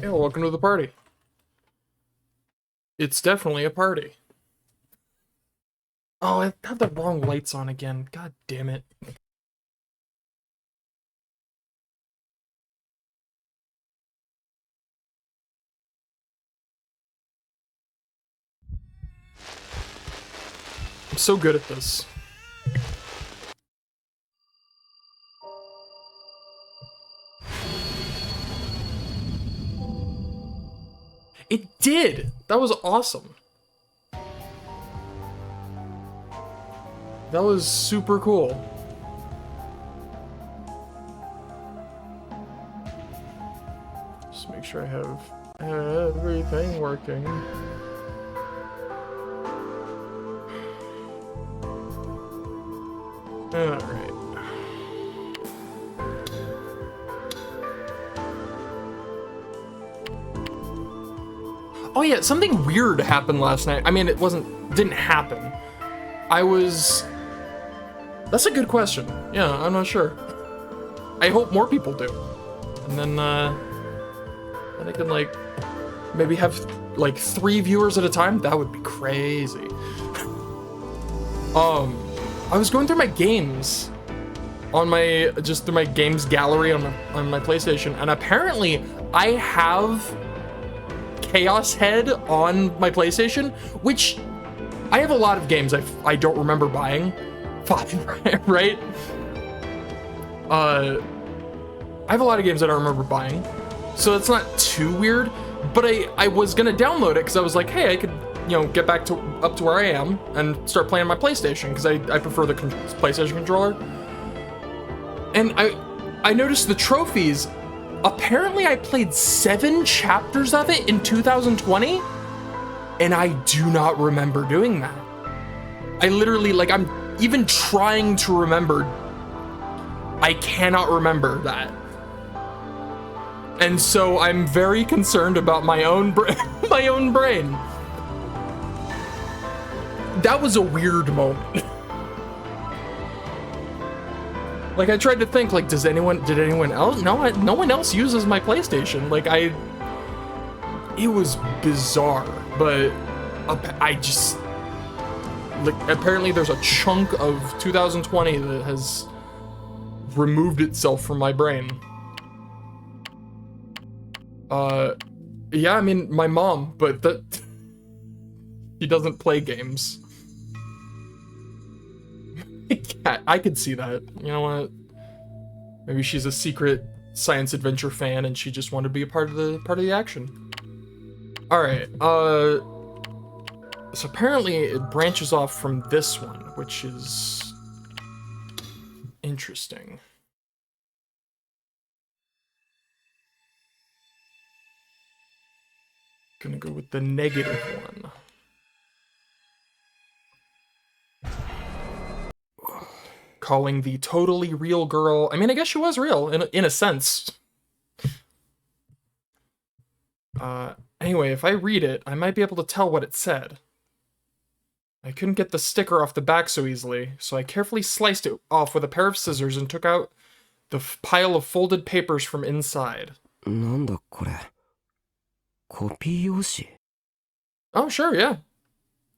Yeah, welcome to the party. It's definitely a party. Oh, I have the wrong lights on again. God damn it. I'm so good at this. It did! That was awesome. That was super cool. Just make sure I have everything working. Alright. Oh yeah, something weird happened last night. I mean, didn't happen. That's a good question. Yeah, I'm not sure. I hope more people do. And then I can, like, maybe have, like, 3 viewers at a time? That would be crazy. I was going through my games through my games gallery on my PlayStation, and apparently I have Chaos Head on my PlayStation, which I have a lot of games I don't remember buying. Right? I have a lot of games that I don't remember buying, so it's not too weird, but I was gonna download it because I was like, hey, I could, get back up to where I am and start playing my PlayStation, because I prefer the PlayStation controller. And I noticed the trophies. Apparently I played 7 chapters of it in 2020, and I do not remember doing that. I literally, like, I'm even trying to remember. I cannot remember that. And so I'm very concerned about my own my own brain. That was a weird moment. Like, I tried to think, like, did anyone else? No, no one else uses my PlayStation. Like, it was bizarre, but apparently there's a chunk of 2020 that has removed itself from my brain. Yeah, I mean, my mom, but she doesn't play games. I could see that. You know what? Maybe she's a secret science adventure fan and she just wanted to be a part of the action. All right. So apparently it branches off from this one, which is interesting. Gonna go with the negative one. Calling the totally real girl. I mean, I guess she was real in a sense. Anyway, if I read it, I might be able to tell what it said. I couldn't get the sticker off the back so easily, so I carefully sliced it off with a pair of scissors and took out the pile of folded papers from inside. なんだこれ。コピー用紙? Oh, sure, yeah.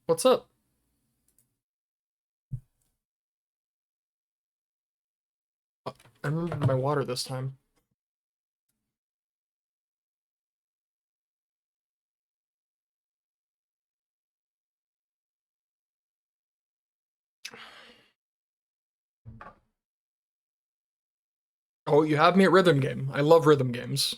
What's up? Oh, I remembered my water this time. Oh, you have me at rhythm game. I love rhythm games.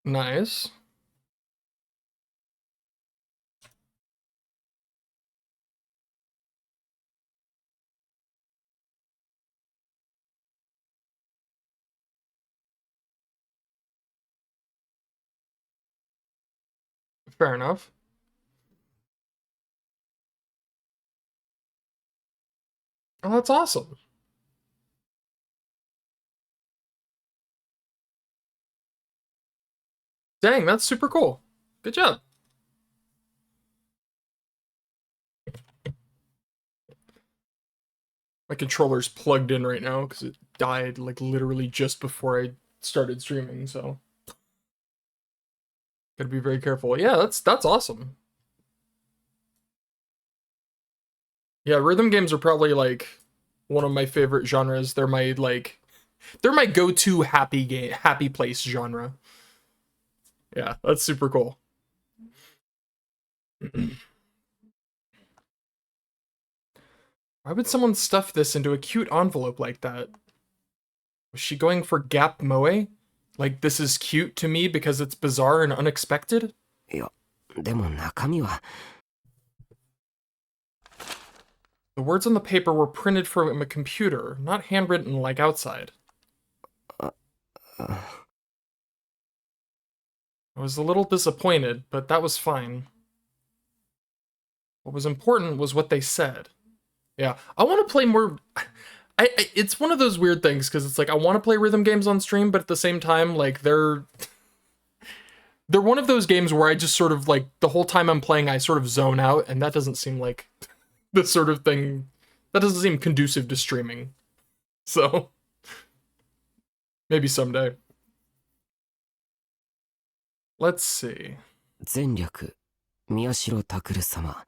Nice. Fair enough. Oh, that's awesome. Dang, that's super cool. Good job. My controller's plugged in right now because it died like literally just before I started streaming, so gotta be very careful. Yeah, that's awesome. Yeah, rhythm games are probably like one of my favorite genres. They're my go-to happy place genre. Yeah, that's super cool. Why would someone stuff this into a cute envelope like that? Was she going for Gap Moe? Like, this is cute to me because it's bizarre and unexpected? いや、でも中身は。The words on the paper were printed from a computer, not handwritten like outside. I was a little disappointed, but that was fine. What was important was what they said. Yeah, I want to play more. It's one of those weird things because it's like I want to play rhythm games on stream, but at the same time, like they're one of those games where I just sort of like the whole time I'm playing, I sort of zone out, and that doesn't seem like the sort of thing that doesn't seem conducive to streaming. So maybe someday. Let's see. 前略、宮代拓様。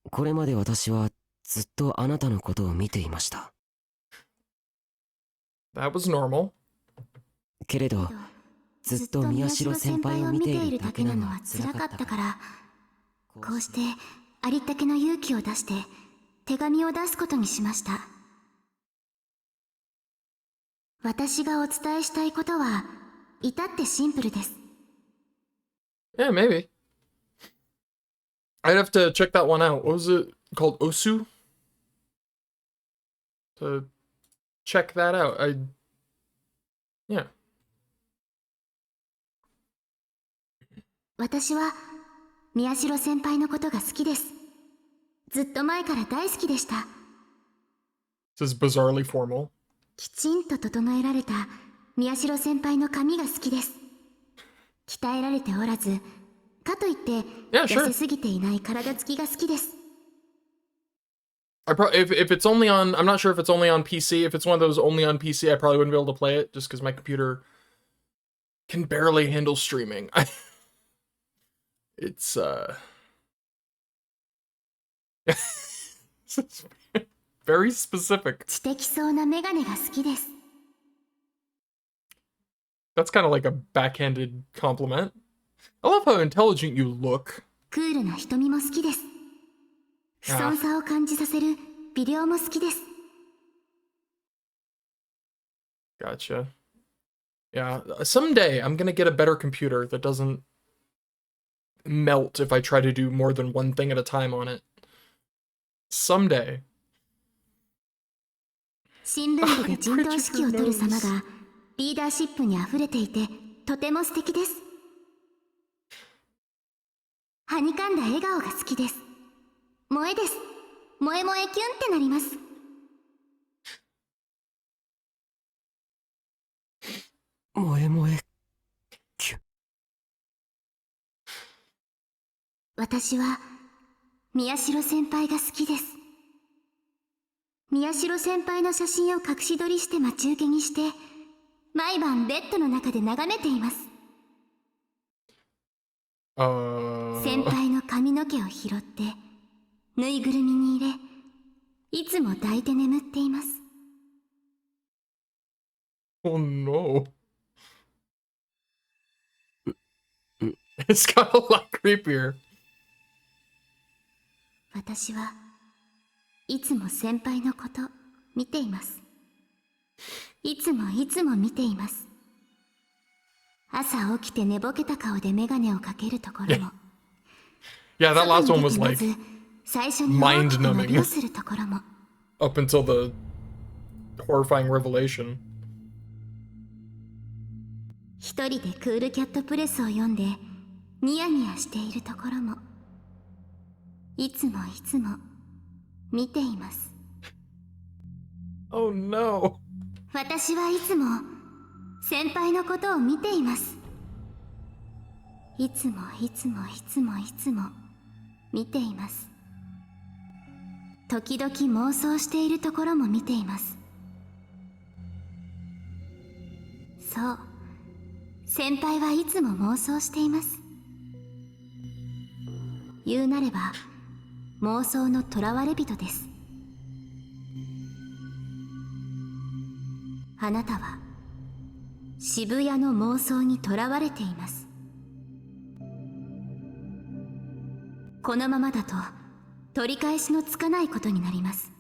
これまで私はずっとあなたのことを見ていました。That was normal. けれど、ずっと宮代先輩を見ているだけなのは辛かったから、こうしてありったけの勇気を出して手紙を出すことにしました。私がお伝えしたいことは至ってシンプルです。Yeah, maybe. I'd have to check that one out. What was it called? Osu? To check that out. Yeah. 私は宮代先輩のことが好きです。ずっと前から大好きでした。This is bizarrely formal. きちんと整えられた宮代先輩の髪が好きです。鍛えられておらず、かといって痩せすぎていない体つきが好きです。If it's only on, I'm not sure if it's only on PC. If it's one of those only on PC, I probably wouldn't be able to play it just because my computer can barely handle streaming. It's very specific. 知的そうなメガネが好きです。That's kind of like a backhanded compliment. I love how intelligent you look. クールな瞳も好きです。不遜さを感じさせる微量も好きです。Gotcha. Yeah, someday I'm gonna get a better computer that doesn't melt if I try to do more than one thing at a time on it. Someday. 新聞部で陣頭指揮を取る様がリーダーシップにあふれていてとても素敵です。はにかんだ笑顔が好きです。萌えです。萌え萌えキュンってなります。萌え萌えキュン。私は宮代先輩が好きです。宮代先輩の写真を隠し撮りして待ち受けにして毎晩ベッドの中で眺めています。先輩の髪の毛を拾ってぬいぐるみに入れいつも抱いて眠っています。Oh no. It's got a lot creepier. 私はいつも先輩のこと見ています。いつも見ています。朝起きて寝ぼけた顔でメガネをかけるところも。Yeah, that last one was like 最初に大きく伸びをするところも。Up until the horrifying revelation. 一人でクールキャットプレスを読んでニヤニヤしているところも。いつも見ています。Oh no. 私はいつも先輩のことを見ています。いつもいつもいつもいつも見ています。時々妄想しているところも見ています。そう、先輩はいつも妄想しています。言うなれば妄想の囚われ人です。あなたは渋谷の妄想に囚われています。このままだと取り返しのつかないことになります。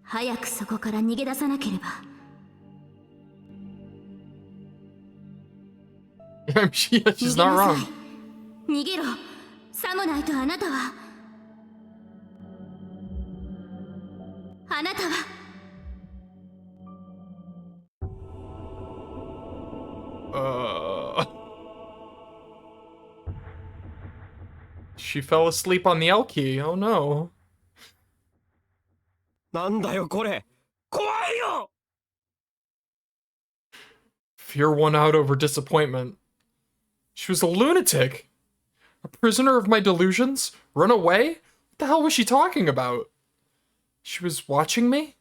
早くそこから逃げ出さなければ。Yeah, she's not 逃げな wrong. さい。逃げろ。さもないとあなたは。あなたは。She fell asleep on the L key. Oh no. なんだよこれ怖いよ Fear won out over disappointment. She was a lunatic. A prisoner of my delusions? Run away? What the hell was she talking about? She was watching me?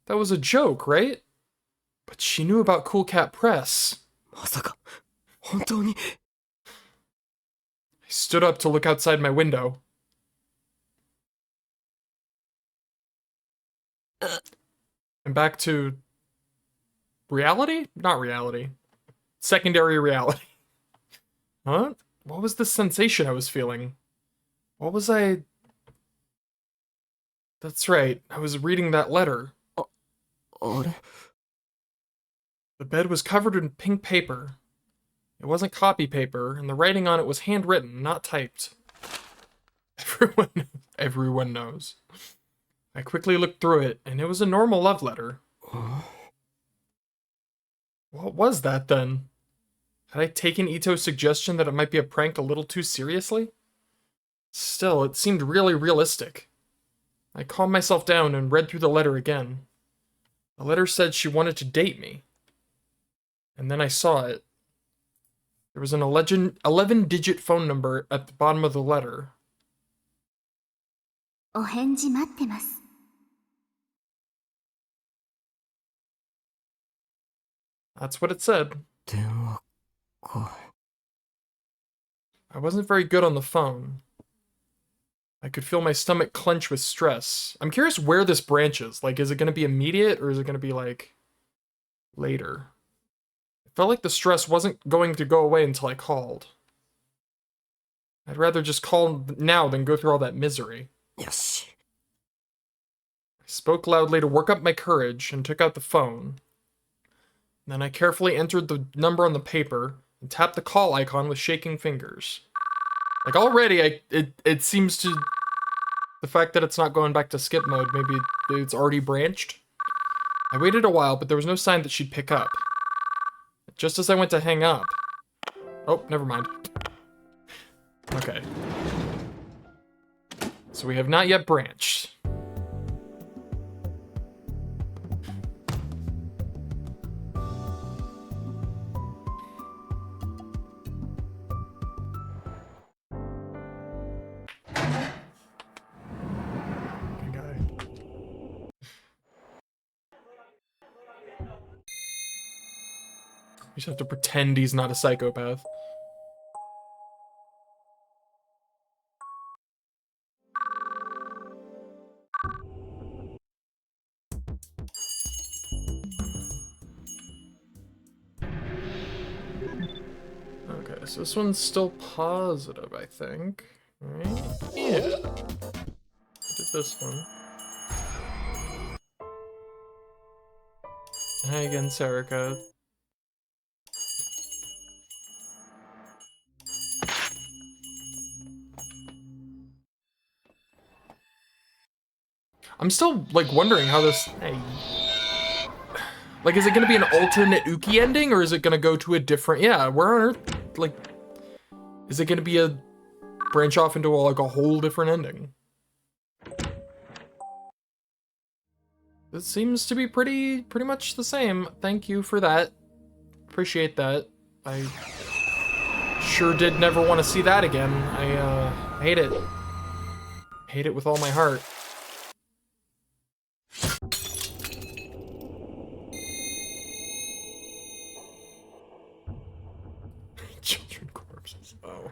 That was a joke, right? But she knew about Cool Cat Press. まさか本当に I stood up to look outside my window. And back to reality? Not reality. Secondary reality. Huh? What was the sensation I was feeling? What was I... That's right, I was reading that letter. あれ The bed was covered in pink paper. It wasn't copy paper, and the writing on it was handwritten, not typed. Everyone knows. I quickly looked through it, and it was a normal love letter. What was that, then? Had I taken Ito's suggestion that it might be a prank a little too seriously? Still, it seemed really realistic. I calmed myself down and read through the letter again. The letter said she wanted to date me. And then I saw it. There was an 11-digit phone number at the bottom of the letter. お返事待ってます。That's what it said. 電話か I wasn't very good on the phone. I could feel my stomach clench with stress. I'm curious where this branches. Like, is it going to be immediate or is it going to be, like, later? It felt like the stress wasn't going to go away until I called. I'd rather just call now than go through all that misery. よし I spoke loudly to work up my courage and took out the phone. Then I carefully entered the number on the paper and tapped the call icon with shaking fingers. Like already, it seems to... The fact that it's not going back to skip mode, maybe it's already branched? I waited a while, but there was no sign that she'd pick up. Just as I went to hang up... Oh, never mind. Okay. So we have not yet branched. You just have to pretend he's not a psychopath. Okay, so this one's still positive, I think. Right? Yeah. Did this one. Hi again, Sarika. I'm still, like, wondering how this... Hey. Like, is it gonna be an alternate Uki ending, or is it gonna go to a different... Yeah, where on Earth... Like... Is it gonna be a... branch off into, like, a whole different ending? This seems to be pretty much the same. Thank you for that. appreciate that. I sure did never want to see that again. I hate it. Hate it with all my heart. Children corpses. Oh.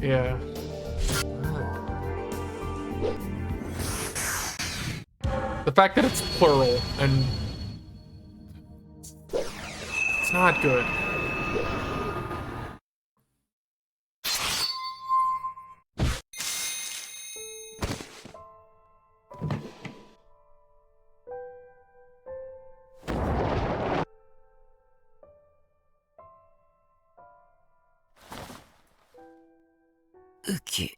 Yeah. The fact that it's plural and it's not good. Uki.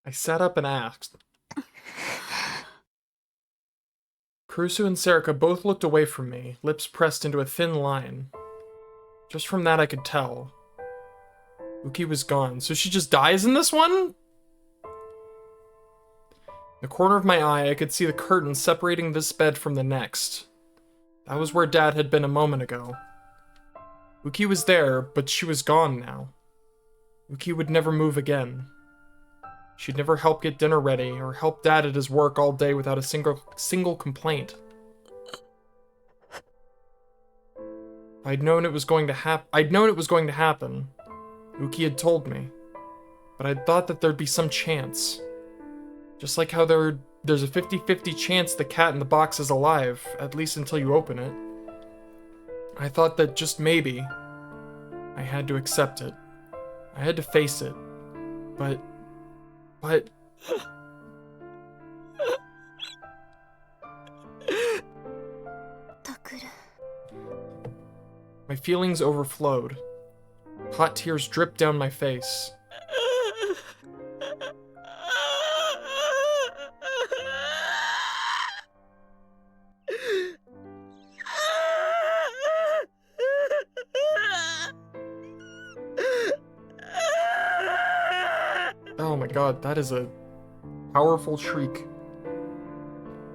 I sat up and asked. Kurusu and Serika both looked away from me, lips pressed into a thin line. Just from that I could tell. Uki was gone, so she just dies in this one? In the corner of my eye, I could see the curtain separating this bed from the next. That was where Dad had been a moment ago. Uki was there, but she was gone now. Uki would never move again. She'd never help get dinner ready or help Dad at his work all day without a single complaint. I'd known it was going to happen. Uki had told me. But I'd thought that there'd be some chance. Just like how there's a 50-50 chance the cat in the box is alive, at least until you open it. I thought that just maybe I had to accept it. I had to face it. But my feelings overflowed. Hot tears dripped down my face. Oh my god, that is a powerful shriek.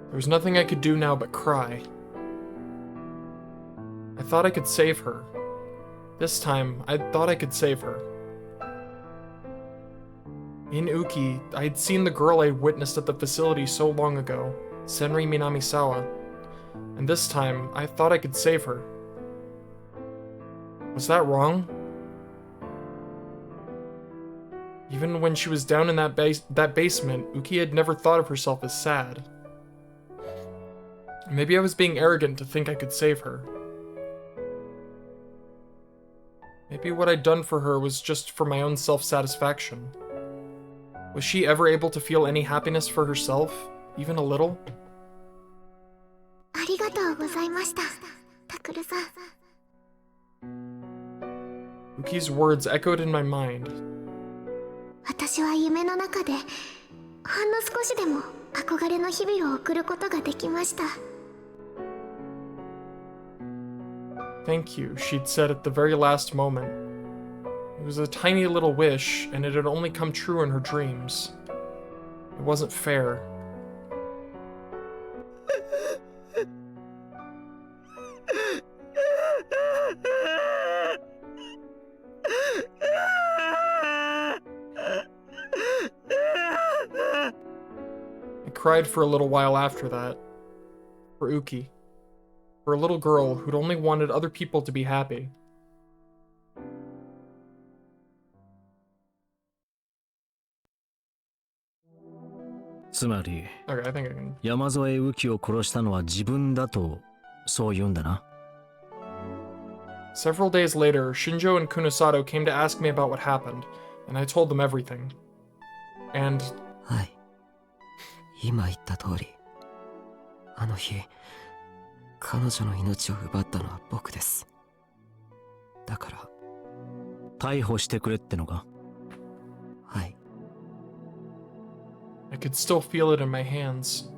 There was nothing I could do now but cry. I thought I could save her. This time, I thought I could save her. In Uki, I had seen the girl I witnessed at the facility so long ago, Senri Minamisawa, and this time, I thought I could save her. Was that wrong? Even when she was down in that basement, Uki had never thought of herself as sad. Maybe I was being arrogant to think I could save her. Maybe what I'd done for her was just for my own self-satisfaction. Was she ever able to feel any happiness for herself, even a little? Uki's words echoed in my mind. 私は夢の中でほんの少しでも憧れの日々を送ることができました。 Thank you, she'd said at the very last moment. It was a tiny little wish, and it had only come true in her dreams. It wasn't fair. I cried for a little while after that. For Uki. For a little girl who'd only wanted other people to be happy. Okay, I think I can. 山添雨樹を殺したのは自分だとそう言うんだな。 Several days later, Shinjo and Kunosato came to ask me about what happened, and I told them everything. And はい。今言った通り、あの日、彼女の命を奪ったのは僕です。だから、逮捕してくれってのか？はい。I could still feel it in my hands.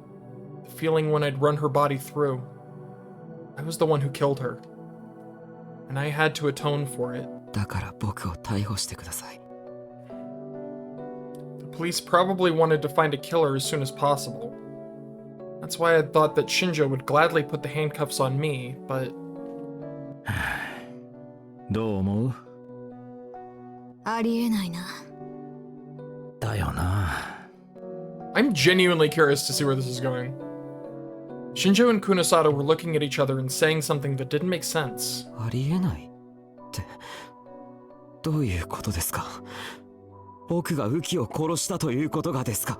The feeling when I'd run her body through. I was the one who killed her. And I had to atone for it. だから僕を逮捕してください。 The police probably wanted to find a killer as soon as possible. That's why I thought that Shinjo would gladly put the handcuffs on me, but... どう思う？ありえないな。だよな。 I'm genuinely curious to see where this is going. Shinjo and Kunosada were looking at each other and saying something that didn't make sense. ありえないって、どういうことですか？僕がウキを殺したということがですか？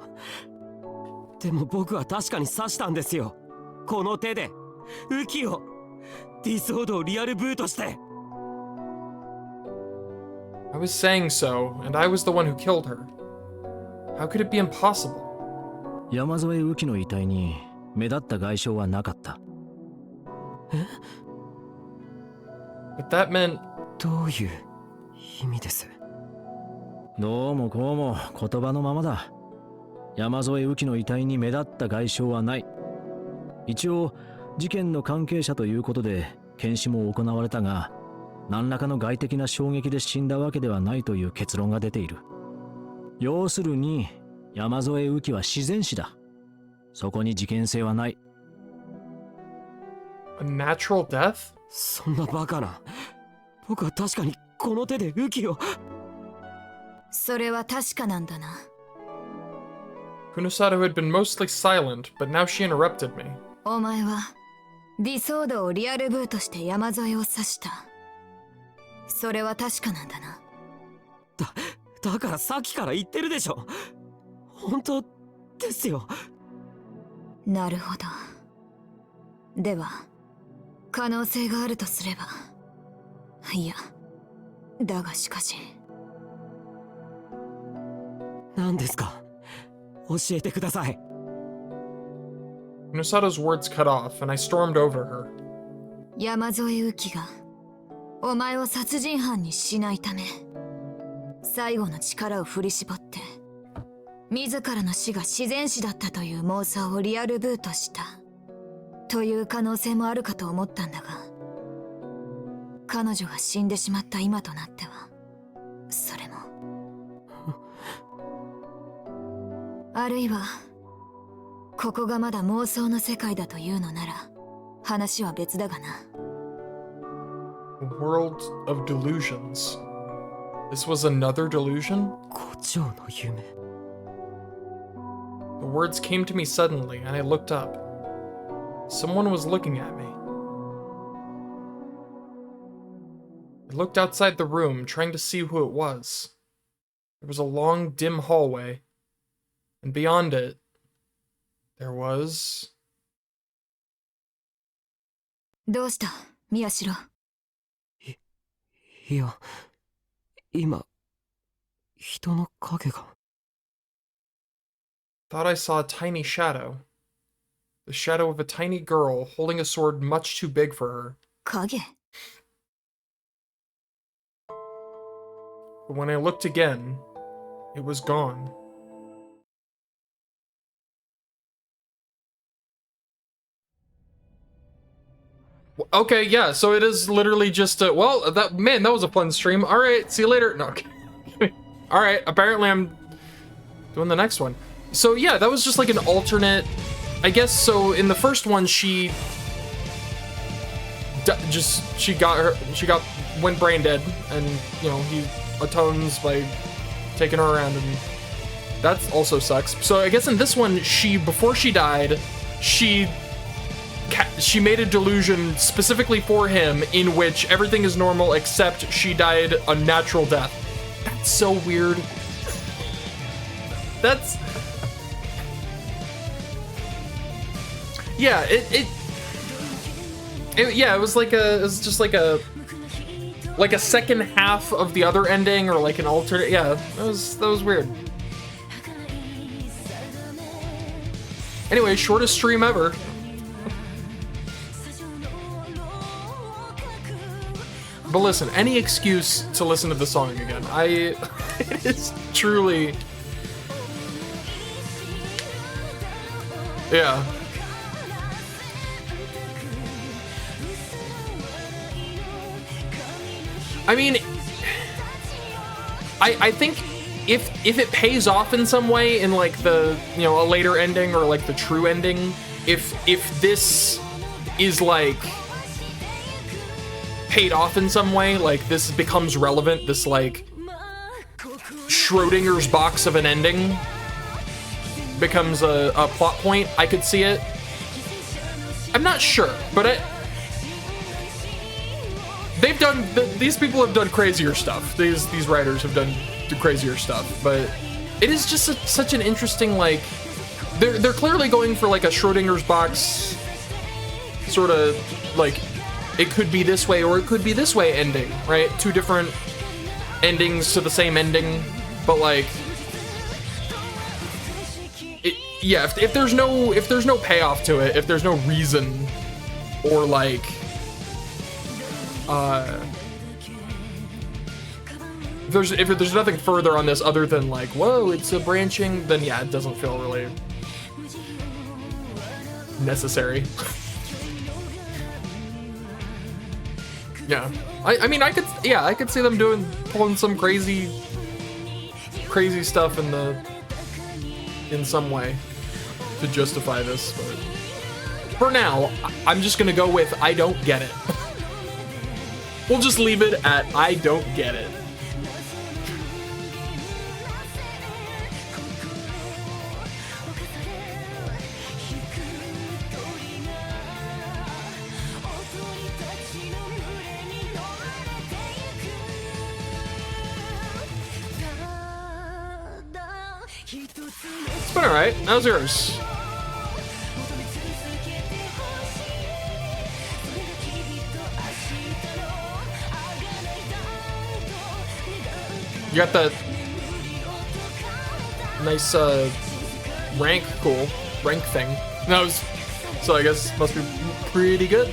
でも僕は確かに刺したんですよ。この手でウキを、ディソードをリアルブートして。I was saying so, and I was the one who killed her. How could it be impossible? 山添ウキの遺体に目立った外傷はなかった。But that meant... どういう意味です？どうもこうも言葉のままだ。山添ウキの遺体に目立った外傷はない。一応事件の関係者ということで検視も行われたが、何らかの外的な衝撃で死んだわけではないという結論が出ている。要するに山添ウキは自然死だ。そこに事件性はない。A natural death? そんなバカな。僕は確かにこの手でウキを。それは確かなんだな。Kunosada had been mostly silent, but now she interrupted me. お前はディソードをリアルブートして山添を刺した。それは確かなんだな。だからさっきから言ってるでしょ。本当ですよ。なるほど。では可能性があるとすれば、いや、だがしかし。何ですか？教えてください。Kunosada's words cut off, and I stormed over to her. 山添ウキがお前を殺人犯にしないため、最後の力を振り絞って自らの死が自然死だったという妄想をリアルブートしたという可能性もあるかと思ったんだが、彼女が死んでしまった今となってはそれもあるいはここがまだ妄想の世界だというのなら話は別だがな。A world of delusions. This was another delusion? 胡蝶の夢。The words came to me suddenly, and I looked up. Someone was looking at me. I looked outside the room, trying to see who it was. There was a long, dim hallway, and beyond it, there was... どうした宮代。いや、今、人の影が。Thought I saw a tiny shadow. The shadow of a tiny girl holding a sword much too big for her. 影？ But when I looked again, it was gone. Okay, yeah, so it is literally just a, well, that was a fun stream. All right, see you later. No, okay. All right, apparently I'm doing the next one. So yeah, that was just like an alternate, I guess. So in the first one, she went brain dead, and you know he atones by taking her around, and that also sucks. So I guess in this one, before she died, she made a delusion specifically for him in which everything is normal except she died a natural death. That's so weird. That's... Yeah, it was like it was just like a second half of the other ending, or like an alternate. Yeah, that was weird. Anyway, shortest stream ever. But listen, any excuse to listen to the song again. It is truly... Yeah. I mean, I think if it pays off in some way in like the, you know, a later ending or like the true ending, if this is like paid off in some way, like this becomes relevant, this like Schrodinger's box of an ending becomes a plot point, I could see it. I'm not sure, but they've done, these people have done crazier stuff. These writers have done crazier stuff, but it is just such an interesting, like, they're clearly going for like a Schrodinger's box sort of like, it could be this way or it could be this way ending, right? Two different endings to the same ending, but like, yeah, if there's no payoff to it, if there's no reason or like if there's nothing further on this other than like, whoa, it's a branching, then yeah, it doesn't feel really necessary. Yeah, I mean, I could see them pulling some crazy stuff in some way to justify this, but for now, I'm just gonna go with I don't get it. We'll just leave it at I don't get it. It's been alright. How's yours? You got that nice rank thing. No, so I guess must be pretty good.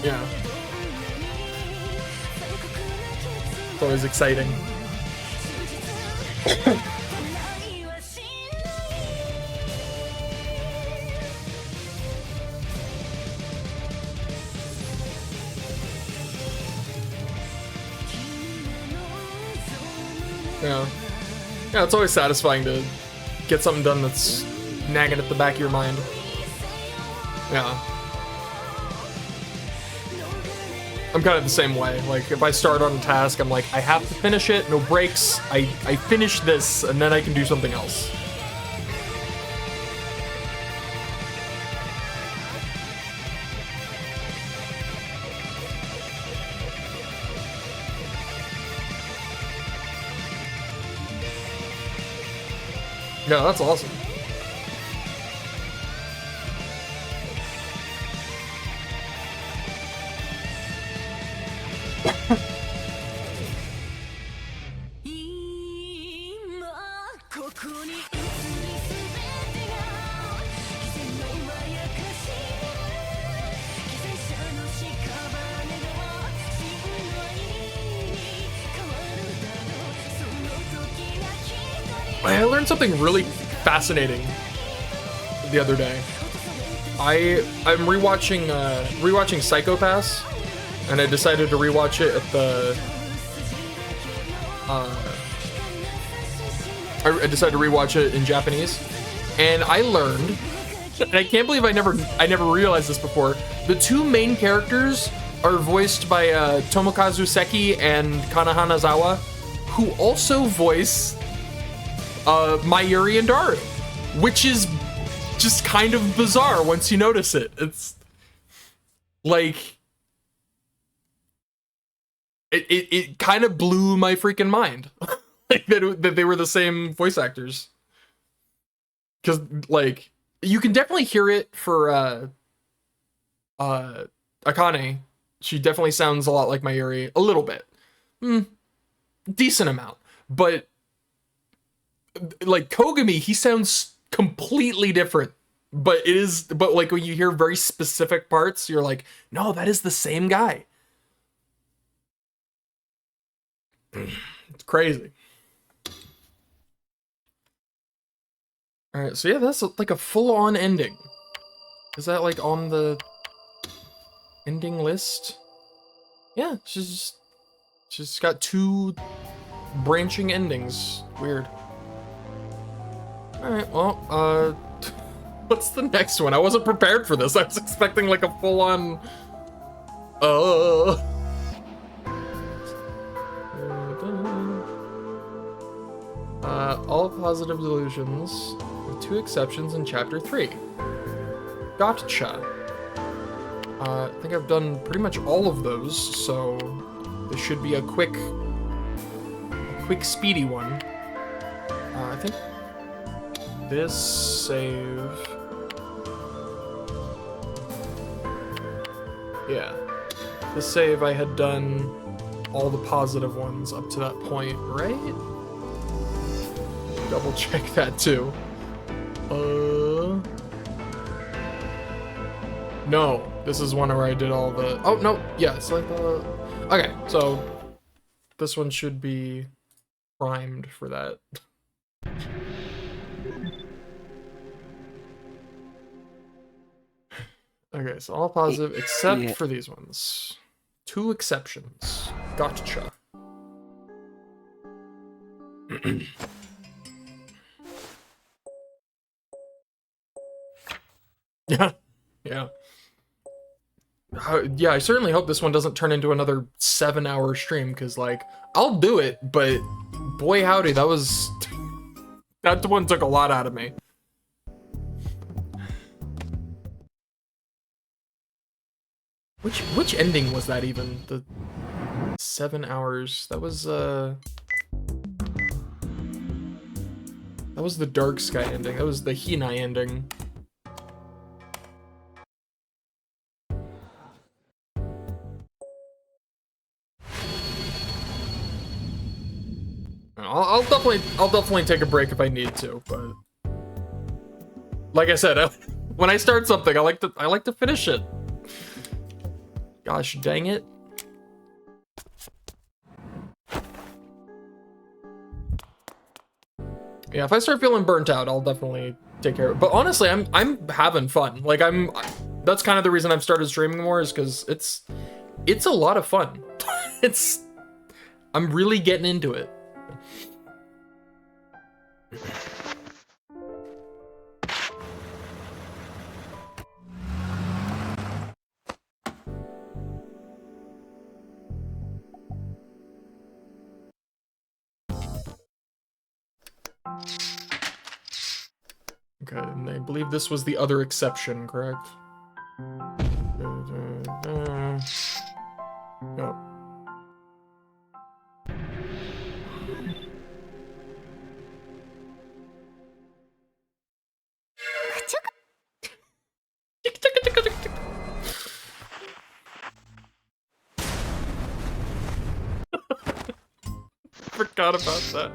Yeah. It's always exciting. Yeah, it's always satisfying to get something done that's nagging at the back of your mind. Yeah. I'm kind of the same way. Like, if I start on a task, I'm like, I have to finish it, no breaks. I finish this, and then I can do something else. Yeah, that's awesome. I learned something really fascinating the other day. I'm rewatching Psycho-Pass, and I decided to rewatch it at the I decided to rewatch it in Japanese, and I learned, and I can't believe I never realized this before. The two main characters are voiced by Tomokazu Seki and Kana Hanazawa, who also voice Mayuri and Daru, which is just kind of bizarre once you notice it. It's like it kind of blew my freaking mind. Like that they were the same voice actors. Because like you can definitely hear it for Akane. She definitely sounds a lot like Mayuri, a little bit, decent amount, but like Kogami, he sounds completely different. But like when you hear very specific parts, you're like, no, that is the same guy. It's crazy. All right, so yeah, that's like a full-on ending. Is that like on the Ending list. Yeah, she's got 2 branching endings. Weird. Alright, well, what's the next one? I wasn't prepared for this. I was expecting like a full-on... all positive delusions, with 2 exceptions in chapter 3. Gotcha. I think I've done pretty much all of those, so this should be a quick speedy one. I think this save... Yeah. This save I had done all the positive ones up to that point, right? Double check that too. No, this is one where I did all the... Oh, no, yeah, it's like the... Okay, so this one should be primed for that. Okay, so all positive except for these ones. 2 exceptions. Gotcha. Yeah. Yeah. Yeah, I certainly hope this one doesn't turn into another 7-hour stream, because, like, I'll do it, but boy howdy, that was... that one took a lot out of me. Which ending was that even? The 7 hours. That was the Dark Sky ending. That was the Hinai ending. I'll definitely take a break if I need to, but like I said, when I start something, I like to finish it. Gosh dang it. Yeah, if I start feeling burnt out, I'll definitely take care of it. But honestly, I'm having fun. Like that's kind of the reason I've started streaming more, is because it's a lot of fun. I'm really getting into it. Okay, and I believe this was the other exception, correct? No. Forgot about that.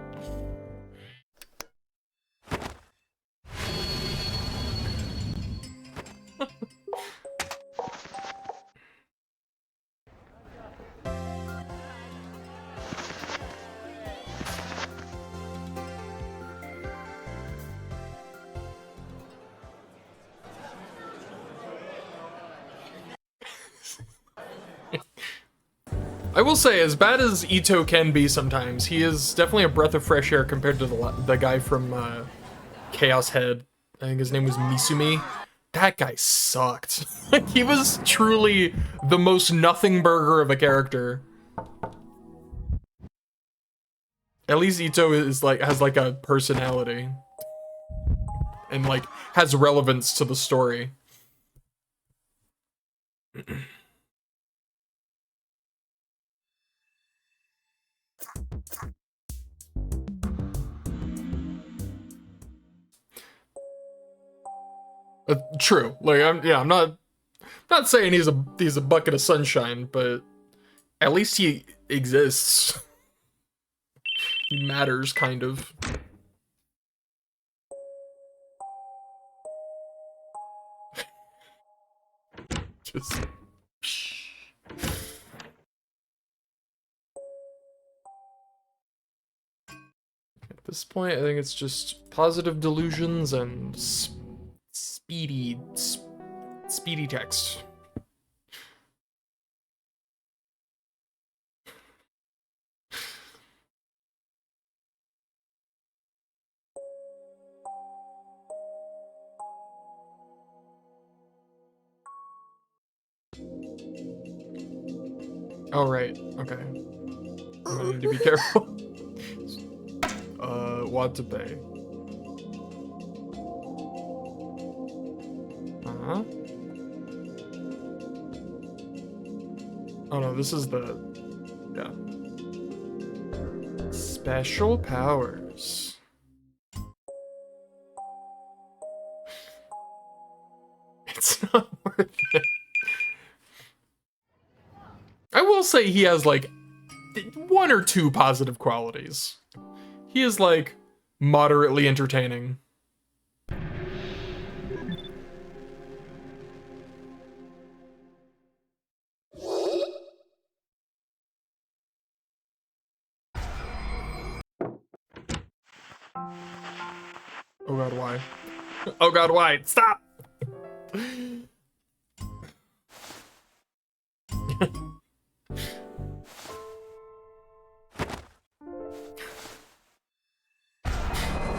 I will say, as bad as Ito can be sometimes, he is definitely a breath of fresh air compared to the guy from Chaos Head. I think his name was Misumi. That guy sucked. Like, he was truly the most nothing burger of a character. At least Ito is has like a personality. And like has relevance to the story. True. Like I'm not saying he's a bucket of sunshine, but at least he exists. He matters, kind of. Just. At this point, I think it's just positive delusions and speedy text. Oh, right. Okay. I'm gonna need to be careful. What to pay? Uh-huh. Oh no, this is the... Yeah. Special powers. It's not worth it. I will say he has, like, 1 or 2 positive qualities. He is, like, moderately entertaining. Oh god, why? Oh god, why? Stop!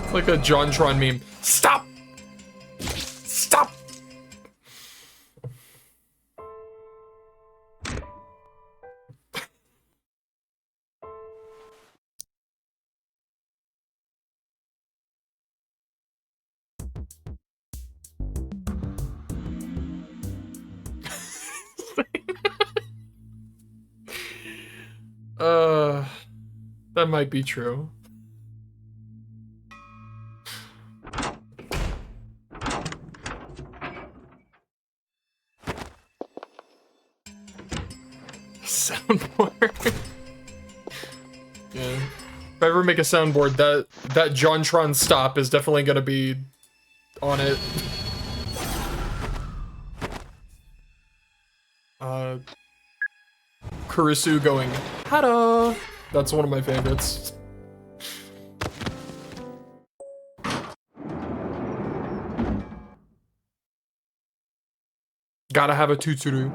It's like a JonTron meme. Stop! Stop! That might be true. Soundboard. Yeah. If I ever make a soundboard, that JonTron stop is definitely gonna be on it. Kurisu going, Hada! That's one of my favorites. Gotta have a tutsuru.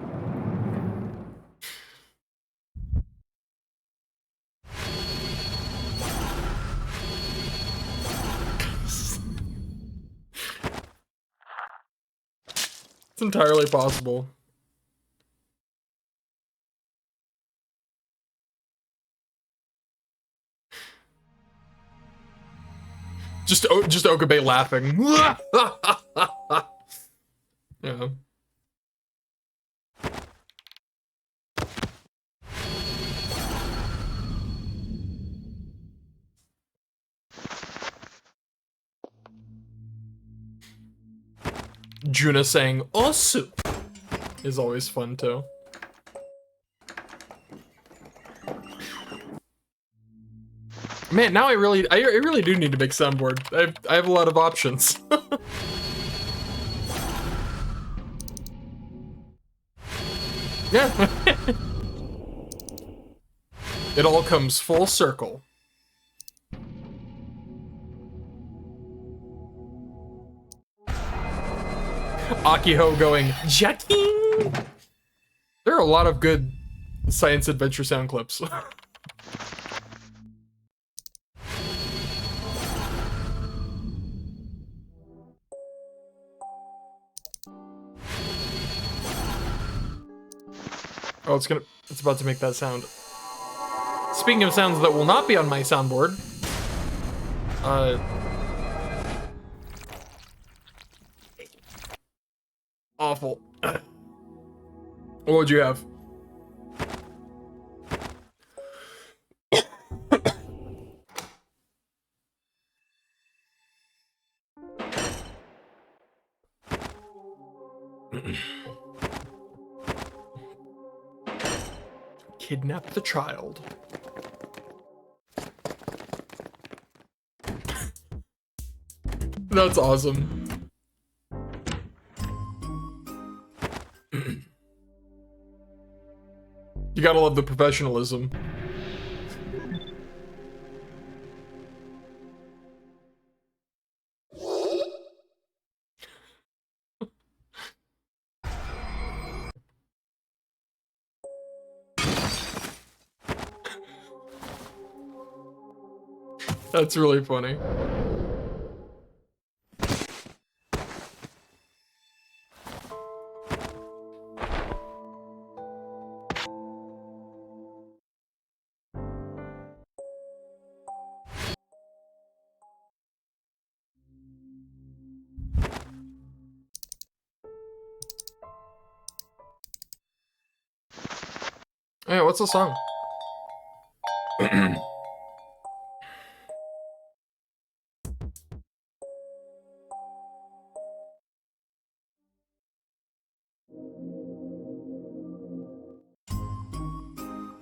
It's entirely possible. Just Okabe laughing. Yeah. Juna saying "osu" is always fun too. Man, now I really do need to make soundboard. I have a lot of options. Yeah. It all comes full circle. Akiho going, Jacking! There are a lot of good science adventure sound clips. Oh, it's about to make that sound. Speaking of sounds that will not be on my soundboard, awful. What would you have? Kidnap the child. That's awesome. You gotta love the professionalism. That's really funny. Hey, what's the song?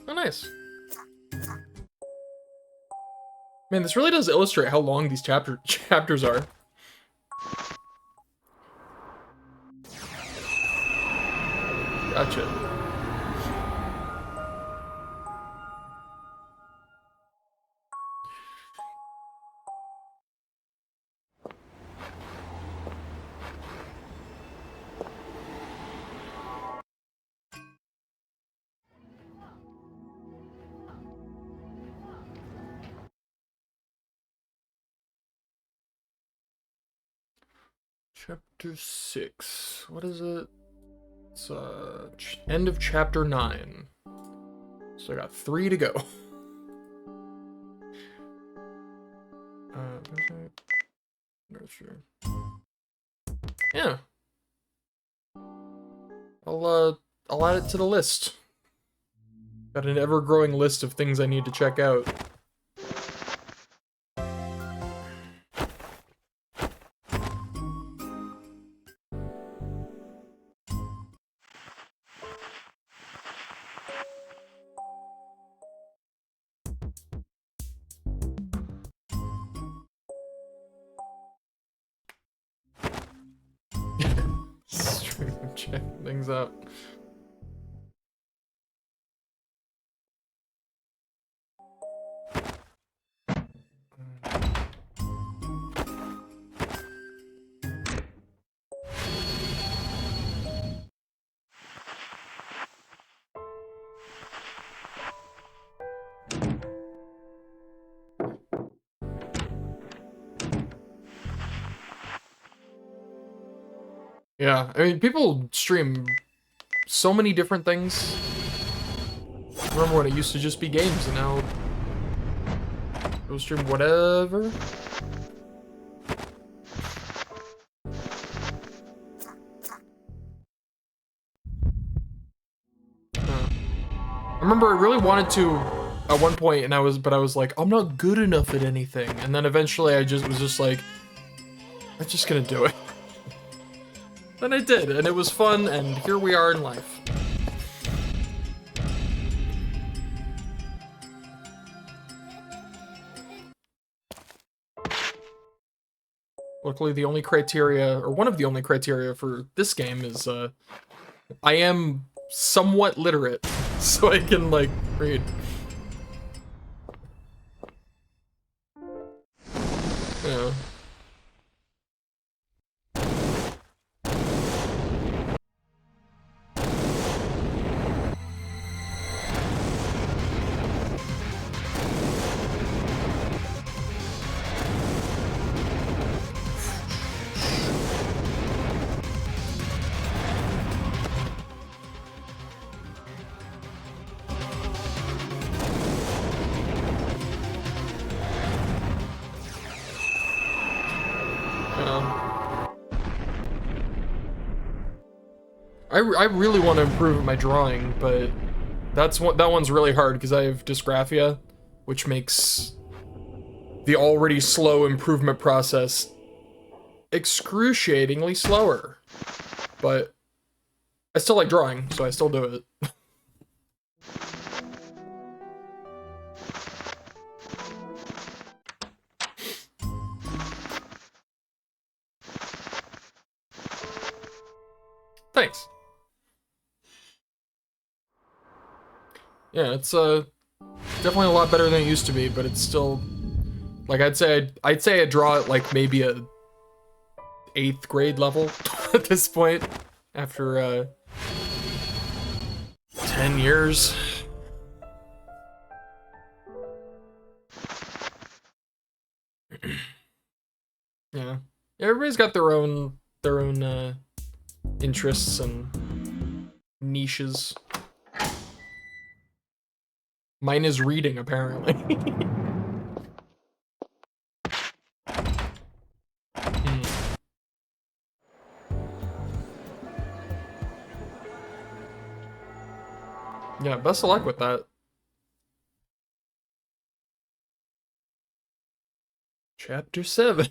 Oh, nice. Man, this really does illustrate how long these chapters are. Gotcha. Chapter 6. What is it? It's end of chapter 9. So I got 3 to go. Nurture. Yeah. I'll add it to the list. Got an ever-growing list of things I need to check out. Check things out. Yeah, I mean, people stream so many different things. Remember when it used to just be games, and now people stream whatever. I remember I really wanted to at one point, and I was like, I'm not good enough at anything, and then eventually I was just like, I'm just gonna do it. Then I did, and it was fun, and here we are in life. Luckily, the only criteria, or one of the only criteria for this game is, I am somewhat literate, so I can, like, read. Yeah. I really want to improve my drawing, but that one's really hard because I have dysgraphia, which makes the already slow improvement process excruciatingly slower. But I still like drawing, so I still do it. Thanks. Yeah, it's definitely a lot better than it used to be, but it's still, like, I'd say I draw at like maybe a 8th grade level at this point after 10 years. Yeah, everybody's got their own interests and niches. Mine is reading, apparently. Yeah, best of luck with that. Chapter 7.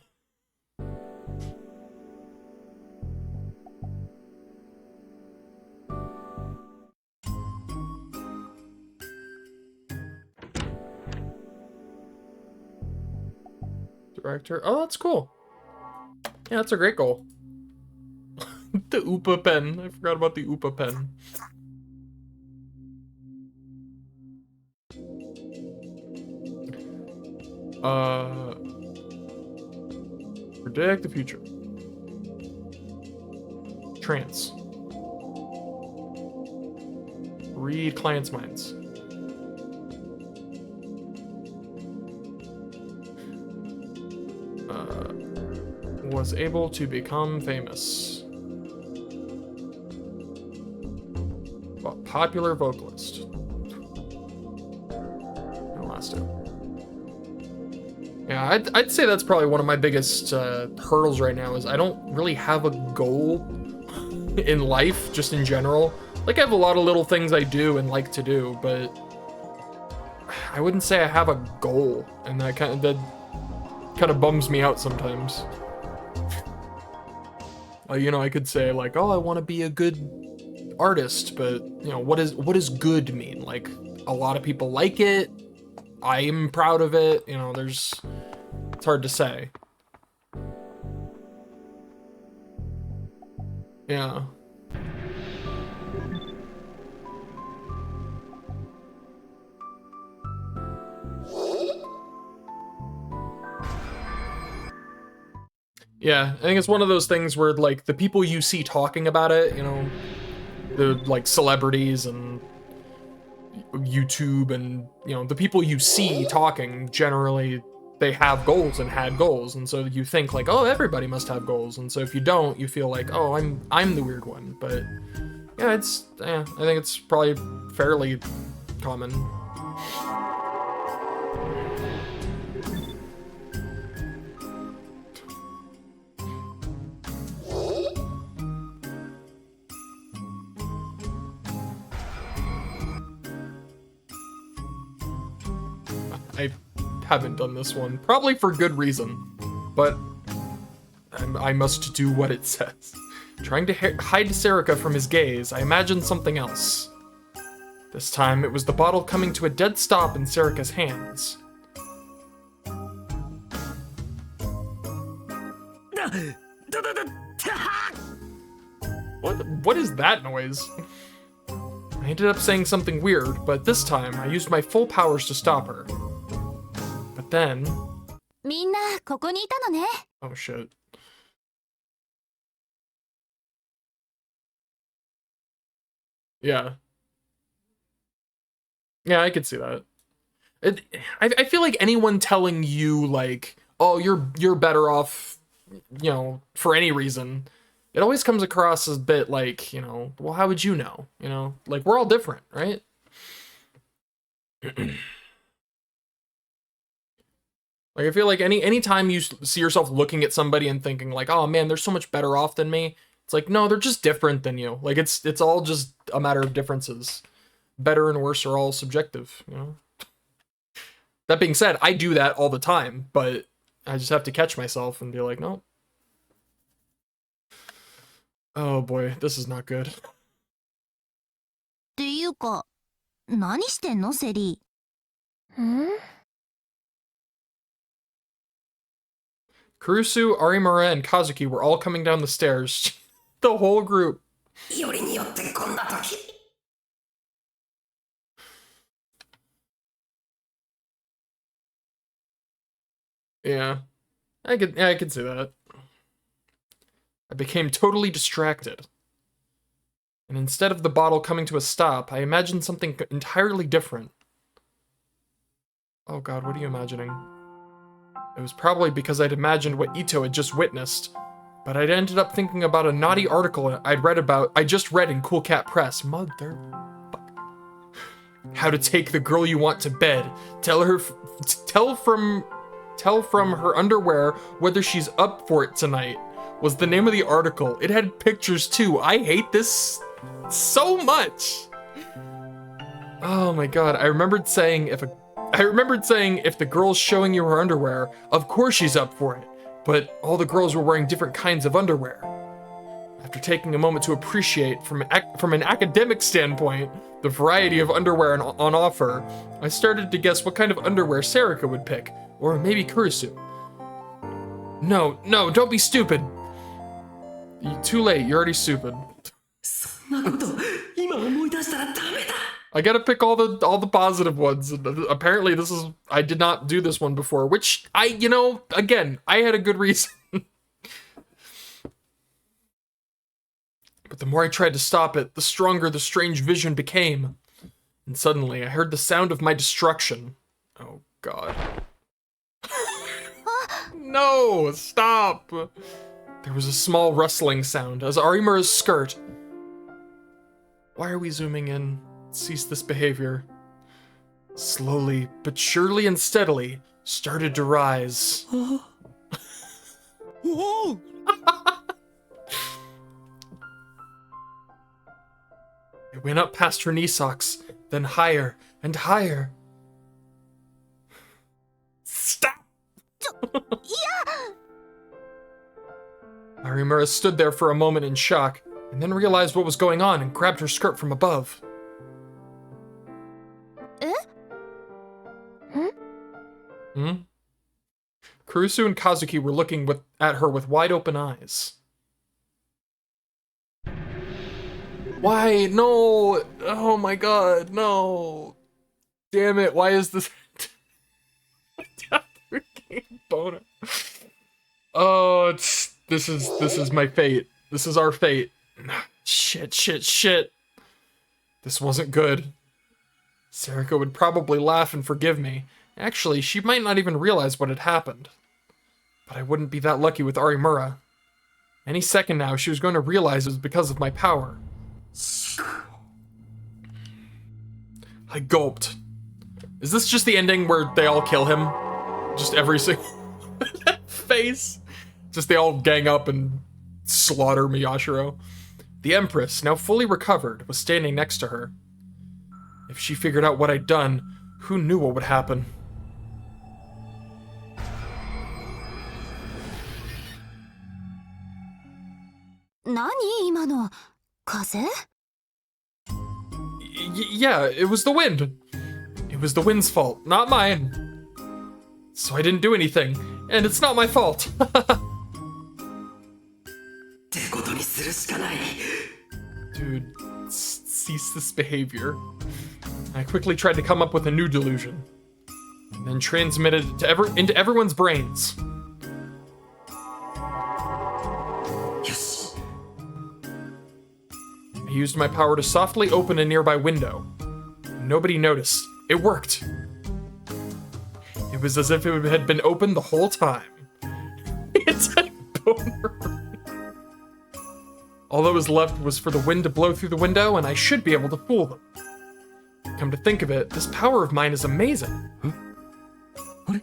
Director. Oh, that's cool. Yeah, that's a great goal. The Oopa pen. I forgot about the Oopa pen. Predict the future. Trance. Read clients' minds. Was able to become famous. Popular vocalist. And last two. Yeah, I'd say that's probably one of my biggest hurdles right now is I don't really have a goal in life, just in general. Like, I have a lot of little things I do and like to do, but I wouldn't say I have a goal, and that kind of bums me out sometimes. You know, I could say like, oh, I want to be a good artist, but you know, what does good mean? Like, a lot of people like it. I'm proud of it. You know, it's hard to say. Yeah. Yeah, I think it's one of those things where, like, the people you see talking about it, you know, the, like, celebrities and YouTube and, you know, the people you see talking, generally, they have goals and had goals, and so you think, like, oh, everybody must have goals, and so if you don't, you feel like, oh, I'm the weird one, but, yeah, I think it's probably fairly common. I haven't done this one, probably for good reason, but I must do what it says. Trying to hide Serica from his gaze, I imagined something else. This time, it was the bottle coming to a dead stop in Serica's hands. What is that noise? I ended up saying something weird, but this time, I used my full powers to stop her. But then... みんなここにいたのね。 Oh shit. Yeah. Yeah, I could see that. I feel like anyone telling you, like, oh, you're better off, you know, for any reason, it always comes across as a bit like, you know, well, how would you know? You know, like, we're all different, right? Like, I feel like any time you see yourself looking at somebody and thinking like, oh man, they're so much better off than me, it's like, no, they're just different than you. Like, it's all just a matter of differences. Better and worse are all subjective, you know? That being said, I do that all the time, but I just have to catch myself and be like, no. Oh boy, this is not good. っていうか、何してんのセリー。ん Kurusu, Arimura, and Kazuki were all coming down the stairs. The whole group. Yeah, I could see that. I became totally distracted. And instead of the bottle coming to a stop, I imagined something entirely different. Oh god, what are you imagining? It was probably because I'd imagined what Ito had just witnessed, but I'd ended up thinking about a naughty article I just read in Cool Cat Press. Mother... How to take the girl you want to bed. Tell from her underwear whether she's up for it tonight, was the name of the article. It had pictures too. I hate this so much. Oh my god, I remembered saying if the girl's showing you her underwear, of course she's up for it. But all the girls were wearing different kinds of underwear. After taking a moment to appreciate, from an academic standpoint, the variety of underwear on offer, I started to guess what kind of underwear Sarika would pick, or maybe Kurisu. No, don't be stupid. Too late, you're already stupid. I gotta pick all the positive ones. Apparently I did not do this one before, which again, I had a good reason. But the more I tried to stop it, the stronger the strange vision became. And suddenly, I heard the sound of my destruction. Oh, God. No, stop! There was a small rustling sound as Arimura's skirt... Why are we zooming in? Cease this behavior. Slowly, but surely and steadily, started to rise. Whoa! It went up past her knee socks, then higher and higher. Stop! Arimura stood there for a moment in shock, and then realized what was going on and grabbed her skirt from above. Kurusu and Kazuki were looking at her with wide open eyes. Why? No! Oh my god, no! Damn it, why is this... Boner. Oh, this is my fate. This is our fate. Shit. This wasn't good. Sarika would probably laugh and forgive me. Actually, she might not even realize what had happened. But I wouldn't be that lucky with Arimura. Any second now, she was going to realize it was because of my power. I gulped. Is this just the ending where they all kill him? Just every single face? Just they all gang up and slaughter Miyashiro? The Empress, now fully recovered, was standing next to her. If she figured out what I'd done, who knew what would happen? Yeah, it was the wind. It was the wind's fault, not mine. So I didn't do anything, and it's not my fault. Dude, cease this behavior. I quickly tried to come up with a new delusion, and then transmitted it into everyone's brains. I used my power to softly open a nearby window. Nobody noticed. It worked. It was as if it had been open the whole time. It's a boner. All that was left was for the wind to blow through the window, and I should be able to fool them. Come to think of it, this power of mine is amazing. What?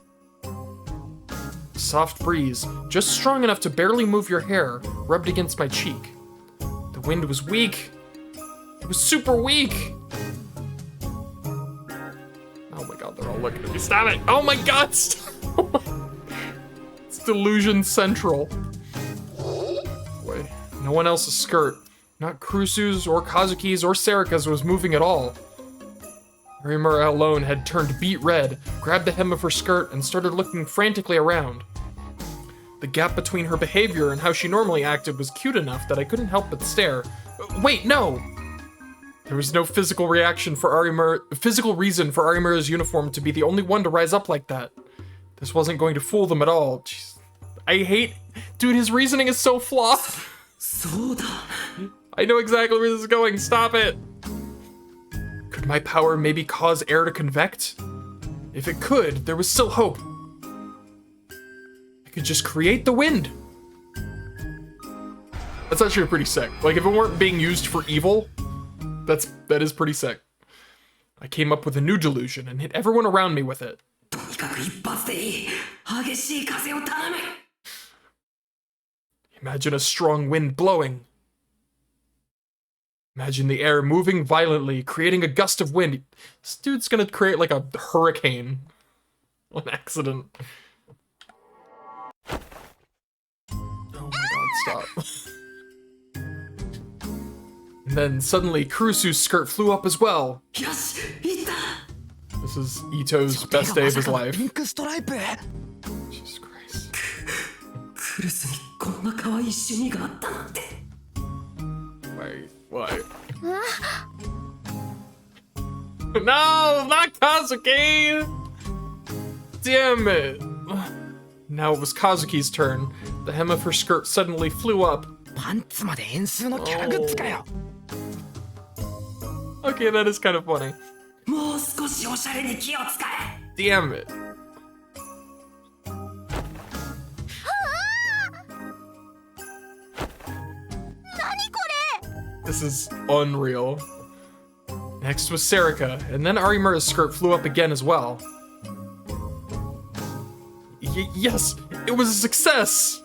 Soft breeze, just strong enough to barely move your hair, rubbed against my cheek. The wind was weak. It was super weak. Oh my god, they're all looking at me. Stop it! Oh my god! It's delusion central. Boy, no one else's skirt, not Kurusu's or Kazuki's or Sarika's, was moving at all. Arimura alone had turned beet red, grabbed the hem of her skirt, and started looking frantically around. The gap between her behavior and how she normally acted was cute enough that I couldn't help but stare. Wait, no! There was no physical reason for Arimura's uniform to be the only one to rise up like that. This wasn't going to fool them at all. Jeez. Dude, his reasoning is so flawed. I know exactly where this is going. Stop it. Could my power maybe cause air to convect? If it could, there was still hope. I could just create the wind. That's actually pretty sick. Like, if it weren't being used for evil, that is pretty sick. I came up with a new delusion and hit everyone around me with it. Imagine a strong wind blowing. Imagine the air moving violently, creating a gust of wind. This dude's gonna create like a hurricane on accident. Oh my god, stop. And then suddenly Kurusu's skirt flew up as well. This is Ito's best day of his life. Jesus Christ. クルスにこんな可愛い趣味があったなんて。 Why? No, not Kazuki! Damn it. Now it was Kazuki's turn. The hem of her skirt suddenly flew up. パンツまで円数のキャラグッズかよ。 Okay, that is kind of funny. もう少しおしゃれに気を使え。 Damn it. This is unreal. Next was Serika, and then Arimura's skirt flew up again as well. Yes, it was a success!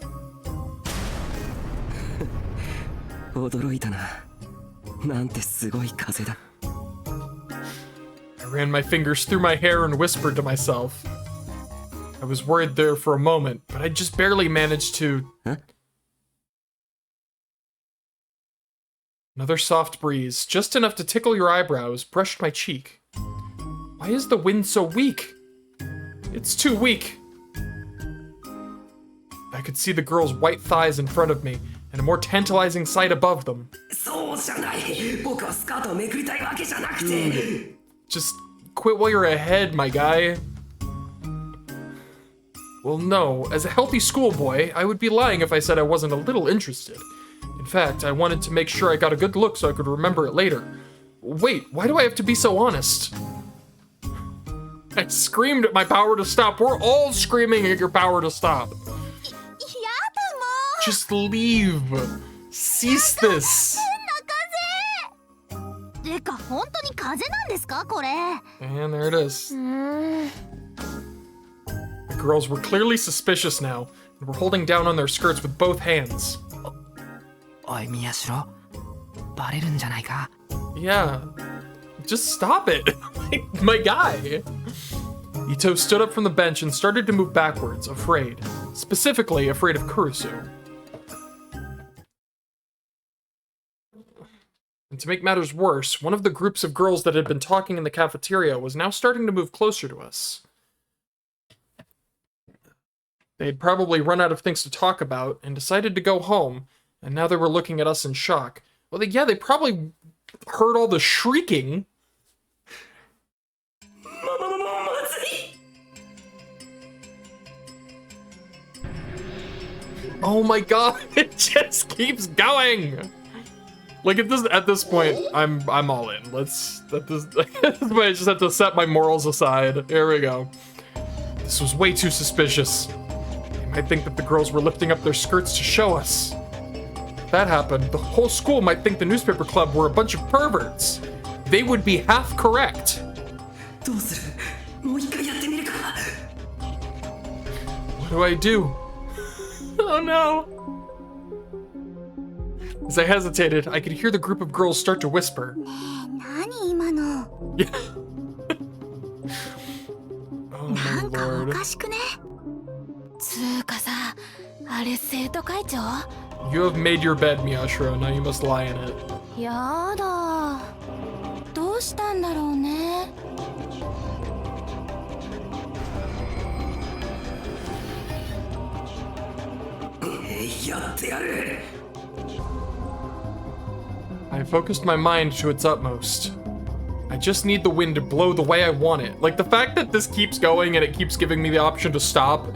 驚いたな。なんてすごい風だ。 I ran my fingers through my hair and whispered to myself. I was worried there for a moment, but I just barely managed to... Huh? Another soft breeze, just enough to tickle your eyebrows, brushed my cheek. Why is the wind so weak? It's too weak. I could see the girls' white thighs in front of me, and a more tantalizing sight above them. そうじゃない。僕はスカートをめくりたいわけじゃなくて。 Just quit while you're ahead, my guy. Well, no. As a healthy schoolboy, I would be lying if I said I wasn't a little interested. In fact, I wanted to make sure I got a good look so I could remember it later. Wait, why do I have to be so honest? I screamed at my power to stop. We're all screaming at your power to stop. Just leave. Cease this. てか本当に風なんですかこれ？ And there it is. The girls were clearly suspicious now, and were holding down on their skirts with both hands. おい宮代、バレるんじゃないか。 Yeah, just stop it. My guy. Ito stood up from the bench and started to move backwards, afraid. Specifically, afraid of Kurusu. And to make matters worse, one of the groups of girls that had been talking in the cafeteria was now starting to move closer to us. They had probably run out of things to talk about and decided to go home, and now they were looking at us in shock. Well, they probably heard all the shrieking. Oh my god, it just keeps going. Like at this point, I'm all in. This point, I just have to set my morals aside. Here we go. This was way too suspicious. They might think that the girls were lifting up their skirts to show us. If that happened, the whole school might think the newspaper club were a bunch of perverts. They would be half correct. どうする？もう一回やってみるか。 What do I do? Oh no. As I hesitated, I could hear the group of girls start to whisper. 何今の？ Yeah. Oh な my んかお lord. かしくね？つーかさ、あれ生徒会長？ You have made your bed, Miyashiro. Now you must lie in it. やだ。どうしたんだろうね。やってやる。 I focused my mind to its utmost. I just need the wind to blow the way I want it. Like the fact that this keeps going and it keeps giving me the option to stop,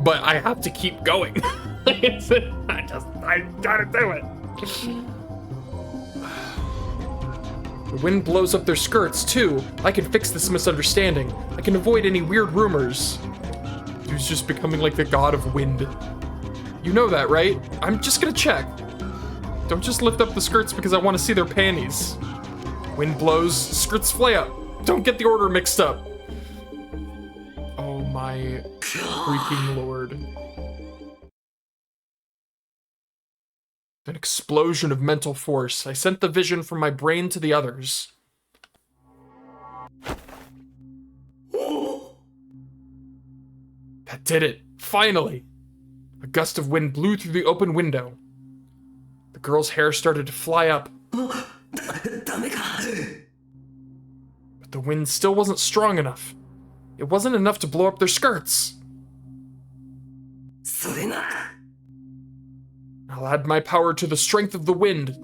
but I have to keep going. I gotta do it. The wind blows up their skirts too. I can fix this misunderstanding. I can avoid any weird rumors. Dude's just becoming like the god of wind. You know that, right? I'm just gonna check. Don't just lift up the skirts because I want to see their panties. Wind blows, skirts flay up. Don't get the order mixed up. Oh my freaking lord. An explosion of mental force. I sent the vision from my brain to the others. That did it. Finally. A gust of wind blew through the open window. The girl's hair started to fly up. But the wind still wasn't strong enough. It wasn't enough to blow up their skirts. I'll add my power to the strength of the wind.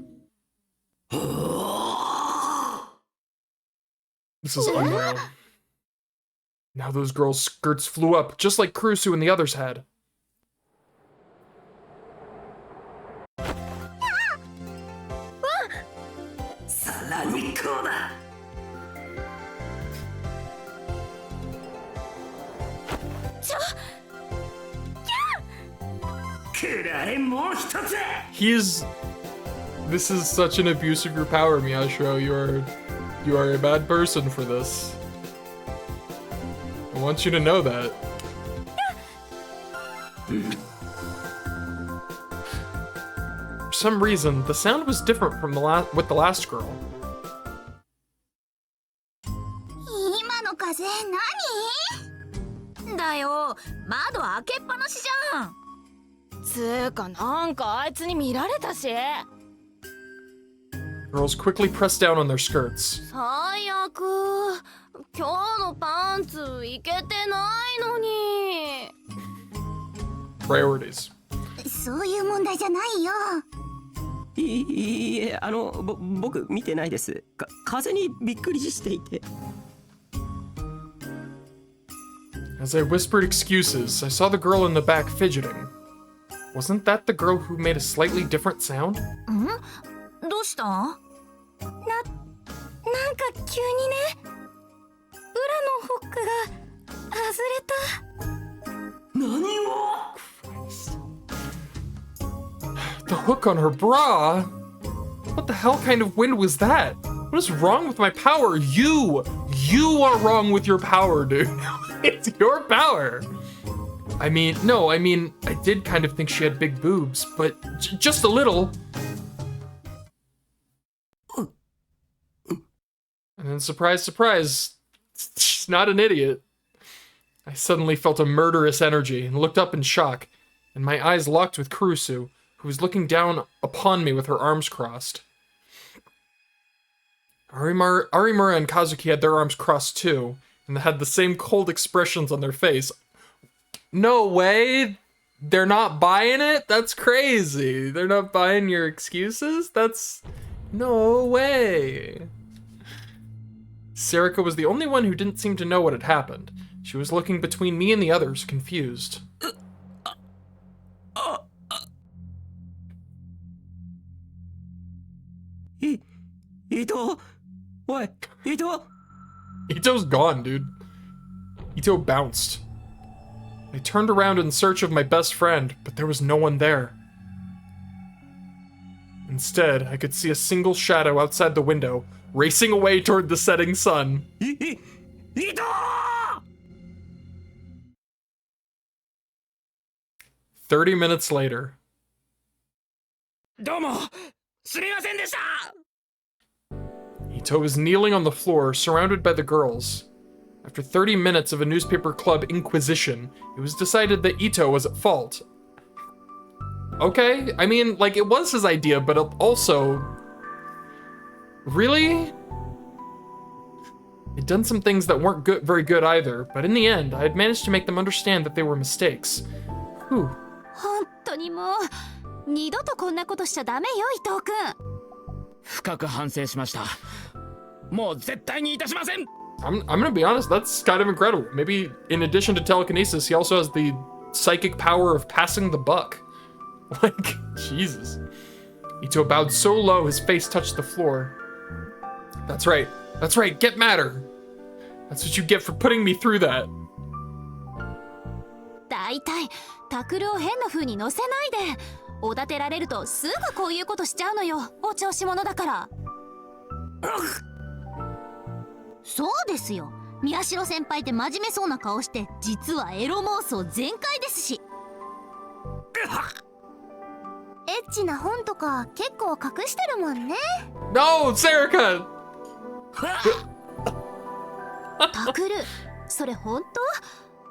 This is unreal. Now those girls' skirts flew up, just like Kurusu and the others had. This is such an abuse of your power, Miyashiro. You are a bad person for this. I want you to know that. For some reason, the sound was different from with the last girl. 今の風何？だよ、窓開けっぱなしじゃん。つーかなんかあいつに見られたし。Girls quickly pressed down on their skirts. 最悪。今日のパンツいけてないのに。Priorities. そういう問題じゃないよ。いいえ、僕見てないです。風にびっくりしていて。As I whispered excuses, I saw the girl in the back fidgeting. Wasn't that the girl who made a slightly different sound? ん？どうした？なんか急にね、裏のホックが外れた。何を？ The hook on her bra? What the hell kind of wind was that? What is wrong with my power? You are wrong with your power, dude. It's your power. I mean, I did kind of think she had big boobs, but just a little. And then surprise, surprise, she's not an idiot. I suddenly felt a murderous energy and looked up in shock, and my eyes locked with Kurusu, who was looking down upon me with her arms crossed. Arimura and Kazuki had their arms crossed too, and they had the same cold expressions on their face. No way! They're not buying it? That's crazy. They're not buying your excuses? That's... no way. Sarika was the only one who didn't seem to know what had happened. She was looking between me and the others, confused. Ito! What? Ito! Ito's gone, dude. Ito bounced. I turned around in search of my best friend, but there was no one there. Instead, I could see a single shadow outside the window, racing away toward the setting sun. Ito! 30 minutes later. どうもすみませんでした Ito was kneeling on the floor, surrounded by the girls. After 30 minutes of a newspaper club inquisition, it was decided that Ito was at fault. Okay, I mean, like, it was his idea, but also... really? He'd done some things that weren't very good either, but in the end, I had managed to make them understand that they were mistakes. Whew. 本当にもう二度とこんなことしちゃダメよ、伊藤くん。深く反省しました。もう絶対にいたしません。I'm gonna be honest, that's kind of incredible. Maybe in addition to telekinesis, he also has the psychic power of passing the buck. Like, Jesus. Ito bowed so low his face touched the floor. That's right, get madder. That's what you get for putting me through that. だいたいタクルを変な風に乗せないで。おだてられるとすぐこういうことしちゃうのよ、お調子者だから。そうですよ、宮代先輩って真面目そうな顔して実はエロ妄想全開ですし。エエッチな本とか結構隠してるもんね。 No, Serica! タクル、それ本当？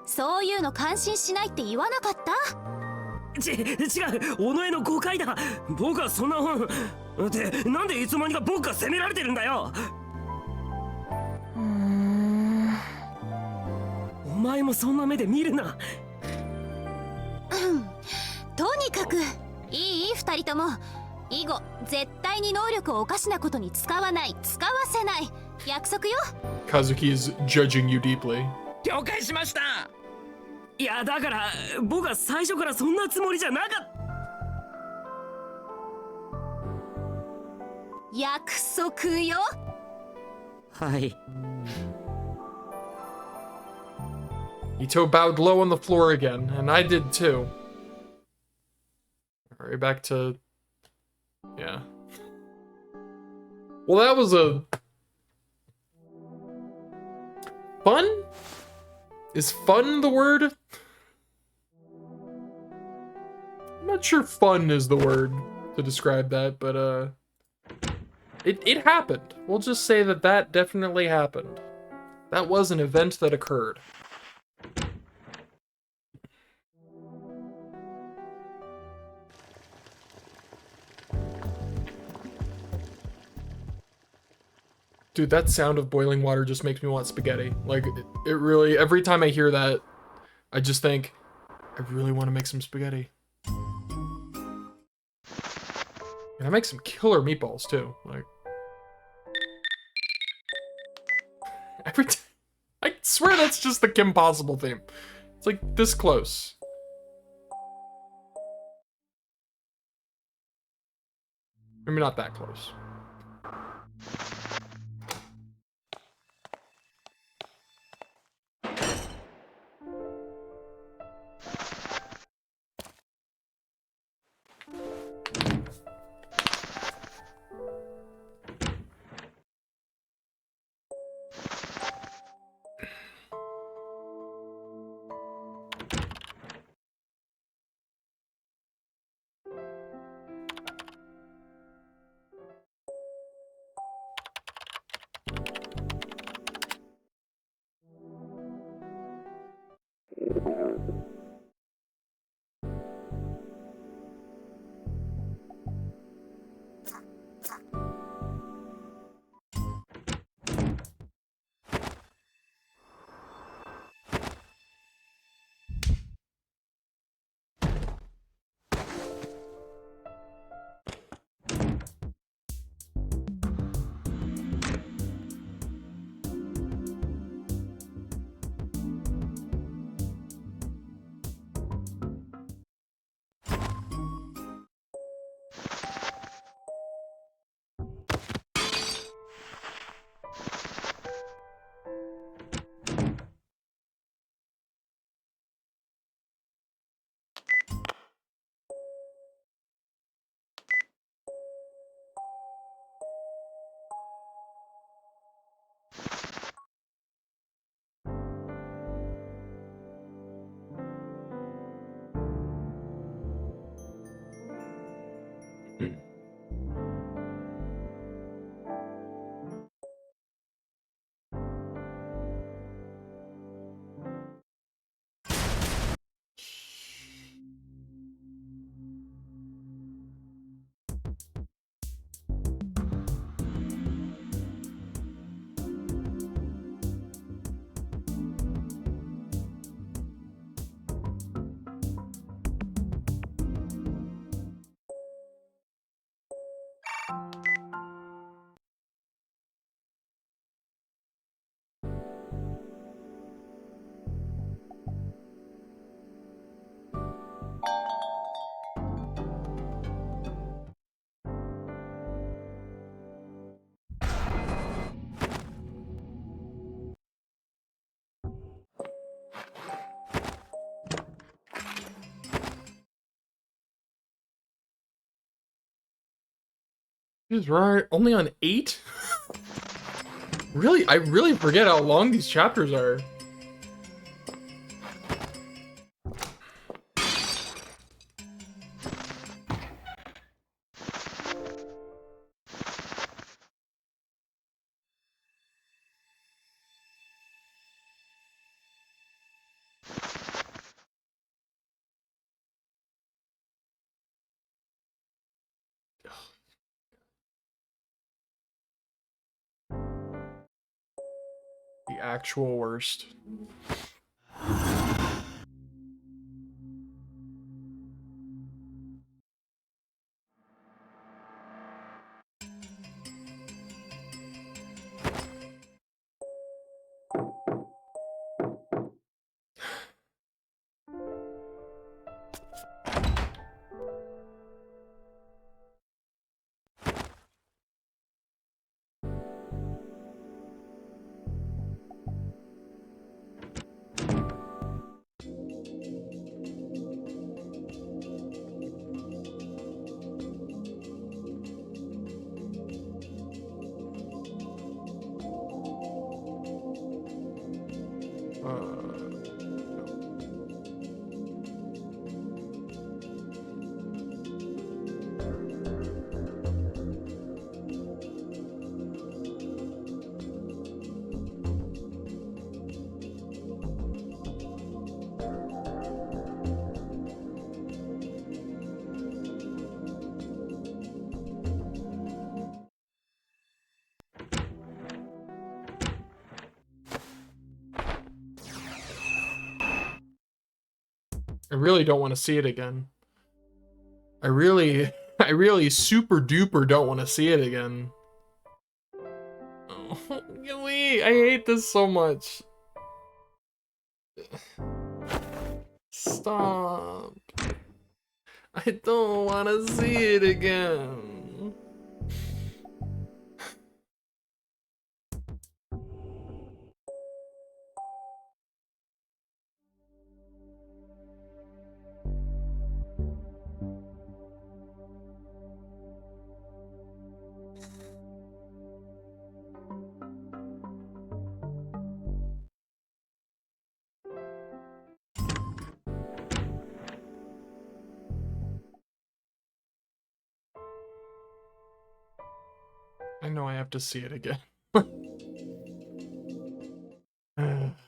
そういうの感心しないって言わなかった？違う、おのえの誤解だ。僕はそんな本ってなんでいつの間にか僕が責められてるんだよ。お前もそんな目で見るな。とにかくいい二人とも、以後絶対に能力をおかしなことに使わない、使わせない、約束よ。 Kazuki is judging you deeply. 了解しました。いやだから僕は最初からそんなつもりじゃなかった。約束よ。はい。 Ito bowed low on the floor again, and I did too. Alright, back to... Yeah. Well, that was a... Fun? Is fun the word? I'm not sure fun is the word to describe that, but it happened. We'll just say that that definitely happened. That was an event that occurred. Dude, that sound of boiling water just makes me want spaghetti. Like, it really, every time I hear that, I just think, I really want to make some spaghetti. And I make some killer meatballs, too. Like, every time, I swear that's just the Kim Possible theme. It's like this close. Maybe not that close. He's right. Only on 8? Really? I really forget how long these chapters are. actual worst. I really don't want to see it again. I really super duper don't want to see it again. Oh, Gilly, I hate this so much. Stop. I don't want to see it again. I know I have to see it again.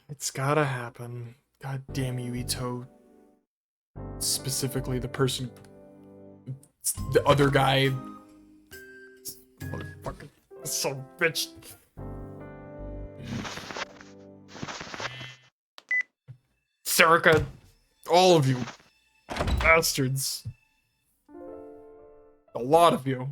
It's gotta happen. God damn you, Ito. Specifically the person, the other guy. Motherfucker, son of a bitch. Serica, all of you bastards. A lot of you.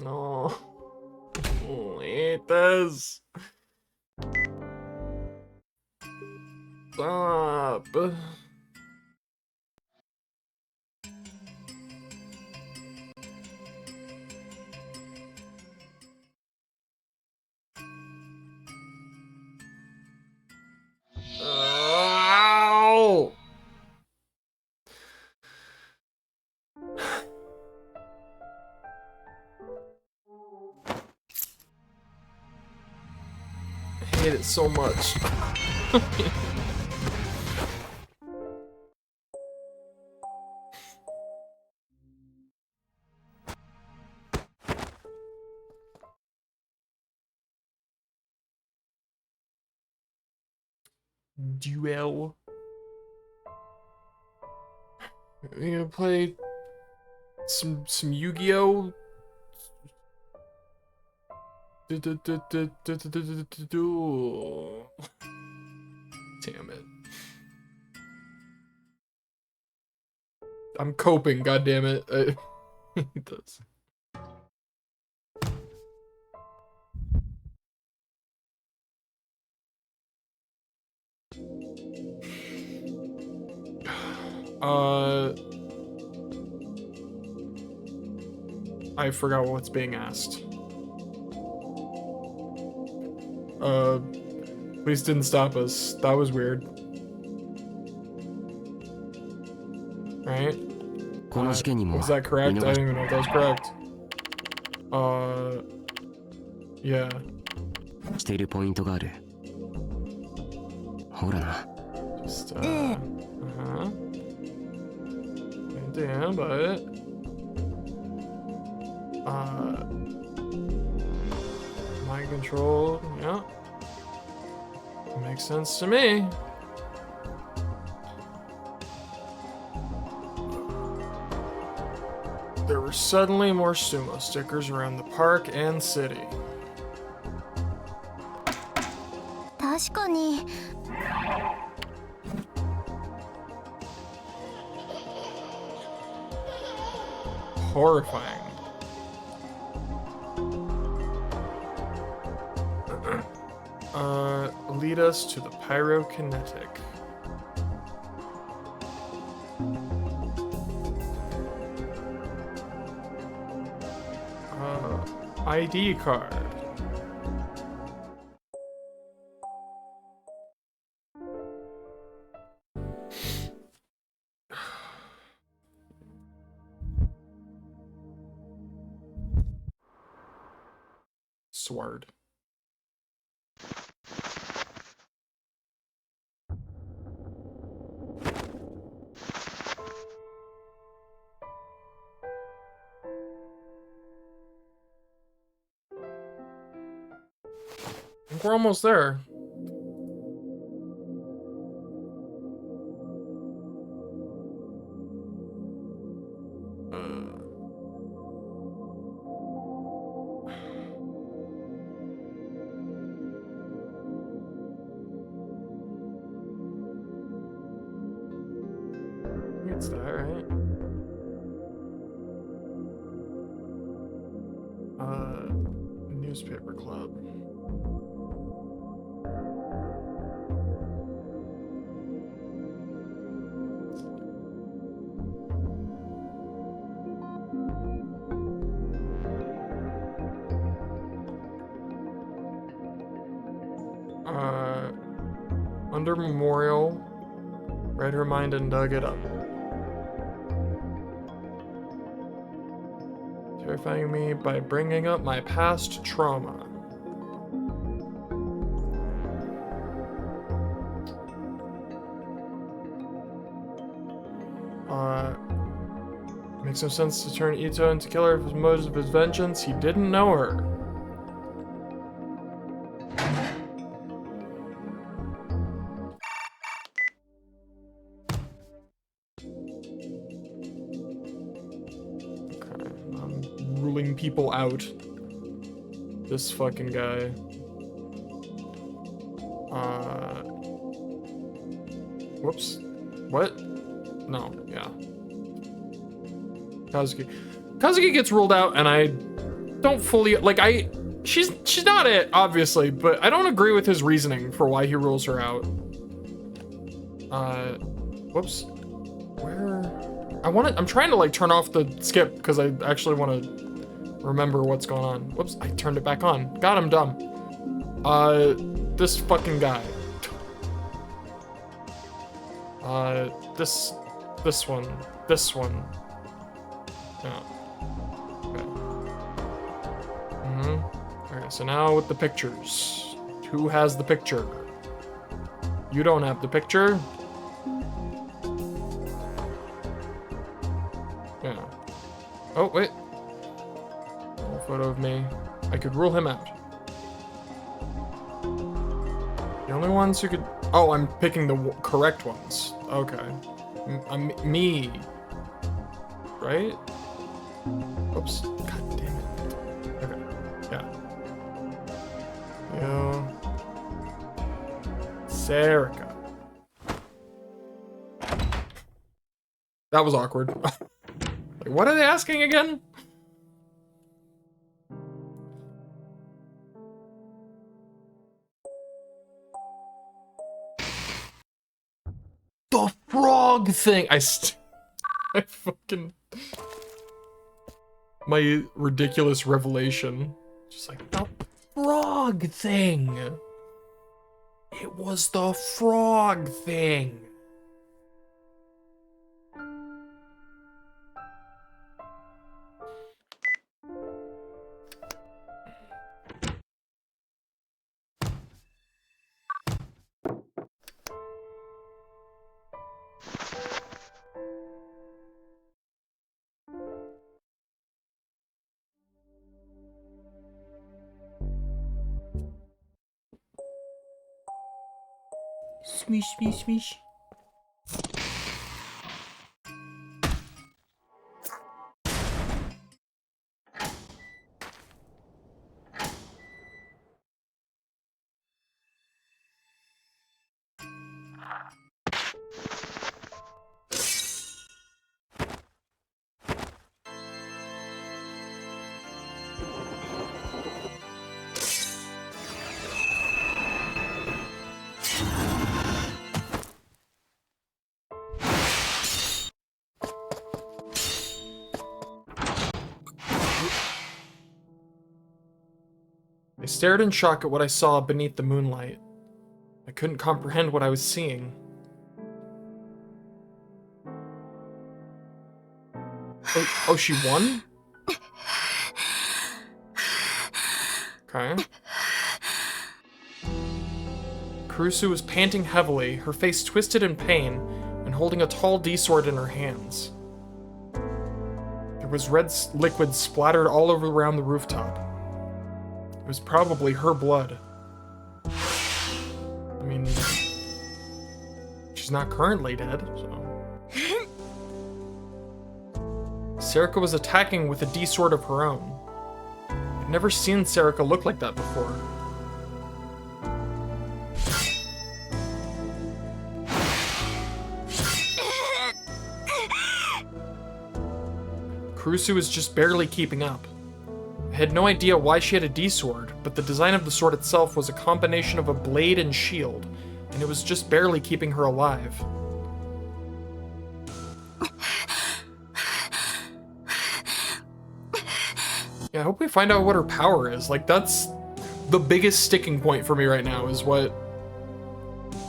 No. Oh, I hate this. Stop. Ow! I hate it so much. Duel. We gonna play some Yu-Gi-Oh? Damn it. I'm coping, goddammit. It does. I forgot what's being asked. Please didn't stop us. That was weird. Right? Was that correct? I don't even know if that was correct. Yeah. しているポイントがある。ほらな。Just, uh-huh. understand, but mind control, yeah. Makes sense to me. There were suddenly more sumo stickers around the park and city. 確かに Horrifying. Lead us to the pyrokinetic. ID card. Sword. I think we're almost there. It's that, right? Newspaper club. Under memorial, read her mind and dug it up. Terrifying me by bringing up my past trauma. Makes no sense to turn Ito into killer if his motives of his vengeance. He didn't know her. Ruling people out. This fucking guy. Whoops. What? No, yeah. Kazuki. Kazuki gets ruled out, and I don't fully like. She's not it, obviously, but I don't agree with his reasoning for why he rules her out. Whoops. Where? I'm trying to like turn off the skip because I actually want to remember what's going on. Whoops, I turned it back on. God, I'm dumb. This fucking guy. This one. Yeah. Okay. Okay, so now with the pictures. Who has the picture? You don't have the picture. Yeah. Oh, wait. A photo of me. I could rule him out. The only ones who could... Oh, I'm picking the correct ones. Okay. Me. Right? Oops. God damn it. Okay. Yeah. Yo. Serica. That was awkward. Like, what are they asking again? The frog thing. I fucking... My ridiculous revelation. Just like, the frog thing. It was the frog thing. Smish, smish, smish. I stared in shock at what I saw beneath the moonlight. I couldn't comprehend what I was seeing. Oh, she won? Okay. Kurusu was panting heavily, her face twisted in pain, and holding a tall D-sword in her hands. There was red liquid splattered all over around the rooftop. It was probably her blood. I mean, she's not currently dead, so. Serica was attacking with a D-sword of her own. I'd never seen Serica look like that before. Kurusu was just barely keeping up. I had no idea why she had a D-sword, but the design of the sword itself was a combination of a blade and shield, and it was just barely keeping her alive. Yeah, I hope we find out what her power is. Like, that's the biggest sticking point for me right now, is what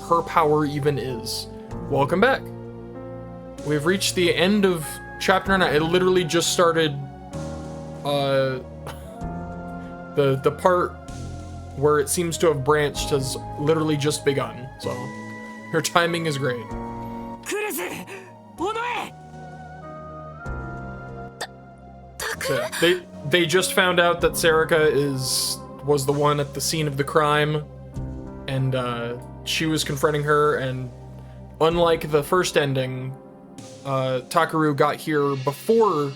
her power even is. Welcome back. We've reached the end of Chapter 9. I literally just started, the part where it seems to have branched has literally just begun, so her timing is great. So, they just found out that Serica was the one at the scene of the crime, and she was confronting her, and unlike the first ending, Takaru got here before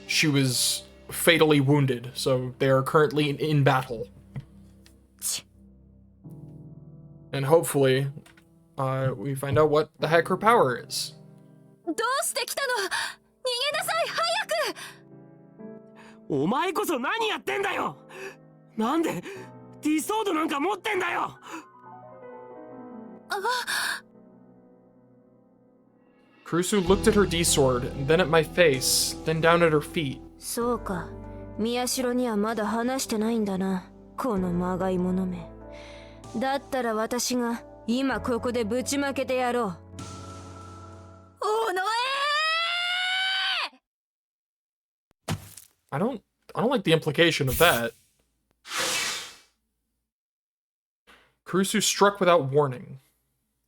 she was fatally wounded, so they are currently in battle. And hopefully, we find out what the heck her power is. Kurusu looked at her D-sword, and then at my face, then down at her feet. そうか、宮代にはまだ話してないんだな、このまがいものめ。だったら私が今ここでぶちまけてやろう。おのえI don't like the implication of that. Kurusu struck without warning.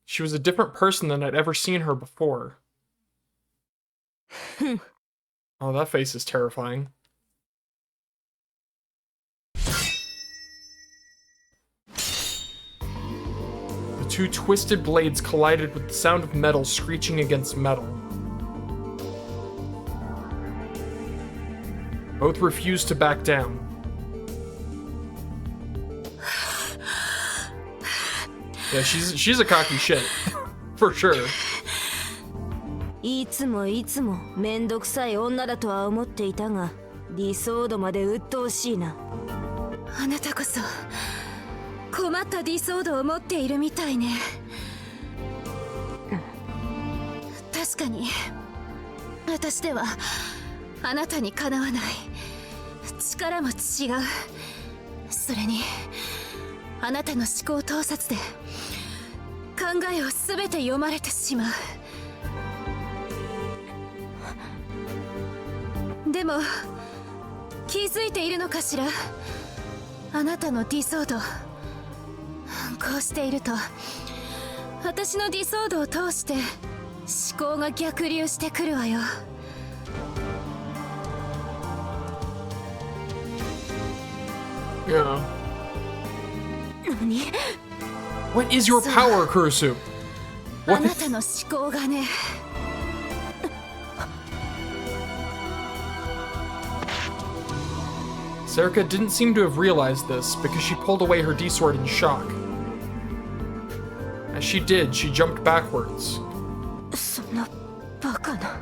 She was a different person than I'd ever seen her before. Oh, that face is terrifying. The two twisted blades collided with the sound of metal screeching against metal. Both refused to back down. Yeah, she's a cocky shit. For sure. いつもめんどくさい女だとは思っていたが、理想度まで鬱陶しいな。あなたこそ困った理想度を持っているみたいね。確かに私ではあなたにかなわない。力も違う。それにあなたの思考洞察で考えを全て読まれてしまう。でも気づいているのかしら、あなたのディソード。こうしていると私のディソードを通して思考が逆流してくるわよ。Yeah. 何？ What is your power, Kurusu? あ What? なたの思考がね。Serica didn't seem to have realized this because she pulled away her D-sword in shock. As she did, she jumped backwards. そんなバカな。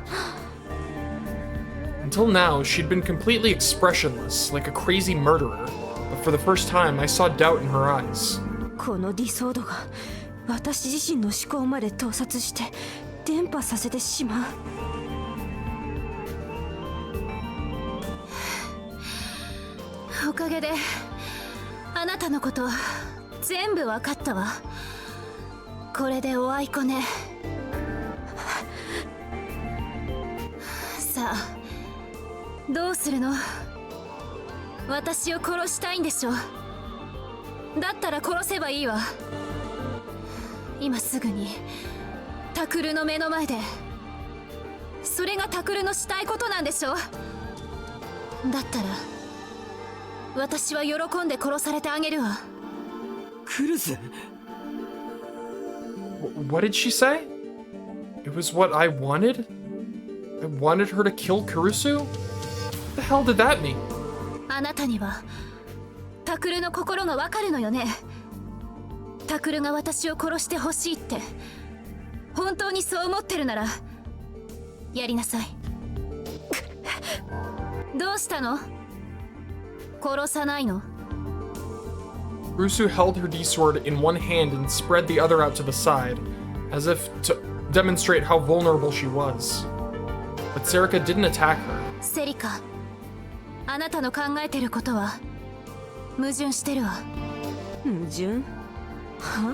Until now, she'd been completely expressionless, like a crazy murderer. But for the first time, I saw doubt in her eyes. このディソードが私自身の思考まで盗撮して伝播させてしまう。おかげであなたのこと全部わかったわ。これでおあいこね。さあどうするの？私を殺したいんでしょ？だったら殺せばいいわ。今すぐにタクルの目の前で。それがタクルのしたいことなんでしょ？だったら私は喜んで殺されてあげるわ。クルス What did she say? It was what I wanted? I wanted her to kill Kurusu? What the hell did that mean? あなたにはタクルの心がわかるのよね。タクルが私を殺してほしいって本当にそう思ってるならやりなさい。どうしたの？殺さないの？ Kurusu held her D-sword in one hand and spread the other out to the side, as if to demonstrate how vulnerable she was. But Serica didn't attack her. セリカ、あなたの考えてることは矛盾してるわ。矛盾？は？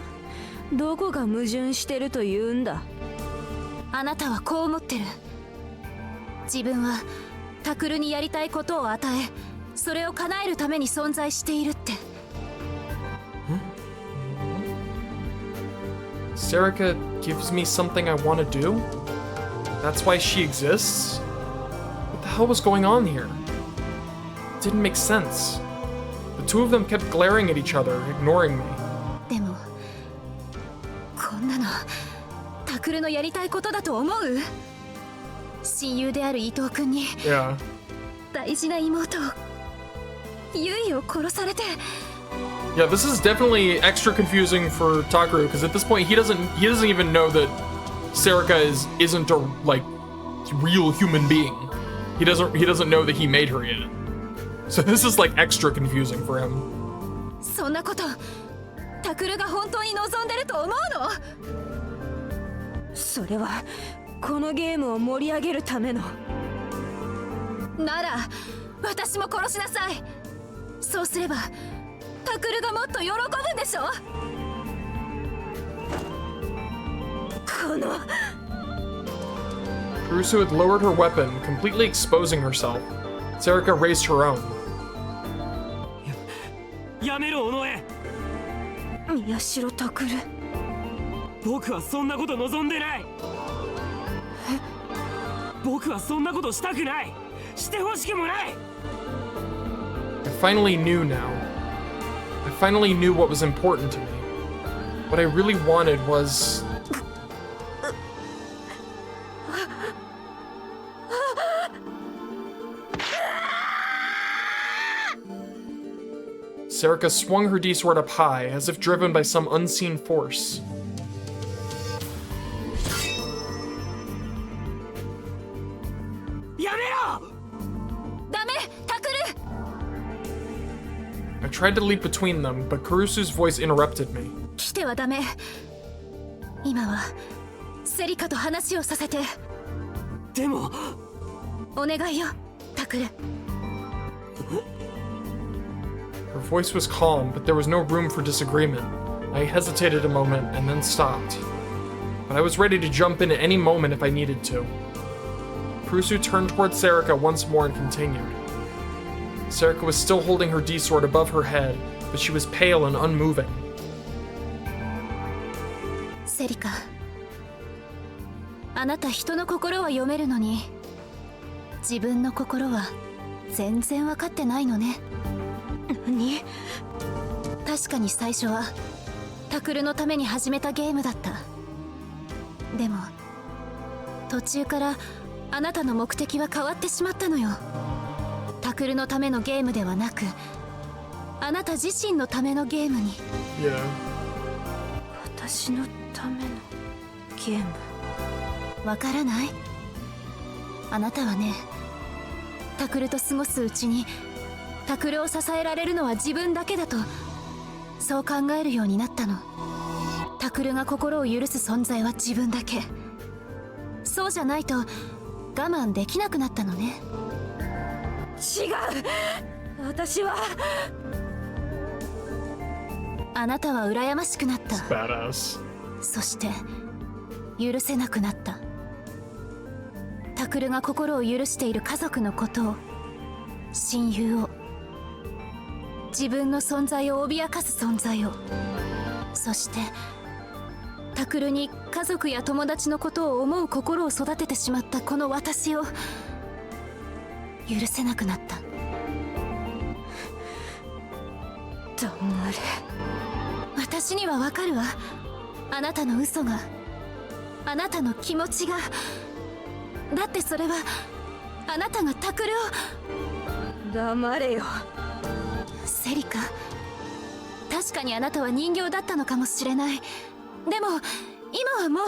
どこが矛盾してると言うんだ？あなたはこう思ってる。自分はタクルにやりたいことを与え、それを叶えるために存在しているって。Serica gives me something I want to do? That's why she exists? What the hell was going on here? It didn't make sense. The two of them kept glaring at each other, ignoring me. でもこんなのタクルのやりたいことだと思う？親友である伊藤君に Yeah. 大事な妹をユイを殺されて。 Yeah, this is definitely extra confusing for Takaru because at this point he doesn't even know that Serica isn't a like real human being. He doesn't know that he made her yet. So this is like extra confusing for him. そんなことタクルが本当に望んでると思うの？それはこのゲームを盛り上げるための。なら私も殺しなさい。そうすればタクルがもっと喜ぶんでしょ？この Kurusu had lowered her weapon, completely exposing herself. Serica raised her own. やめろ尾上。宮代タクル。僕はそんなこと望んでない。僕はそんなことしたくない。してほしくもない。 I finally knew now. I finally knew what was important to me. What I really wanted was... Serica swung her D-sword up high, as if driven by some unseen force. やめろ。ダメタクル。 I tried to leap between them, but Kurusu's voice interrupted me. 来てはダメ。今はセリカと話をさせて。でもお願いよタクル。 Her voice was calm, but there was no room for disagreement. I hesitated a moment and then stopped. But I was ready to jump in at any moment if I needed to. Kurusu turned toward Serica once more and continued. Serica was still holding her D-sword above her head, but she was pale and unmoving. セリカ、あなた人の心は読めるのに自分の心は全然分かってないのね。何？確かに最初はタクルのために始めたゲームだった。でも途中からあなたの目的は変わってしまったのよ。タクルのためのゲームではなく、あなた自身のためのゲームに。Yeah. 私のためのゲーム。わからない？あなたはね、タクルと過ごすうちにタクルを支えられるのは自分だけだと、そう考えるようになったの。タクルが心を許す存在は自分だけ。そうじゃないと我慢できなくなったのね。違う、私は。あなたは羨ましくなった。 Badass. そして許せなくなった。タクルが心を許している家族のことを、親友を、自分の存在を脅かす存在を、そしてタクルに家族や友達のことを思う心を育ててしまったこの私を許せなくなった。黙れ。私にはわかるわ。あなたの嘘が、あなたの気持ちが。だってそれはあなたがタクルを。黙れよ。セリカ、確かにあなたは人形だったのかもしれない。でも今はもう。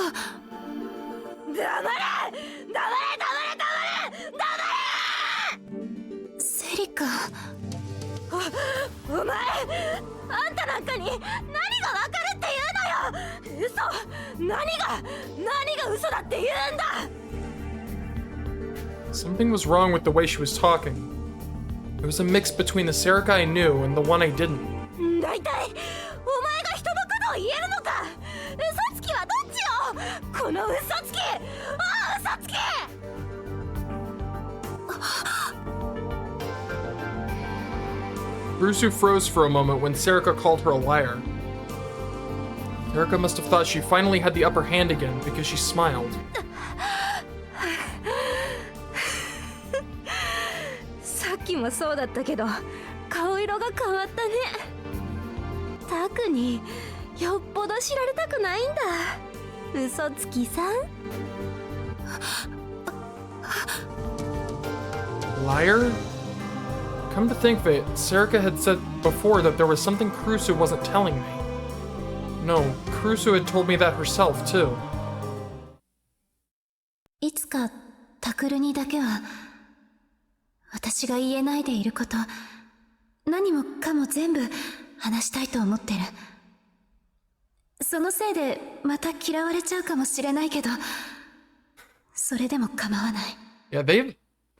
黙れ、黙れ、黙れ、黙れ、黙れ。セリカ、お前、あんたなんかに何がわかるって言うのよ。嘘。何が嘘だって言うんだ。Something was wrong with the way she was talking. It was a mix between the Serika I knew and the one I didn't. だいたいお前が人のことを言えるのか。嘘つきはどっちよ。この嘘つき。嘘つき。Rusu froze for a moment when Serika called her a liar. Serika must have thought she finally had the upper hand again because she smiled. さっきもそうだったけど、顔色が変わったね。タクによっぽど知られたくないんだ。嘘つきさん。Liar? Come to think of it, Serika had said before that there was something Kurusu wasn't telling me. No, Kurusu had told me that herself, too. いつかタクルにだけは私が言えないでいること、何もかも全部話したいと思ってる。そのせいでまた嫌われちゃうかもしれないけど、それでも構わない。 Yeah,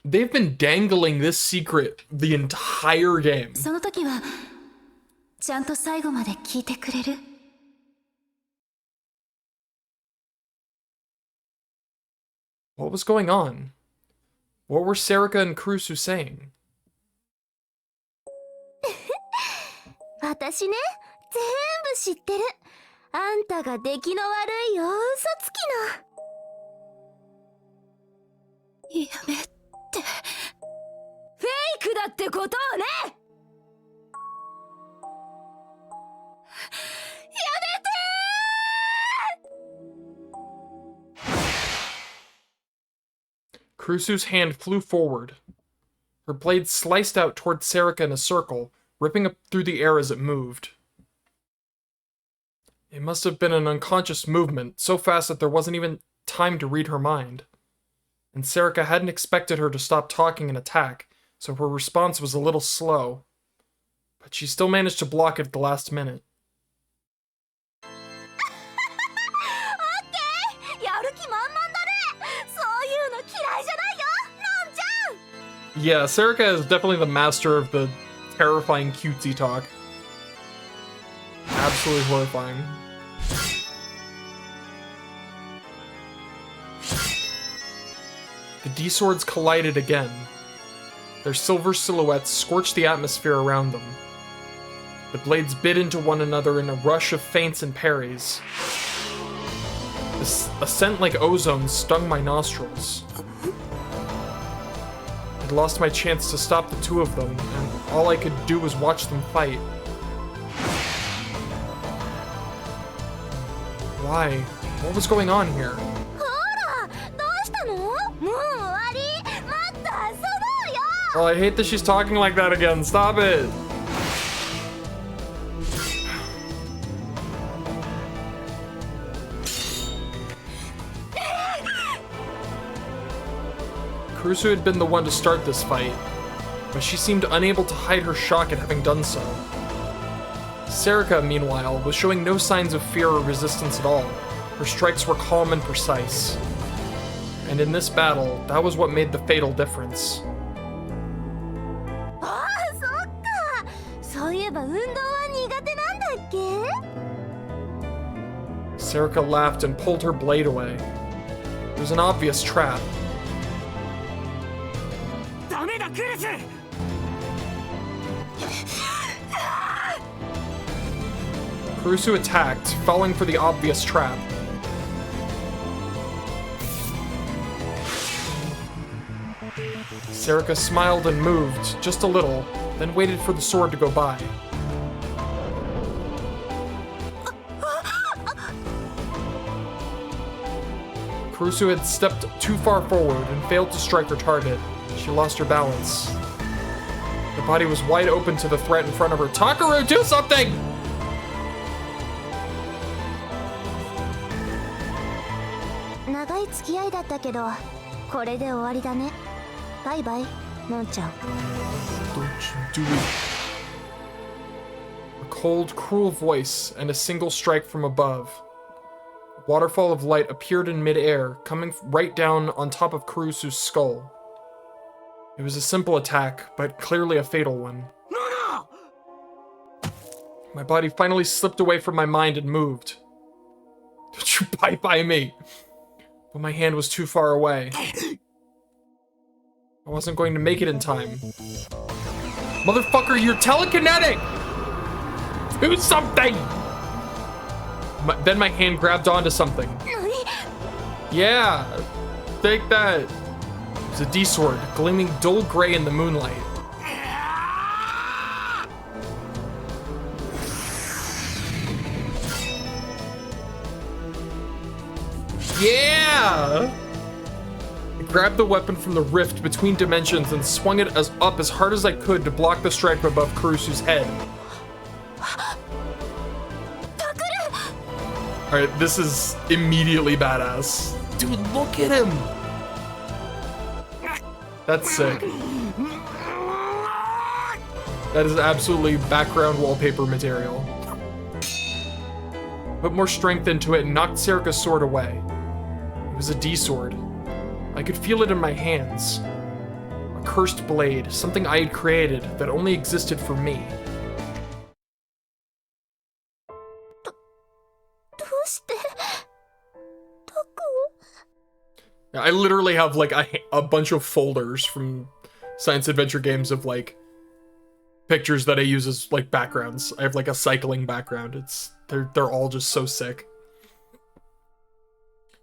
they've been dangling this secret the entire game. その時はちゃんと最後まで聞いてくれる？ What was going on? What were Serika and Kurusu saying? 私ね、全部知ってる。あんたが出来の悪いよ、嘘つきの。やめて。フェイクだってことをね。Kurusu's hand flew forward. Her blade sliced out toward Serika in a circle, ripping up through the air as it moved. It must have been an unconscious movement, so fast that there wasn't even time to read her mind. And Serika hadn't expected her to stop talking and attack, so her response was a little slow. But she still managed to block it at the last minute. Yeah, Serika is definitely the master of the terrifying cutesy talk. Absolutely horrifying. The D-swords collided again. Their silver silhouettes scorched the atmosphere around them. The blades bit into one another in a rush of feints and parries. A scent like ozone stung my nostrils. I'd lost my chance to stop the two of them, and all I could do was watch them fight. Why? What was going on here? ほらどうしたの？もう終わり？もっと遊ぼうよ。 Oh, I hate that she's talking like that again. Stop it. Kurusu had been the one to start this fight, but she seemed unable to hide her shock at having done so. Serika, meanwhile, was showing no signs of fear or resistance at all. Her strikes were calm and precise. And in this battle, that was what made the fatal difference. ああそっか。そういえば運動は苦手なんだっけ？ Serika laughed and pulled her blade away. It was an obvious trap. ダメだクルス。 Kurusu attacked, falling for the obvious trap. Serika smiled and moved, just a little, then waited for the sword to go by. Kurusu had stepped too far forward and failed to strike her target. She lost her balance. The body was wide open to the threat in front of her. Takaru, do something! 長い付き合いだったけど、これで終わりだね。バイバイ、のんちゃん。 Don't you do it. A cold, cruel voice and a single strike from above. A waterfall of light appeared in midair, coming right down on top of Kurusu's skull. It was a simple attack, but clearly a fatal one. Nono! My body finally slipped away from my mind and moved. Don't you bite by me! But my hand was too far away. I wasn't going to make it in time. Motherfucker, you're telekinetic! Do something! Then my hand grabbed onto something. Yeah, take that. It was a D-sword, gleaming dull gray in the moonlight. Yeah! I grabbed the weapon from the rift between dimensions and swung it up as hard as I could to block the strike above Kurusu's head. Alright, this is immediately badass. Dude, look at him! That's sick. That is absolutely background wallpaper material. Put more strength into it and knocked Serika's sword away. It was a D-sword. I could feel it in my hands. A cursed blade, something I had created that only existed for me. どうして？タク？ I literally have like a bunch of folders from science adventure games of like pictures that I use as like backgrounds. I have like a cycling background. They're all just so sick.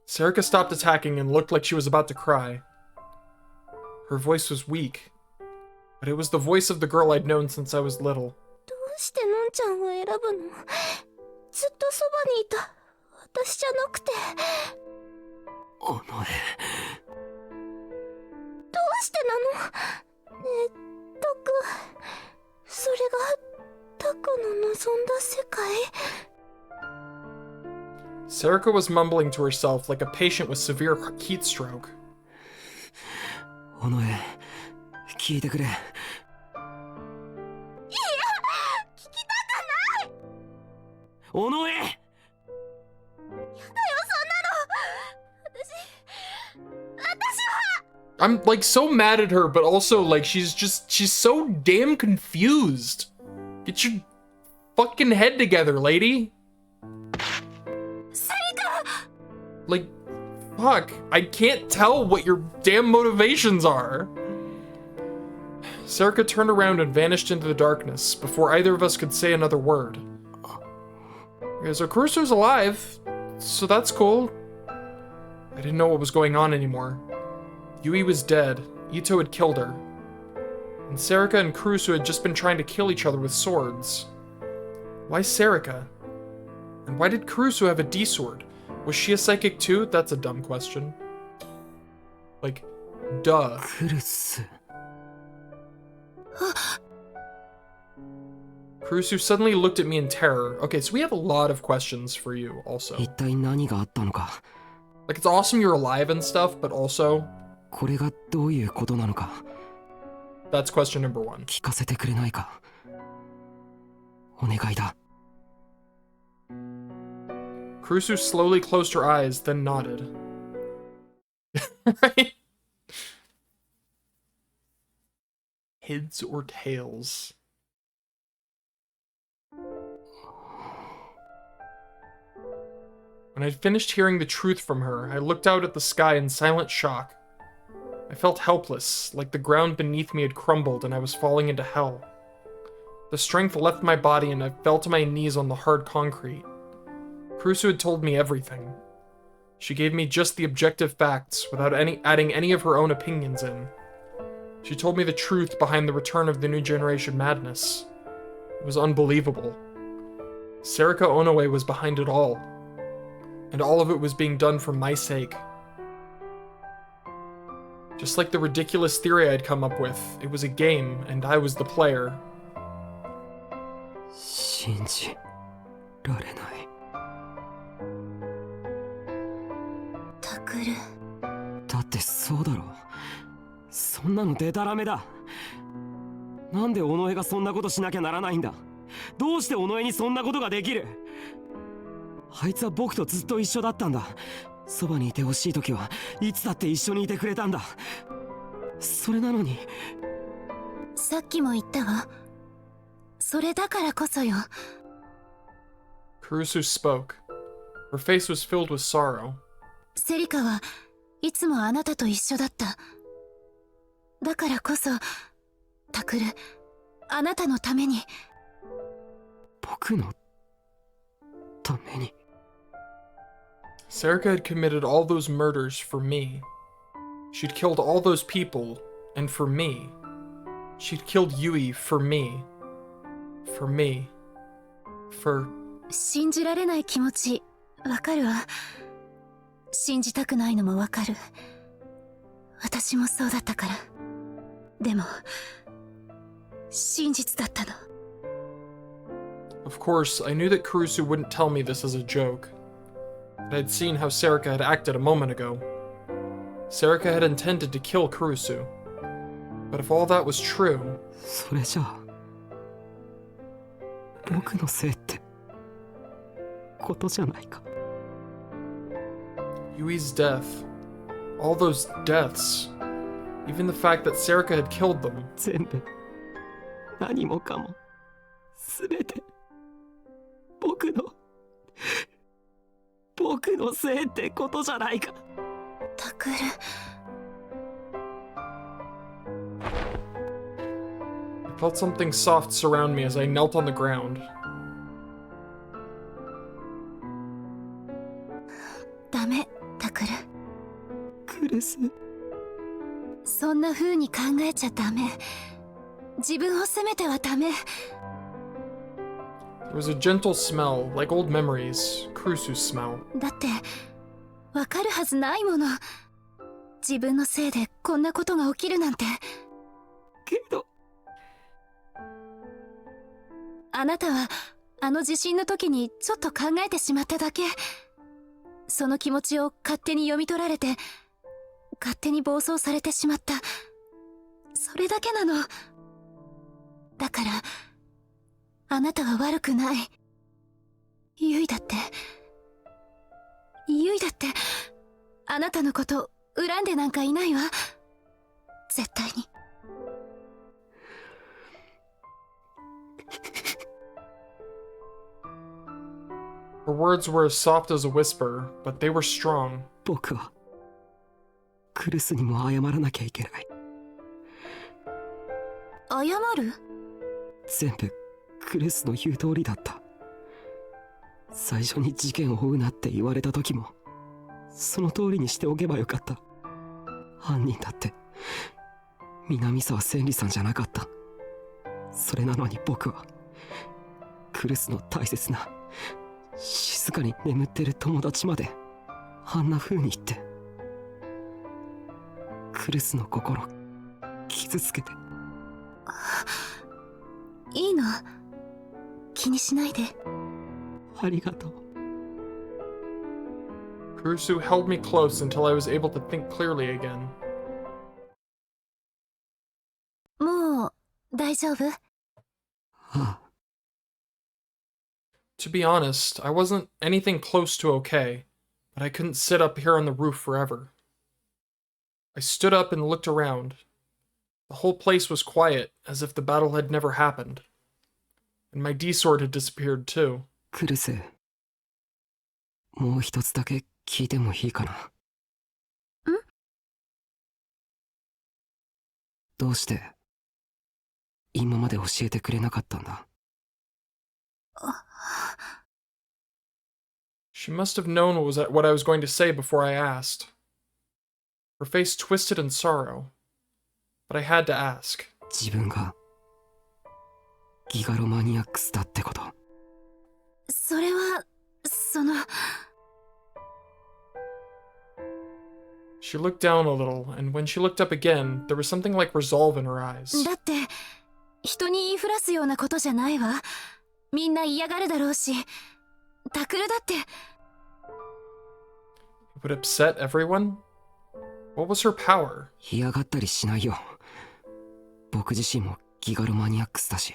Serika stopped attacking and looked like she was about to cry. Her voice was weak, but it was the voice of the girl I'd known since I was little. どうしてのんちゃんを選ぶの？ずっとそばにいた私じゃなくて。お前。どうしてなの？ねえ、タク。それがタクの望んだ世界？ Serika was mumbling to herself like a patient with severe heat stroke. おのえ、聞いてくれ。いや、聞きたくない。おのえ。やだよ、そんなの。私は。 I'm like so mad at her, but also like she's so damn confused. Get your fucking head together, lady. Like, fuck, I can't tell what your damn motivations are. Serika turned around and vanished into the darkness before either of us could say another word. Okay, so Kurusu's alive, so that's cool. I didn't know what was going on anymore. Yui was dead, Ito had killed her, and Serika and Kurusu had just been trying to kill each other with swords. Why Serika? And why did Kurusu have a D-sword? Was she a psychic too? That's a dumb question. Like, duh. クルス Kurusu suddenly looked at me in terror. Okay, so we have a lot of questions for you also. 一体何があったのか Like, it's awesome you're alive and stuff, but also, これがどういうことなのか that's question number one. 聞かせてくれないかお願いだ Kurusu slowly closed her eyes, then nodded. Right? Heads or tails? When I'd finished hearing the truth from her, I looked out at the sky in silent shock. I felt helpless, like the ground beneath me had crumbled and I was falling into hell. The strength left my body and I fell to my knees on the hard concrete. Kurusu had told me everything. She gave me just the objective facts without adding any of her own opinions in. She told me the truth behind the return of the new generation madness. It was unbelievable. Serika Onoe was behind it all. And all of it was being done for my sake. Just like the ridiculous theory I'd come up with, it was a game and I was the player. 信じられないタクルだってそうだろそんなのデタラメだなんで尾上がそんなことしなきゃならないんだどうして尾上にそんなことができるあいつは僕とずっと一緒だったんだそばにいてほしい時はいつだって一緒にいてくれたんだそれなのにさっきも言ったわそれだからこそよ Kurusu spoke. Her face was filled with sorrow. セリカはいつもあなたと一緒だっただからこそタクルあなたのために僕のために Serika had committed all those murders for me. She'd killed all those people, and for me. She'd killed Yui for me. For me. For... 信じられない気持ちわかるわ信じたくないのもわかる私もそうだったからでも真実だったの Of course, I knew that Kurusu wouldn't tell me this as a joke. But I'd seen how Serika had acted a moment ago. Serika had intended to kill Kurusu. But if all that was true... それじゃあ僕のせいってことじゃないか Yui's death. All those deaths. Even the fact that Serika had killed them. 全部何もかもすべて僕のせいってことじゃないかタクル I felt something soft surround me as I knelt on the ground. ダメタクルクルスそんな風に考えちゃダメ自分を責めてはダメ There was a gentle smell, like old memories, Kurusu's smell. だってわかるはずないもの自分のせいでこんなことが起きるなんてけどあなたはあの地震の時にちょっと考えてしまっただけその気持ちを勝手に読み取られて勝手に暴走されてしまったそれだけなのだからあなたは悪くないユイだってあなたのこと恨んでなんかいないわ絶対にHer words were as soft as a whisper, but they were strong. 僕はクルスにも謝らなきゃいけない謝る全部クルスの言う通りだった最初に事件を追うなって言われた時もその通りにしておけばよかった犯人だって南沢千里さんじゃなかったそれなのに僕はクルスの大切な静かに眠ってる友達まであんな風に言って、クルスの心傷つけて。いいの、気にしないで。ありがとう。 Kurusu held me close until I was able to think clearly again. もう大丈夫？ああ、 To be honest, I wasn't anything close to okay, but I couldn't sit up here on the roof forever. I stood up and looked around. The whole place was quiet, as if the battle had never happened. And my D-sword had disappeared too. クルス、もう一つだけ聞いてもいいかな。ん？どうして今まで教えてくれなかったんだ。She must have known what I was going to say before I asked. Her face twisted in sorrow, but I had to ask. 自分がギガロマニアックスだってこと。それは、She looked down a little, and when she looked up again, there was something like resolve in her eyes. だって、人に言いふらすようなことじゃないわ。みんな嫌がるだろうし、タクルだって。It would upset everyone? What was her power? 嫌がったりしないよ。僕自身もギガロマニアックスだし。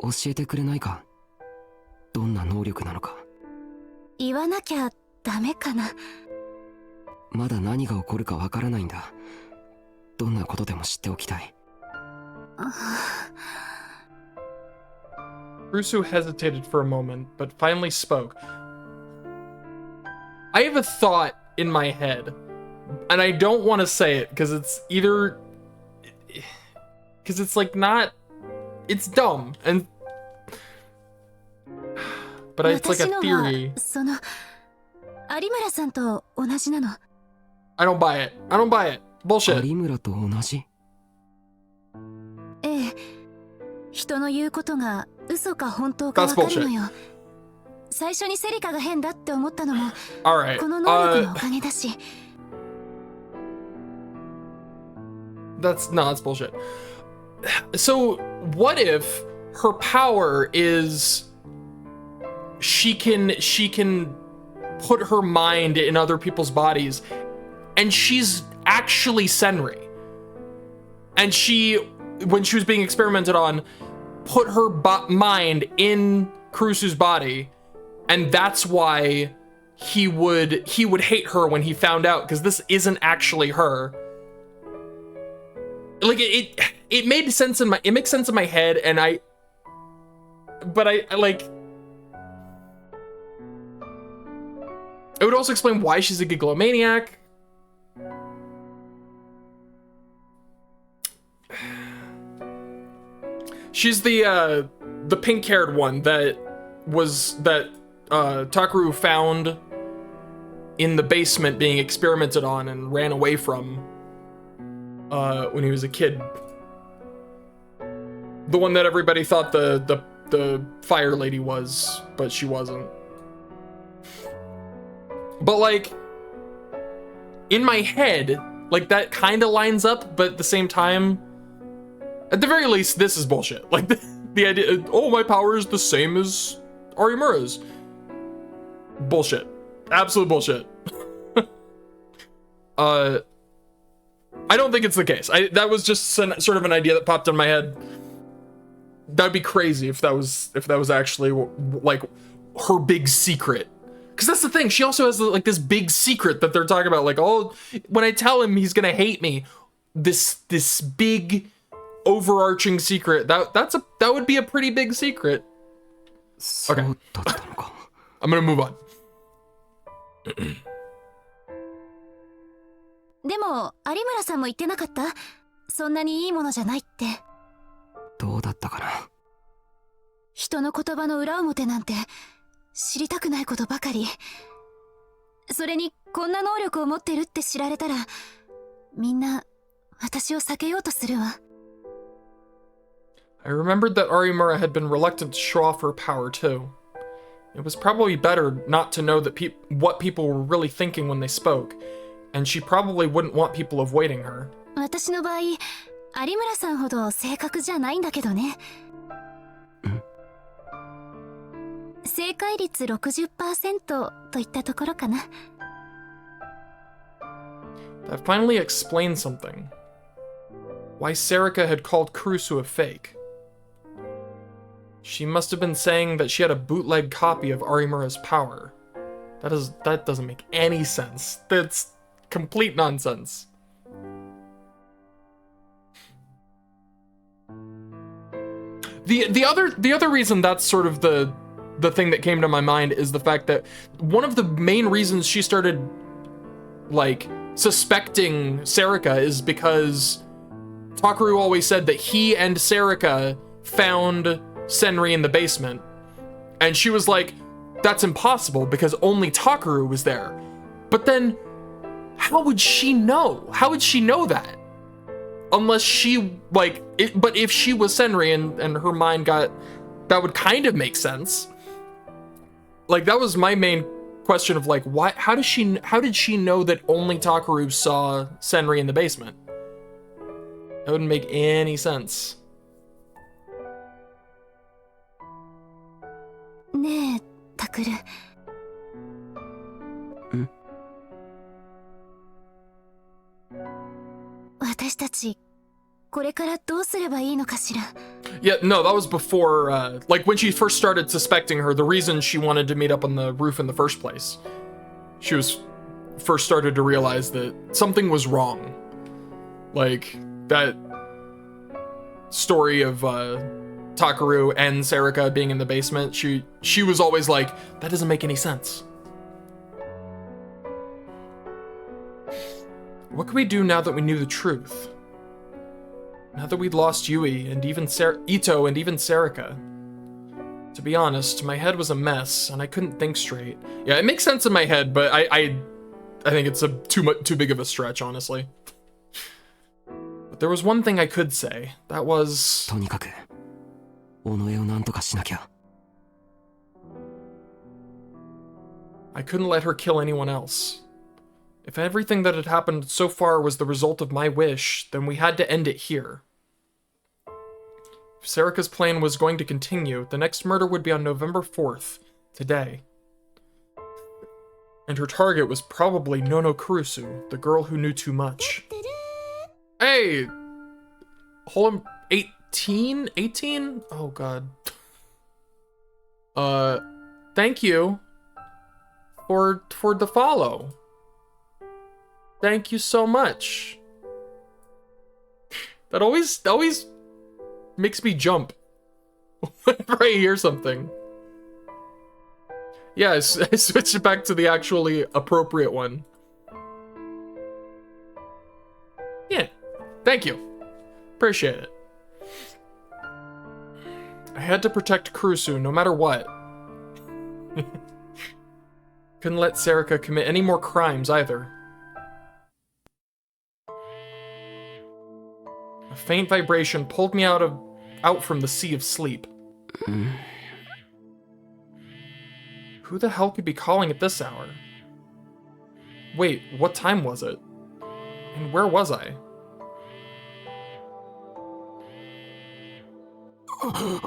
教えてくれないか？どんな能力なのか。言わなきゃダメかな。まだ何が起こるかわからないんだ。どんなことでも知っておきたい。Rusu hesitated for a moment, but finally spoke. I have a thought in my head, and I don't want to say it because it's either... because it's like not... it's dumb, and... but it's like a theory. その、有村さんと同じなの。I don't buy it. I don't buy it. Bullshit. 有村と同じ？ええ。人の言うことが嘘か本当かわかるのよ。最初にセリカが変だって思ったのも、この能力のおかげだし。That's bullshit. So, what if her power is she can put her mind in other people's bodies, and she's actually Senri. And she, when she was being experimented on, put her mind in Kurusu's body, and that's why he would hate her when he found out, because this isn't actually her. Like it made sense in it makes sense in my head, and I like, it would also explain why she's a gigalomaniac. She's the pink-haired one that Takaru found in the basement being experimented on and ran away from when he was a kid. The one that everybody thought the fire lady was, but she wasn't. But like, in my head, like that kind of lines up, but at the same time, at the very least, this is bullshit. Like the idea, oh, my power is the same as Arimura's. Bullshit. Absolute bullshit. I don't think it's the case. That was just sort of an idea that popped in my head. That'd be crazy if that was actually like her big secret. Because that's the thing. She also has like this big secret that they're talking about. Like, oh, when I tell him he's gonna hate me, this big overarching secret. That would be a pretty big secret. Okay. I'm gonna move on. でも有村さんも言ってなかった？そんなにいいものじゃないって。どうだったかな。人の言葉の裏表なんて知りたくないことばかり。それにこんな能力を持ってるって知られたら、みんな私を避けようとするわ。I remembered that Arimura had been reluctant to show off her power too. It was probably better not to know that what people were really thinking when they spoke, and she probably wouldn't want people avoiding her. 私の場合、有村さんほど正確じゃないんだけどね。正解率 60% といったところかな。That finally explained something. Why Serica had called Kurusu a fake. She must have been saying that she had a bootleg copy of Arimura's power. That doesn't make any sense. That's complete nonsense. The other reason that's sort of the thing that came to my mind is the fact that one of the main reasons she started like suspecting Serica is because Takeru always said that he and Serica found Senri in the basement, and she was like, that's impossible because only Takeru was there. But then how would she know? How would she know that? Unless she but if she was Senri and her mind got, that would kind of make sense. Like, that was my main question of like, why, how did she know that only Takeru saw Senri in the basement? That wouldn't make any sense. ねえ、タクル。私たちこれからどうすればいいのかしら。 Yeah, no, that was before, like when she first started suspecting her, the reason she wanted to meet up on the roof in the first place. She was first started to realize that something was wrong. Like, that story of Takeru and Serica being in the basement, she was always like, that doesn't make any sense. What could we do now that we knew the truth? Now that we'd lost Yui and even Ito and even Serica. To be honest, my head was a mess and I couldn't think straight. Yeah, it makes sense in my head, but I think it's too big of a stretch, honestly. But there was one thing I could say. That was... とにかく、尾上をなんとかしなきゃ。I couldn't let her kill anyone else. If everything that had happened so far was the result of my wish, then we had to end it here. If Serica's plan was going to continue, the next murder would be on November 4th, today. And her target was probably Nono Kurusu, the girl who knew too much. Hey! Hold 18? 18? Oh god. Thank you for the follow. Thank you so much. That always makes me jump whenever I hear something. Yeah, I switched it back to the actually appropriate one. Yeah, thank you. Appreciate it. I had to protect Kurusu no matter what. Couldn't let Serica commit any more crimes either. A faint vibration pulled me out from the sea of sleep. Who the hell could be calling at this hour? Wait, what time was it? And where was I? I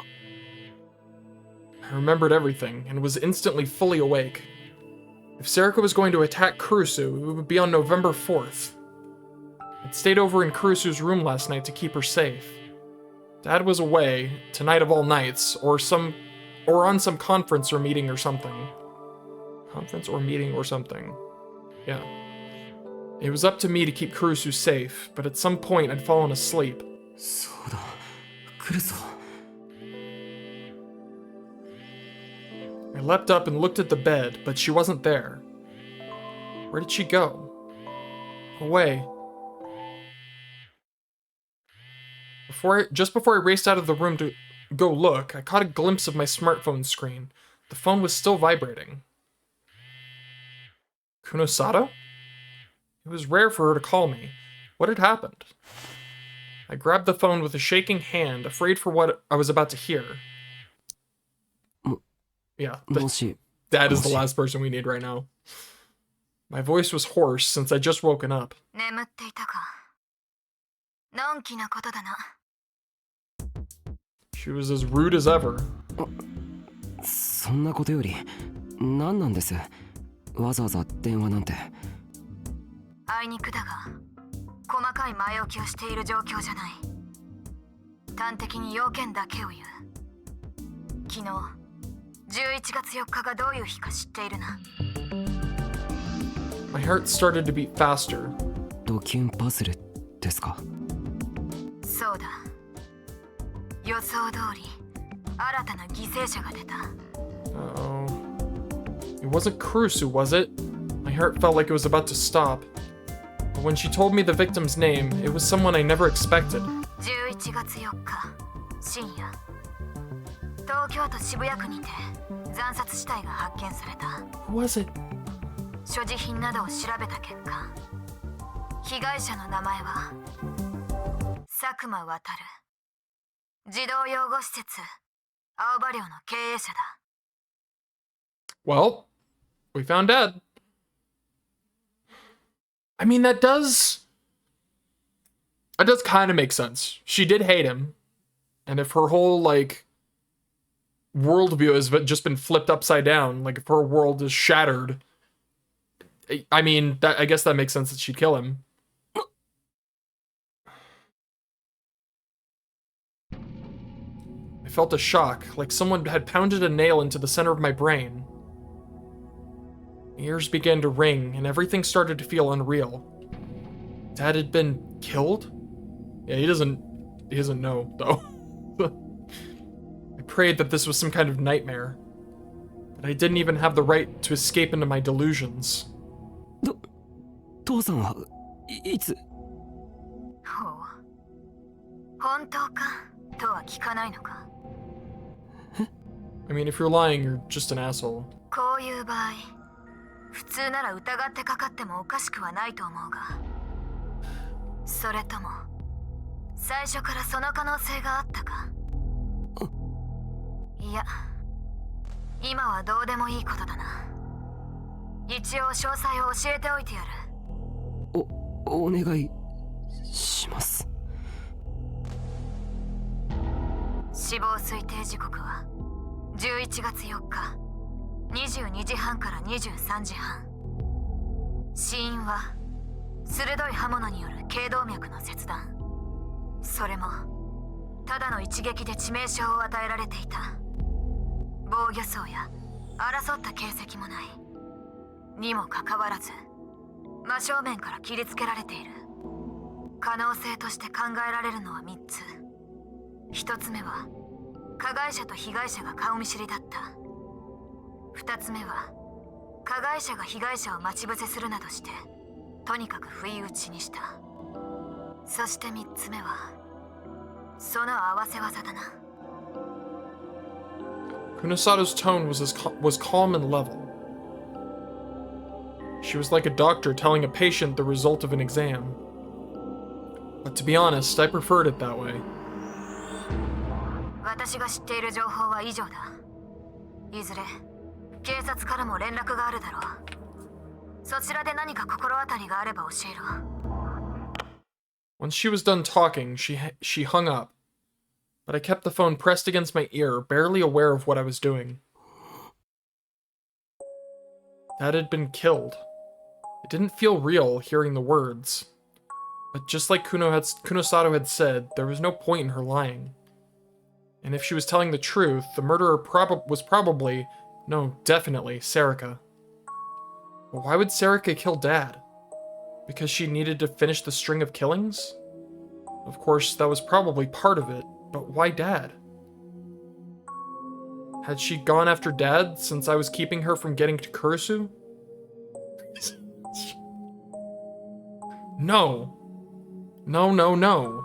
remembered everything and was instantly fully awake. If Serica was going to attack Kurusu, it would be on November 4th. I'd stayed over in Kurusu's room last night to keep her safe. Dad was away, tonight of all nights, or on some conference or meeting or something. Conference or meeting or something. Yeah. It was up to me to keep Kurusu safe, but at some point I'd fallen asleep. そうだ、来るぞ。I leapt up and looked at the bed, but she wasn't there. Where did she go? Away. Just before I raced out of the room to go look, I caught a glimpse of my smartphone screen. The phone was still vibrating. Kunosato? It was rare for her to call me. What had happened? I grabbed the phone with a shaking hand, afraid for what I was about to hear. Yeah, もし Dad is the last person we need right now. My voice was hoarse since I just woken up. 眠っていたか。のんきなことだな。 She was as rude as ever. そんなことより何なんです？わざわざ電話なんて。あいにくだが、細かい前置きをしている状況じゃない。端的に要件だけを言う。昨日11月4日がどういう日か知っているな。 My heart started to beat faster. ドキュンパズルですか？そうだ。予想通り新たな犠牲者が出た。 Uh-oh. It wasn't Kurusu, was it? My heart felt like it was about to stop. But when she told me the victim's name, it was someone I never expected. 11月4日深夜、東京都渋谷区にて惨殺死体が発見された。 Who was it? 所持品などを調べた結果、被害者の名前は佐久間渡、児童養護施設青葉寮の経営者だ。 Well, we found Dad. I mean, that does kind of make sense. She did hate him. And if her whole, like, worldview has just been flipped upside down, like if her world is shattered, I mean, I guess that makes sense that she'd kill him. I felt a shock, like someone had pounded a nail into the center of my brain. My ears began to ring, and everything started to feel unreal. Dad had been killed? Yeah, he doesn't know, though. I prayed that this was some kind of nightmare, but I didn't even have the right to escape into my delusions. 父さんはいつ？ほう、本当かとは聞かないのか。 I mean, if you're lying, you're just an asshole. こういう場合、普通なら疑ってかかってもおかしくはないと思うが、それとも最初からその可能性があったか。いや、今はどうでもいいことだな。一応詳細を教えておいてやる。お願いします。死亡推定時刻は11月4日22時半から23時半。死因は鋭い刃物による頸動脈の切断。それもただの一撃で致命傷を与えられていた。防御創や争った形跡もない。にもかかわらず真正面から切りつけられている。可能性として考えられるのは3つ。1つ目は加害者と被害者が顔見知りだった。2つ目は加害者が被害者を待ち伏せするなどしてとにかく不意打ちにした。そして3つ目はその合わせ技だな。 Kunosato's tone was calm and level. She was like a doctor telling a patient the result of an exam. But to be honest, I preferred it that way. 私が知っている情報は以上だ。いずれ警察からも連絡があるだろう。そちらで何か心当たりがあれば教えろ。 When she was done talking, she hung up. But I kept the phone pressed against my ear, barely aware of what I was doing. Dad had been killed. It didn't feel real hearing the words. But just like Kunosato had said, there was no point in her lying. And if she was telling the truth, the murderer was probably, no, definitely, Sarika. But why would Sarika kill Dad? Because she needed to finish the string of killings? Of course, that was probably part of it, but why Dad? Had she gone after Dad since I was keeping her from getting to Kurusu? No. No, no, no.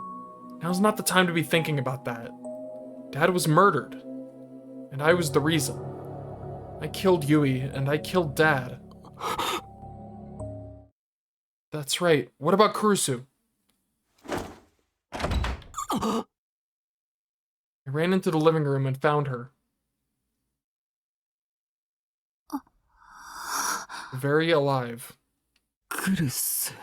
Now's not the time to be thinking about that. Dad was murdered. And I was the reason. I killed Yui, and I killed Dad. That's right. What about Kurusu? I ran into the living room and found her. very alive. クルス。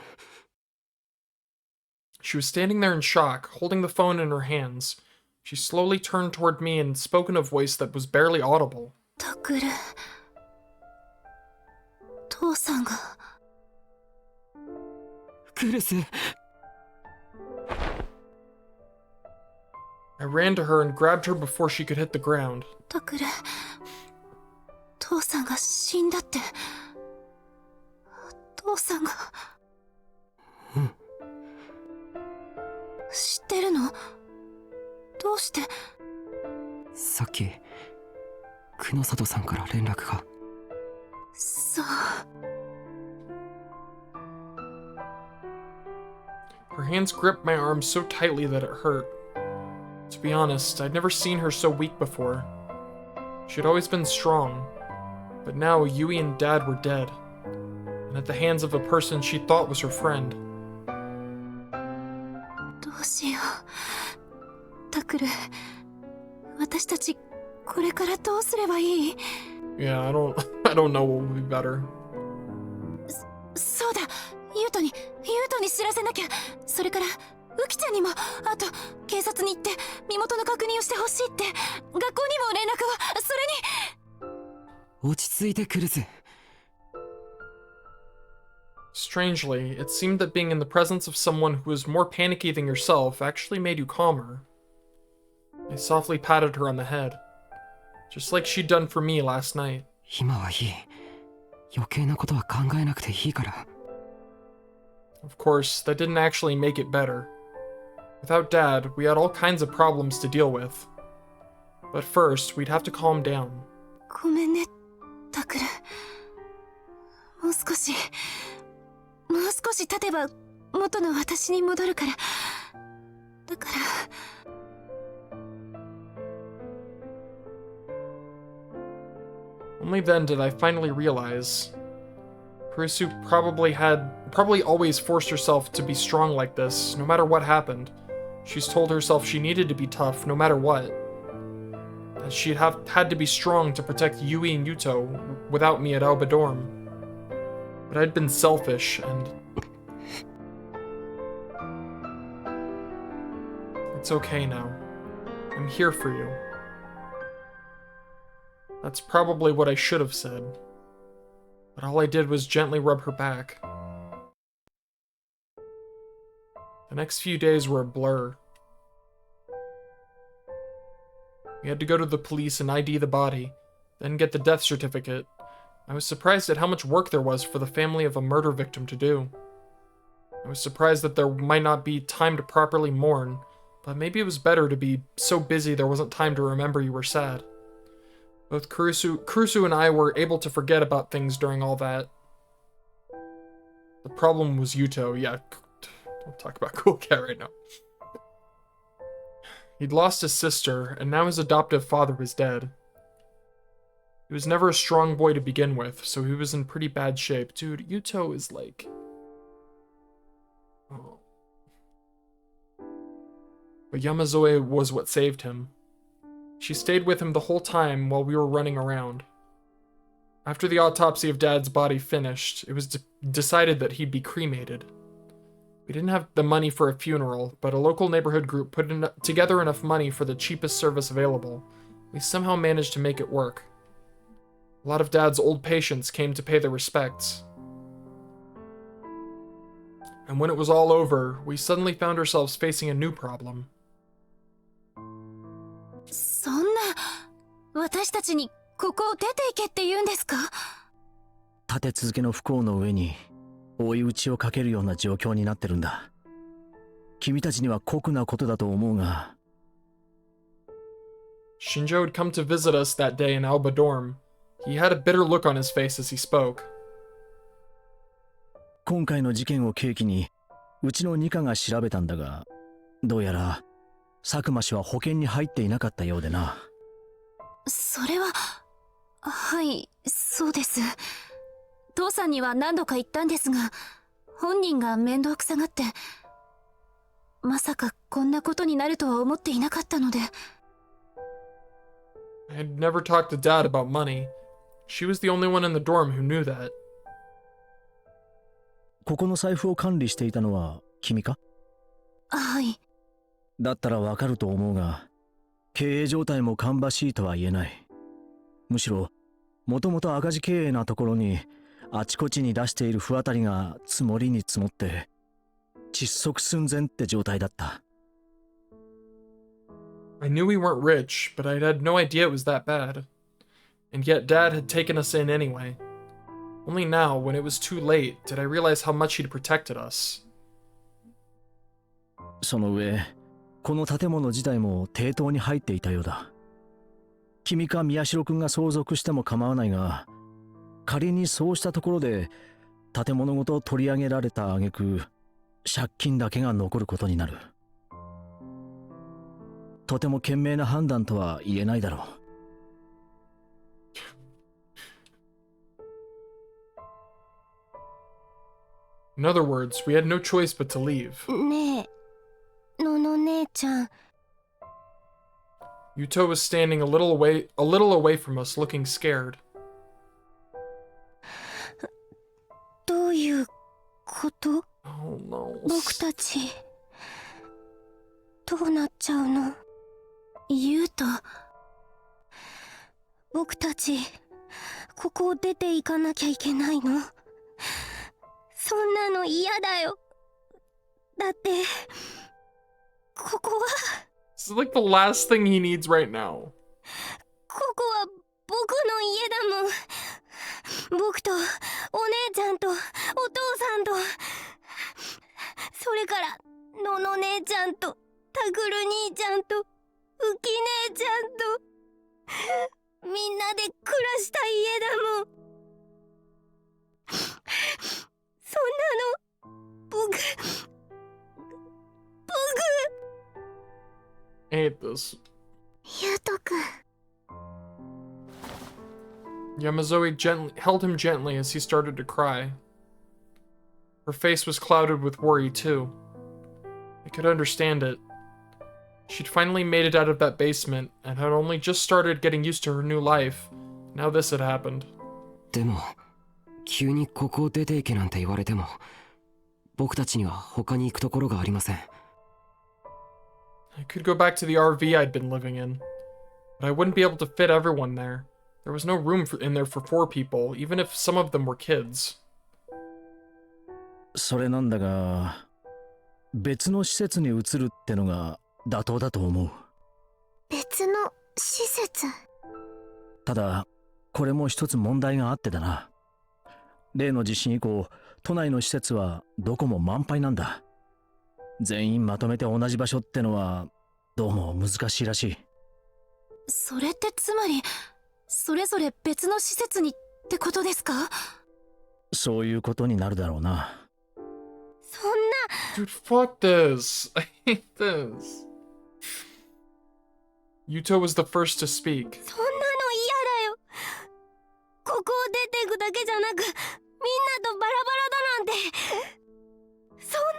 She was standing there in shock, holding the phone in her hands. She slowly turned toward me and spoke in a voice that was barely audible. タクル、父さんが。クルス。 I ran to her and grabbed her before she could hit the ground. タクル、父さんが死んだって。父さんが。知ってるの？どうして？さっき久野里さんから連絡が。そう。Her hands gripped my arm so tightly that it hurt. To be honest, I'd never seen her so weak before. She'd always been strong, but now Yui and Dad were dead, and at the hands of a person she thought was her friend. どうしよう。タクル、私たちこれからどうすればいい？ Yeah, I don't know what would be better. そうだ、ユウトに知らせなきゃ。それからウキちゃんにも、あと警察に行って身元の確認をしてほしいって。学校にも連絡を。それに。落ち着いてクルス。 Strangely, it seemed that being in the presence of someone who was more panicky than yourself actually made you calmer. I softly patted her on the head, just like she'd done for me last night. 今はいい。余計なことは考えなくていいから。 Of course, that didn't actually make it better. Without Dad, we had all kinds of problems to deal with. But first, we'd have to calm down. ごめんね、タクル。もう少し経てば元の私に戻るから。だから。Only then did I finally realize. Kurisu probably always forced herself to be strong like this, no matter what happened. She's told herself she needed to be tough, no matter what. That she'd had to be strong to protect Yui and Yuto without me at Aoba Dorm. But I'd been selfish, and... It's okay now. I'm here for you. That's probably what I should have said. But all I did was gently rub her back. The next few days were a blur. We had to go to the police and ID the body, then get the death certificate. I was surprised at how much work there was for the family of a murder victim to do. I was surprised that there might not be time to properly mourn, but maybe it was better to be so busy there wasn't time to remember you were sad. Both Kurusu and I were able to forget about things during all that. The problem was Yuto. Yeah, don't talk about Cool Cat right now. He'd lost his sister, and now his adoptive father was dead. He was never a strong boy to begin with, so he was in pretty bad shape. Dude, Yuto is like... Oh. But Yamazoe was what saved him. She stayed with him the whole time while we were running around. After the autopsy of Dad's body finished, it was decided that he'd be cremated. We didn't have the money for a funeral, but a local neighborhood group put together enough money for the cheapest service available. We somehow managed to make it work. A lot of Dad's old patients came to pay their respects. And when it was all over, we suddenly found ourselves facing a new problem. そんな、私たちにここを出て行けって言うんですか？立て続けの不幸の上に追い打ちをかけるような状況になってるんだ。君たちには酷なことだと思うが。Shinjo had come to visit us that day in Aoba Dorm. He had a bitter look on his face as he spoke. 今回の事件を契機にうちの二課が調べたんだが、どうやら佐久間氏は保険に入っていなかったようでな。それは、はい、そうです。父さんには何度か言ったんですが、本人が面倒くさがって、まさかこんなことになるとは思っていなかったので。I had never talked to Dad about money. She was the only one in the dorm who knew that. ここの財布を管理していたのは君か？はい。だったらわかると思うが、経営状態も芳しいとは言えない。むしろ、もともと赤字経営なところに、あちこちに出している不当たりが積もりに積もって、窒息寸前って状態だった。I knew we weren't rich, but I had no idea it was that bad. And yet Dad had taken us in anyway. Only now, when it was too late, did I realize how much he'd protected us. その上、この建物自体も抵当に入っていたようだ。君か宮代君が相続しても構わないが、仮にそうしたところで建物ごと取り上げられた挙句、借金だけが残ることになる。とても賢明な判断とは言えないだろう。In other words, we had no choice but to leave. ねえ、のの姉ちゃん。Yuto was standing a little away from us, looking scared. どういうこと？ Oh no. 僕たちどうなっちゃうの？ユウト、僕たちここを出て行かなきゃいけないの？そんなの嫌だよ。だってここは This is like the last thing he needs right now. ここは僕の家だもん。僕とお姉ちゃんとお父さんと、それからのの姉ちゃんとたぐる兄ちゃんとうき姉ちゃんと、みんなで暮らした家だもん。そんなの僕 I hate this. ゆうとくん。 Yamazoe held him gently as he started to cry. Her face was clouded with worry, too. I could understand it. She'd finally made it out of that basement and had only just started getting used to her new life. Now this had happened. でも急にここを出て行けなんて言われても僕たちには他に行くところがありません。 I could go back to the RV I'd been living in, but I wouldn't be able to fit everyone there. There was no room in there for 4 people, even if some of them were kids. それなんだが、別の施設に移るってのが妥当だと思う。別の施設？ただ、これも一つ問題があってだな。例の地震以降、都内の施設はどこも満杯なんだ。全員まとめて同じ場所ってのはどうも難しいらしい。それってつまりそれぞれ別の施設にってことですか？そういうことになるだろうな。そんな Dude, fuck this. I hate this. Yuto was the first to speak. そんなの嫌だよ。ここを出ていくだけじゃなく、みんなとバラバラだなんて。そんなの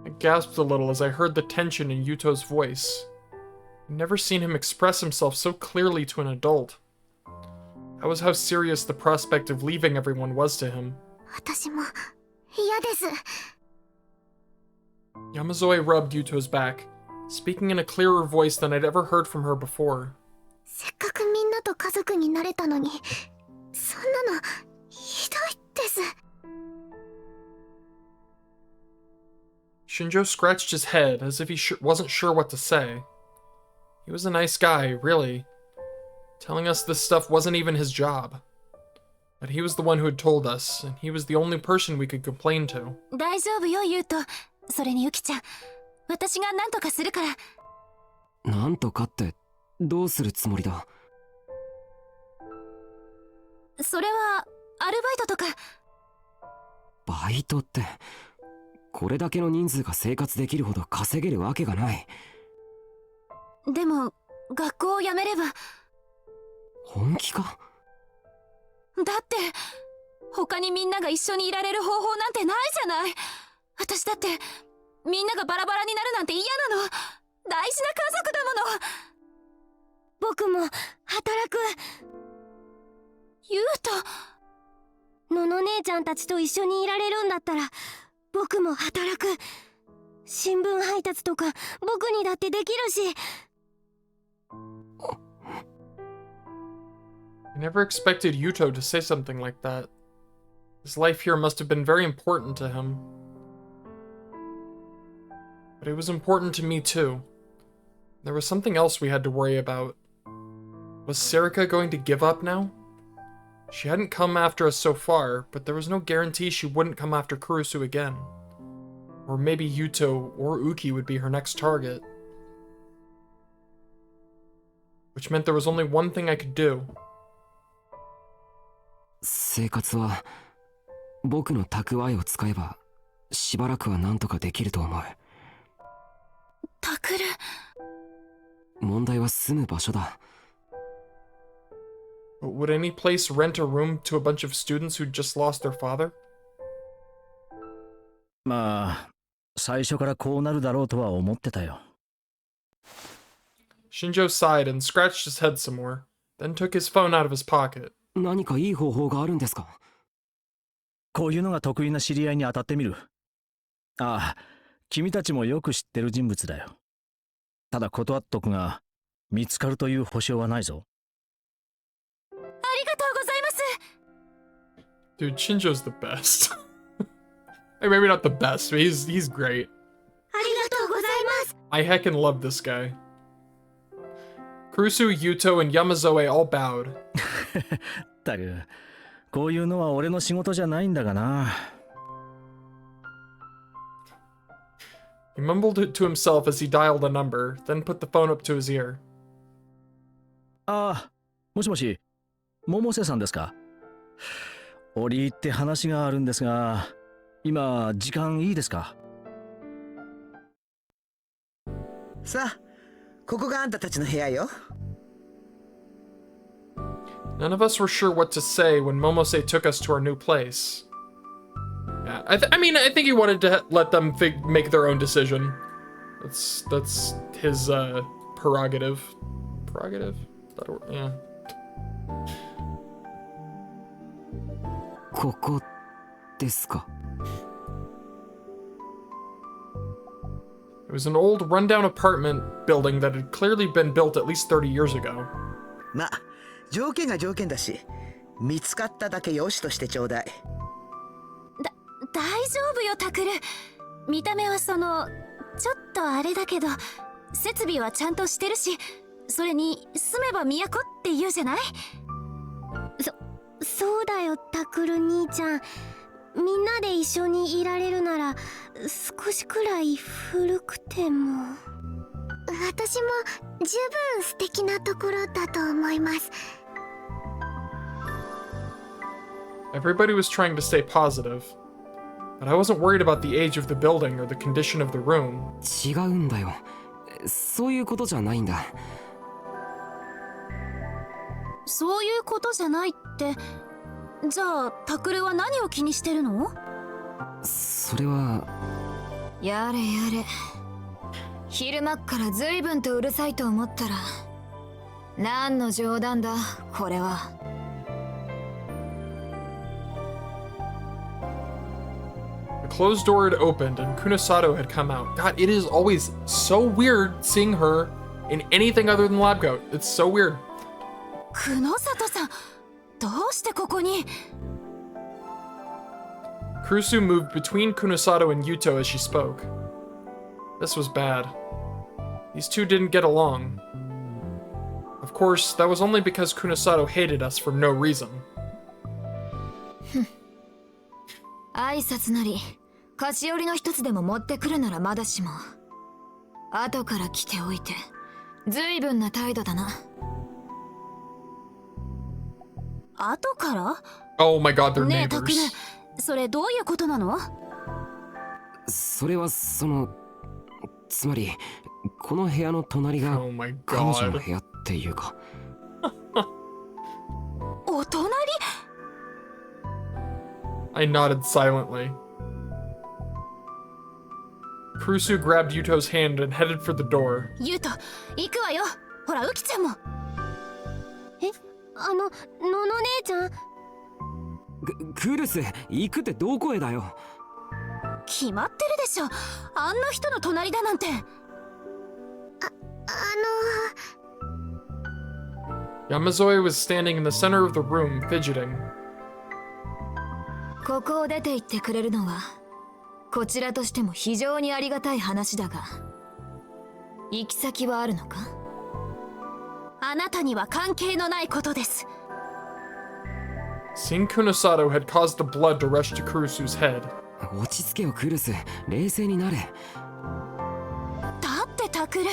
I gasped a little as I heard the tension in Yuto's voice. I'd never seen him express himself so clearly to an adult. That was how serious the prospect of leaving everyone was to him. 私も嫌です。 Yamazoe rubbed Yuto's back, speaking in a clearer voice than I'd ever heard from her before. せっかくみんなと家族になれたのに、そんなのひどいです。 Shinjo scratched his head as if he wasn't sure what to say. He was a nice guy, really. Telling us this stuff wasn't even his job. But he was the one who had told us, and he was the only person we could complain to. 大丈夫よ、ユウト。それにユキちゃん、私が何とかするから。なんとかってどうするつもりだ？それはアルバイトとか。バイトって、これだけの人数が生活できるほど稼げるわけがない。でも学校を辞めれば。本気か？だって他にみんなが一緒にいられる方法なんてないじゃない。私だってみんながバラバラになるなんて嫌なの。大事な家族だもの。僕も働く。ユウト。のの姉ちゃんたちと一緒にいられるんだったら僕も働く。新聞配達とか僕にだってできるし。 I never expected Yuto to say something like that. His life here must have been very important to him. But it was important to me too. There was something else we had to worry about. Was Serica going to give up now? She hadn't come after us so far, but there was no guarantee she wouldn't come after Kurusu again. Or maybe Yuto or Uki would be her next target. Which meant there was only one thing I could do. 生活は僕の蓄えを使えばしばらくはなんとかできると思う。タクル。問題は住む場所だ。But would any place rent a room to a bunch of students who'd just lost their father? まあ最初からこうなるだろうとは思ってたよ。Shinjo sighed and scratched his head some more, then took his phone out of his pocket. 何かいい方法があるんですか？こういうのが得意な知り合いに当たってみる。ああ、君たちもよく知ってる人物だよ。ただ断っとくが、見つかるという保証はないぞ。ありがとうございます。 Dude, Shinjo's the best. Maybe not the best, but he's great. ありがとうございます。 I heckin' love this guy. Kurusu, Yuto, and Yamazoe all bowed. ったく、こういうのは俺の仕事じゃないんだがな。He mumbled it to himself as he dialed a number, then put the phone up to his ear. ああ、もしもし、百瀬さんですか？折り入って話があるんですが、今時間いいですか？さあ、ここがあんたたちの部屋よ。None of us were sure what to say when Momose took us to our new place. Yeah, I mean, I think he wanted to let them make their own decision. That's his prerogative. Prerogative? Yeah. ここですか？ It was an old rundown apartment building that had clearly been built at least 30 years ago. まあ、条件が条件だし、見つかっただけよしとしてちょうだい。大丈夫よタクル。見た目はちょっとあれだけど設備はちゃんとしてるし、それに住めば都って言うじゃない。そうだよタクル兄ちゃん。みんなで一緒にいられるなら少しくらい古くても。私も十分素敵なところだと思います。 Everybody was trying to stay positive, but I wasn't worried about the age of the building or the condition of the room. 違うんだよ。そういうことじゃないんだ。そういうことじゃないって。じゃあタクルは何を気にしてるの？それは。やれやれ。昼間っから随分とうるさいと思ったら、何の冗談だこれは。The closed door had opened and Kunosato had come out. God, it is always so weird seeing her in anything other than Lab Goat. It's so weird. 久野里さん、どうしてここに？ Kurusu moved between Kunosato and Yuto as she spoke. This was bad. These two didn't get along. Of course, that was only because Kunosato hated us for no reason. 挨拶なり菓子折りの一つでも持ってくるならまだしも、後から来ておいて随分な態度だな。後から？ Oh my god, they're ねえタクル、 neighbors. それどういうことなの？それはつまりこの部屋の隣が Oh my 彼女 god. の部屋っていうか。お隣？ I nodded silently. Kurusu grabbed Yuto's hand and headed for the door. ユウト、行くわよ。ほらウキちゃんも。ノノ姉ちゃん。クルス、行くってどこへだよ。決まってるでしょ。あんな人の隣だなんて。Yamazoe was standing in the center of the room, fidgeting. ここを出て行ってくれるのはこちらとしても非常にありがたい話だが、行き先はあるのか？あなたには関係のないことです。Seeing Kunosato had caused the blood to rush to Kurusu's head. 落ち着けよクルス、冷静になれ。だってタクル、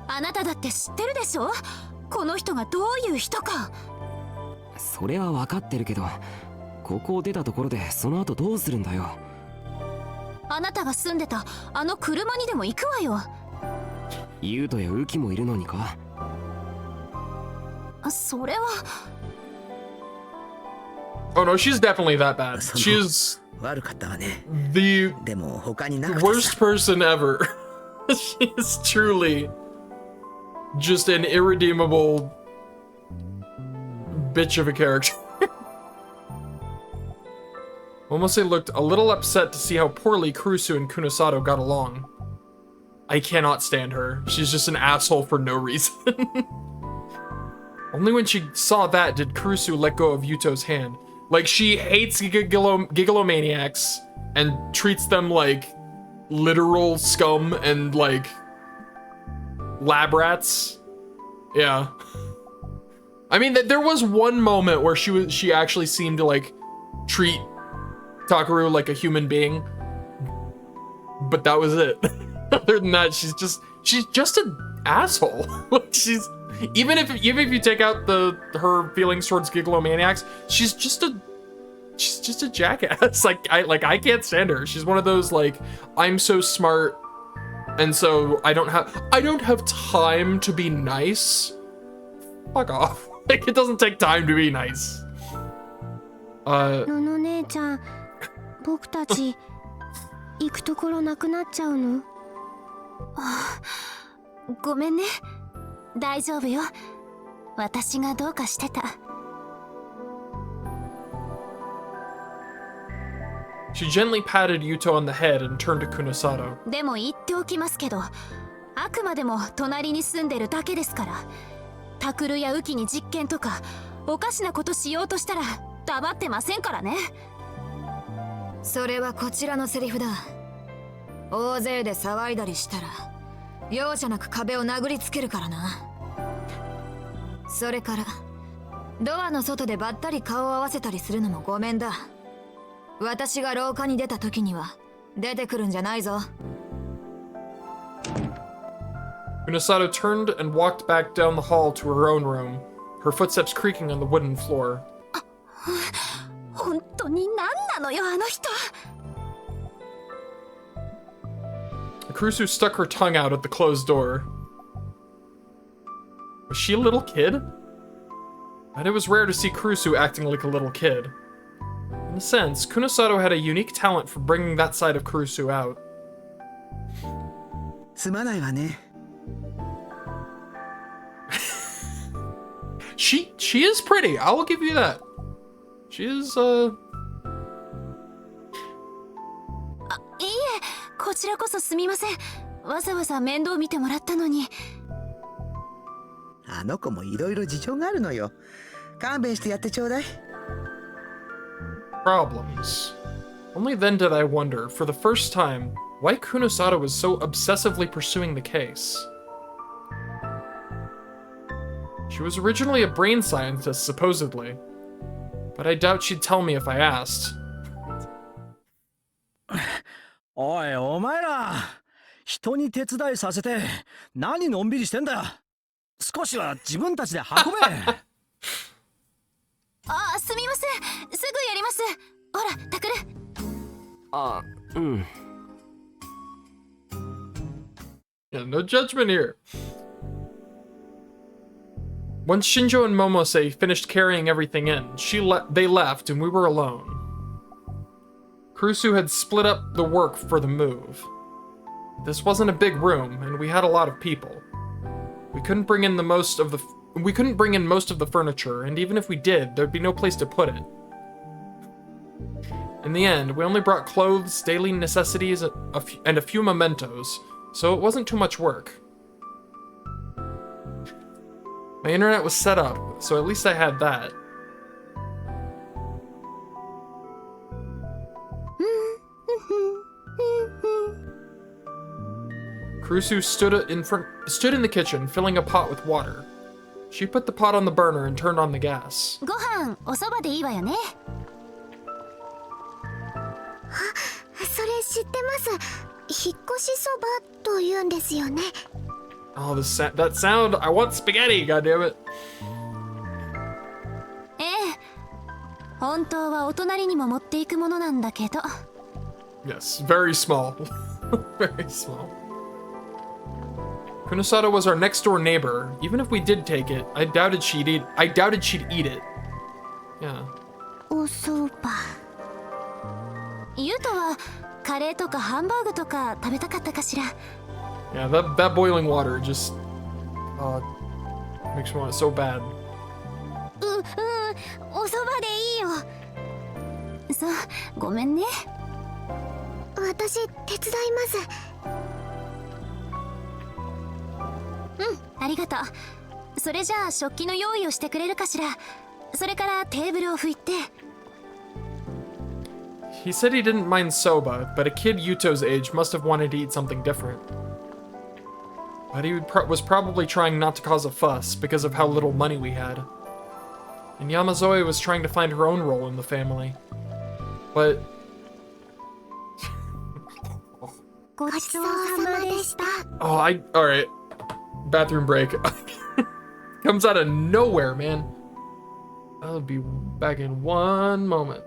あなただって知ってるでしょ、この人がどういう人か。それは分かってるけど、ここを出たところでその後どうするんだよ。あなたが住んでたあの車にでも行くわよ。ユウトやウキもいるのにか。それは。 Oh no, she's definitely that bad. She's 悪かったわね。 the でも他になくて worst さ。 person ever. She's truly just an irredeemable bitch of a character. Momose looked a little upset to see how poorly Kurusu and Kunosato got along. I cannot stand her. She's just an asshole for no reason. Only when she saw that did Kurusu let go of Yuto's hand. Like, she hates gigolomaniacs and treats them like literal scum and like lab rats. Yeah. I mean, there was one moment where she actually seemed to like treat Takaru like a human being, but that was it. Other than that, she's just an asshole. Like, she's even if you take out her feelings towards gigolomaniacs, she's just a jackass. I can't stand her. She's one of those like, I'm so smart, and so I don't have time to be nice. Fuck off. Like, it doesn't take time to be nice. のの姉ちゃん、僕たち行くところなくなっちゃうの？ごめんね。大丈夫よ。私がどうかしてた。She gently patted Yuto on the head and turned to Kunosato. でも言っておきますけど、あくまでも隣に住んでるだけですから。タクルやウキに実験とかおかしなことしようとしたら黙ってませんからね。それはこちらのセリフだ。大勢で騒いだりしたら容赦なく壁を殴りつけるからな。それからドアの外でばったり顔を合わせたりするのもごめんだ。私が廊下に出た時には出てくるんじゃないぞ。Kunosato turned and walked back down the hall to her own room, her footsteps creaking on the wooden floor. 本当に何なのよ、あの人。Kurusu stuck her tongue out at the closed door. Was she a little kid? And it was rare to see Kurusu acting like a little kid. In a sense, Kunosato had a unique talent for bringing that side of Kurusu out. すまないわね。She is pretty. I will give you that. She is いいえ、こちらこそすみません。わざわざ面倒見てもらったのに。あの子もいろいろ事情があるのよ。勘弁してやってちょうだい。problems. Only then did I wonder, for the first time, why Kunosato was so obsessively pursuing the case. She was originally a brain scientist, supposedly, but I doubt she'd tell me if I asked. おいお前ら、人に手伝いさせて何のんびりしてんだ。少しは自分たちで運べ。あ、すみません。すぐやります。ほら、タクル。あ、うん。Yeah, no judgment here. Once Shinjo and Momose finished carrying everything in, they left and we were alone. Kurusu had split up the work for the move. This wasn't a big room, and we had a lot of people. We couldn't bring in the most of we couldn't bring in most of the furniture, and even if we did, there'd be no place to put it. In the end, we only brought clothes, daily necessities, and a few mementos, so it wasn't too much work. My internet was set up, so at least I had that. Kurusu stood in the kitchen, filling a pot with water. She put the pot on the burner and turned on the gas. ご飯おそばでいいわよね。それ知ってます。引っ越しそばと言うんですよね。 Oh, that sound! I want spaghetti, goddammit! ええ。本当はお隣にも持っていくものなんだけど。 Yes, very small. Very small. Kunosada was our next door neighbor. Even if we did take it, I doubted she'd eat it. Yeah. おそば。ゆうとはカレーとかハンバーグとか食べたかったかしら。 Yeah, that boiling water just makes me want it so bad. おそばでいいよ。そう、ごめんね。私手伝います。ありがとう。それじゃあ食器の用意をしてくれるかしら。それからテーブルを拭いて。 He said he didn't mind soba, but a kid Yuto's age must have wanted to eat something different. But he was probably trying not to cause a fuss because of how little money we had. And Yamazoe was trying to find her own role in the family. But... ごちそうさまでした。 Oh, alright. Bathroom break. Comes out of nowhere, man. I'll be back in one moment.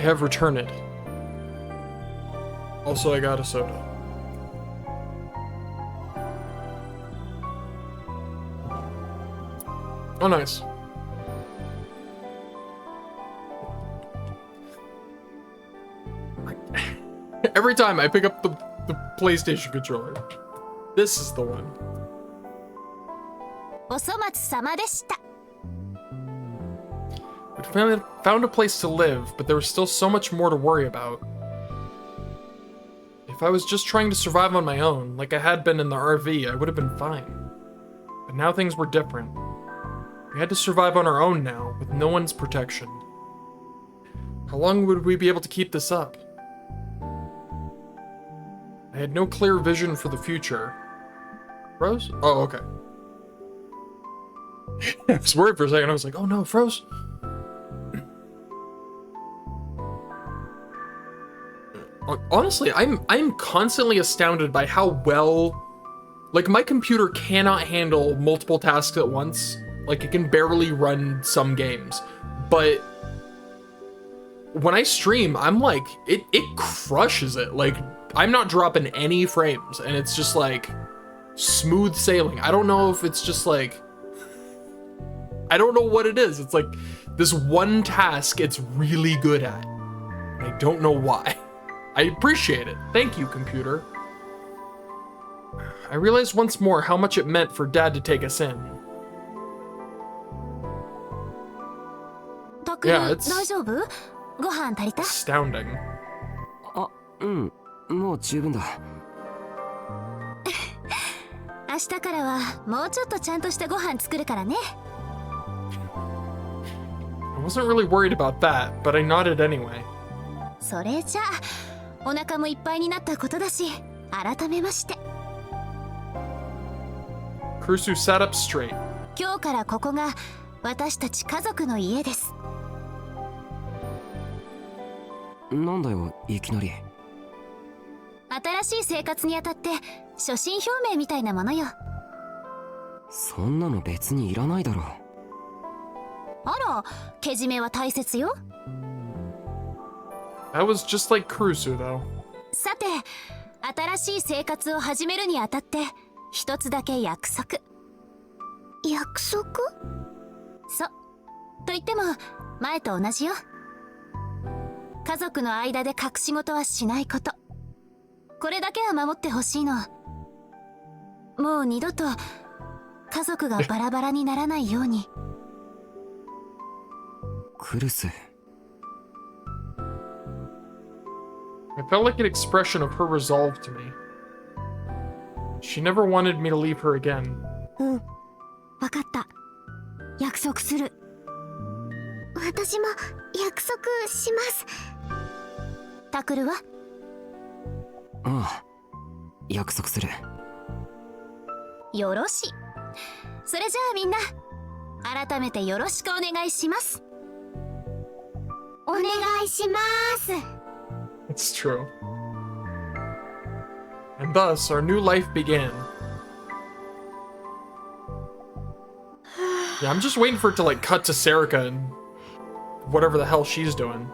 have returned. Also, I got a soda. Oh, nice. Every time I pick up the PlayStation controller, this is the one. お粗末様でした。 We found a place to live, but there was still so much more to worry about. If I was just trying to survive on my own, like I had been in the RV, I would have been fine. But now things were different. We had to survive on our own now, with no one's protection. How long would we be able to keep this up? I had no clear vision for the future. Froze? Oh, okay. I was worried for a second. I was like, oh no, froze. Honestly, I'm constantly astounded by how well, like, my computer cannot handle multiple tasks at once. Like, it can barely run some games, but when I stream, I'm like, it crushes it. Like, I'm not dropping any frames, and it's just like smooth sailing. I don't know if it's just like, I don't know what it is. It's like this one task it's really good at. I don't know why. I appreciate it. Thank you, computer. I realized once more how much it meant for Dad to take us in. Yeah, it's 大丈夫？ご飯足りた？ astounding. あ、うん、もう十分だ。明日からはもうちょっとちゃんとしたご飯作るからね。 I wasn't really worried about that, but I nodded anyway. それじゃあお腹もいっぱいになったことだし、改めまして。 Kurusu sat up straight. 今日からここが私たち家族の家です。なんだよ、いきなり。新しい生活にあたって初心表明みたいなものよ。そんなの別にいらないだろう。あら、けじめは大切よ。 That was just like Kurusu, though. さて、新しい生活を始めるにあたって一つだけ約束。約束？そう。と言っても前と同じよ。家族の間で隠し事はしないこと。これだけは守ってほしいの。もう二度と家族がバラバラにならないように。クルス。I felt like an expression of her resolve to me. She never wanted me to leave her again. うん、わかった。約束する。私も約束します。タクルは？ああ、約束する。よろしい。それじゃあみんな、改めてよろしくお願いします。お願いします。 It's true. And thus, our new life began. Yeah, I'm just waiting for it to, like, cut to Serica and whatever the hell she's doing.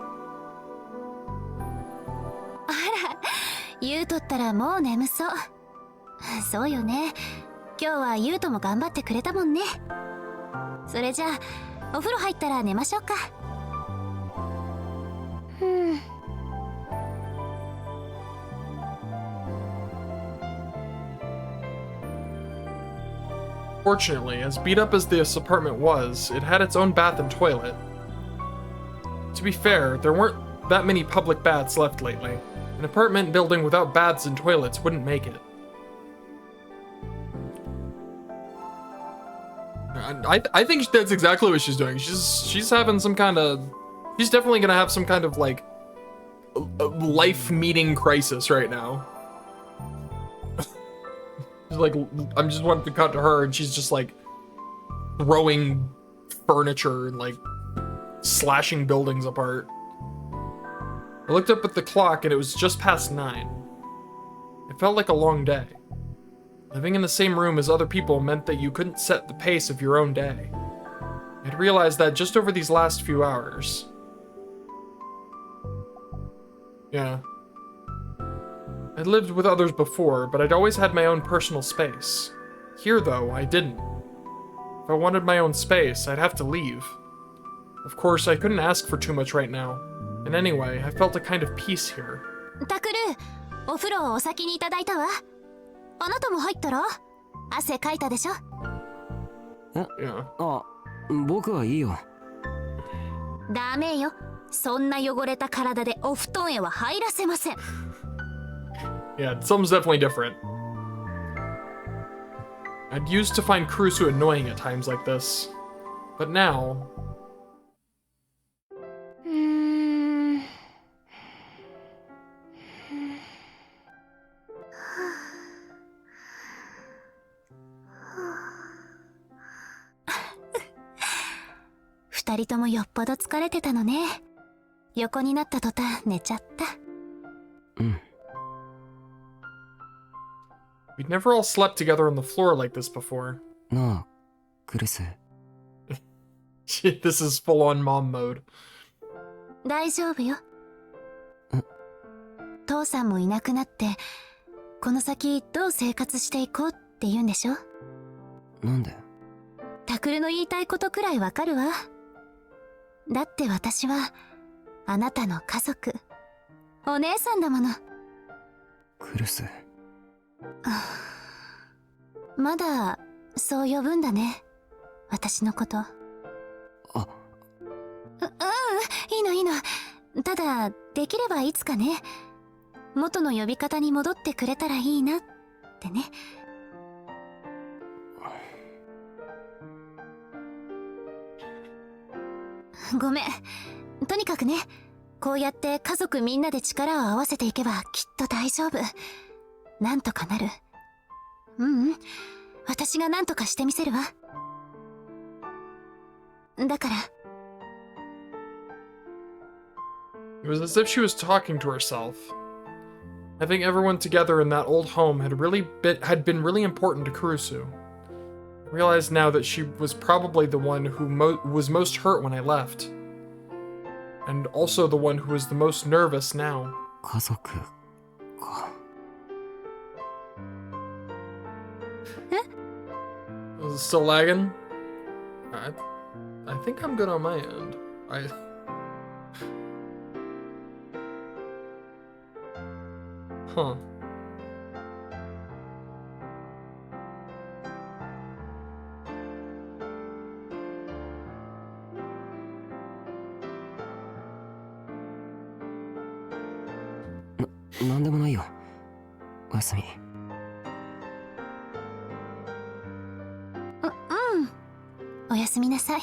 あら、ユウトったらもう眠そう。そうよね。今日はユウトも頑張ってくれたもんね。それじゃあ、お風呂入ったら寝ましょうか。うん。Fortunately, as beat up as this apartment was, it had its own bath and toilet. To be fair, there weren't that many public baths left lately. An apartment building without baths and toilets wouldn't make it. I think that's exactly what she's doing. She's having some kind of... She's definitely gonna have some kind of, like, life-meeting crisis right now. Like, I'm just wanting to cut to her and she's just like throwing furniture and like slashing buildings apart. I looked up at the clock and it was just past 9. It felt like a long day. Living in the same room as other people meant that you couldn't set the pace of your own day. I'd realized that just over these last few hours. Yeah. I'd lived with others before, but I'd always had my own personal space. Here, though, I didn't. If I wanted my own space, I'd have to leave. Of course, I couldn't ask for too much right now. And anyway, I felt a kind of peace here. タクル、お風呂をお先にいただいたわ。あなたも入ったら？汗かいたでしょ？ Yeah. あ、僕はいいよ。ダメよ。そんな汚れた体でお布団へは入らせません。Yeah, something's definitely different. I'd used to find Kurusu annoying at times like this. But now... 二人ともよっぽど疲れてたのね。横になった途端寝ちゃった。うん。We'd never all slept together on the floor like this before. なあ、クルス。This is full-on mom mode. 大丈夫よ。父さんもいなくなって、この先どう生活していこうって言うんでしょ？なんで？タクルの言いたいことくらいわかるわ。だって私はあなたの家族、お姉さんだもの。クルス。まだそう呼ぶんだね、私のこと。いいのいいの。ただできればいつかね、元の呼び方に戻ってくれたらいいなってね。ごめん。とにかくね、こうやって家族みんなで力を合わせていけばきっと大丈夫。なんとかなる。私がなんとかしてみせるわ。だから。It was as if she was talking to herself. Having everyone together in that old home had been really important to Kurusu. I realized now that she was probably the one who was most hurt when I left. And also the one who was the most nervous now. 家族か。Is it still lagging? I think I'm good on my end. Huh. なんでもないよ。おやすみ。おやすみなさい。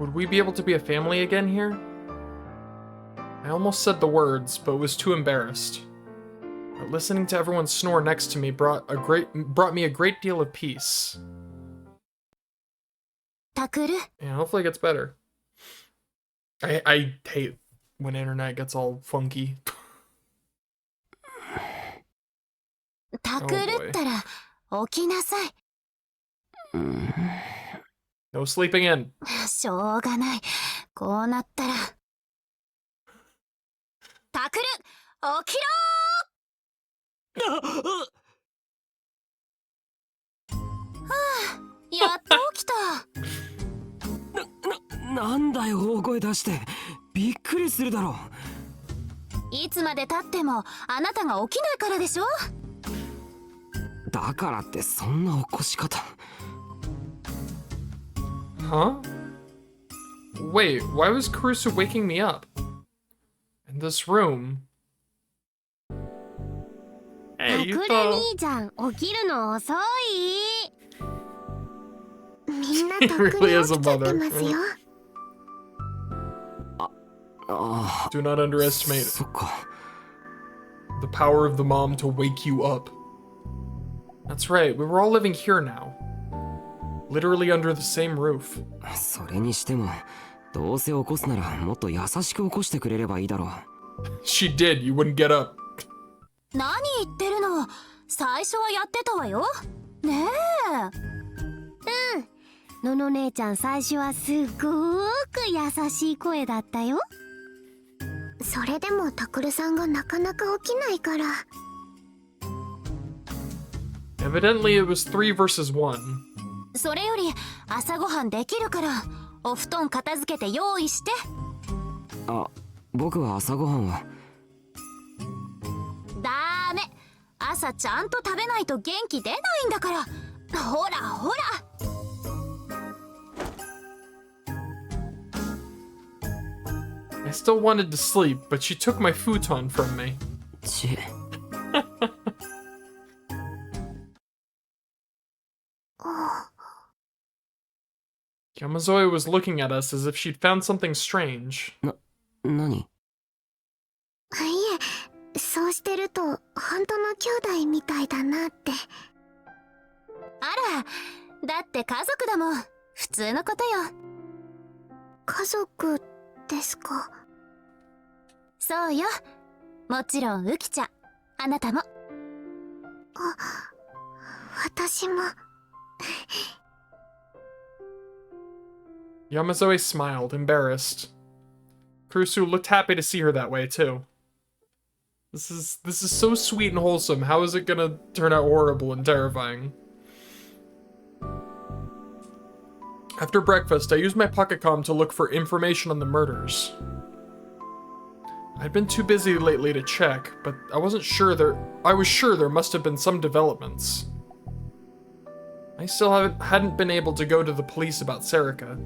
Would we be able to be a family again here? I almost said the words, but was too embarrassed. But listening to everyone snore next to me brought me a great deal of peace. タクル。 Yeah, hopefully it gets better. I hate when internet gets all funky. タクルったら起きなさい。No sleeping in. しょうがない。こうなったら。タクル、起きろー！はあ、やっと起きた。なんだよ、大声出して。びっくりするだろ。いつまで経ってもあなたが起きないからでしょ。だからってそんな起こし方。Huh? Wait, why was Kurusu waking me up? In this room? Hey, you タクル thought... 兄ちゃん起きるの遅い。みんな He とっく really に is 起 a きちゃって mother. ますよ。Do not underestimate そっか。 the power of the mom to wake you up. That's right, we were all living here now. Literally under the same roof. それにしても、どうせ起こすならもっと優しく起こしてくれればいいだろう。She did, you wouldn't get up. 何言ってるの。最初はやってたわよ。ねえ。のの姉ちゃん最初はすごーく優しい声だったよ。それでもタクルさんがなかなか起きないから。Evidently it was 3 versus 1. それより朝ごはんできるからお布団片付けて用意して。あ、僕は朝ごはんは。ダメ、朝ちゃんと食べないと元気出ないんだから。ほらほら。I still wanted to sleep, but she took my futon from me. ち。Yamazoe was looking at us as if she'd found something strange. 何？いえ、そうしてると本当の兄弟みたいだなって。あら、だって家族だもん。普通のことよ。家族ですか？そうよ。もちろんウキちゃん、あなたも。あ、私も。Yamazoe smiled, embarrassed. Kurusu looked happy to see her that way, too. This is so sweet and wholesome. How is it gonna turn out horrible and terrifying? After breakfast, I used my pocket comm to look for information on the murders. I'd been too busy lately to check, but I was sure there must have been some developments. I still hadn't been able to go to the police about Serika.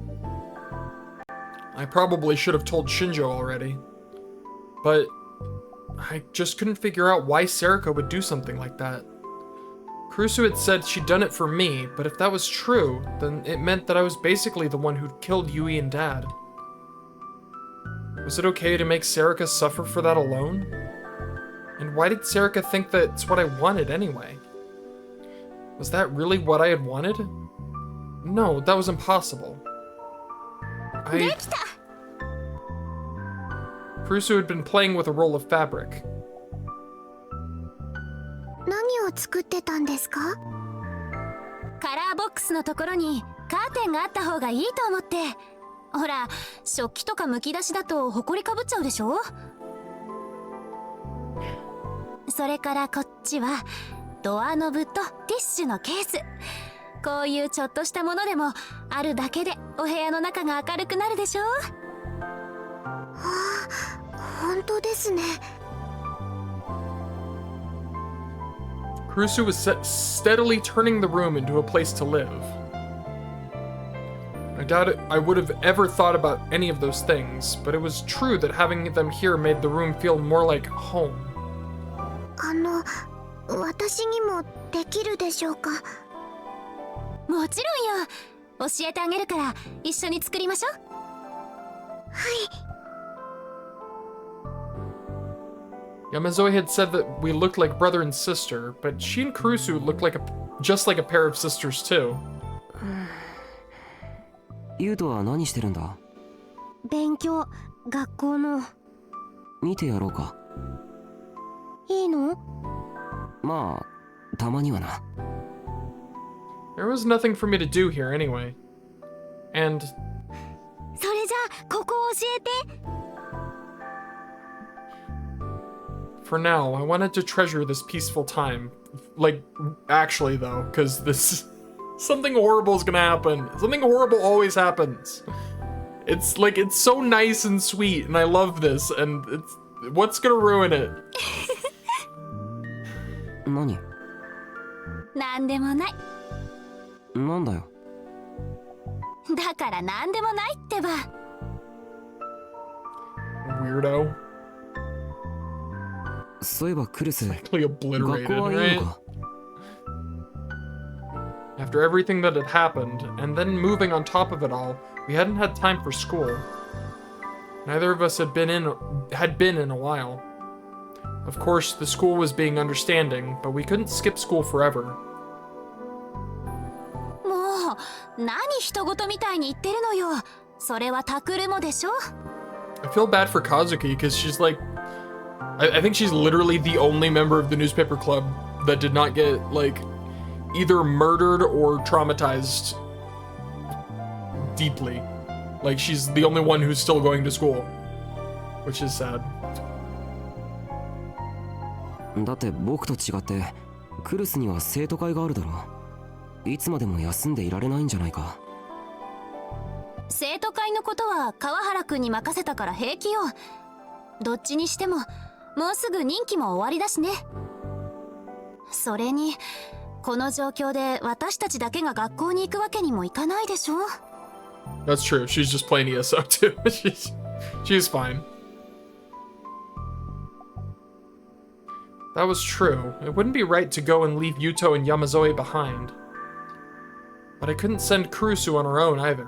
I probably should have told Shinjo already, but I just couldn't figure out why Serika would do something like that. Kurusu had said she'd done it for me, but if that was true, then it meant that I was basically the one who'd killed Yui and Dad. Was it okay to make Serika suffer for that alone? And why did Serika think that's what I wanted anyway? Was that really what I had wanted? No, that was impossible. Kurusu had been playing with a roll of fabric. 何を作ってたんですか？カラーボックスのところにカーテンがあった方がいいと思って。ほら、食器とかむき出しだとホコリかぶっちゃうでしょ。それからこっちはドアノブとティッシュのケース。こういうちょっとしたものでもあるだけでお部屋の中が明るくなるでしょ。ああ、本当ですね。Kurusu was steadily turning the room into a place to live. I doubt I would have ever thought about any of those things, but it was true that having them here made the room feel more like home. 私にもできるでしょうか？もちろんよ。教えてあげるから一緒に作りましょう。はい。Yamazoe had said that we looked like brother and sister, but she and Kurusu looked like just like a pair of sisters too. ユウトは何してるんだ？勉強、学校の。見てやろうか。いいの？まあ、たまにはな。There was nothing for me to do here anyway. And それじゃあここを教えて。for now, I wanted to treasure this peaceful time. Like, actually though, because something horrible is gonna happen. Something horrible always happens. It's like, it's so nice and sweet, and I love this, and what's gonna ruin it? 何？なんでもない。なんだよ。だからなんでもないってば。Weirdo. そういえばクルス、学 Like obliterated, 校はいい right? のか？ After everything that had happened, and then moving on top of it all, we hadn't had time for school. Neither of us had been in a while. Of course, the school was being understanding, but we couldn't skip school forever. もう何人事みたいに言ってるのよ。それはタクルもでしょ。 I feel bad for Kazuki because she's like, I think she's literally the only member of the newspaper club that did not get like either murdered or traumatized deeply. Like, she's the only one who's still going to school, which is sad. だって僕と違ってクルスには生徒会があるだろ。いつまでも休んでいられないんじゃないか。生徒会のことは川原くんに任せたから平気よ。どっちにしてももうすぐ任期も終わりだしね。それにこの状況で私たちだけが学校に行くわけにもいかないでしょ。 That's true. She's just playing ESO too. she's fine. That was true. It wouldn't be right to go and leave Yuto and Yamazoe behind. But I couldn't send Kurusu on her own either.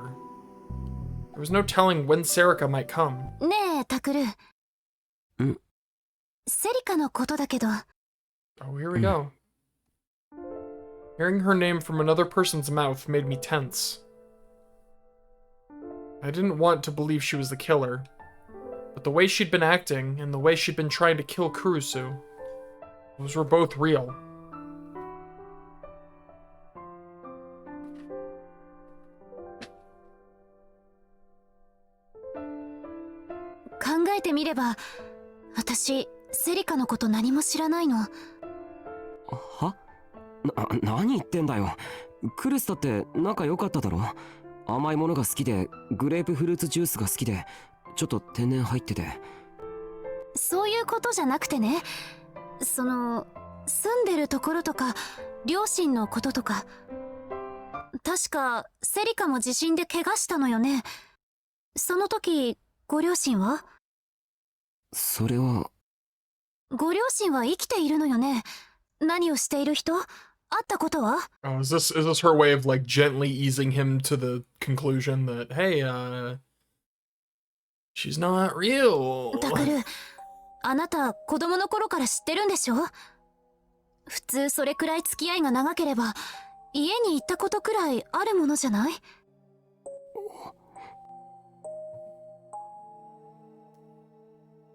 There was no telling when Serika might come. ねえタクル。セリカのことだけど。Oh, here we go. Hearing her name from another person's mouth made me tense. I didn't want to believe she was the killer, but the way she'd been acting and the way she'd been trying to kill Kurusu, those were both real. Think てみれば、私セリカのこと何も知らないの。は？何言ってんだよ。クルスだって仲良かっただろ。甘いものが好きで、グレープフルーツジュースが好きで、ちょっと天然入ってて。そういうことじゃなくてね、その住んでるところとか両親のこととか。確かセリカも地震で怪我したのよね。その時ご両親は？それは。ご両親は生きているのよね。何をしている人？会ったことは？ Oh, is this her way of like gently easing him to the conclusion that hey, she's not real. タクル、あなた子供の頃から知ってるんでしょ？普通それくらい付き合いが長ければ家に行ったことくらいあるものじゃない？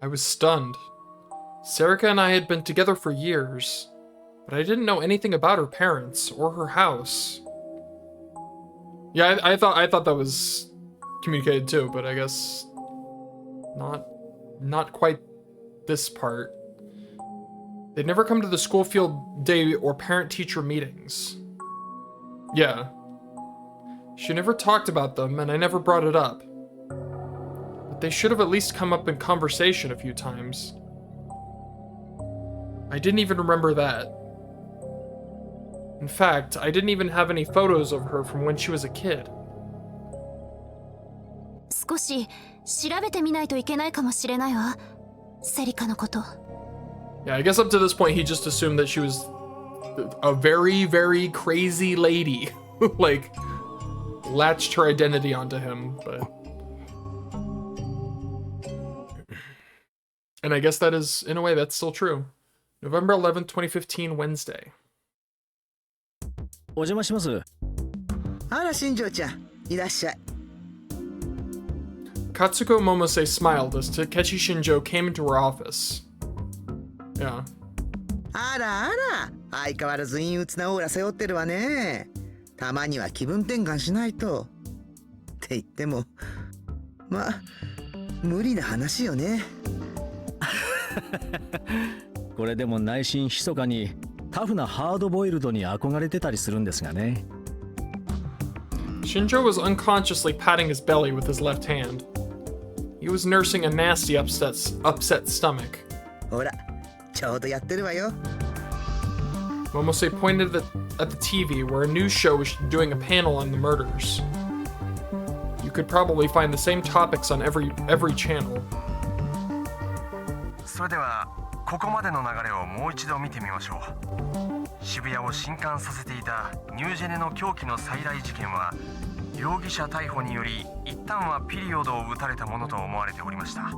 I was stunned. Serika and I had been together for years, but I didn't know anything about her parents or her house. Yeah, I thought that was communicated too, but I guess not quite this part. They'd never come to the school field day or parent-teacher meetings. Yeah. She never talked about them, and I never brought it up. But they should have at least come up in conversation a few times. I didn't even remember that. In fact, I didn't even have any photos of her from when she was a kid. 少し調べてみないといけないかもしれないわ。セリカのこと。Yeah, I guess up to this point he just assumed that she was a very, very crazy lady who, like, latched her identity onto him, but... And I guess that is, in a way, that's still true. November 11th, 2015, Wednesday. お邪魔します。あら、新庄ちゃん、いらっしゃい。Katsuko Momose smiled as Takeshi Shinjo came into her office. Yeah. あらあら、相変わらず陰鬱なオーラ背負ってるわね。たまには気分転換しないと。って言っても、まあ、無理な話よね。これでも内心密かにタフなハードボイルドに憧れてたりするんですがね。Shinjo was unconsciously patting his belly with his left hand. He was nursing a nasty upset stomach. ほら、ちょうどやってるわよ。Momose pointed at the TV where a news show was doing a panel on the murders. You could probably find the same topics on every channel. それではここまでの流れをもう一度見てみましょう。渋谷を震撼させていたニュージェネの狂気の再来事件は容疑者逮捕により一旦はピリオドを打たれたものと思われておりました。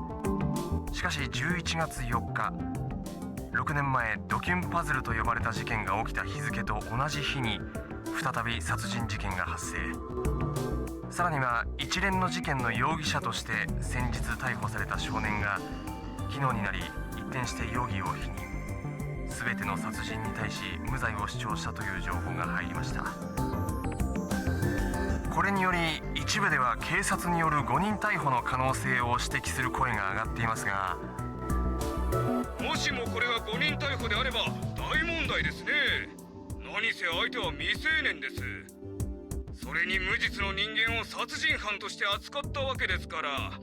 しかし11月4日、6年前ドキュンパズルと呼ばれた事件が起きた日付と同じ日に再び殺人事件が発生。さらには一連の事件の容疑者として先日逮捕された少年が昨日になり一転して容疑を否認。全ての殺人に対し無罪を主張したという情報が入りました。これにより一部では警察による誤認逮捕の可能性を指摘する声が上がっていますが、もしもこれが誤認逮捕であれば大問題ですね。何せ相手は未成年です。それに無実の人間を殺人犯として扱ったわけですから。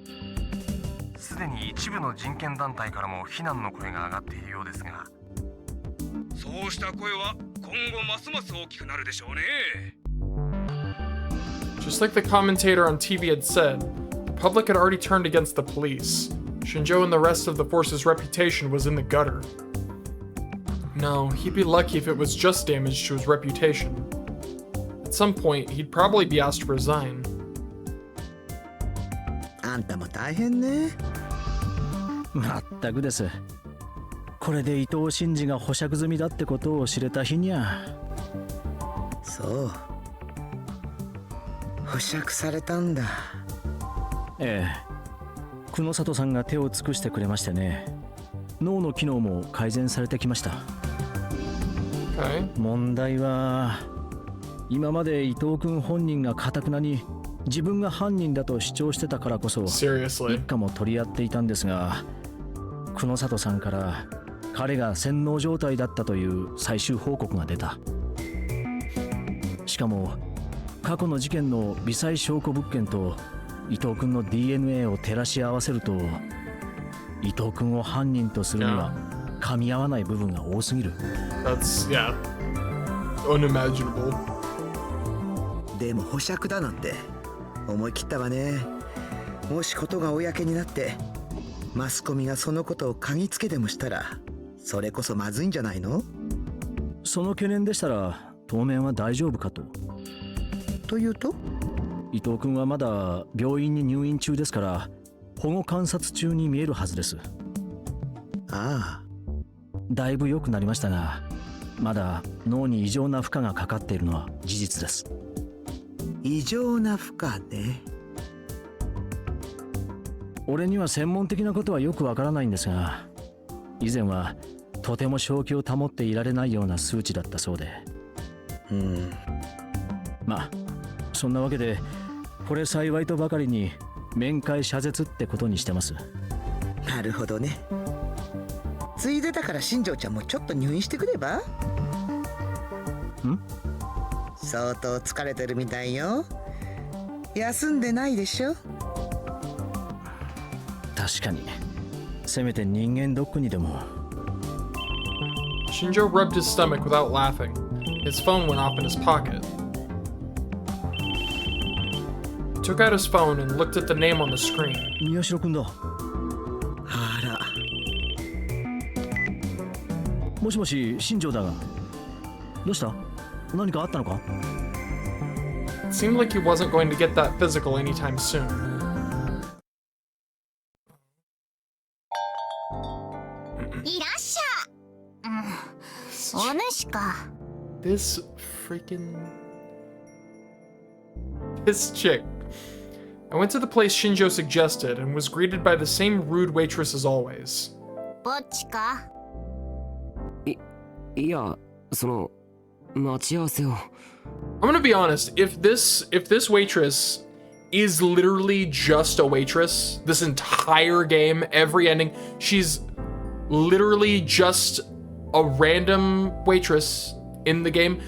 すでに一部の人権団体からも非難の声が上がっているようですが、そうした声は今後ますます大きくなるでしょうね。Just like the commentator on TV had said, the public had already turned against the police. Shinjo and the rest of the force's reputation was in the gutter. No, he'd be lucky if it was just damage to his reputation. At some point, he'd probably be asked to resign. あんたも大変ね。まったくです。これで伊藤真二が保釈済みだってことを知れた日にゃ。そう。保釈されたんだ。ええ。久野里さんが手を尽くしてくれましてね。脳の機能も改善されてきました。Okay. 問題は今まで伊藤君本人が頑なに自分が犯人だと主張してたからこそ一家も取り合っていたんですが、久野里さんから彼が洗脳状態だったという最終報告が出た。しかも過去の事件の微細証拠物件と伊藤君の DNA を照らし合わせると、伊藤君を犯人とするには噛み合わない部分が多すぎる。That's, yeah, unimaginable. でも保釈だなんて思い切ったわね。もしことが公になってマスコミがそのことを嗅ぎつけでもしたら、それこそまずいんじゃないの？その懸念でしたら当面は大丈夫かと。というと？伊藤君はまだ病院に入院中ですから保護観察中に見えるはずです。ああ。だいぶ良くなりましたが、まだ脳に異常な負荷がかかっているのは事実です。異常な負荷ね。俺には専門的なことはよくわからないんですが、以前はとても正気を保っていられないような数値だったそうで。まあそんなわけでこれ幸いとばかりに面会謝絶ってことにしてます。なるほどね。ついでだから新庄ちゃんもちょっと入院してくれば？ん？相当疲れてるみたいよ。休んでないでしょ？確かに。せめて人間ドックにでも。Shinjo rubbed his stomach without laughing. His phone went off in his pocket. He took out his phone and looked at the name on the screen. 宮代君だ。あら。もしもし、新庄だが。どうした？何かあったのか？ It seemed like he wasn't going to get that physical anytime soon. いらっしゃ。お主か。This chick. I went to the place Shinjo suggested and was greeted by the same rude waitress as always. ぼっちか。いや、その待ち合わせを。I'm gonna be honest. If this waitress is literally just a waitress, this entire game, every ending, she's literally just a random waitress in the game.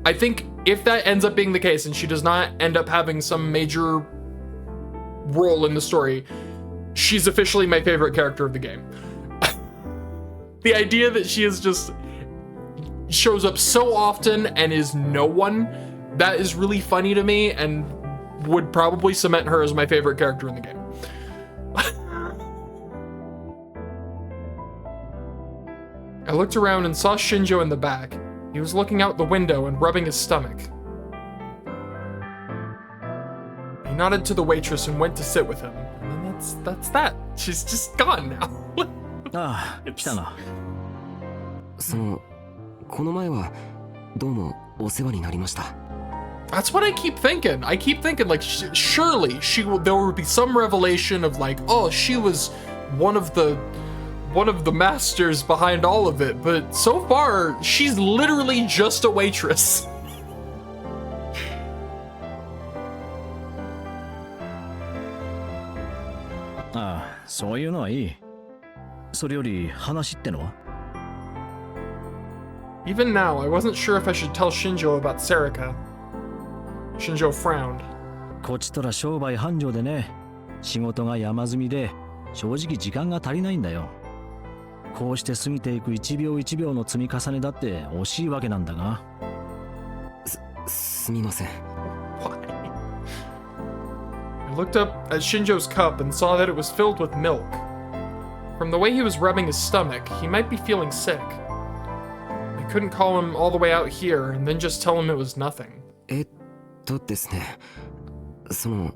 I think if that ends up being the case and she does not end up having some major role in the story, she's officially my favorite character of the game. The idea that she is just shows up so often and is no one, that is really funny to me and would probably cement her as my favorite character in the game. I looked around and saw Shinjo in the back. He was looking out the window and rubbing his stomach. He nodded to the waitress and went to sit with him. And that's that. She's just gone now. ああ、来たな。そのこの前はどうもお世話になりました。 That's what I keep thinking. I keep thinking like surely there would be some revelation of like, oh, she was one of the masters behind all of it, but so far she's literally just a waitress. そういうのはいい。それより話ってのは？ Even now, I wasn't sure if I should tell Shinjo about Serika. Shinjo frowned. こっちとら商売繁盛でね、仕事が山積みで正直時間が足りないんだよ。こうして過ぎていく一秒一秒の積み重ねだって惜しいわけなんだが。すみません。Why? I looked up at Shinjo's cup and saw that it was filled with milk. From the way he was rubbing his stomach, he might be feeling sick. I couldn't call him all the way out here and then just tell him it was nothing. ですね。その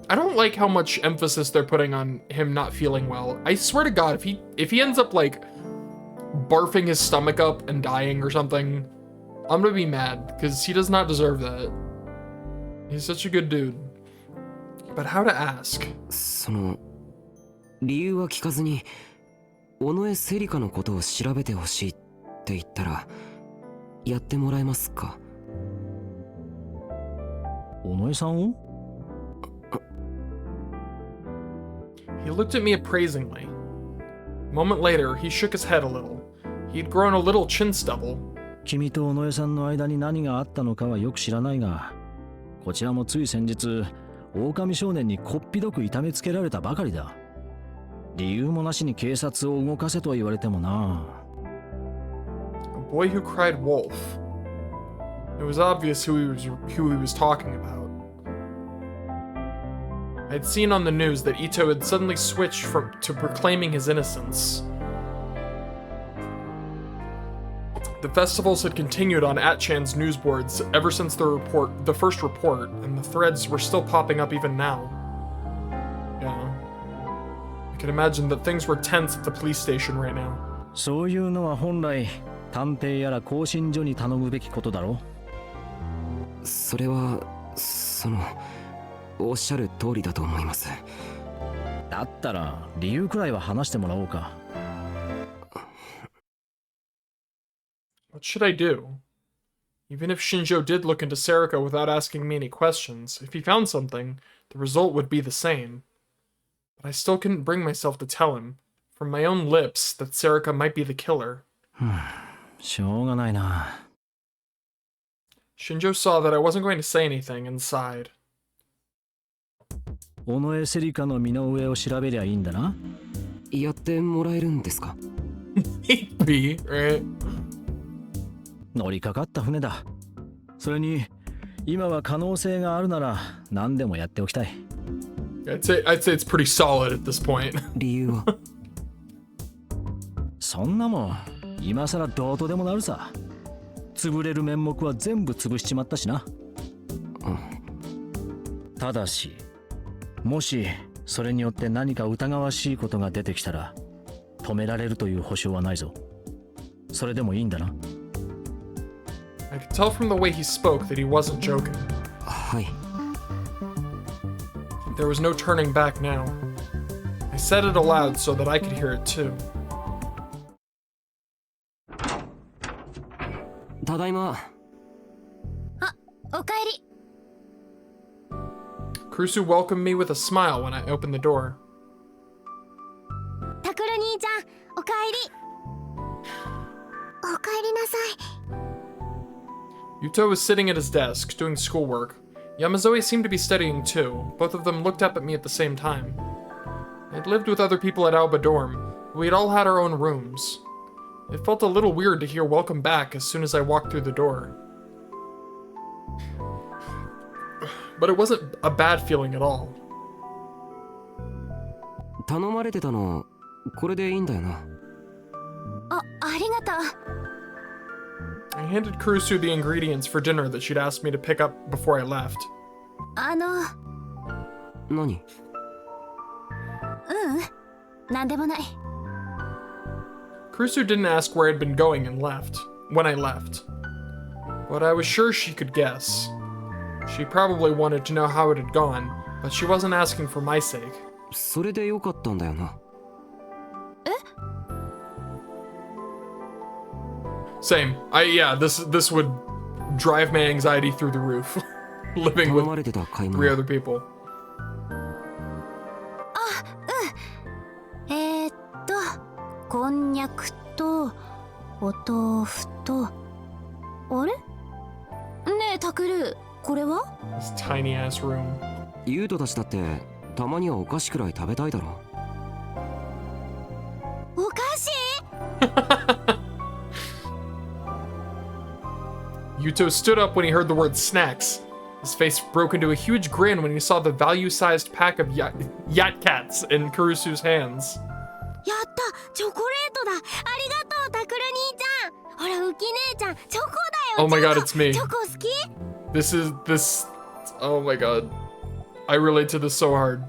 I don't like how much emphasis they're putting on him not feeling well. I swear to God, if he ends up like barfing his stomach up and dying or something, I'm gonna be mad because he does not deserve that. He's such a good dude. But how to ask? その理由は聞かずに尾上セリカのことを調べてほしいって言ったらやってもらえますか？尾上さんを？ He looked at me appraisingly. A moment later, he shook his head a little. He'd grown a little chin stubble. 君と尾上さんの間に何があったのかはよく知らないが、こちらもつい先日、狼少年にこっぴどく痛めつけられたばかりだ。理由もなしに警察を動かせと言われてもな。A boy who cried wolf. It was obvious who he was talking about. I'd seen on the news that Ito had suddenly switched to proclaiming his innocence. The festivals had continued on Atchan's news boards ever since the first report, and the threads were still popping up even now. Yeah. I can imagine that things were tense at the police station right now. そういうのは本来、探偵やら更新所に頼むべきことだろ。それはそのおっしゃる通りだと思います。だったら理由くらいは話してもらおうか。What should I do? Even if Shinjo did look into Serika without asking me any questions, if he found something, the result would be the same. But I still couldn't bring myself to tell him, from my own lips, that Serika might be the killer. しょうがないな。Shinjo saw that I wasn't going to say anything and sighed. 尾上セリカの身の上を調べりゃいいんだな。やってもらえるんですか？ Maybe, right? 乗りかかった船だ。それに今は可能性があるなら何でもやっておきたい。I'd say it's pretty solid at this point. 理由はそんなもん今さらどうとでもなるさ。潰れる面目は全部潰しちまったしな。ただしもしそれによって何か疑わしいことが出てきたら止められるという保証はないぞ。それでもいいんだな。I could tell from the way he spoke that he wasn't joking. はい。 There was no turning back now. I said it aloud so that I could hear it too. ただいま。あ、おかえり。Kurusu welcomed me with a smile when I opened the door. タクル兄ちゃん、おかえり。おかえりなさい。Yuto was sitting at his desk, doing schoolwork. Yamazoe seemed to be studying too. Both of them looked up at me at the same time. I'd lived with other people at Aoba Dorm, but we'd all had our own rooms. It felt a little weird to hear welcome back as soon as I walked through the door. But it wasn't a bad feeling at all. 頼まれてたのこれでいいんだよな。ありがとう。I handed Kurusu the ingredients for dinner that she'd asked me to pick up before I left. 何？なんでもない。Kurusu didn't ask where I'd been going when I left. But I was sure she could guess. She probably wanted to know how it had gone, but she wasn't asking for my sake. それでよかったんだよな。Same. This would drive my anxiety through the roof. Living with 3 other people. こんにゃくとお豆腐と、あれ？ねえタクル、これは？ This tiny ass room. ユウトたちだってたまにはお菓子くらい食べたいだろ。お菓子？ Yuto stood up when he heard the word snacks. His face broke into a huge grin when he saw the value-sized pack of Yat-Cats in Kurusu's hands. やった、チョコレートだ。ありがとうタクル兄ちゃん。ほらウキ姉ちゃん、チョコだよ。 Oh my god, it's me. チョコ好き？ This oh my god. I relate to this so hard.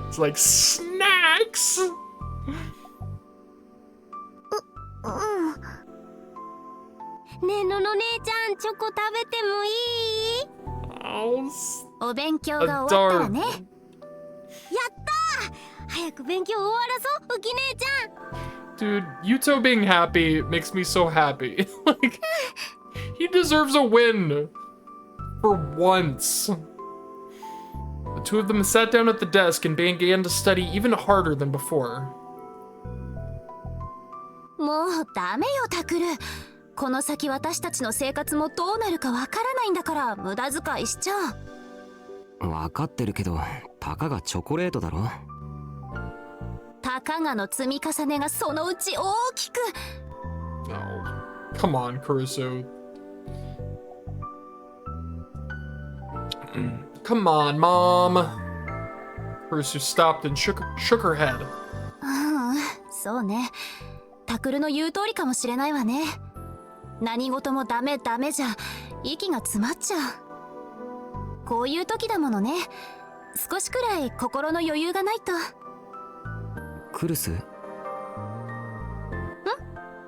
It's like snacks. ねえのの姉ちゃん、チョコ食べてもいい？ Oh, お勉強が終わったらね。やったー！早く勉強終わらそう、ウキ姉ちゃん。dude, Yuto being happy makes me so happy. Like, he deserves a win. For once. The two of them sat down at the desk and began to study even harder than before. もうダメよタクル。この先私たちの生活もどうなるかわからないんだから無駄遣いしちゃう。わかってるけど、たかがチョコレートだろ。たかがの積み重ねがそのうち大きく。No. Come on, Kurusu. Come on, Mom. Kurusu stopped and shook her head. そうね。タクルの言う通りかもしれないわね。何事もダメダメじゃ息が詰まっちゃう。こういう時だものね。少しくらい心の余裕がないと。クルス？ん？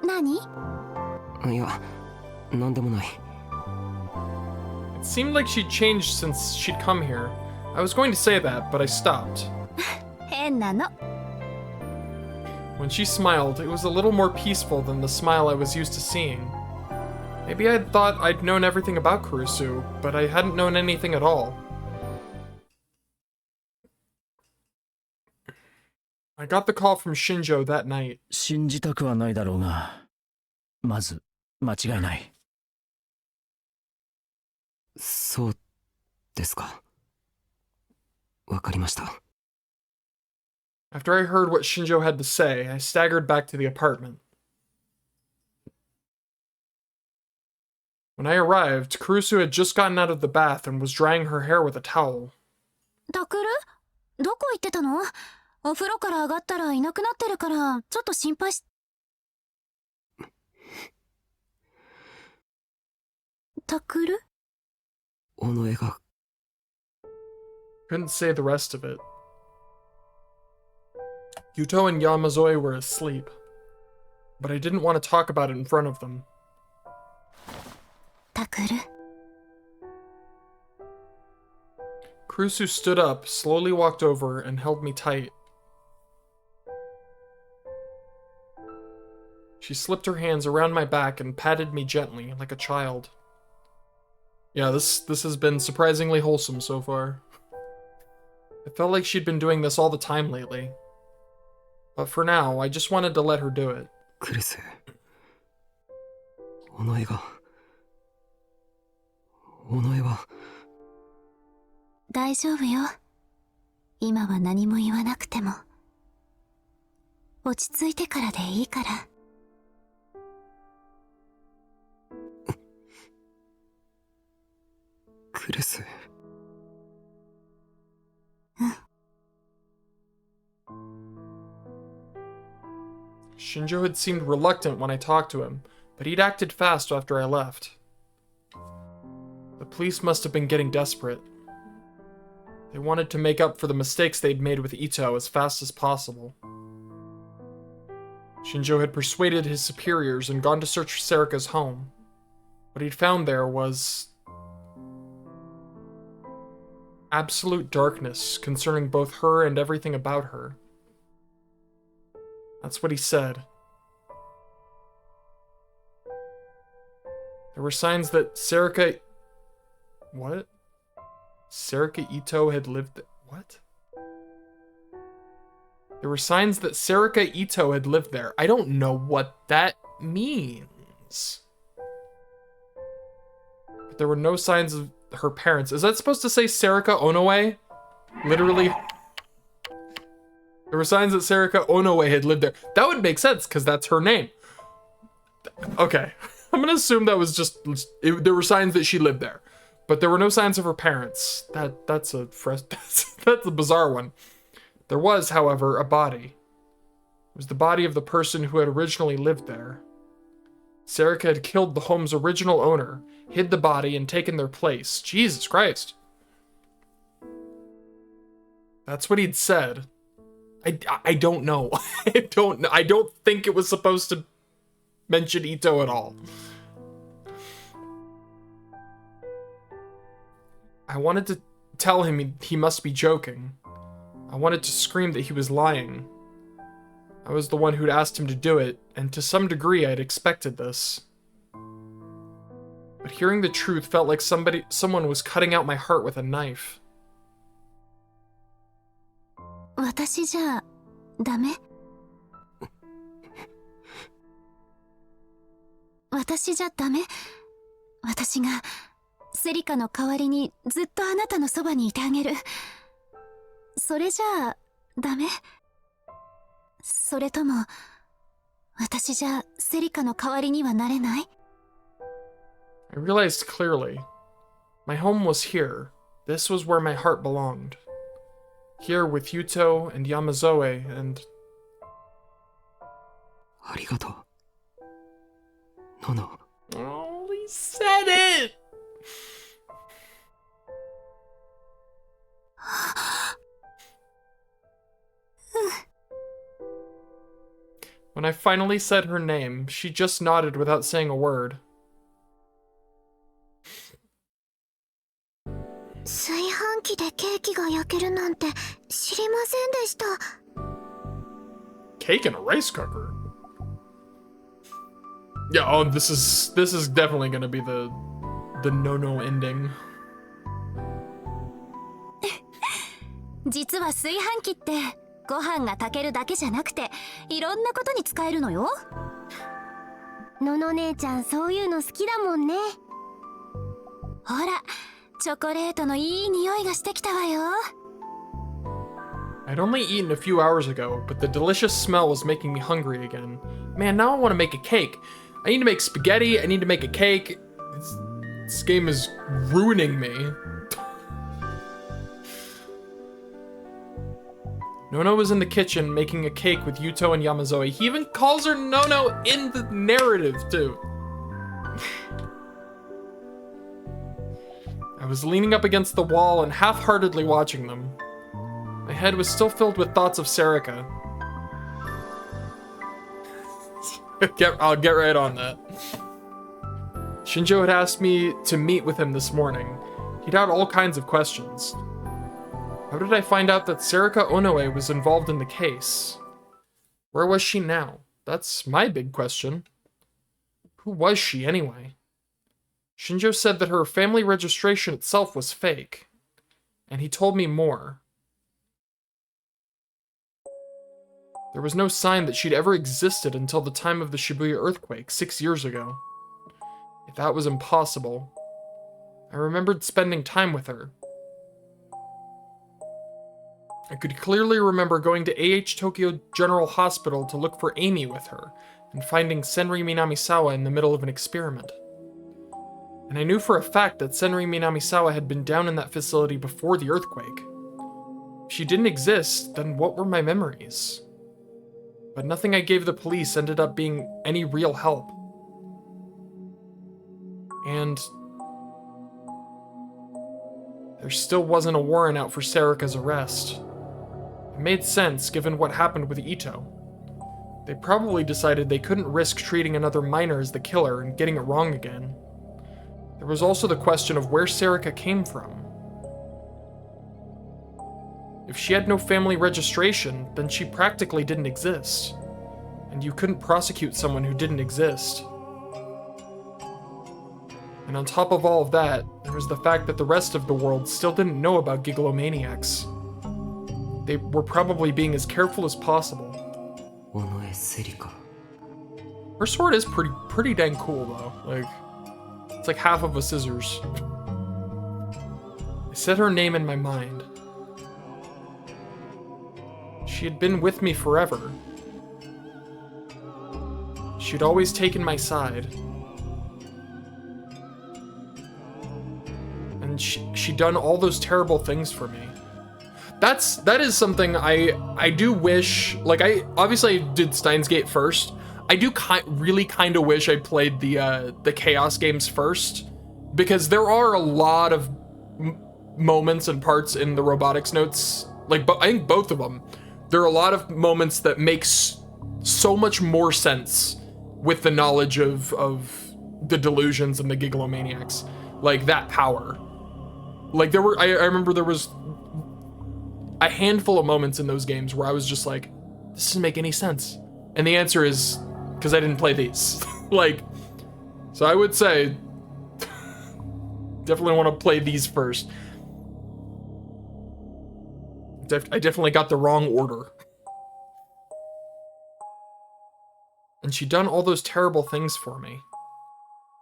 何？いや、なんでもない。It seemed like she'd changed since she'd come here. I was going to say that, but I stopped. 変なの。When she smiled, it was a little more peaceful than the smile I was used to seeing. Maybe I'd thought I'd known everything about Kurusu, but I hadn't known anything at all. I got the call from Shinjo that night. 信じたくはないだろうが、まず間違いない。そうですか。わかりました。After I heard what Shinjo had to say, I staggered back to the apartment. When I arrived, Kurusu had just gotten out of the bath and was drying her hair with a towel. タクル？どこ行ってたの？お風呂から上がったらいなくなってるから、ちょっと心配し。タクル？尾上が。Couldn't say the rest of it. Yuto and Yamazoe were asleep, but I didn't want to talk about it in front of them. タクル。Kurusu stood up, slowly walked over, and held me tight. She slipped her hands around my back and patted me gently, like a child. Yeah, this has been surprisingly wholesome so far. It felt like she'd been doing this all the time lately. But for now, I just wanted to let her do it. クルス。尾上が。尾上は。大丈夫よ。今は何も言わなくても。落ち着いてからでいいから。クルス。Shinjo had seemed reluctant when I talked to him, but he'd acted fast after I left. The police must have been getting desperate. They wanted to make up for the mistakes they'd made with Ito as fast as possible. Shinjo had persuaded his superiors and gone to search for Serika's home. What he'd found there was absolute darkness concerning both her and everything about her. That's what he said. There were signs that Serika... What? Serika Ito had lived... What? There were signs that Serika Ito had lived there. I don't know what that means. But there were no signs of her parents. Is that supposed to say Serika Onoe? Literally. There were signs that Serika Onoe had lived there. That would make sense, because that's her name. Okay. I'm going to assume that was just... there were signs that she lived there. But there were no signs of her parents. That's a bizarre one. There was, however, a body. It was the body of the person who had originally lived there. Serika had killed the home's original owner, hid the body, and taken their place. Jesus Christ. That's what he'd said. I don't know. I don't think it was supposed to mention Ito at all. I wanted to tell him he must be joking. I wanted to scream that he was lying. I was the one who'd asked him to do it, and to some degree I'd expected this. But hearing the truth felt like someone was cutting out my heart with a knife. 私じゃダメ？私じゃダメ？私がセリカの代わりにずっとあなたのそばにいてあげる。それじゃあダメ？それとも私じゃセリカの代わりにはなれない？ I realized clearly. My home was here. This was where my heart belonged. Here with Yuto and Yamazoe and... ありがとう。Nono. Oh, he said it! When I finally said her name, she just nodded without saying a word. 炊飯器でケーキが焼けるなんて知りませんでした。 Cake in a rice cooker? Yeah, oh, this is definitely gonna be the Nono ending. 実は炊飯器ってご飯が炊けるだけじゃなくていろんなことに使えるのよ。のの姉ちゃんそういうの好きだもんね。ほら、チョコレートのいい匂いがしてきたわよ。I'd only eaten a few hours ago, but the delicious smell was making me hungry again. Man, now I want to make a cake. I need to make spaghetti, I need to make a cake. This game is ruining me. Nono was in the kitchen making a cake with Yuto and Yamazoe. He even calls her Nono in the narrative, too. I was leaning up against the wall and half-heartedly watching them. My head was still filled with thoughts of Serika. I'll get right on that. Shinjo had asked me to meet with him this morning. He'd had all kinds of questions. How did I find out that Serika Onoe was involved in the case? Where was she now? That's my big question. Who was she anyway? Shinjo said that her family registration itself was fake, and he told me more. There was no sign that she'd ever existed until the time of the Shibuya earthquake 6 years ago. If that was impossible, I remembered spending time with her. I could clearly remember going to AH Tokyo General Hospital to look for Amy with her, and finding Senri Minamisawa in the middle of an experiment. And I knew for a fact that Senri Minamisawa had been down in that facility before the earthquake. If she didn't exist, then what were my memories? But nothing I gave the police ended up being any real help. And there still wasn't a warrant out for Serika's arrest. It made sense given what happened with Ito. They probably decided they couldn't risk treating another minor as the killer and getting it wrong again. There was also the question of where Serika came from. If she had no family registration, then she practically didn't exist. And you couldn't prosecute someone who didn't exist. And on top of all of that, there was the fact that the rest of the world still didn't know about Gigalomaniacs. They were probably being as careful as possible. 尾上セリカ Her sword is pretty dang cool though. Like, it's like half of a scissors. I said her name in my mind. She had been with me forever. She'd always taken my side. And she'd done all those terrible things for me. That is something I do wish, like I obviously did Steins Gate first. I do really kind of wish I played the Chaos games first, because there are a lot of moments and parts in the robotics notes, like I think both of them. There are a lot of moments that makes so much more sense with the knowledge of the delusions and the gigalomaniacs, like that power. Like there were, I remember there was a handful of moments in those games where I was just like, this doesn't make any sense. And the answer is because I didn't play these. Like, so I would say definitely want to play these first. I definitely got the wrong order. And she'd done all those terrible things for me.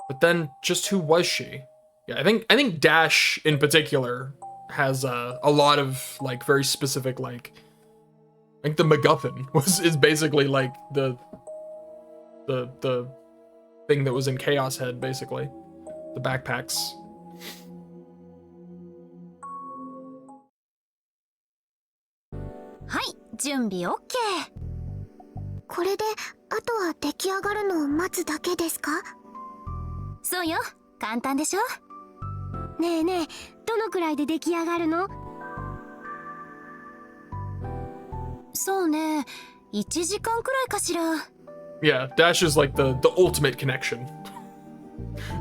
But then, just who was she? Yeah, I think Dash in particular has a lot of like very specific, like, I think the MacGuffin is basically like the thing that was in Chaos Head, basically. The backpacks. Hi, 準備 OK。これであとは出来上がるのを待つだけですか？そうよ、簡単でしょ？ねえねえ、どのくらいで出来上がるの？そうね、1時間くらいかしら。Yeah, Dash is like the ultimate connection.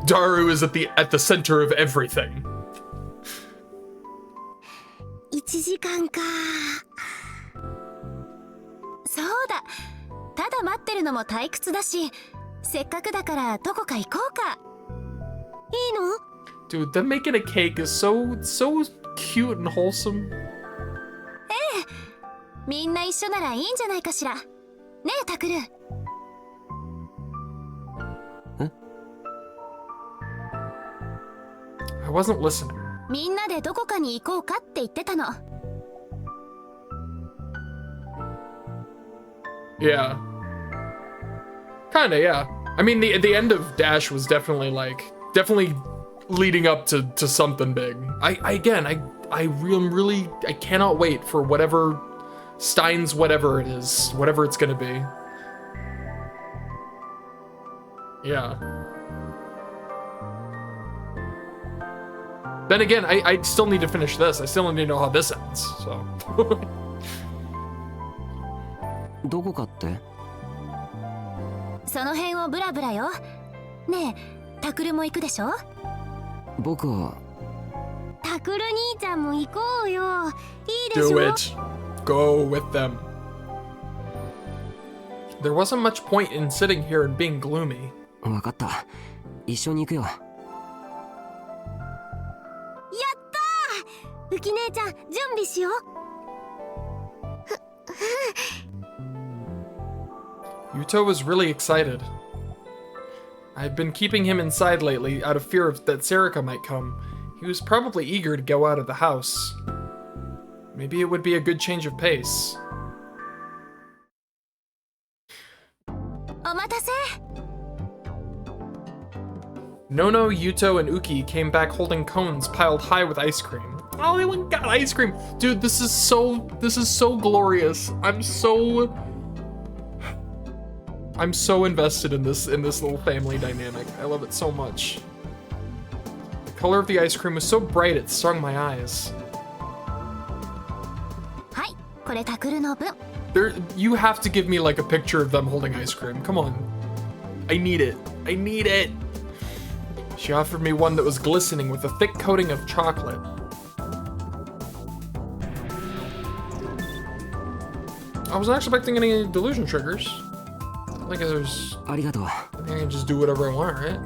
Daru is at the center of everything. 1時間か。そうだ、ただ待ってるのも退屈だし、せっかくだからどこか行こうか。いいの？ Dude, them making a cake is so cute and wholesome. ええ、みんな一緒ならいいんじゃないかしら。ねえ、タクル。I wasn't listening. みんなでどこかに行こうかって言ってたの。Yeah. Kinda, yeah. I mean, the end of Dash was definitely leading up to something big. I cannot wait for whatever Steins whatever it is, whatever it's gonna be. Yeah. Then again, I still need to finish this. I still need to know how this ends, so. どこかって？その辺をブラブラよ。ねえ、タクルも行くでしょ？僕は。タクル兄ちゃんも行こうよ。いいでしょ？ Do it. Go with them. There wasn't much point in sitting here and being gloomy. わかった。一緒に行くよ。やったー！ウキ姉ちゃん、準備しよう。Yuto was really excited. I'd been keeping him inside lately out of fear that Serika might come. He was probably eager to go out of the house. Maybe it would be a good change of pace. お待たせ。Nono, Yuto, and Uki came back holding cones piled high with ice cream. Oh, they went and got ice cream. Dude, this is so glorious. I'm so invested in this little family dynamic. I love it so much. The color of the ice cream was so bright it stung my eyes. はい、これタクルの分。You have to give me like a picture of them holding ice cream. Come on. I need it. I need it. She offered me one that was glistening with a thick coating of chocolate. I wasn't expecting any delusion triggers. I think there's... ありがとう。I think I can just do whatever I want, right?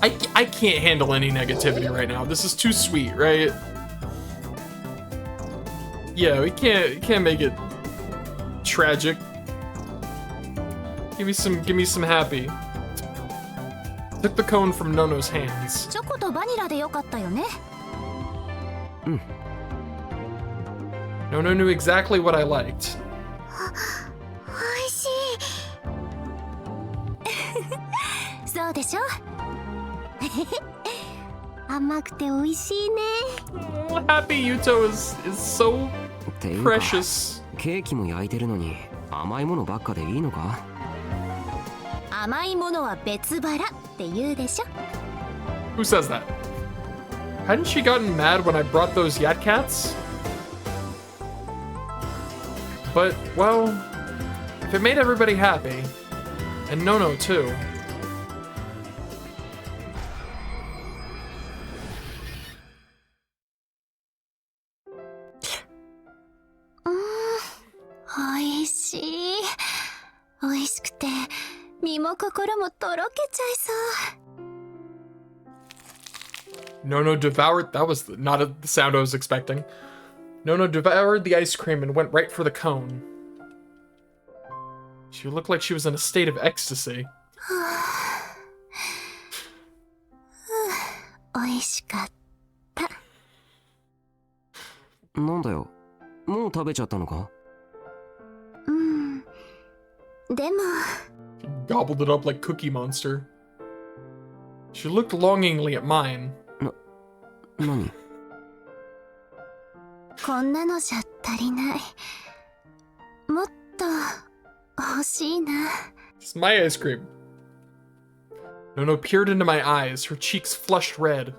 I can't handle any negativity right now. This is too sweet, right? Yeah, we can't make it tragic. Give me some happy. Took the cone from Nono's hands. チョコとバニラでよかったよね。Nono knew exactly what I liked. おいしい。そうでしょ。甘くて美味しいね。Oh, Happy Yuto is so っていうか precious. ケーキも焼いてるのに甘いものばっかでいいのか？甘いものは別腹って言うでしょ。 Who says that? Hadn't she gotten mad when I brought those Yat Cats? But, well, if it made everybody happy, and Nono too. Mm, 美味しい。美味しくて身も心もとろけちゃいそう。 Nono devoured. That was not the sound I was expecting. Nono devoured the ice cream and went right for the cone. She looked like she was in a state of ecstasy. 美味しかった。なんだよ、もう食べちゃったのか？うん。でも。 She gobbled it up like Cookie Monster. She looked longingly at mine. 何？こんなのじゃ足りない。もっと欲しいな。 It's my ice cream. Nono peered into my eyes, her cheeks flushed red.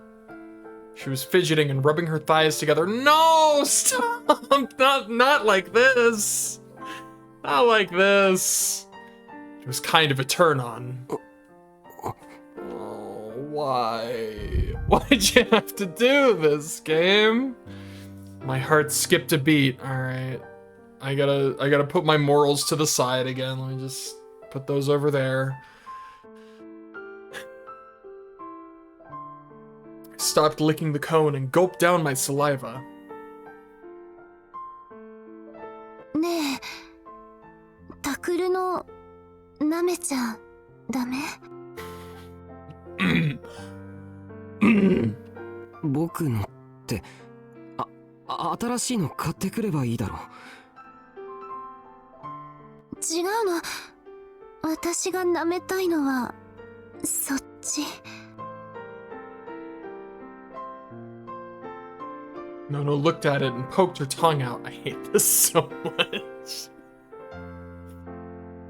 She was fidgeting and rubbing her thighs together. No! Stop! Not like this! Not like this. It was kind of a turn on. Oh, why? Why'd you have to do this, game? My heart skipped a beat. Alright. I gotta put my morals to the side again. Let me just put those over there. I stopped licking the cone and gulped down my saliva. ねえ、タクルの舐めちゃダメ？僕のって新しいの買ってくればいいだろう。違うの。私が舐めたいのはそっち。Nono looked at it and poked her tongue out. I hate this so much.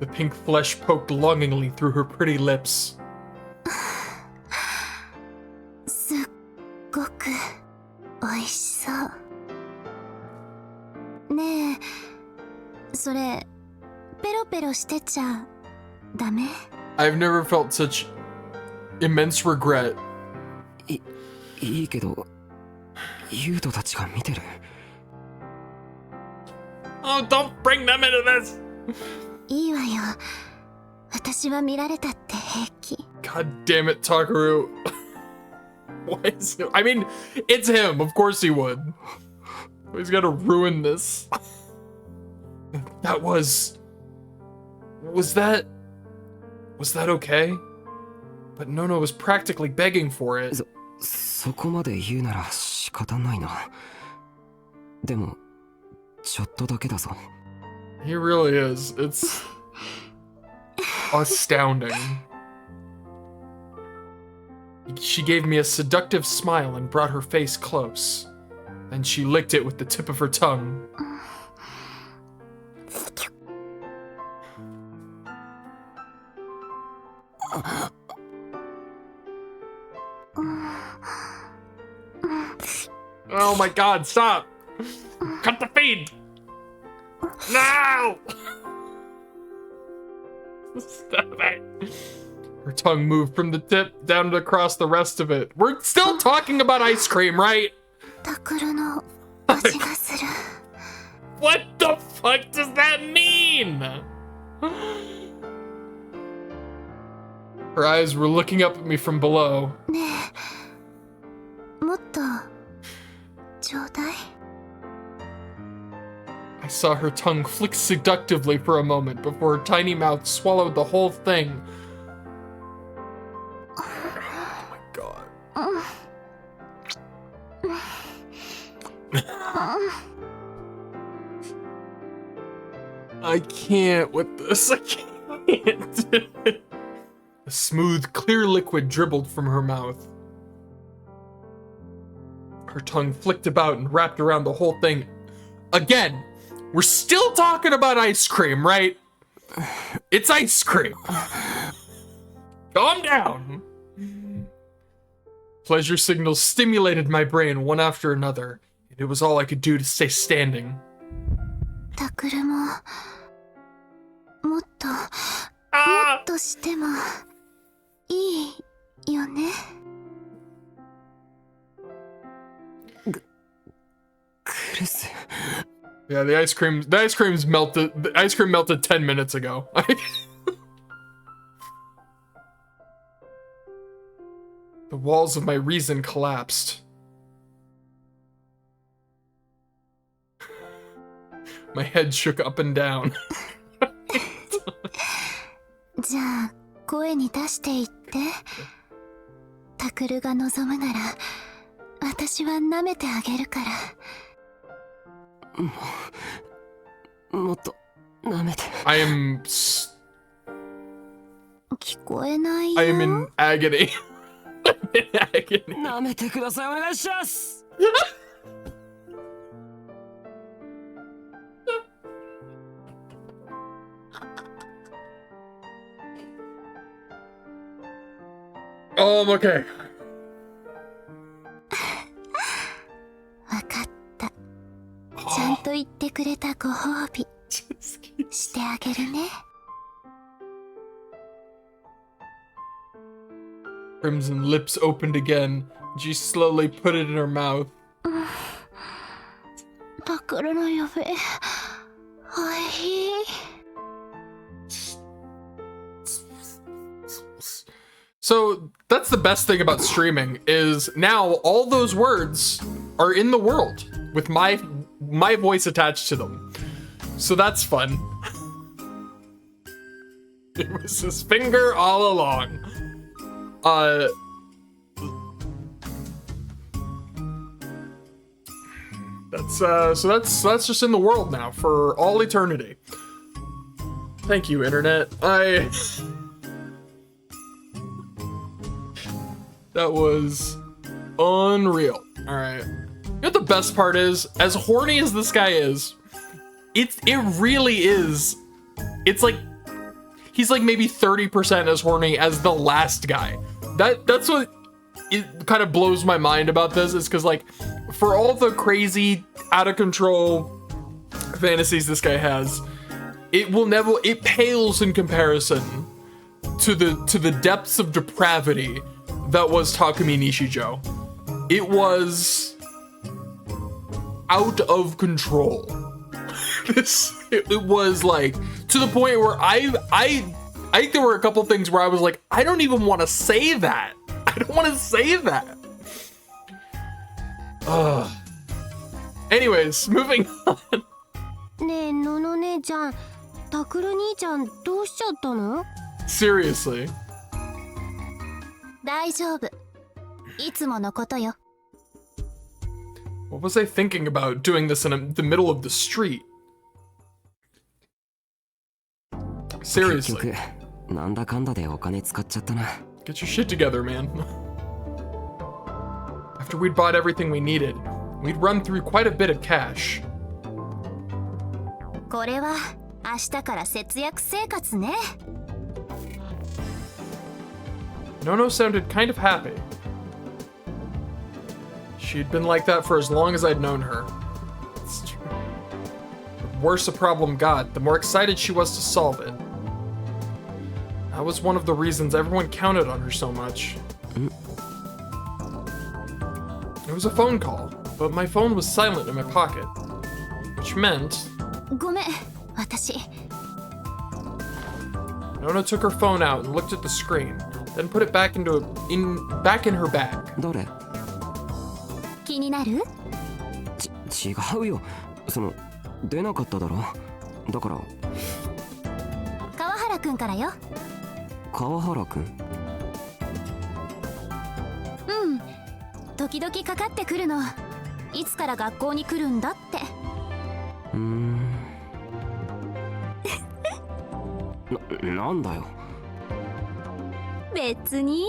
The pink flesh poked longingly through her pretty lips. すっごく美味しそう。ねえ、それペロペロしてちゃダメ？ I've never felt such immense regret. いいけど、ユウトたちが見てる。Oh, don't bring them into this! いいわよ。私は見られたって平気。 God damn it, Takaru. Why is it? I mean, it's him. Of course he would. He's gotta ruin this. That was... Was that okay? But Nono was practically begging for it. そこまで言うなら仕方ないな。でも、ちょっとだけだぞ。He really is. It's astounding. She gave me a seductive smile and brought her face close. Then she licked it with the tip of her tongue. Oh my god, stop! Cut the feed! No! Stop it. Her tongue moved from the tip down to across the rest of it. We're still talking about ice cream, right? タクルの味がする。 What the fuck does that mean? Her eyes were looking up at me from below. ねえ、もっとちょうだい。 I saw her tongue flick seductively for a moment before her tiny mouth swallowed the whole thing. Oh my god. I can't with this. I can't. A smooth, clear liquid dribbled from her mouth. Her tongue flicked about and wrapped around the whole thing. Again, we're still talking about ice cream, right? It's ice cream. Calm down. Pleasure signals stimulated my brain one after another, and it was all I could do to stay standing. タクルももっとしてもいいよね。クルス。 Yeah, the ice cream melted. The ice cream melted 10 minutes ago. The walls of my reason collapsed. My head shook up and down. じゃあ声に出して言って。タクルが望むなら私は舐めてあげるから。もっと舐めて。 I am 聞こえないよ。 I am in agony. I'm in agony. 舐めてください。お願いします。Oh, I'm okay. わかった。ちゃんと言ってくれたご褒美してあげるね。 Crimson lips opened again. She slowly put it in her mouth. タクルの指、おいしい。 So that's the best thing about streaming is now all those words are in the world with my voice attached to them. So that's fun. It was his finger all along. That's just in the world now for all eternity. Thank you, internet. That was unreal. All right. You know what the best part is? As horny as this guy is, it really is. It's like he's like maybe 30% as horny as the last guy. That's what it kind of blows my mind about this is because like for all the crazy out of control fantasies this guy has, it pales in comparison to the depths of depravity that was Takumi Nishijo. It was out of control. It was like to the point where I think there were a couple things where I was like, I don't even want to say that. I don't want to say that. Anyways, moving on. ねえ、のの姉ちゃん、タクル兄ちゃんどうしちゃったの？ Seriously. 大丈夫。いつものことよ。 What was I thinking about doing this in the middle of the street? Seriously. 結局なんだかんだでお金使っちゃったな。 Get your shit together, man. After we'd bought everything we needed, we'd run through quite a bit of cash. これは明日から節約生活ね。 Nono sounded kind of happy. She'd been like that for as long as I'd known her. It's true. The worse a problem got, the more excited she was to solve it. That was one of the reasons everyone counted on her so much. It was a phone call, but my phone was silent in my pocket, which meant... ごめん、私。 Nono took her phone out and looked at the screen. then put it back in her bag. 誰？気になる？違うよ。出なかっただろ。だから。川原くんからよ。川原くん？うん。時々かかってくるの。いつから学校に来るんだって。なんだよ。別に。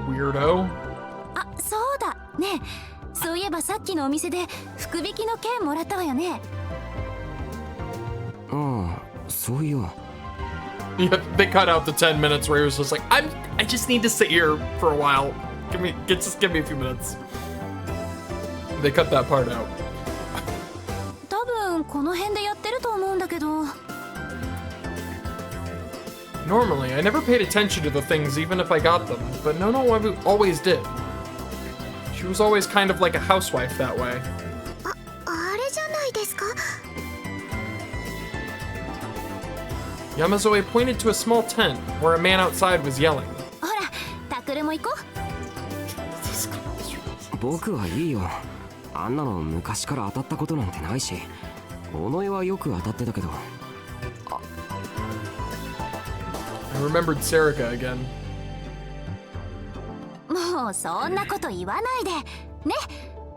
Weirdo. あ、そうだ。ねえ、そういえばさっきのお店で福引きの券もらったわよね。ああ、そういや。Yeah, they cut out the 10 minutes where he was just like, I just need to sit here for a while. Just give me a few minutes. They cut that part out. 多分この辺でやってると思うんだけど。Normally, I never paid attention to the things even if I got them, but Nono always did. She was always kind of like a housewife that way. あれじゃないですか？ Yamazoe pointed to a small tent where a man outside was yelling. ほら、タクルも行こう。僕はいいよ。あんなの昔から当たったことなんてないし、尾上はよく当たってたけど。I remembered Serica again. もうそんなこと言わないでね。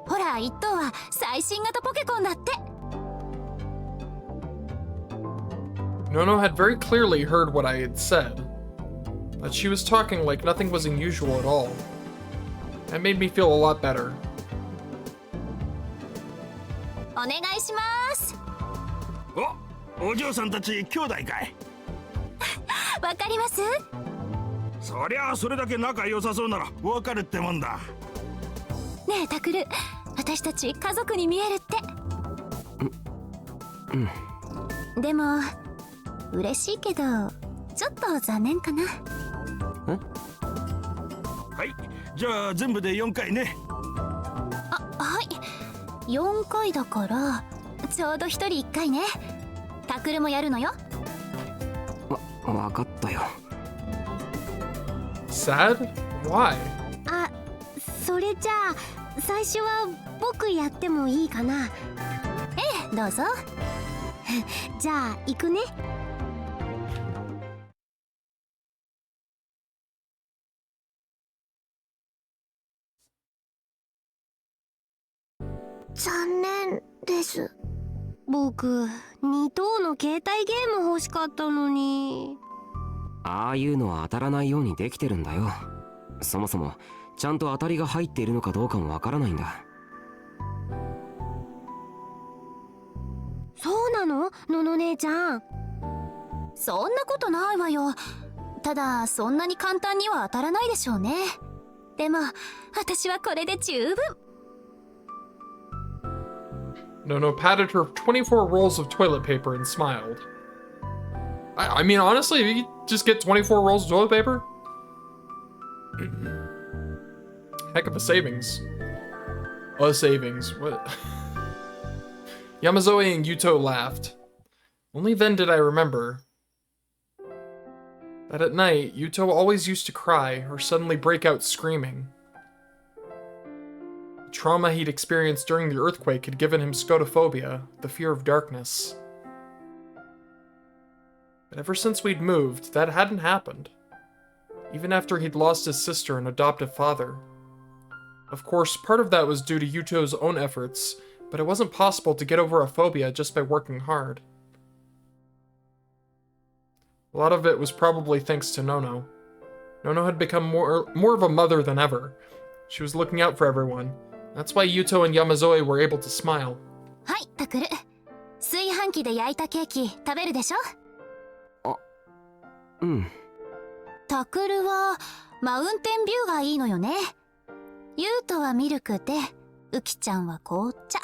ほら、一頭は最新型ポケコンだって。Nono had very clearly heard what I had said, that she was talking like nothing was unusual at all. That made me feel a lot better. お願いします。お嬢さんたち兄弟かい？わかります？そりゃあそれだけ仲良さそうならわかるってもんだ。ねえタクル、私たち家族に見えるって。でも嬉しいけどちょっと残念かな。はい、じゃあ全部で4回ね。はい、4回だからちょうど1人1回ね。タクルもやるのよ。わかったよ。Sad? Why? あ、それじゃあ最初は僕やってもいいかな？ええ、どうぞ。じゃあ行くね。残念です。僕2等の携帯ゲーム欲しかったのに。ああいうのは当たらないようにできてるんだよ。そもそもちゃんと当たりが入っているのかどうかもわからないんだ。そうなの？のの姉ちゃん。そんなことないわよ。ただそんなに簡単には当たらないでしょうね。でも私はこれで十分。Nono patted her 24 rolls of toilet paper and smiled. I mean, honestly, if you could just get 24 rolls of toilet paper? Heck of a savings. A savings. What? Yamazoe and Yuto laughed. Only then did I remember that at night, Yuto always used to cry or suddenly break out screaming. The trauma he'd experienced during the earthquake had given him scotophobia, the fear of darkness. But ever since we'd moved, that hadn't happened. Even after he'd lost his sister and adoptive father. Of course, part of that was due to Yuto's own efforts, but it wasn't possible to get over a phobia just by working hard. A lot of it was probably thanks to Nono. Nono had become more of a mother than ever. She was looking out for everyone. That's why Yuto and Yamazoe were able to smile. はい、タクル。炊飯器で焼いたケーキ食べるでしょ？うん。タクルはマウンテンビューがいいのよね。ユウトはミルクで、ウキちゃんは紅茶。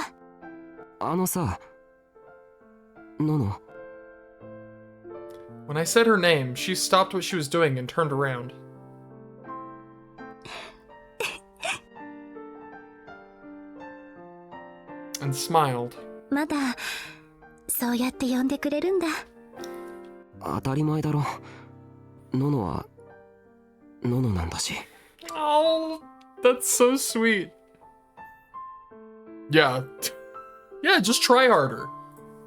あのさ、ノノ。When I said her name, she stopped what she was doing and turned around. And smiled. まだそうやって呼んでくれるんだ。当たり前だろ。ノノはノノなんだし。 Oh, that's so sweet. Yeah. Yeah, just try harder.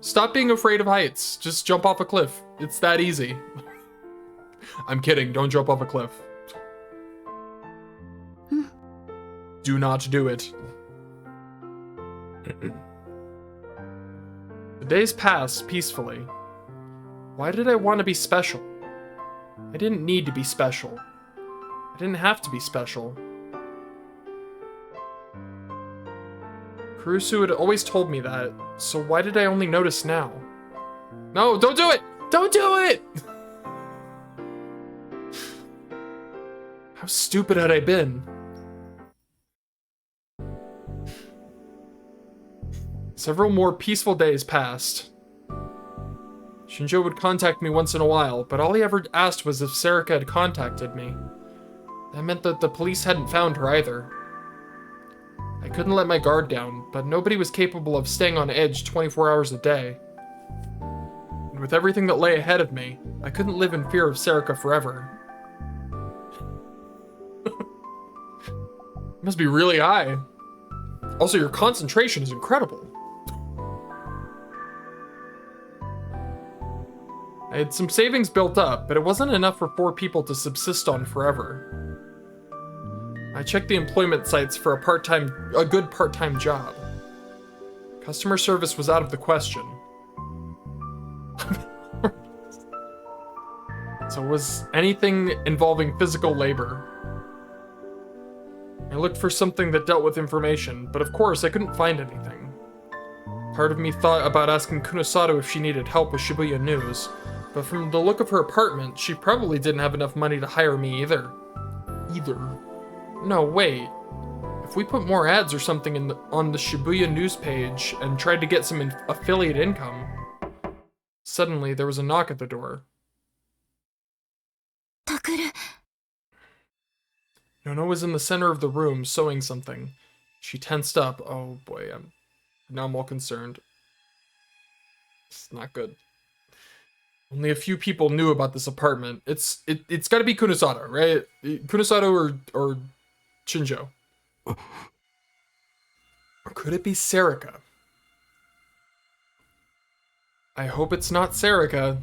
Stop being afraid of heights. Just jump off a cliff. It's that easy. I'm kidding. Don't jump off a cliff. Do not do it. The days passed peacefully. Why did I want to be special? I didn't need to be special. I didn't have to be special. Kurusu had always told me that, so why did I only notice now? No, don't do it! Don't do it! How stupid had I been? Several more peaceful days passed. Shinjo would contact me once in a while, but all he ever asked was if Sarika had contacted me. That meant that the police hadn't found her either. I couldn't let my guard down, but nobody was capable of staying on edge 24 hours a day. And with everything that lay ahead of me, I couldn't live in fear of Sarika forever. It must be really high. Also, your concentration is incredible. I had some savings built up, but it wasn't enough for 4 people to subsist on forever. I checked the employment sites for a good part-time job. Customer service was out of the question. So was anything involving physical labor. I looked for something that dealt with information, but of course I couldn't find anything. Part of me thought about asking Kunosato if she needed help with Shibuya News, but from the look of her apartment, she probably didn't have enough money to hire me either. No, wait. If we put more ads or something on the Shibuya News page and tried to get some affiliate income... Suddenly, there was a knock at the door. Takuru. Nono was in the center of the room, sewing something. She tensed up. Oh boy, now I'm all concerned. It's not good. Only a few people knew about this apartment. It's got to be Kunosato, right? Kunosato or Shinjo. Or could it be Sarika? I hope it's not Sarika.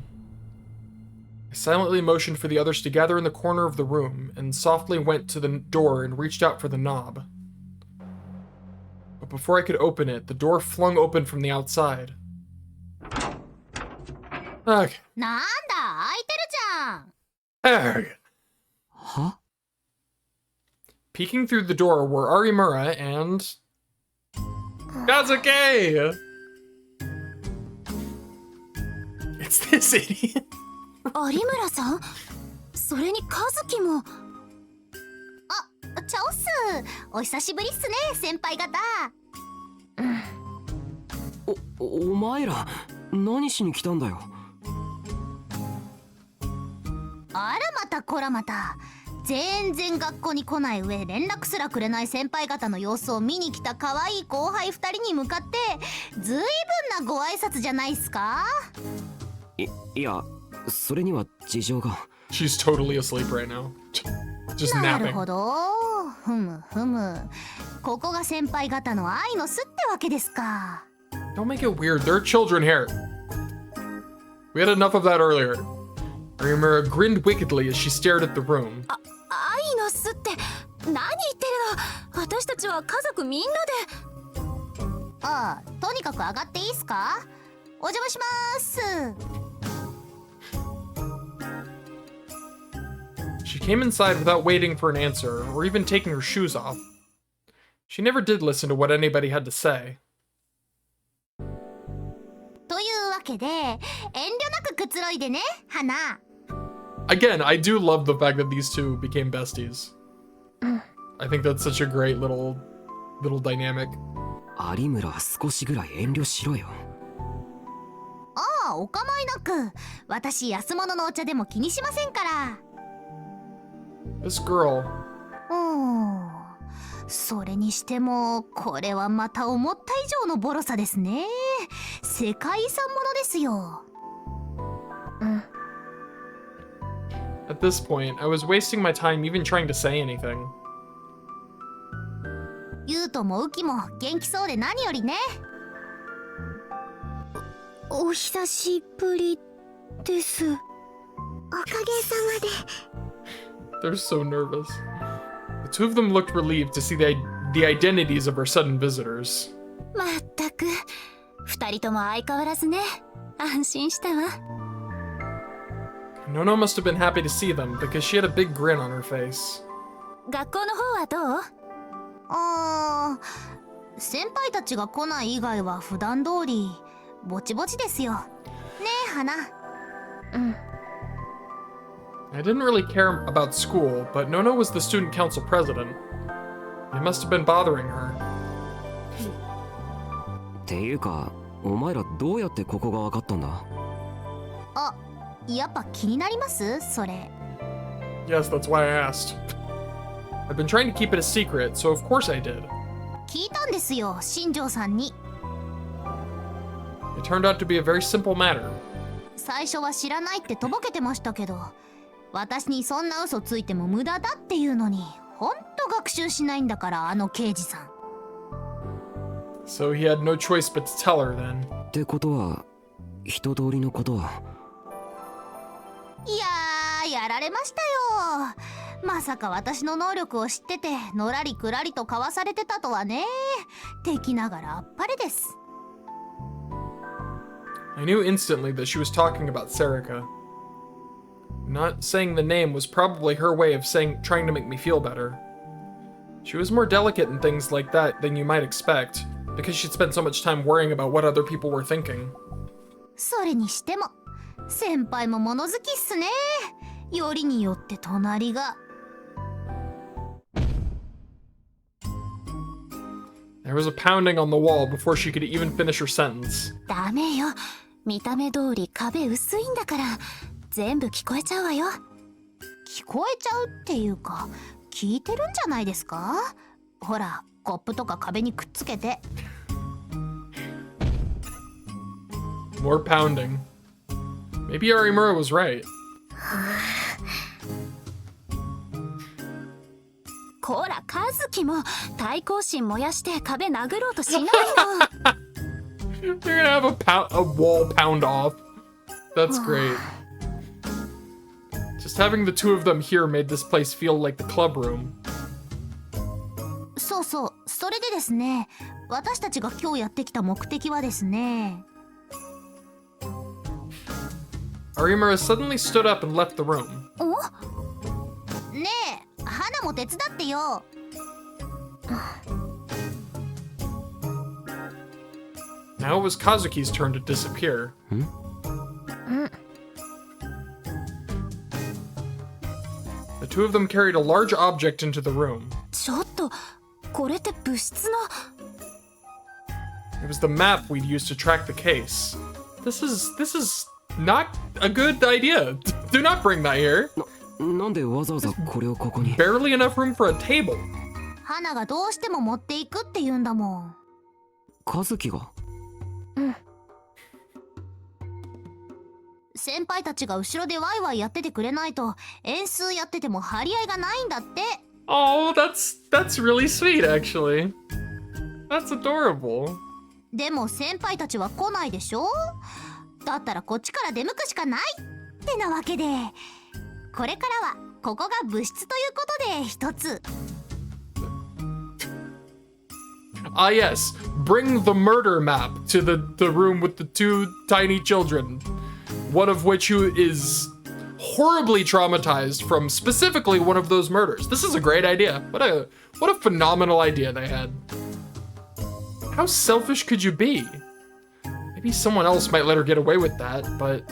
I silently motioned for the others to gather in the corner of the room and softly went to the door and reached out for the knob. But before I could open it, the door flung open from the outside. Okay. Arrogant. Huh? Peeking through the door were Arimura and... Kazuke! It's this idiot. 有村さん、それに和樹も。あ、チャオス、お久しぶりっすね、先輩方。お前ら何しに来たんだよ。あらまたこらまた。全然学校に来ない上、連絡すらくれない先輩方の様子を見に来た可愛い後輩2人に向かってずいぶんなご挨拶じゃないっすか。いや、それには事情が。 She's totally asleep right now. Just なる napping. ほど。ふむふむ。ここが先輩方の愛の巣ってわけですか。Don't make it weird. There are children here. We had enough of that earlier. Arimura grinned wickedly as she stared at the room. 愛の巣って何言ってるの。私たちは家族みんなで。ああ、とにかく上がっていいっすか。お邪魔します。She came inside without waiting for an answer or even taking her shoes off. She never did listen to what anybody had to say. というわけで、遠慮なくくつろいでね、花。Again, I do love the fact that these two became besties. I think that's such a great little dynamic. 有村は少しぐらい遠慮しろよ。ああ、お構いなく。私、安物のお茶でも気にしませんから。This girl. それにしても、これはまた思った以上のボロさですね。世界遺産ものですよ。At this point, I was wasting my time even trying to say anything. ユウトもウキも元気そうで何よりね。お久しぶりです。おかげさまで。 They're so nervous. The two of them looked relieved to see the identities of our sudden visitors. まったく二人とも相変わらずね。安心したわ。Nono must have been happy to see them because she had a big grin on her face. 学校の方はどう？先輩たちが来ない以外は普段通りぼちぼちですよ。ねえ、花。I didn't really care about school, but Nono was the student council president. It must have been bothering her. っていうか、お前らどうやってここが分かったんだ？あ、やっぱ気になりますそれ。 Yes, that's why I asked. I've been trying to keep it a secret, so of course I did. 聞いたんですよ、新庄さんに。It turned out to be a very simple matter. 最初は知らないってとぼけてましたけど、私にそんな嘘ついても無駄だっていうのに、ほんと学習しないんだから、あの刑事さん。So he had no choice but to tell her then. ってことは、一通りのことは。いやー、やられましたよ。まさか私の能力を知ってて、のらりくらりとかわされてたとはね。敵ながらあっぱれです。I knew instantly that she was talking about Serica. Not saying the name was probably her way of trying to make me feel better. She was more delicate in things like that than you might expect, because she'd spent so much time worrying about what other people were thinking. それにしても、先輩も物好きっすね。よりによって隣が。There was a pounding on the wall before she could even finish her sentence. ダメよ。見た目通り壁薄いんだから、全部聞こえちゃうわよ。聞こえちゃうっていうか、聞いてるんじゃないですか？ほら、コップとか壁にくっつけて。More pounding. Maybe Arimura was right. こら、和樹も対抗心燃やして壁殴ろうとしないの。You're gonna have a wall pound off. That's great. Just having the two of them here made this place feel like the club room. そうそう、それでですね、私たちが今日やってきた目的はですね。Arimura suddenly stood up and left the room. ねえ、花も手伝ってよ。Now it was Kazuki's turn to disappear. The two of them carried a large object into the room. ちょっと、これって物質の。It was the map we'd used to track the case. This is not a good idea. Do not bring that here. なんでわざわざこれをここに？ Barely enough room for a table. 花がどうしても持っていくって言うんだもん。和樹が？先輩たちが後ろでワイワイやっててくれないと演数やってても張り合いがないんだって。Oh, that's really sweet, actually. That's adorable. でも先輩たちは来ないでしょ。だったらこっちから出向くしかないってなわけで、これからはここが部室ということで一つ。Ah, yes. Bring the murder map to the room with the two tiny children. One of which who is horribly traumatized from specifically one of those murders. This is a great idea. What a phenomenal idea they had. How selfish could you be? Maybe someone else might let her get away with that, but...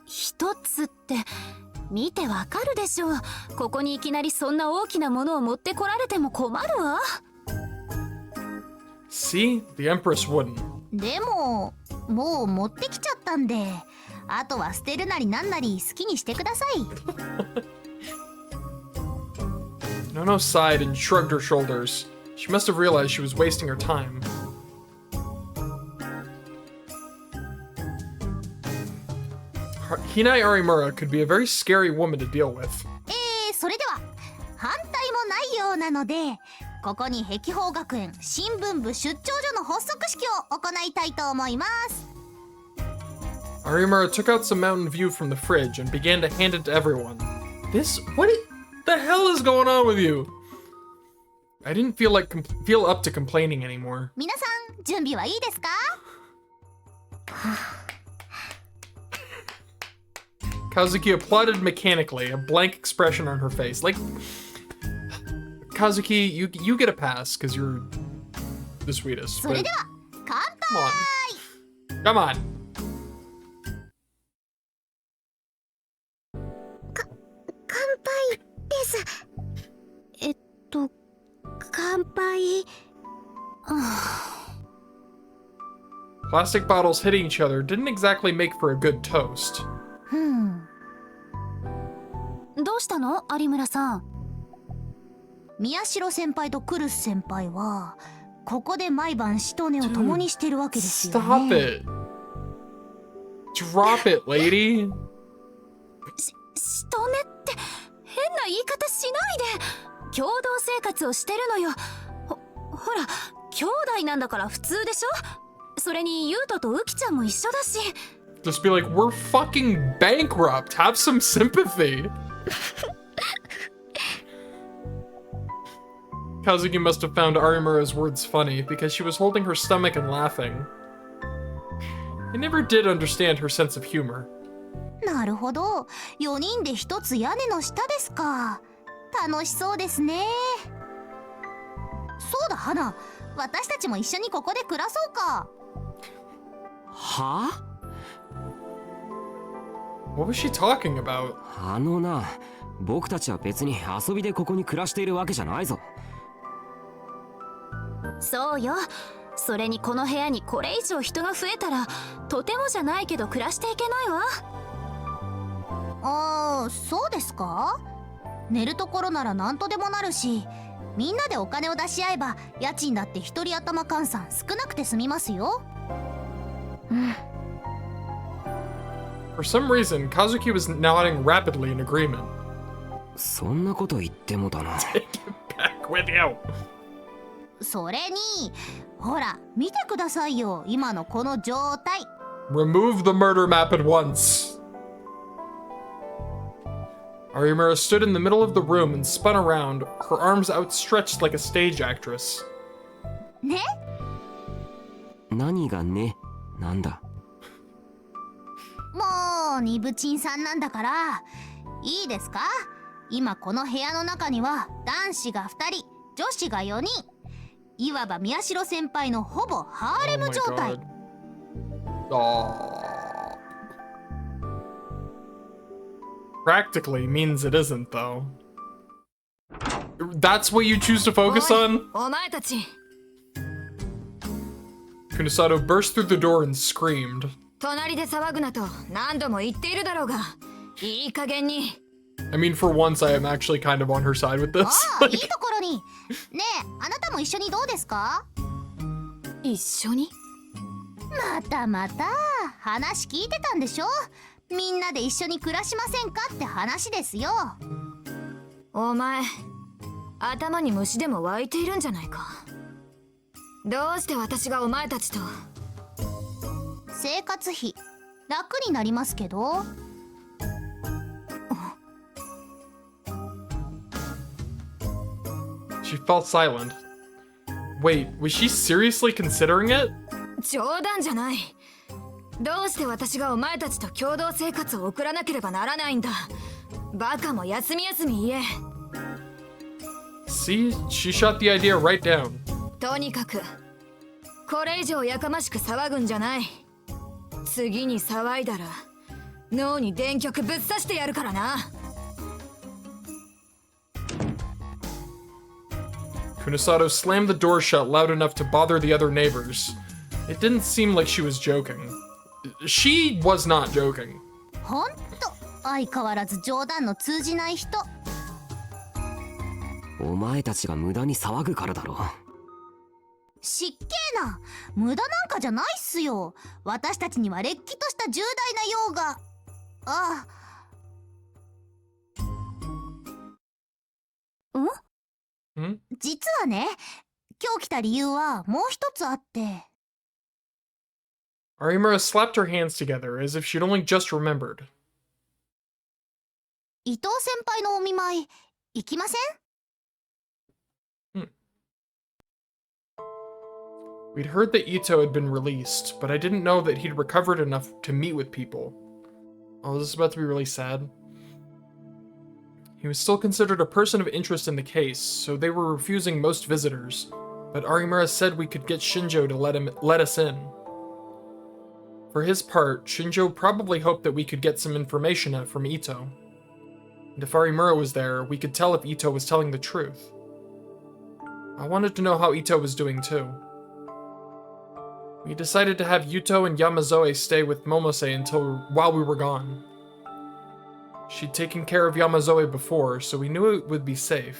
一つって見てわかるでしょう。ここにいきなりそんな大きなものを持ってこられても困るわ。See? The Empress wouldn't. でももう持ってきちゃったんで、あとは捨てるなりなんなり好きにしてください。Nono sighed and shrugged her shoulders. She must have realized she was wasting her time. Hinai Arimura could be a very scary woman to deal with. それでは反対もないようなので、ここに碧峰学園新聞部出張所の発足式を行いたいと思います。Arimura took out some Mountain View from the fridge and began to hand it to everyone. What the hell is going on with you? I didn't feel up to complaining anymore. 皆さん準備はいいですか？Kazuki applauded mechanically, a blank expression on her face. Like, Kazuki, you get a pass because you're the sweetest. それでは乾杯。Come on. 乾杯です。乾杯。Plastic bottles hitting each other didn't exactly make for a good toast. どうしたの有村さん。宮代先輩とクルス先輩はここで毎晩しとねを共にしてるわけですよね。Stop it. Drop it, lady. しとねって変な言い方しないで。共同生活をしてるのよ。ほら兄弟なんだから普通でしょ。それに優斗とウキちゃんも一緒だし。Just be like, we're fucking bankrupt. Have some sympathy. Kazuki must have found Arimura's words funny because she was holding her stomach and laughing. I never did understand her sense of humor. なるほど、4人で一つ屋根の下ですか。楽しそうですね。そうだ花、私たちも一緒にここで暮らそうか。は？What was she talking about? な、僕たちは別に遊びでここに暮らしているわけじゃないぞ。そうよ。それにこの部屋にこれ以上人が増えたらとてもじゃないけど暮らしていけないわ。そうですか？寝るところなら何とでもなるし、みんなでお金を出し合えば家賃だって一人頭換算少なくて済みますよ。For some reason, Kazuki was nodding rapidly in agreement. そんなこと言ってもだな。Take it back with you. それに、ほら見てくださいよ、今のこの状態。Remove the murder map at once. Arimura stood in the middle of the room and spun around, her arms outstretched like a stage actress. ね？何がね、なんだ。もうニブチンさんなんだから、いいですか？今この部屋の中には男子が2人、女子が4人。いわば宮代先輩のほぼハーレム状態。Practically means it isn't, though. That's what you choose to focus on? お前たち。Kunasato burst through the door and screamed. 隣で騒ぐなと何度も言っているだろうが、いい加減に。I mean, for once, I am actually kind of on her side with this. いいところに。ねえ、あなたも一緒にどうですか？一緒に？また話聞いてたんでしょ？みんなで一緒に暮らしませんかって話ですよ。お前、頭に虫でも湧いているんじゃないか。どうして私がお前たちと。生活費楽になりますけど。She fell silent. Wait, was she seriously considering it? 冗談じゃない。どうして私がお前たちと共同生活を送らなければならないんだ。バカも休み言え。See, she shot the idea right down. とにかくこれ以上やかましく騒ぐんじゃない。次に騒いだら脳に電極ぶっ刺してやるからな。Kunasato slammed the door shut loud enough to bother the other neighbors. It didn't seem like she was joking. She was not joking. ほんと相変わらず冗談の通じない人。お前たちが無駄に騒ぐからだろ。失敬な、無駄なんかじゃないっすよ。私たちにはれっきとした重大な用が。あ実はね、今日来た理由はもう一つあって。Arimura slapped her hands together as if she'd only just remembered. 伊藤先輩のお見舞い行きません？ We'd heard that Ito had been released, but I didn't know that he'd recovered enough to meet with people. Oh, this is about to be really sad. He was still considered a person of interest in the case, so they were refusing most visitors, but Arimura said we could get Shinjo to let us in. For his part, Shinjo probably hoped that we could get some information from Ito. And if Arimura was there, we could tell if Ito was telling the truth. I wanted to know how Ito was doing too. We decided to have Yuto and Yamazoe stay with Momose while we were gone. She'd taken care of Yamazoe before, so we knew it would be safe.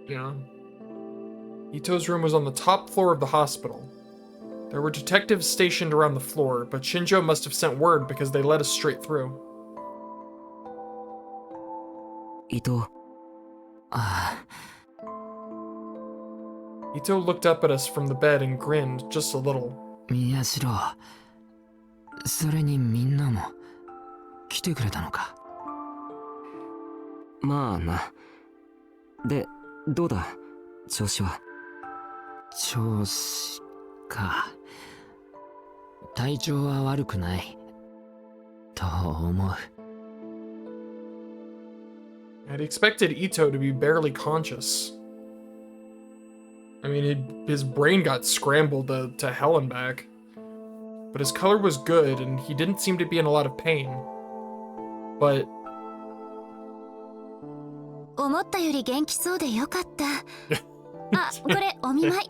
Yeah. Ito's room was on the top floor of the hospital. There were detectives stationed around the floor, but Shinjo must have sent word because they let us straight through. Ito. Ito looked up at us from the bed and grinned just a little. Miyashiro. それにみんなも来てくれたのか。まあな。で、どうだ調子は。調子か。体調は悪くないと思う。I'd expected Ito to be barely conscious. I mean, his brain got scrambled to hell and back. But his color was good, and he didn't seem to be in a lot of pain. But... 思ったより元気そうでよかった。あ、これお見舞い。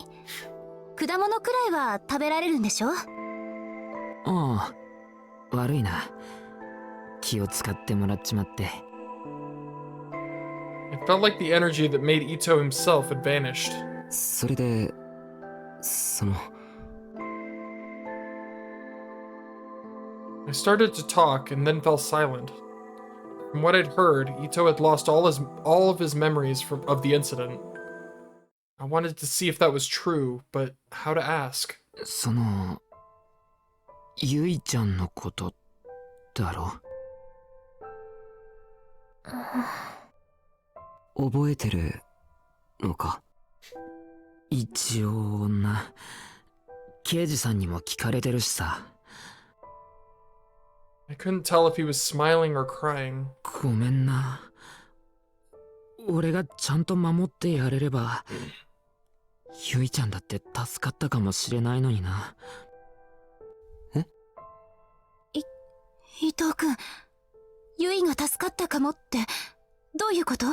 果物くらいは食べられるんでしょ？ああ、悪いな。気を使ってもらっちまって。It felt like the energy that made Ito himself had vanished. それで、I started to talk and then fell silent. From what I'd heard, Ito had lost all of his memories of the incident. I wanted to see if that was true, but how to ask? ゆいちゃんのことだろ？覚えてるのか？一応な、刑事さんにも聞かれてるしさ。I couldn't tell if he was smiling or crying. ごめんな。俺がちゃんと守ってやれれば、ゆいちゃんだって助かったかもしれないのにな。え？伊藤君、ゆいが助かったかもってどういうこと？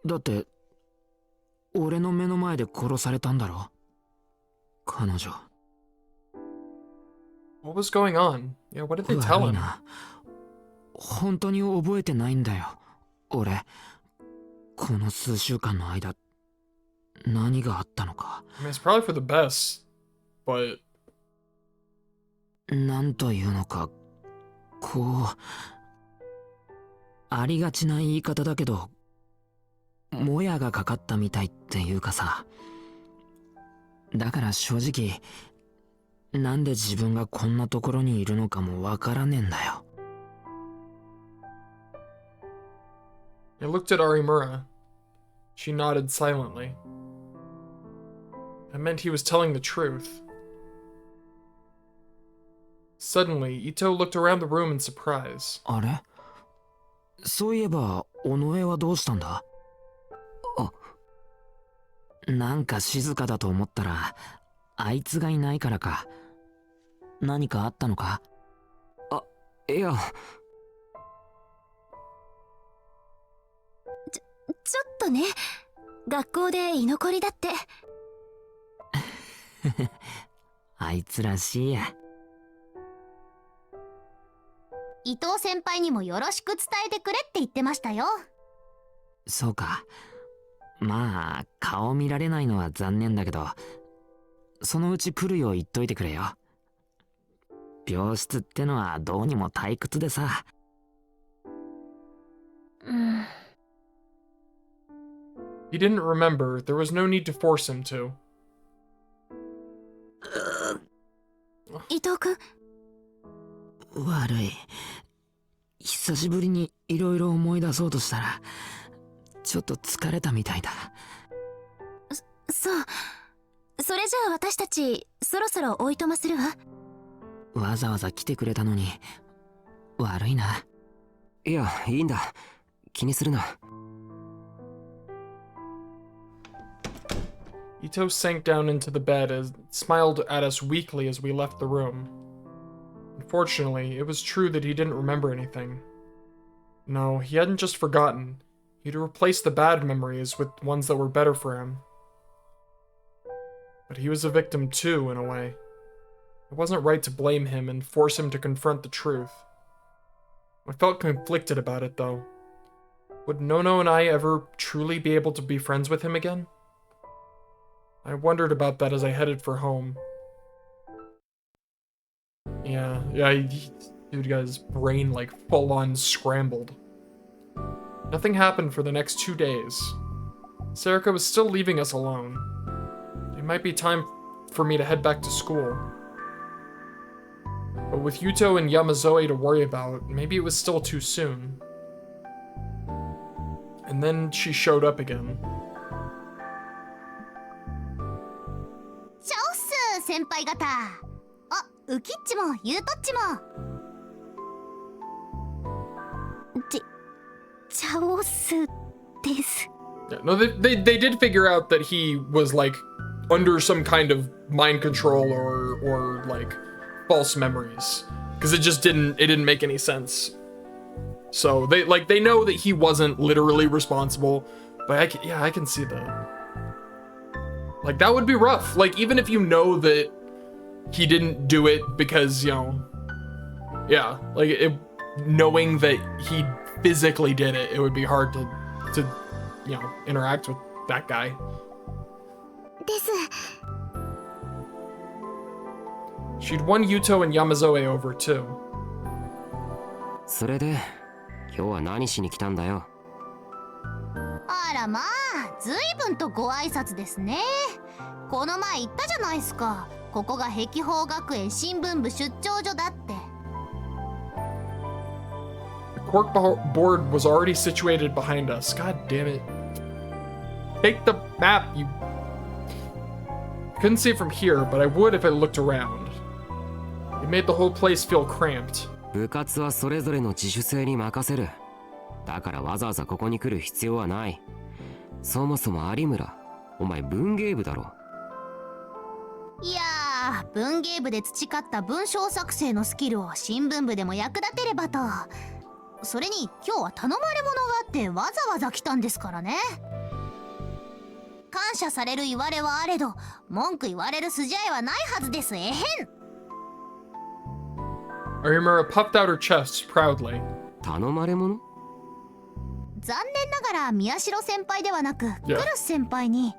だって俺の目の前で殺されたんだろ？彼女。What was going on? Yeah, what did they tell him? 本当に覚えてないんだよ。俺、この数週間の間、何があったのか。I mean, it's probably for the best, but... なんというのか、こう、ありがちな言い方だけど、もやがかかったみたいっていうかさ。だから正直、なんで自分がこんなところにいるのかもわからねえんだよ。I looked at Arimura. She nodded silently. That meant he was telling the truth. Suddenly, Ito looked around the room in surprise. あれ？そういえば、尾上はどうしたんだ？なんか静かだと思ったら、あいつがいないからか。何かあったのか？いや。ちょっとね。学校で居残りだって。あいつらしいや。伊藤先輩にもよろしく伝えてくれって言ってましたよ。そうか。まあ顔見られないのは残念だけど、そのうち来るよう言っといてくれよ。病室ってのはどうにも退屈でさ。He didn't remember. There was no need to force him to. 伊藤君。悪い。久しぶりにいろいろ思い出そうとしたら、ちょっと疲れたみたいだ。そう。それじゃあ私たち、そろそろおいとまするわ。わざわざ来てくれたのに、悪いな。いや、いいんだ。気にするな。Ito sank down into the bed and smiled at us weakly as we left the room. Unfortunately, it was true that he didn't remember anything. No, he hadn't just forgotten. He'd replaced the bad memories with ones that were better for him. But he was a victim too, in a way. It wasn't right to blame him and force him to confront the truth. I felt conflicted about it, though. Would Nono and I ever truly be able to be friends with him again? I wondered about that as I headed for home. Yeah, dude got his brain like full-on scrambled. Nothing happened for the next 2 days. Sarika was still leaving us alone. It might be time for me to head back to school. But with Yuto and Yamazoe to worry about, maybe it was still too soon. And then she showed up again. チャオス先輩方。あ、ウキッチもユートッチも。チャオスです。Yeah, no, they did figure out that he was like under some kind of mind control or like false memories, because it didn't make any sense. So they know that he wasn't literally responsible, but I can see that. Like that would be rough. Like even if you know that he didn't do it because, you know, yeah, like knowing that he physically did it, it would be hard to you know, interact with that guy. です。 She'd won Yuto and Yamazoe over too. それで今日は何しに来たんだよ。あらまあ、随分とご挨拶ですね。この前言ったじゃないすか。ここが碧峰学園新聞部出張所だって。The corkboard was already situated behind us. God damn it. Take the map, you... Couldn't see it from here, but I would if I looked around. It made the whole place feel cramped. 部活はそれぞれの自主性に任せる。だからわざわざここに来る必要はない。そもそも有村、お前文芸部だろ。いやー、文芸部で培った文章作成のスキルを新聞部でも役立てればと。それに今日は頼まれ物があってわざわざ来たんですからね。感謝される言われはあれど、文句言われる筋合いはないはずです。えへん。Arimura puffed out her chest proudly. 頼まれ物？残念ながら宮代先輩ではなく、クルス先輩に。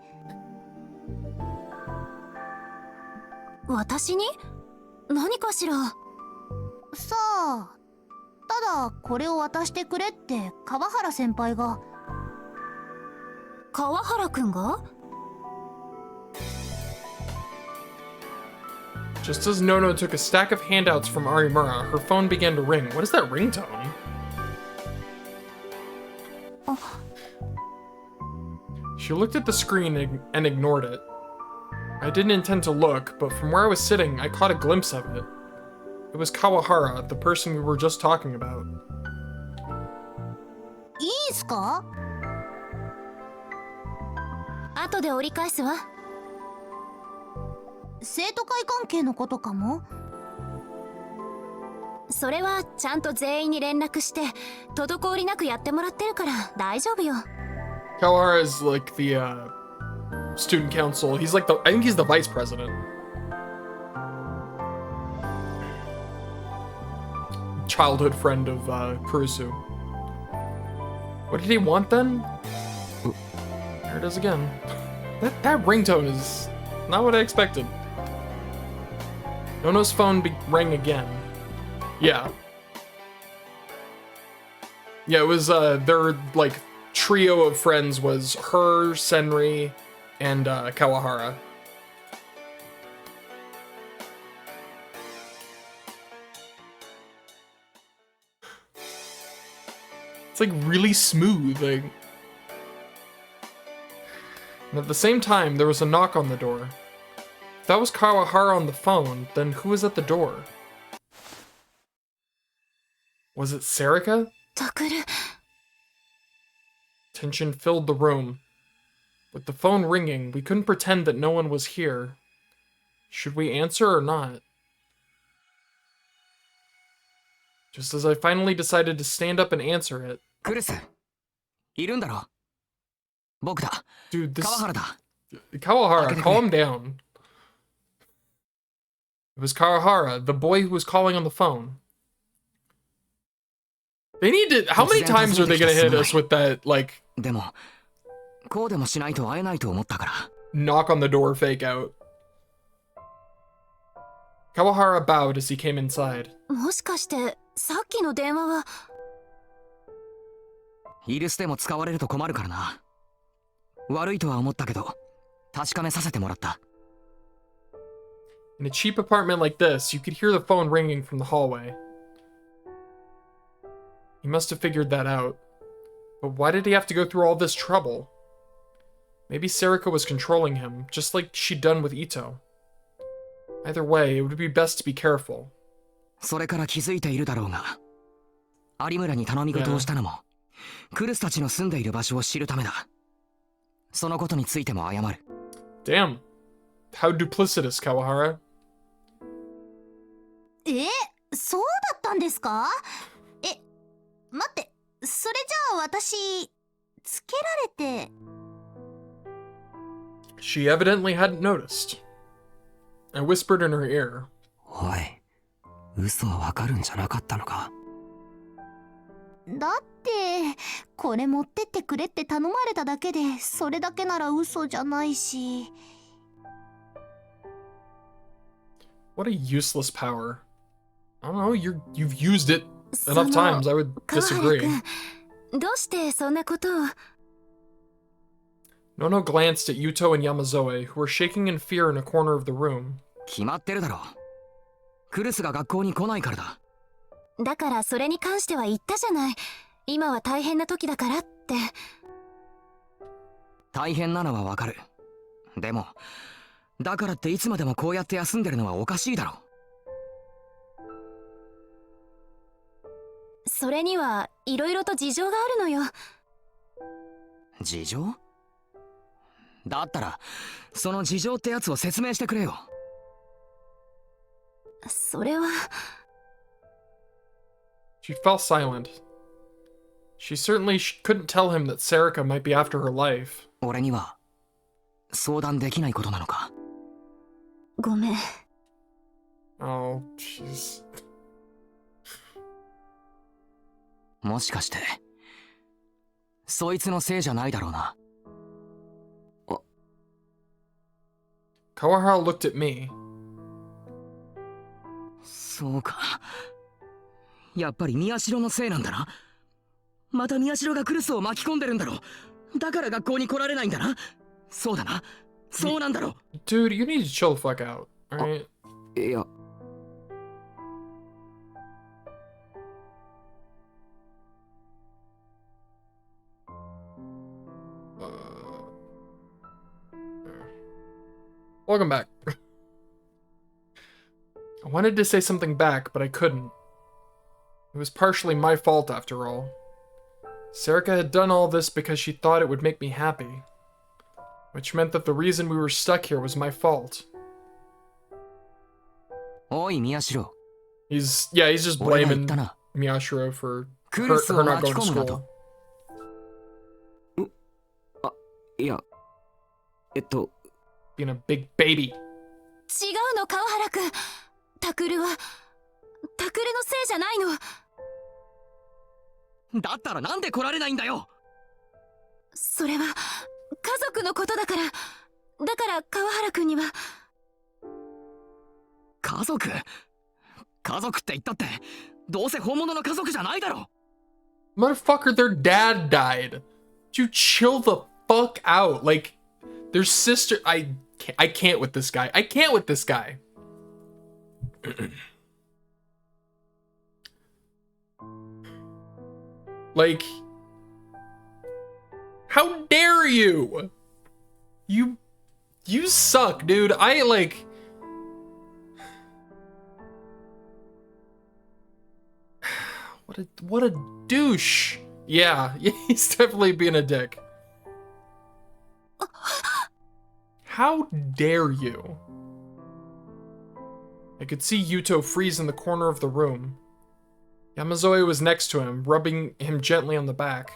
私に？何かしら？さあ、ただこれを渡してくれって川原先輩が。川原くんが？ Just as Nono took a stack of handouts from Arimura, her phone began to ring. What is that ringtone? She looked at the screen and ignored it. I didn't intend to look, but from where I was sitting, I caught a glimpse of it. It was Kawahara, the person we were just talking about. いいんすか？後で折り返すわ。生徒会関係のことかも？それはちゃんと全員に連絡して滞りなくやってもらってるから大丈夫よ。Kawahara is like the student council. He's like I think he's the vice president. Childhood friend of Kurusu. What did he want then? There it is again. That ringtone is not what I expected. Nono's phone rang again. Yeah. Yeah, it was, their, like, trio of friends was her, Senri, and, Kawahara. It's, like, really smooth, like... And at the same time, there was a knock on the door. If that was Kawahara on the phone, then who was at the door? Was it Serika? Takuru. Tension filled the room. With the phone ringing, we couldn't pretend that no one was here. Should we answer or not? Just as I finally decided to stand up and answer it. Dude, this... Kawahara, calm down. It was Kawahara, the boy who was calling on the phone. They need to... How many times are they gonna hit us with that, like... knock on the door fake out? Kawahara bowed as he came inside. もしかしてさっきの電話はイルスでも使われると困るからな。悪いとは思ったけど、確かめさせてもらった。In a cheap apartment like this, you could hear the phone ringing from the hallway. He must have figured that out. But why did he have to go through all this trouble? Maybe Serika was controlling him, just like she'd done with Ito. Either way, it would be best to be careful. それから気づいているだろうが、有村に頼み事をしたのも、クルスたちの住んでいる場所を知るためだ。そのことについても謝る。Damn. How duplicitous, Kawahara. そうだったんですか？待って、それじゃあ私、つけられて。She evidently hadn't noticed. I whispered in her ear. おい、嘘はわかるんじゃなかったのか？だって、これ持ってってくれって頼まれただけで、それだけなら嘘じゃないし。What a useless power. I don't know, you've used it enough times, I would disagree. どうしてそんなことを Nono glanced at Yuto and Yamazoe, who were shaking in fear in a corner of the room. 決まってるだろう。クルスが学校に来ないからだ。だからそれに関しては言ったじゃない。今は大変な時だからって。大変なのはわかる。でも、だからっていつまでもこうやって休んでるのはおかしいだろ。それにはいろいろと事情があるのよ。事情？だったら、その事情ってやつを説明してくれよ。それは。She fell silent. She certainly couldn't tell him that Serika might be after her life. 俺には相談できないことなのか？ごめん。Oh, jeez. もしかして、そいつのせいじゃないだろうな。Kawahara looked at me. そうか。やっぱり宮代のせいなんだな。また宮代がクルスを巻き込んでるんだろ。だから学校に来られないんだな。そうだな。そうなんだろ。Dude, you need to chill the fuck out, alright? いや。Welcome back. I wanted to say something back, but I couldn't. It was partially my fault after all. Serika had done all this because she thought it would make me happy. Which meant that the reason we were stuck here was my fault. おい、宮代。He's just blaming Miyashiro for her not going to school. いや、Being a big baby. 違うの、川原くん。タクルのせいじゃないの。だったらなんで来られないんだよ。それは家族のことだから川原君には。家族って言ったってどうせ本物の家族じゃないだろ。 Motherfucker, their dad died. Dude, chill the fuck out. Like, their sister... I can't with this guy. I can't with this guy. Like... How dare you? You suck, dude. What a douche. Yeah, he's definitely being a dick. How dare you? I could see Yuto freeze in the corner of the room. Yamazoe was next to him, rubbing him gently on the back.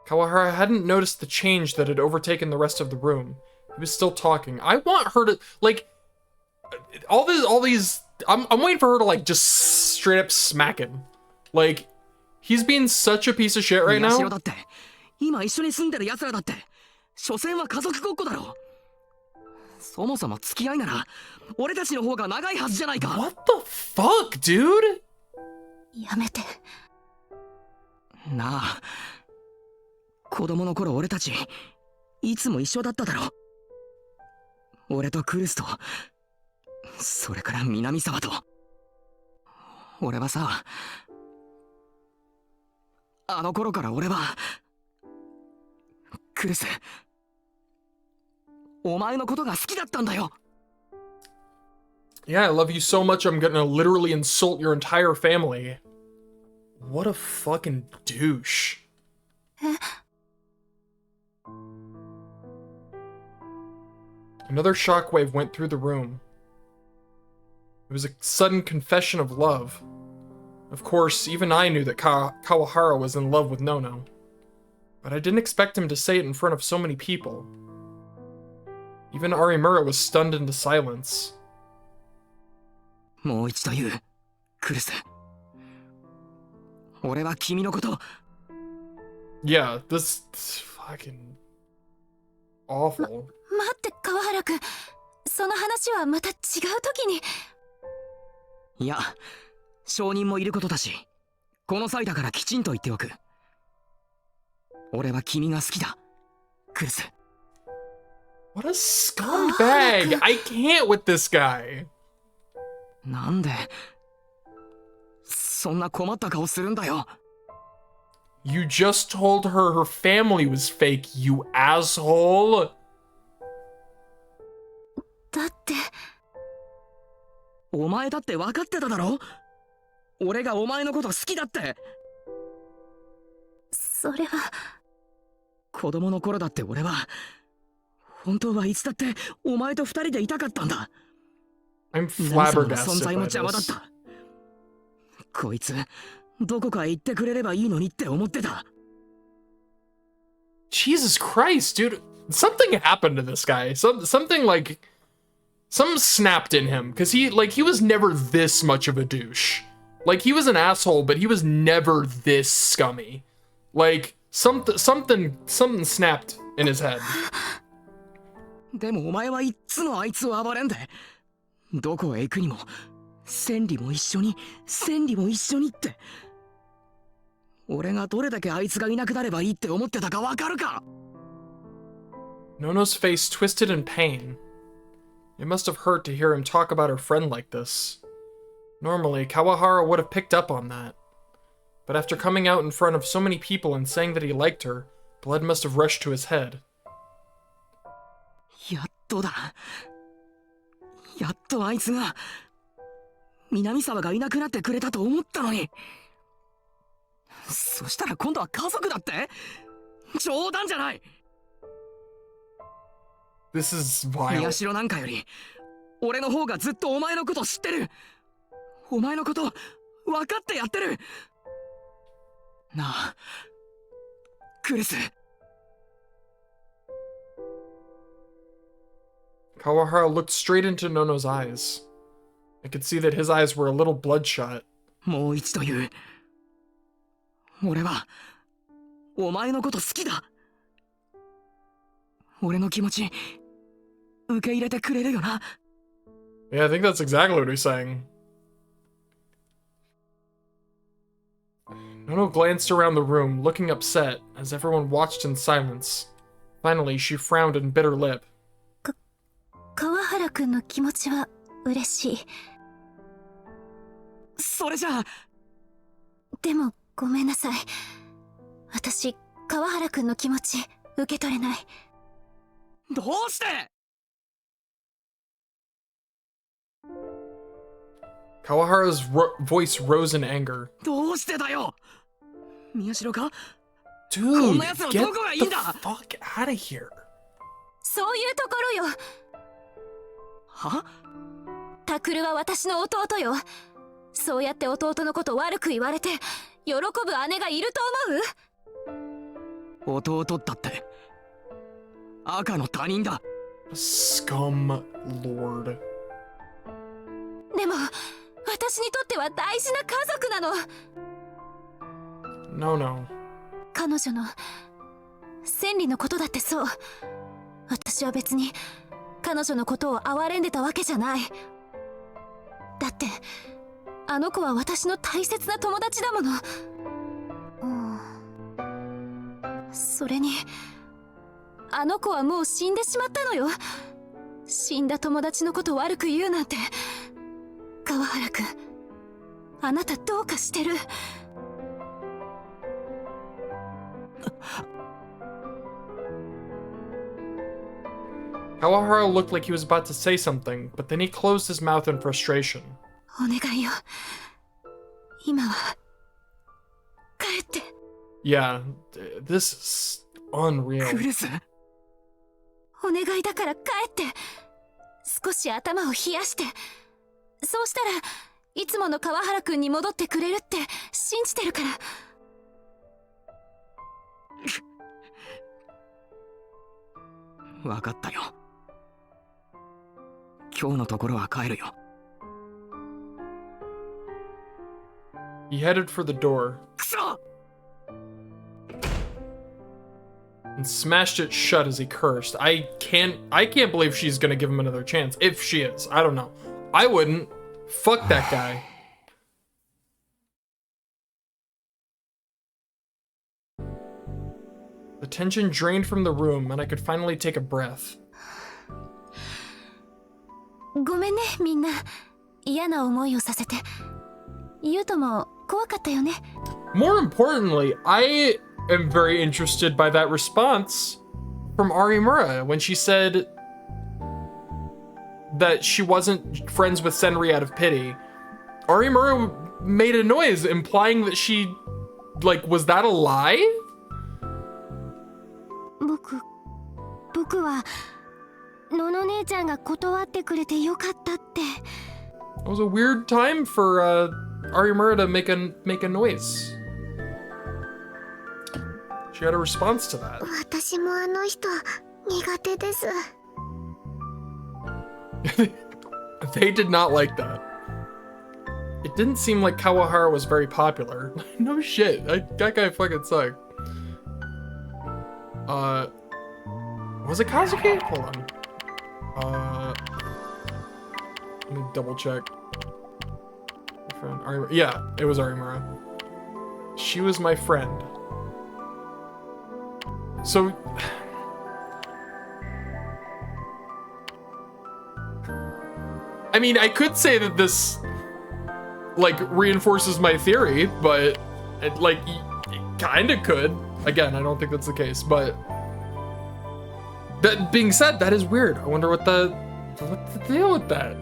Kawahara hadn't noticed the change that had overtaken the rest of the room. He was still talking. I want her to, like, all these, I'm waiting for her to, like, just straight up smack him. Like, he's being such a piece of shit right now. 今一緒に住んでる奴らだって所詮は家族ごっこだろ。そもそも付き合いなら俺たちの方が長いはずじゃないか。 What the fuck, dude? やめて。なあ、子供の頃俺たちいつも一緒だっただろ。俺とクルスとそれから南沢と。俺はさ、あの頃から俺はクルス、お前のことが好きだったんだよ。 Yeah, I love you so much I'm gonna literally insult your entire family. What a fucking douche. Another shockwave went through the room. It was a sudden confession of love. Of course, even I knew that Kawahara was in love with Nono. But I didn't expect him to say it in front of so many people. Even Arimura was stunned into silence. もう一度言う、クルス。俺は君のこと。 Yeah, this fucking awful. 待って川原君、その話はまた違う時に。いや、証人もいることだし、この際だからきちんと言っておく。俺は君が好きだ、クルス。 What a scumbag! I can't with this guy. なんでそんな困った顔するんだよ。 You just told her her family was fake, you asshole. だってお前だって分かってただろ。俺がお前のこと好きだって。それは子供の頃だって俺は本当はいつだってお前と二人でいたかったんだ。 I'm 何様の存 flabbergasted 在も by 邪魔だっ this. た。こいつどこかへ行ってくれればいいのにって思ってた。 Jesus Christ, dude. Something happened to this guy. Something snapped in him. Because he was never this much of a douche. Like, he was an asshole, but he was never this scummy. Like, something snapped in his head. でもお前はいっつもあいつを暴れんで、どこへ行くにも千里も一緒に千里も一緒にって。俺がどれだけあいつがいなくなればいいって思ってたかわかるか。 Nono's face twisted in pain. It must have hurt to hear him talk about her friend like this. Normally, Kawahara would have picked up on that. But after coming out in front of so many people and saying that he liked her, blood must have rushed to his head. やっとだ。やっとあいつが南沢がいなくなってくれたと思ったのに。そしたら今度は家族だって。冗談じゃない。 This is vile. 宮代なんかより俺の方がずっとお前のこと知ってる。お前のこと分かってやってる。なあ、クルス。 Kawahara looked straight into Nono's eyes. I could see that his eyes were a little bloodshot. もう一度言う。俺はお前のこと好きだ。俺の気持ち受け入れてくれるよな。 Yeah, I think that's exactly what he's saying. Nono glanced around the room, looking upset, as everyone watched in silence. Finally, she frowned and bit her lip. 川原くんの気持ちは嬉しい。それじゃあ。でもごめんなさい。私、川原くんの気持ち受け取れない。どうして？ Kawahara's voice rose in anger. どうしてだよ。宮代か？ Dude, get the fuck out of here. そういうところよ。は？タクルは私の弟よ。そうやって弟のこと悪く言われて喜ぶ姉がいると思う？弟だって赤の他人だ。 Scum lord. でも私にとっては大事な家族なの。 No. 彼女の千里のことだってそう。私は別に彼女のことを憐れんでたわけじゃない。だってあの子は私の大切な友達だもの。それにあの子はもう死んでしまったのよ。死んだ友達のこと悪く言うなんて。川原くん、あなたどうかしてる。Kawahara looked like he was about to say something, but then he closed his mouth in frustration. お願いよ。今は帰って。 Yeah, this is unreal. クリス。お願いだから帰って。少し頭を冷やして。そうしたらいつもの川原くんに戻ってくれるって信じてるから。分かったよ。今日のところは帰るよ。 He headed for the door くそ！ and smashed it shut as he cursed. I can't believe she's gonna give him another chance. If she is, I don't know. I wouldn't. Fuck that guy. The tension drained from the room, and I could finally take a breath. ごめんね、みんな。嫌な思いをさせて。ユウトも怖かったよね。 More importantly, I am very interested by that response from Arimura when she said that she wasn't friends with Senri out of pity. Arimura made a noise implying that she, like, was that a lie? 僕はのの姉ちゃんが断ってくれてよかったって。 It was a weird time for Arimura to make a noise. She had a response to that. 私もあの人苦手です。 They did not like that. It didn't seem like Kawahara was very popular. No shit, that guy fucking sucked. Was it Kazuki? Hold on. Let me double check. Friend, yeah, it was Arimura. She was my friend. So... I mean, I could say that this, like, reinforces my theory, but, it kinda could. Again, I don't think that's the case, but... That being said, that is weird. I wonder what's the deal with that?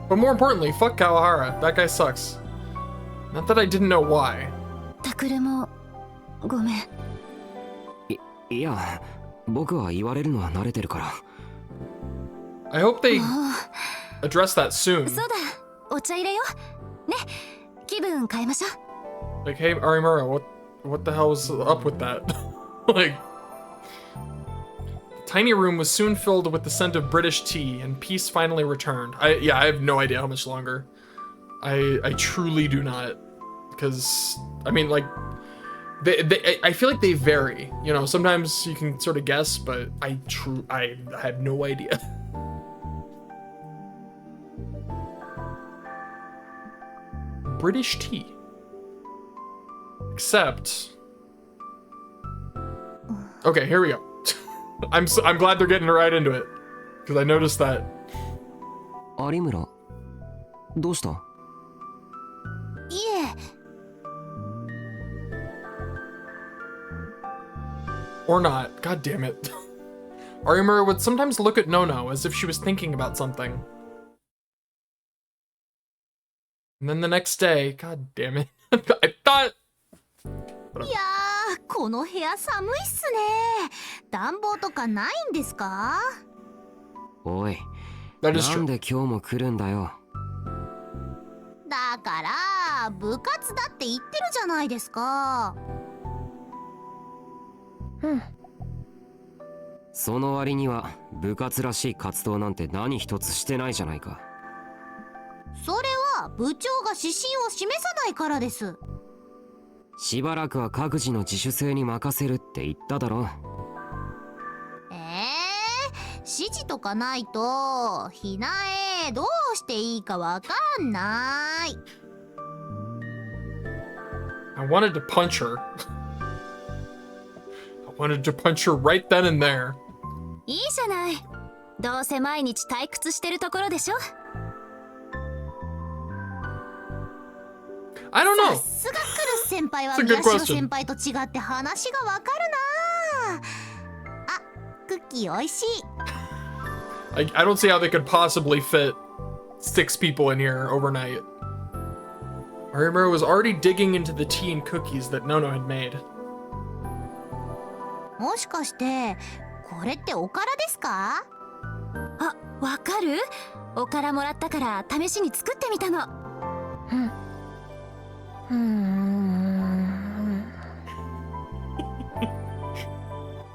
But more importantly, fuck Kawahara. That guy sucks. Not that I didn't know why. タクルもごめん。いや、僕は言われるのは慣れてるから。 I hope they address that soon. そうだ、お茶入れよ。ね、気分変えましょう。 Like, hey, Arimura, what the hell was up with that? Like, the tiny room was soon filled with the scent of British tea, and peace finally returned. I have no idea how much longer. I truly do not. Because, I mean, like, I feel like they vary. You know, sometimes you can sort of guess, but I had no idea. British tea. Except. Okay, here we go. I'm glad they're getting right into it, because I noticed that. 有村、どうした？いえ。Or not. God damn it. Arimura would sometimes look at Nono as if she was thinking about something. And then the next day, god damn it. I thought. いやー、この部屋寒いっすね。暖房とかないんですか？おい、 That is な true. んで今日も来るんだよ。だから部活だって言ってるじゃないですか。その割には部活らしい活動なんて何一つしてないじゃないか。それは部長が指針を示さないからです。しばらくは各自の自主性に任せるって言っただろ。指示とかないとひなえどうしていいかわかんない。I wanted to punch her. I wanted to punch her right then and there. いいじゃない。どうせ毎日退屈してるところでしょ。I don't know. さすがクルス先輩は That's a 宮 good 代 question. 先輩と違って話がわかるなあ。クッキーおいしい。I don't see how they could possibly fit 6 people in here overnight. Arimura was already digging into the tea and cookies that Nono had made. もしかしてこれっておからですか？あ、わかる？おからもらったから試しに作ってみたの。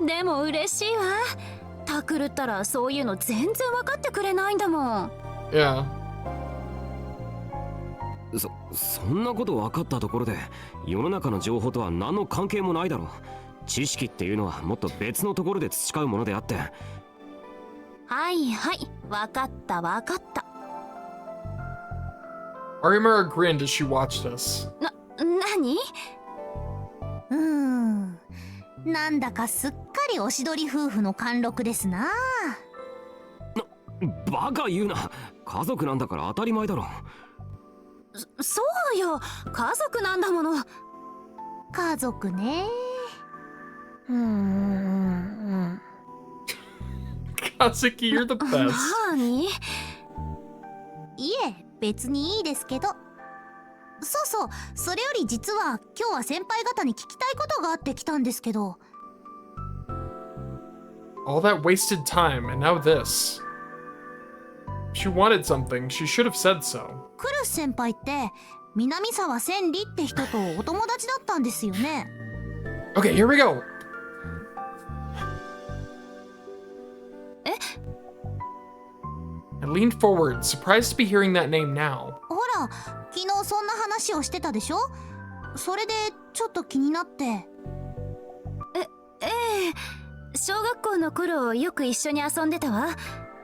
でも嬉しいわ。タクルったらそういうの全然分かってくれないんだもん。Yeah. そんなこと分かったところで世の中の情報とは何の関係もないだろう。知識っていうのはもっと別のところで培うものであって。はいはい、分かった分かった。Arimura grinned as she watched us. 何？なんだかすっかりおしどり夫婦の貫禄ですな。バカ言うな。家族なんだから当たり前だろ。そうよ、家族なんだもの。家族ね。Kazuki, you're the best. 何？いえ、別にいいですけど。そうそう、それより実は今日は先輩方に聞きたいことがあって来たんですけど。All that wasted time, and now this. If she wanted something, she should have said so. クルス先輩って南沢千里って人とお友達だったんですよね。Okay, here we go. え？ I leaned forward, surprised to be hearing that name now. ほら、昨日そんな話をしてたでしょ？それでちょっと気になって。ええ、小学校の頃よく一緒に遊んでたわ。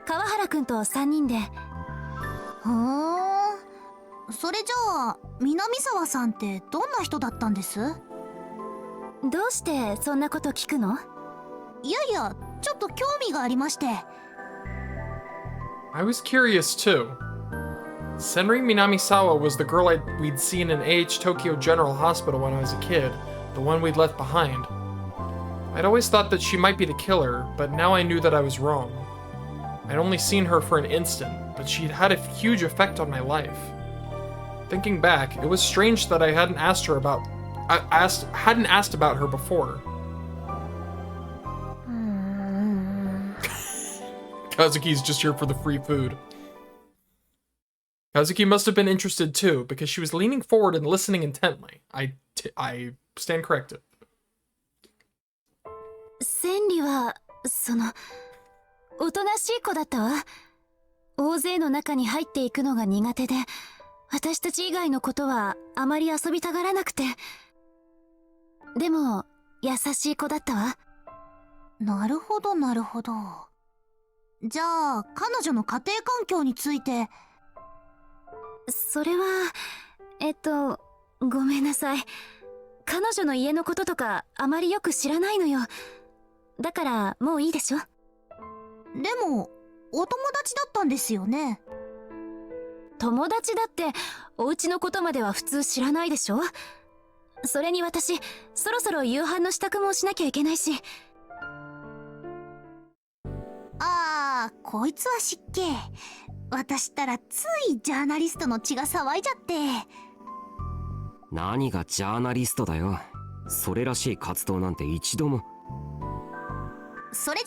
川原くんと3人で。それじゃあ南沢さんってどんな人だったんです？どうしてそんなこと聞くの？いやいや、ちょっと興味がありまして。I was curious too. Senri Minamisawa was the girl we'd seen in AH Tokyo General Hospital when I was a kid, the one we'd left behind. I'd always thought that she might be the killer, but now I knew that I was wrong. I'd only seen her for an instant, but she'd had a huge effect on my life. Thinking back, it was strange that I hadn't asked about her before. Kazuki's just here for the free food. Kazuki must have been interested too, because she was leaning forward and listening intently. I stand corrected. 千里はおとなしい子だったわ。大勢の中に入っていくのが苦手で、私たち以外のことはあまり遊びたがらなくて。でも優しい子だったわ。なるほどなるほど。じゃあ彼女の家庭環境について。それはごめんなさい。彼女の家のこととかあまりよく知らないのよ。だからもういいでしょ。でもお友達だったんですよね。友達だってお家のことまでは普通知らないでしょ。それに私そろそろ夕飯の支度もしなきゃいけないし。ああ、こいつは失敬。私ったらついジャーナリストの血が騒いじゃって。何がジャーナリストだよ。それらしい活動なんて一度も。それじ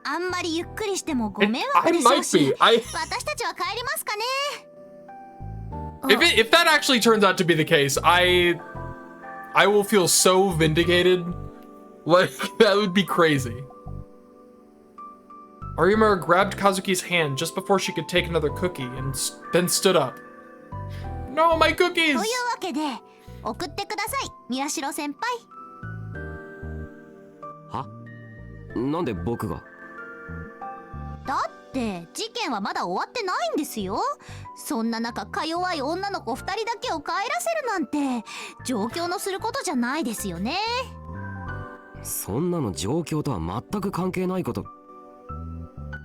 ゃあんまりゆっくりしてもご迷惑でしょうし、私たちは帰りますかね。If that actually turns out to be the case, I will feel so vindicated. Like, that would be crazy. Arimura grabbed Kazuki's hand just before she could take another cookie and then stood up. No, my cookies! というわけで送ってください、宮代先輩。は？なんで僕が？だって事件はまだ終わってないんですよ。そんな中か弱い女の子2人だけを帰らせるなんて状況のすることじゃないですよね。そんなの状況とは全く関係ないこと。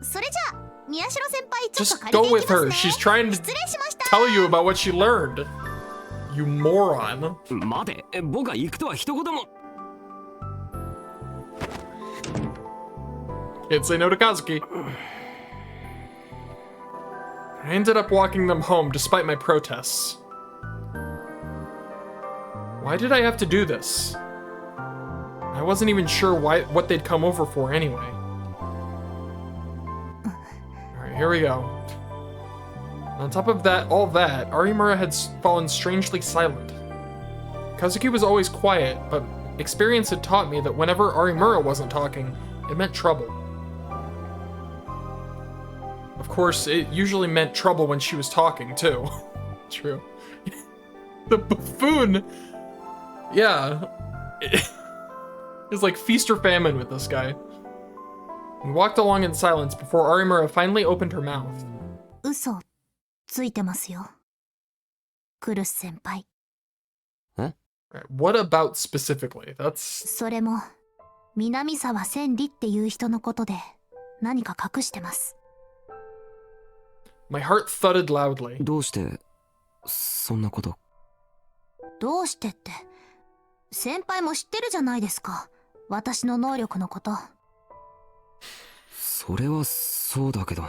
それじゃあ宮代先輩ちょっと Just 借 go りてい with きます her. ね。 She's trying to 失礼しました。 tell you about what she learned. You moron. 待て、僕が行くとは一言も。Can't say no to Kazuki. I ended up walking them home despite my protests. Why did I have to do this? I wasn't even sure what they'd come over for anyway. Alright, here we go. On top of that, all that, Arimura had fallen strangely silent. Kazuki was always quiet, but experience had taught me that whenever Arimura wasn't talking, it meant trouble. Of course, it usually meant trouble when she was talking, too. True. The buffoon! Yeah. It's like feast or famine with this guy. We walked along in silence before Arimura finally opened her mouth. 嘘ついてますよ、クルス先輩。Right, what about specifically? That's... それも南沢千里っていう人のことで何か隠してます。My heart thudded loudly. どうしてそんなこと？どうしてって先輩も知ってるじゃないですか、私の能力のこと。それはそうだけど。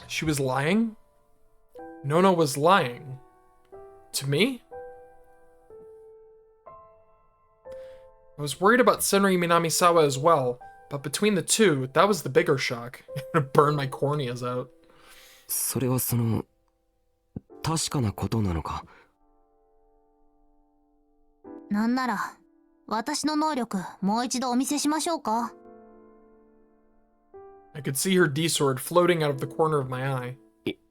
She was lying? Nono was lying. To me? I was worried about Senri Minamisawa as well, but between the two, that was the bigger shock. It burned my corneas out. それはその確かなことなのか？なんなら私の能力もう一度お見せしましょうか。I could see her D-sword floating out of the corner of my eye.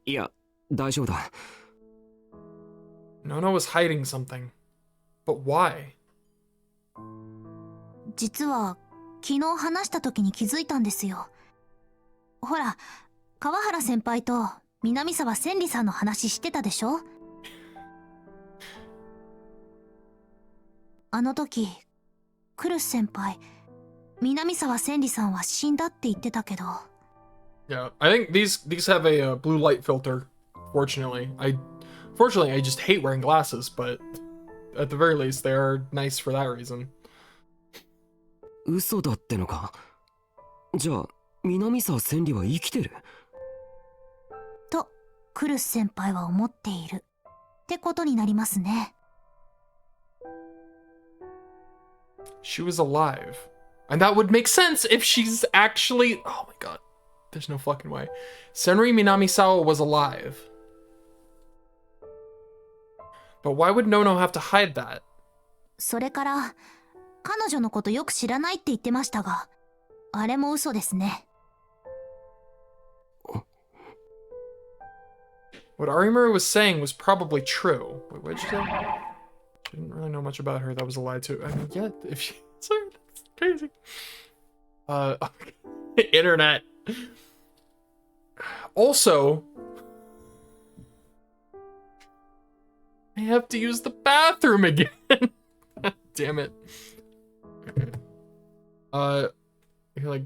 いや、大丈夫だ。Nono was hiding something. But why? 実は昨日話した時に気づいたんですよ。ほら、川原先輩と南沢千里さんの話してたでしょ。あの時クルス先輩、南沢千里さんは死んだって言ってたけど。 Yeah, I think these have a blue light filter. Fortunately, I just hate wearing glasses, but at the very least, they are nice for that reason. 嘘だってのか？じゃあ南沢千里は生きてる？とクルス先輩は思っているってことになりますね。 She was alive. And that would make sense if she's actually... Oh my god. There's no fucking way. Senri Minamisawa was alive. But why would Nono have to hide that? それから彼女のことよく知らないって言ってましたが、あれも嘘ですね。What Arimura was saying was probably true. Wait, what did you say? She didn't really know much about her. That was a lie too. I mean, yeah, if she... Sorry, that's crazy. Internet. Also, I have to use the bathroom again. Damn it. Like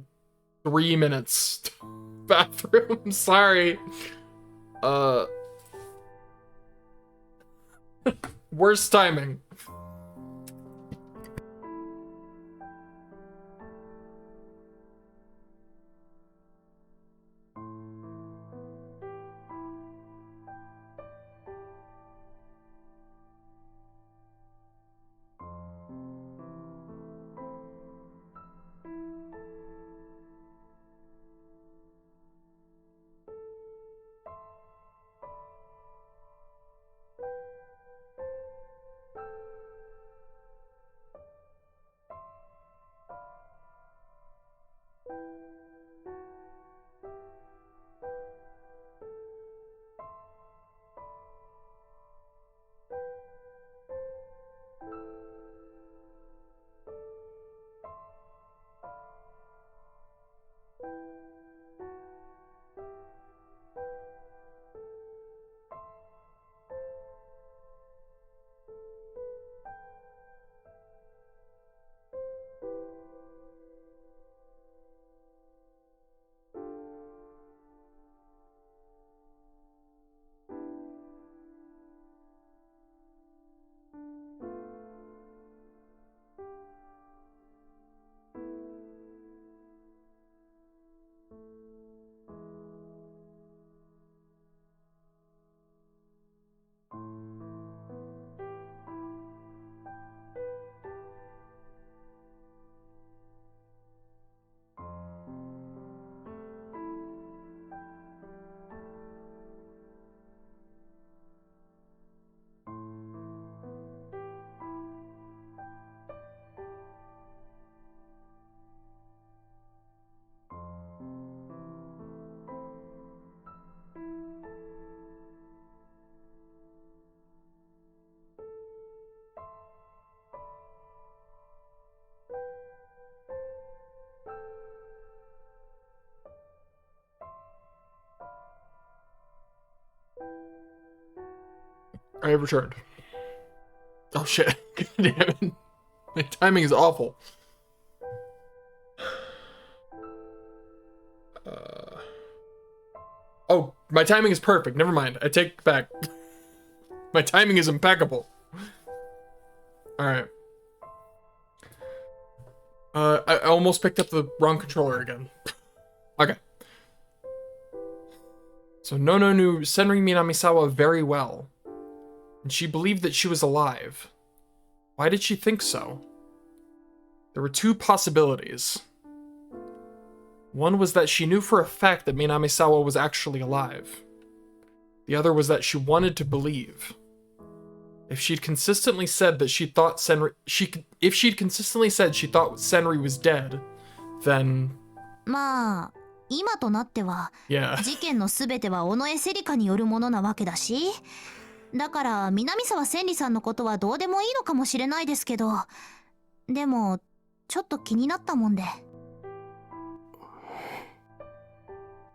3 minutes. Bathroom, sorry. Worst timing. I have returned. Oh shit. God damn it. My timing is awful. Oh, my timing is perfect. Never mind. I take it back. My timing is impeccable. Alright. I almost picked up the wrong controller again. Okay. So Nono knew Senri Minamisawa very well, and she believed that she was alive. Why did she think so? There were two possibilities. One was that she knew for a fact that Minamisawa was actually alive. The other was that she wanted to believe. If she'd consistently said that she thought if she'd consistently said she thought Senri was dead, then... まあ、今となっては、Yeah. 事件のすべては尾上セリカによるものなわけだし、だから南沢千里さんのことはどうでもいいのかもしれないですけど、でもちょっと気になったもんで。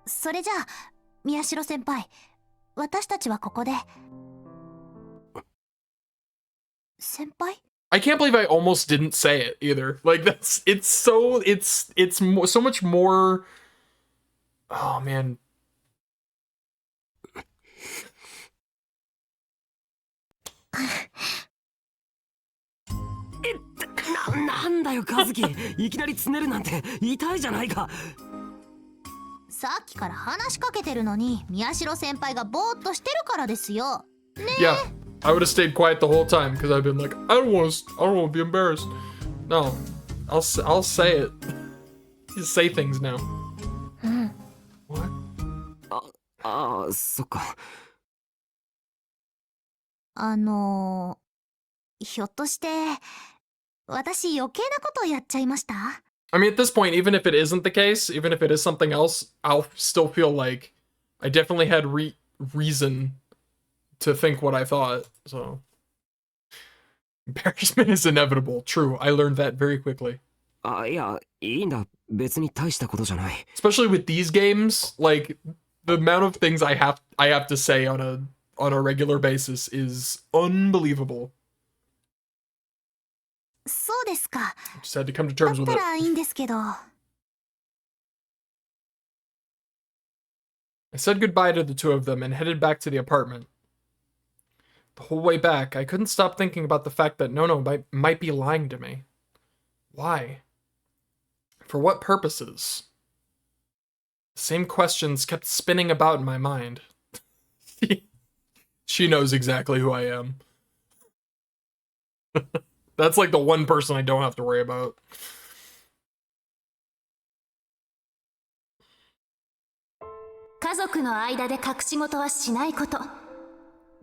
それじゃあ宮代先輩、私たちはここで。先輩？ I can't believe I almost didn't say it either. Like it's so much more. Oh man. なんだよ和樹、いきなりつねるなんて痛いじゃないか。さっきから話しかけてるのに宮代先輩がぼーっとしてるからですよ。ねえ。 Yeah, I would have stayed quiet the whole time because I've been like, I don't want to be embarrassed. No, I'll say it. You say things now. What? ああ、そっか。ひょっとして私余計なことをやっちゃいました？ I mean, at this point, even if it isn't the case, even if it is something else, I'll still feel like I definitely had reason to think what I thought, so. Embarrassment is inevitable. True, I learned that very quickly. いや、いいんだ。別に大したことじゃない。 Especially with these games, like, the amount of things I have to say on a regular basis is unbelievable. そうですか。 Just had to come to だ terms っ with た it. らいいんですけど。I said goodbye to the two of them and headed back to the apartment. The whole way back, I couldn't stop thinking about the fact that Nono might be lying to me. Why? For what purposes? The same questions kept spinning about in my mind. She knows exactly who I am. That's like the one person I don't have to worry about. 家族の間で隠し事はしないこと。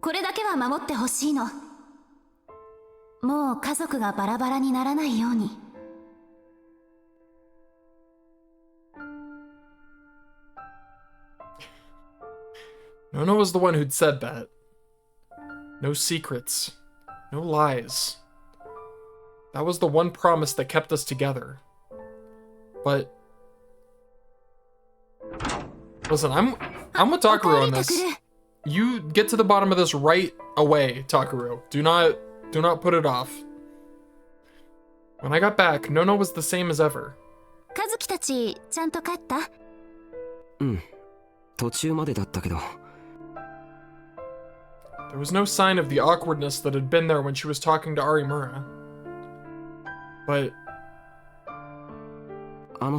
これだけは守ってほしいの。もう家族がバラバラにならないように。Nono was the one who'd said that. No secrets. No lies. That was the one promise that kept us together. But... Listen, I'm with Takuro on this. You get to the bottom of this right away, Takuro. Do not put it off. When I got back, Nono was the same as ever. 和樹たち、ちゃんと帰った？うん。途中までだったけど。 There was no sign of the awkwardness that had been there when she was talking to Arimura. But...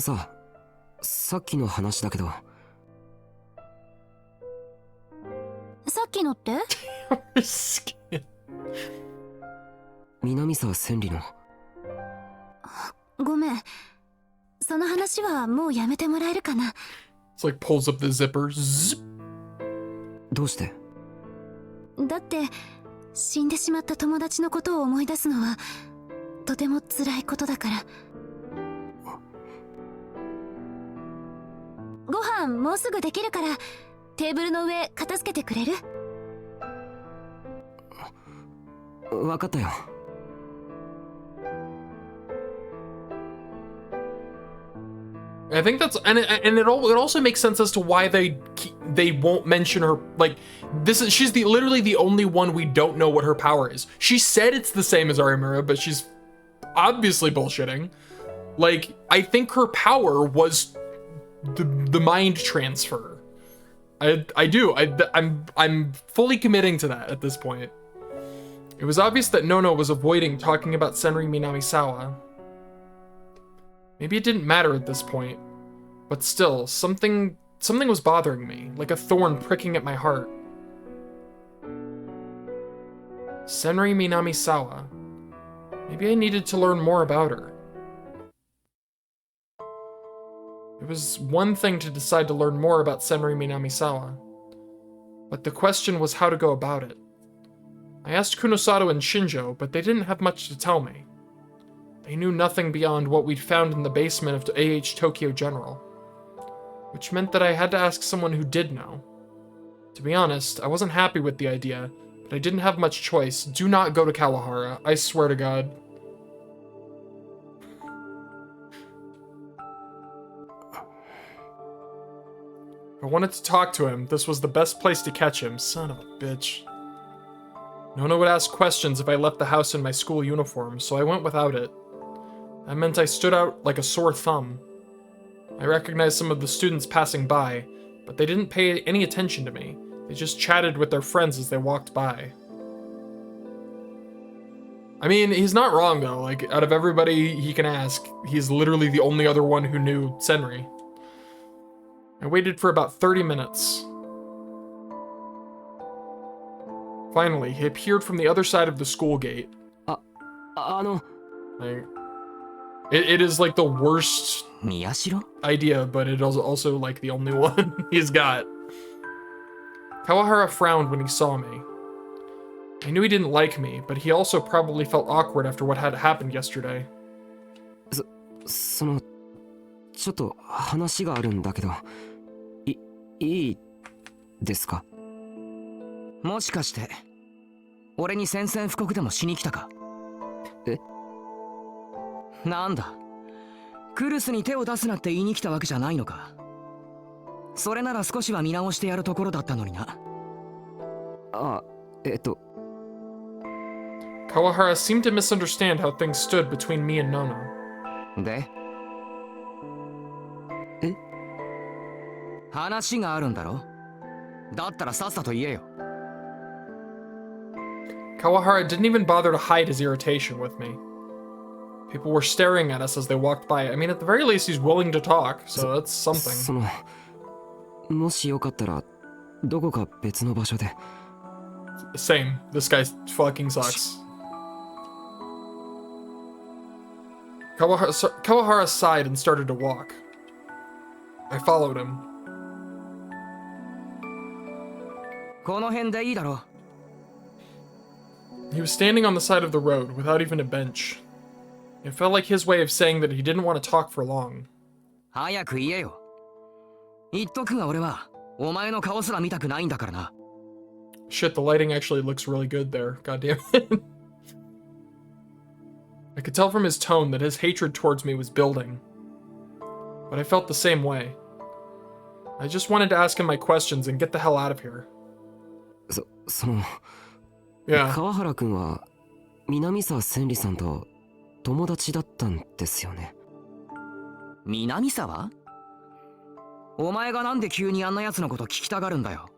さ、さっきの話だけど。さっきのって？南沢千里の。ごめん。その話はもうやめてもらえるかな。It's like pulls up the zipper. Zip. どうして？だって死んでしまった友達のことを思い出すのはとても辛いことだから。ご飯もうすぐできるからテーブルの上片付けてくれる？わかったよ。I think that's and it also makes sense as to why they won't mention her. Like she's literally the only one we don't know what her power is. She said it's the same as Arimura, but she's obviously bullshitting. Like I think her power was the mind transfer. I'm fully committing to that at this point. It was obvious that Nono was avoiding talking about Senri Minamisawa. Maybe it didn't matter at this point, but still, something was bothering me, like a thorn pricking at my heart. Senri Minamisawa. Maybe I needed to learn more about her. It was one thing to decide to learn more about Senri Minamisawa, but the question was how to go about it. I asked Kunosato and Shinjo, but they didn't have much to tell me. They knew nothing beyond what we'd found in the basement of AH Tokyo General, which meant that I had to ask someone who did know. To be honest, I wasn't happy with the idea, but I didn't have much choice. Do not go to Kawahara, I swear to God. I wanted to talk to him. This was the best place to catch him, son of a bitch. Nono would ask questions if I left the house in my school uniform, so I went without it. That meant I stood out like a sore thumb. I recognized some of the students passing by, but they didn't pay any attention to me. They just chatted with their friends as they walked by. I mean, he's not wrong though. Like, out of everybody he can ask, he's literally the only other one who knew Senri. I waited for about 30 minutes. Finally, he appeared from the other side of the school gate. Like, it is like the worst idea, but it is also like the only one he's got. Kawahara frowned when he saw me. I knew he didn't like me, but he also probably felt awkward after what had happened yesterday. ちょっと話があるんだけど、いいですか？もしかして俺に宣戦布告でもしに来たか？え？なんだ、クルスに手を出すなって言いに来たわけじゃないのか？それなら少しは見直してやるところだったのにな。あ、Kawahara seemed to misunderstand how things stood between me and Nono. で？話があるんだろ？だったらさっさと言えよ。Kawahara didn't even bother to hide his irritation with me. People were staring at us as they walked by. I mean, at the very least, he's willing to talk, so that's something. その、もしよかったらどこか別の場所で。Same. This guy fucking sucks. Kawahara sighed and started to walk. I followed him. この辺でいいだろう。He was standing on the side of the road without even a bench. It felt like his way of saying that he didn't want to talk for long. 早く言えよ。言っとくが俺はお前の顔すら見たくないんだからな。Shit, the lighting actually looks really good there. God damn it. I could tell from his tone that his hatred towards me was building. But I felt the same way. I just wanted to ask him my questions and get the hell out of here. その、Yeah. 川原くんは南沢千里さんと友達だったんですよね。南沢？お前がなんで急にあんな奴のこと聞きたがるんだよ。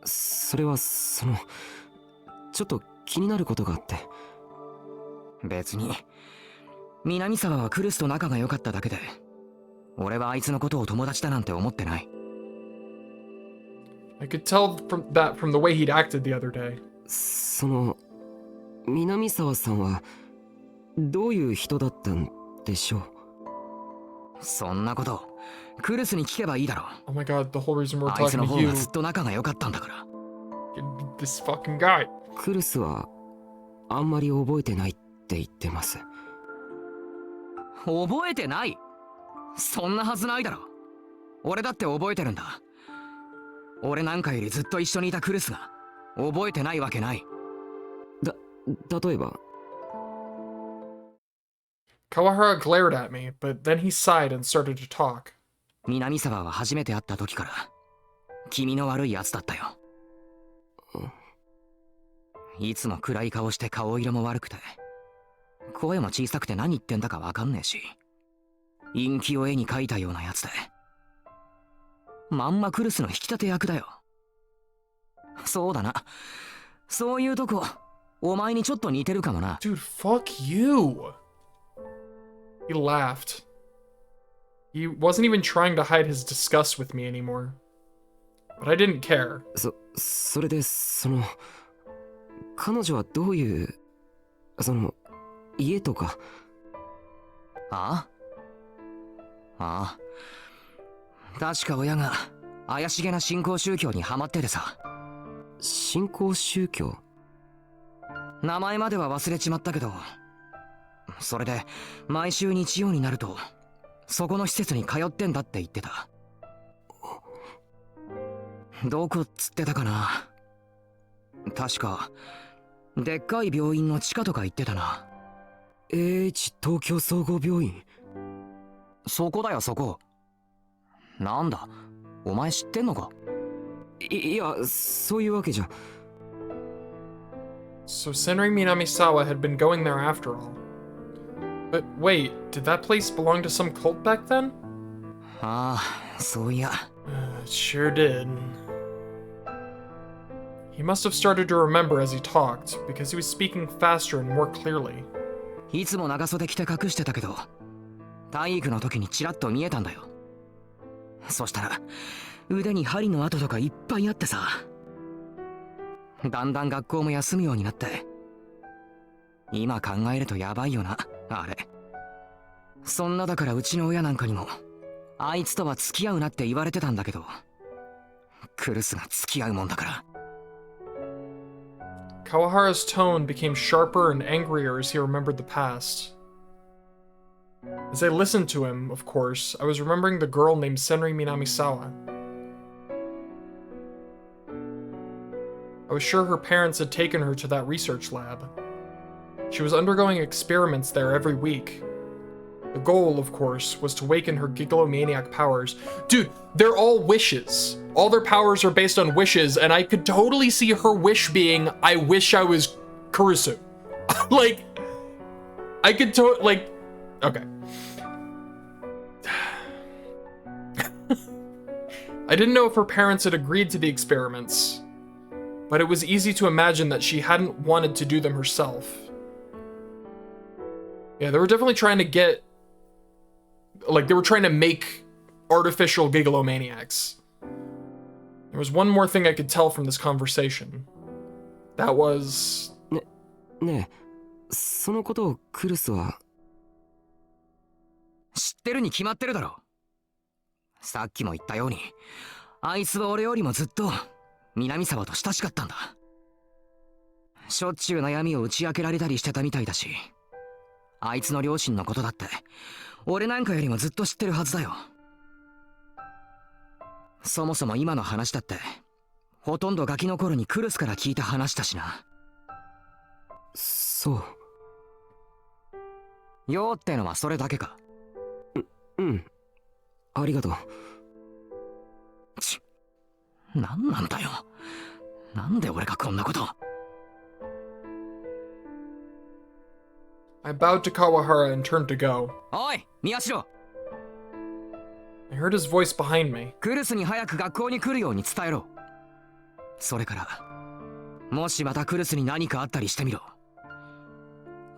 それはその、ちょっと気になることがあって。別に南沢はクルスと仲が良かっただけで、俺はあいつのことを友達だなんて思ってない。I could tell from the way he'd acted the other day. その、南沢さんはどういう人だったんでしょう？そんなことクルスに聞けばいいだろう。Oh my god, the whole reason we're あいつ talking の to 方 you. がずっと仲が良かったんだから。This fucking guy. クルスはあんまり覚えてないって言ってます。覚えてない？そんなはずないだろ。俺だって覚えてるんだ。俺なんかよりずっと一緒にいたクルスが覚えてないわけない。例えば。Kawahara glared at me, but then he sighed and started to talk. 南沢は初めて会った時から気味の悪いやつだったよ。いつも暗い顔して顔色も悪くて、声も小さくて何言ってんだかわかんねえし、陰気を絵に描いたようなやつで、まんまクルスの引き立て役だよ。そうだな、そういうとこお前にちょっと似てるかもな。 Dude, fuck you. He laughed. He wasn't even trying to hide his disgust with me anymore. But I didn't care. それでその、彼女はどういう、その、家とか。ああ、確か親が怪しげな新興宗教にハマっててさ。新興宗教？名前までは忘れちまったけど、それで毎週日曜になるとそこの施設に通ってんだって言ってた。どこっつってたかな。確かでっかい病院の地下とか言ってたな。 AH 東京総合病院。そこだよ、そこ。なんだ、お前知ってんのか？いや、そういうわけじゃ。So Senri Minamisawa had been going there after all. But wait, did that place belong to some cult back then? ああ、そういや。It sure did. He must have started to remember as he talked, because he was speaking faster and more clearly. いつも長袖着て隠してたけど、体育の時にチラッと見えたんだよ。そしたら腕に針の跡とかいっぱいあってさ。だんだん学校も休むようになって、今考えるとやばいよな、あれ。そんなだからうちの親なんかにもあいつとは付き合うなって言われてたんだけど、クルスが付き合うもんだから。 Kawahara's tone became sharper and angrier as he remembered the past. As I listened to him, of course, I was remembering the girl named Senri Minamisawa. I was sure her parents had taken her to that research lab. She was undergoing experiments there every week. The goal, of course, was to waken her gigglomaniac powers. Dude, they're all wishes. All their powers are based on wishes, and I could totally see her wish being, I wish I was Kurusu. Like, I could like, okay. I didn't know if her parents had agreed to the experiments, but it was easy to imagine that she hadn't wanted to do them herself. Yeah, they were definitely trying to get, like, they were trying to make artificial gigglomaniacs. There was one more thing I could tell from this conversation. That was... ねえ、そのことをクルスは。知ってるに決まってるだろ。さっきも言ったように、あいつは俺よりもずっと南沢と親しかったんだ。しょっちゅう悩みを打ち明けられたりしてたみたいだし、あいつの両親のことだって俺なんかよりもずっと知ってるはずだよ。そもそも今の話だってほとんどガキの頃にクルスから聞いた話だしな。そう。よってのはそれだけか。うん。ありがとう。なんなんだよ。なんで俺がこんなこと。I bowed to Kawahara and turned to go. おい、宮代。I heard his voice behind me. クルスに早く学校に来るように伝えろ。それから、もしまたクルスに何かあったりしてみろ。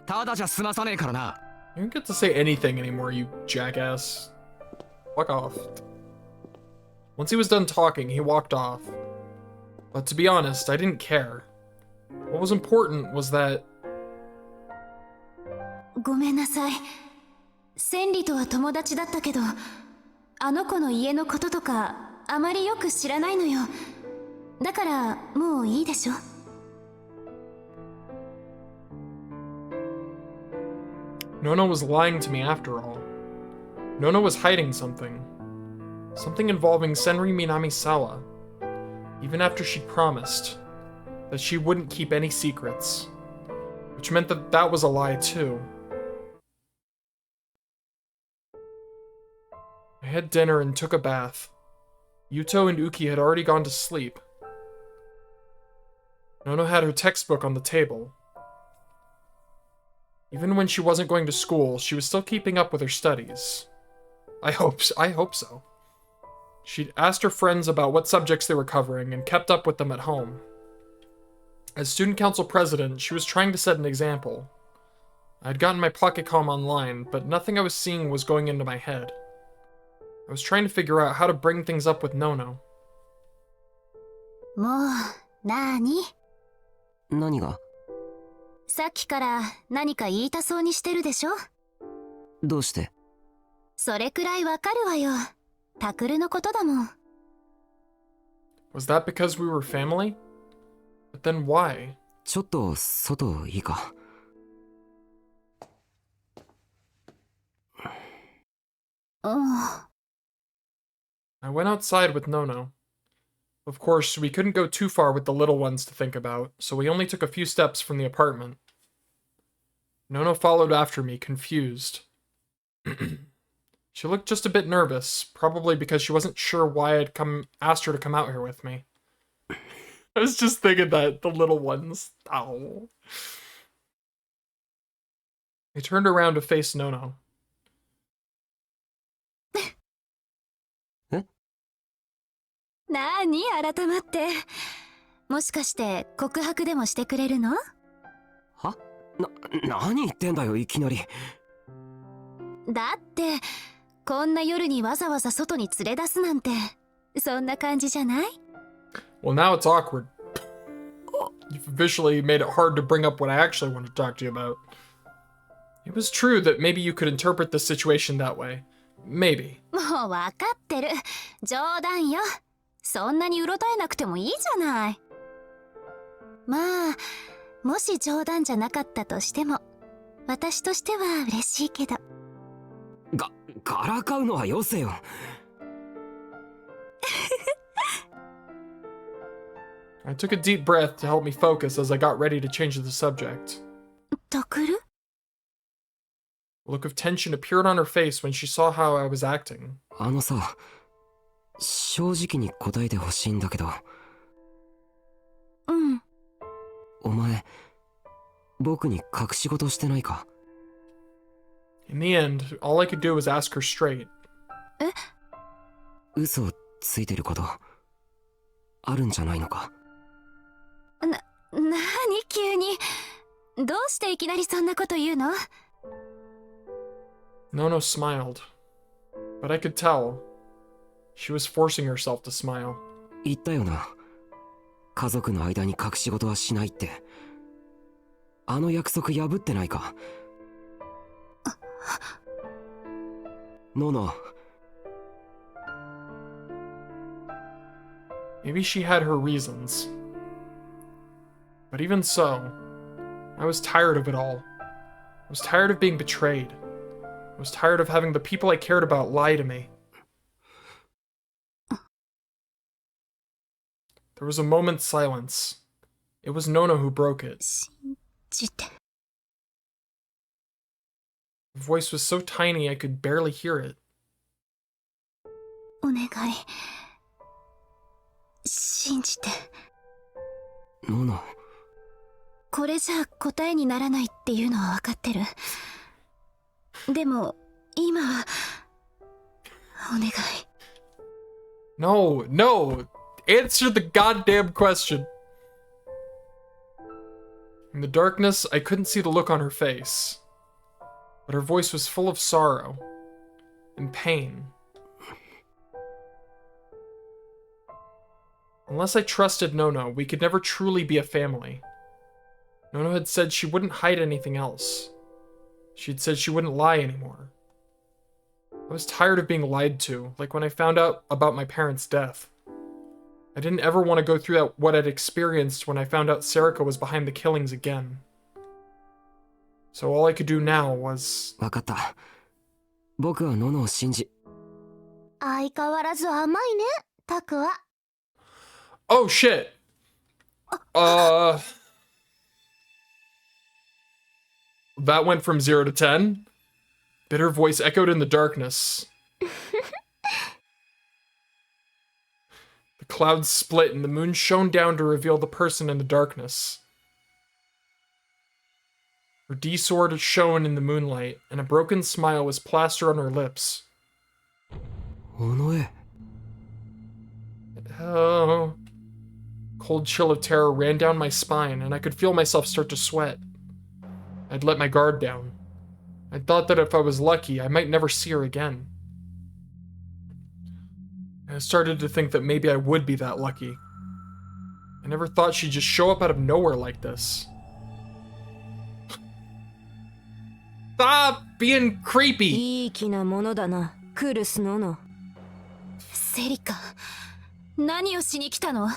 ただじゃ済まさねえからな。You don't get to say anything anymore, you jackass. Fuck off. Once he was done talking, he walked off. But to be honest, I didn't care. What was important was that... ごめんなさい。千里とは友達だったけど、あの子の家のこととかあまりよく知らないのよ。だからもういいでしょ。Nono was lying to me after all. Nono was hiding something. Something involving Senri Minamisawa. Even after she promised that she wouldn't keep any secrets. Which meant that that was a lie too. I had dinner and took a bath. Yuto and Uki had already gone to sleep. Nono had her textbook on the table. Even when she wasn't going to school, she was still keeping up with her studies. I hope so. She'd asked her friends about what subjects they were covering and kept up with them at home. As student council president, she was trying to set an example. I'd gotten my Pocketcom online, but nothing I was seeing was going into my head. I was trying to figure out how to bring things up with Nono. もう、なーに？何が？さっきから何か言いたそうにしてるでしょ？どうして？それくらいわかるわよ。タクルのことだもん。Was that because we were family? But then why? ちょっと外いいか。I went outside with Nono. Of course, we couldn't go too far with the little ones to think about, so we only took a few steps from the apartment. Nono followed after me, confused. She looked just a bit nervous, probably because she wasn't sure why I'd asked her to come out here with me. I was just thinking that, the little ones. Ow. I turned around to face Nono. なーに改まって。もしかして告白でもしてくれるの？は？何言ってんだよいきなり。だってこんな夜にわざわざ外に連れ出すなんてそんな感じじゃない？ Well, now it's awkward. You've officially made it hard to bring up what I actually want to talk to you about. It was true that maybe you could interpret the situation that way. Maybe. もうわかってる。冗談よ。そんなにうろたえなくてもいいじゃない。まあ、もし冗談じゃなかったとしても、私としては嬉しいけど。からかうのはよせよ。I took a deep breath to help me focus as I got ready to change the subject. タクル？ A look of tension appeared on her face when she saw how I was acting. あのさ、正直に答えてほしいんだけど。うん。お前、僕に隠し事してないか？ In the end, all I could do was ask her straight. え？嘘をついてることあるんじゃないのか？なに急に。どうしていきなりそんなこと言うの？ Nono smiled, but I could tell she was forcing herself to smile. 言ったよな。家族の間に隠し事はしないって。あの約束破ってないか？ノノ。Maybe she had her reasons. But even so, I was tired of it all. I was tired of being betrayed. I was tired of having the people I cared about lie to me. There was a moment's silence. It was Nono who broke it. Her voice was so tiny I could barely hear it. お願い。信じて。ノノ。これじゃ答えにならないっていうのは分かってる。でも今はお願い。 No, no! Answer the goddamn question! In the darkness, I couldn't see the look on her face. But her voice was full of sorrow and pain. Unless I trusted Nono, we could never truly be a family. Nono had said she wouldn't hide anything else. She'd said she wouldn't lie anymore. I was tired of being lied to, like when I found out about my parents' death. I didn't ever want to go through what I'd experienced when I found out Serica was behind the killings again. So all I could do now was... わかった。僕はノノを信じ。相変わらず甘いね、タクは。Oh shit! That went from 0 to 10? Bitter voice echoed in the darkness. The clouds split and the moon shone down to reveal the person in the darkness. Her D-sword shone in the moonlight, and a broken smile was plastered on her lips. おのえ。 Oh. Cold chill of terror ran down my spine, and I could feel myself start to sweat. I'd let my guard down. I thought that if I was lucky, I might never see her again. I started to think that maybe I would be that lucky. I never thought she'd just show up out of nowhere like this. Stop being creepy! いい気なものだな、クルスノノ。セリカ、何をしに来たの？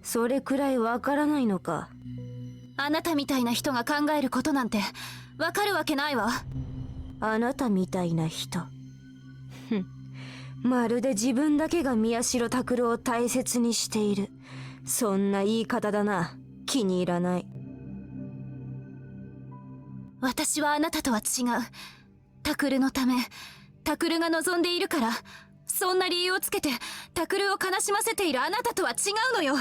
それくらいわからないのか。あなたみたいな人が考えることなんてわかるわけないわ。あなたみたいな人。まるで自分だけが宮代拓郎を大切にしている。そんな言い方だな。気に入らない。私はあなたとは違う。タクルのため、タクルが望んでいるから、そんな理由をつけてタクルを悲しませているあなたとは違うのよ。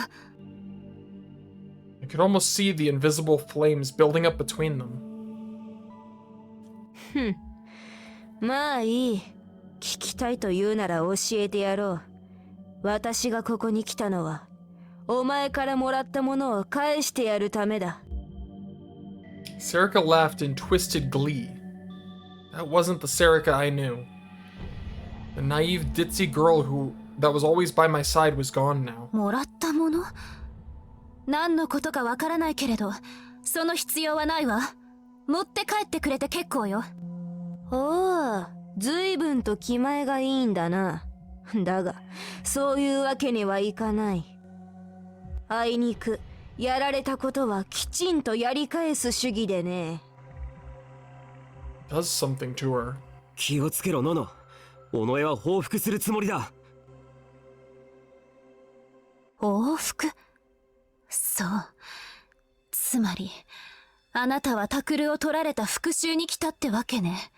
I could almost see the invisible flames building up between them. まあいい。聞きたいと言うなら教えてやろう。私がここに来たのは、お前からもらったものを返してやるためだ。Serica laughed in twisted glee. That wasn't the Serica I knew. The naive, ditzy girl that was always by my side was gone now. もらったもの？何のことかわからないけれど、その必要はないわ。持って帰ってくれて結構よ。おお、随分と気前がいいんだな。だが、そういうわけにはいかない。あいにく、やられたことはきちんとやり返す主義でね。Does something to her. 気をつけろ、ノノ。おのえは報復するつもりだ。報復？そう。つまり、あなたはタクルを取られた復讐に来たってわけね。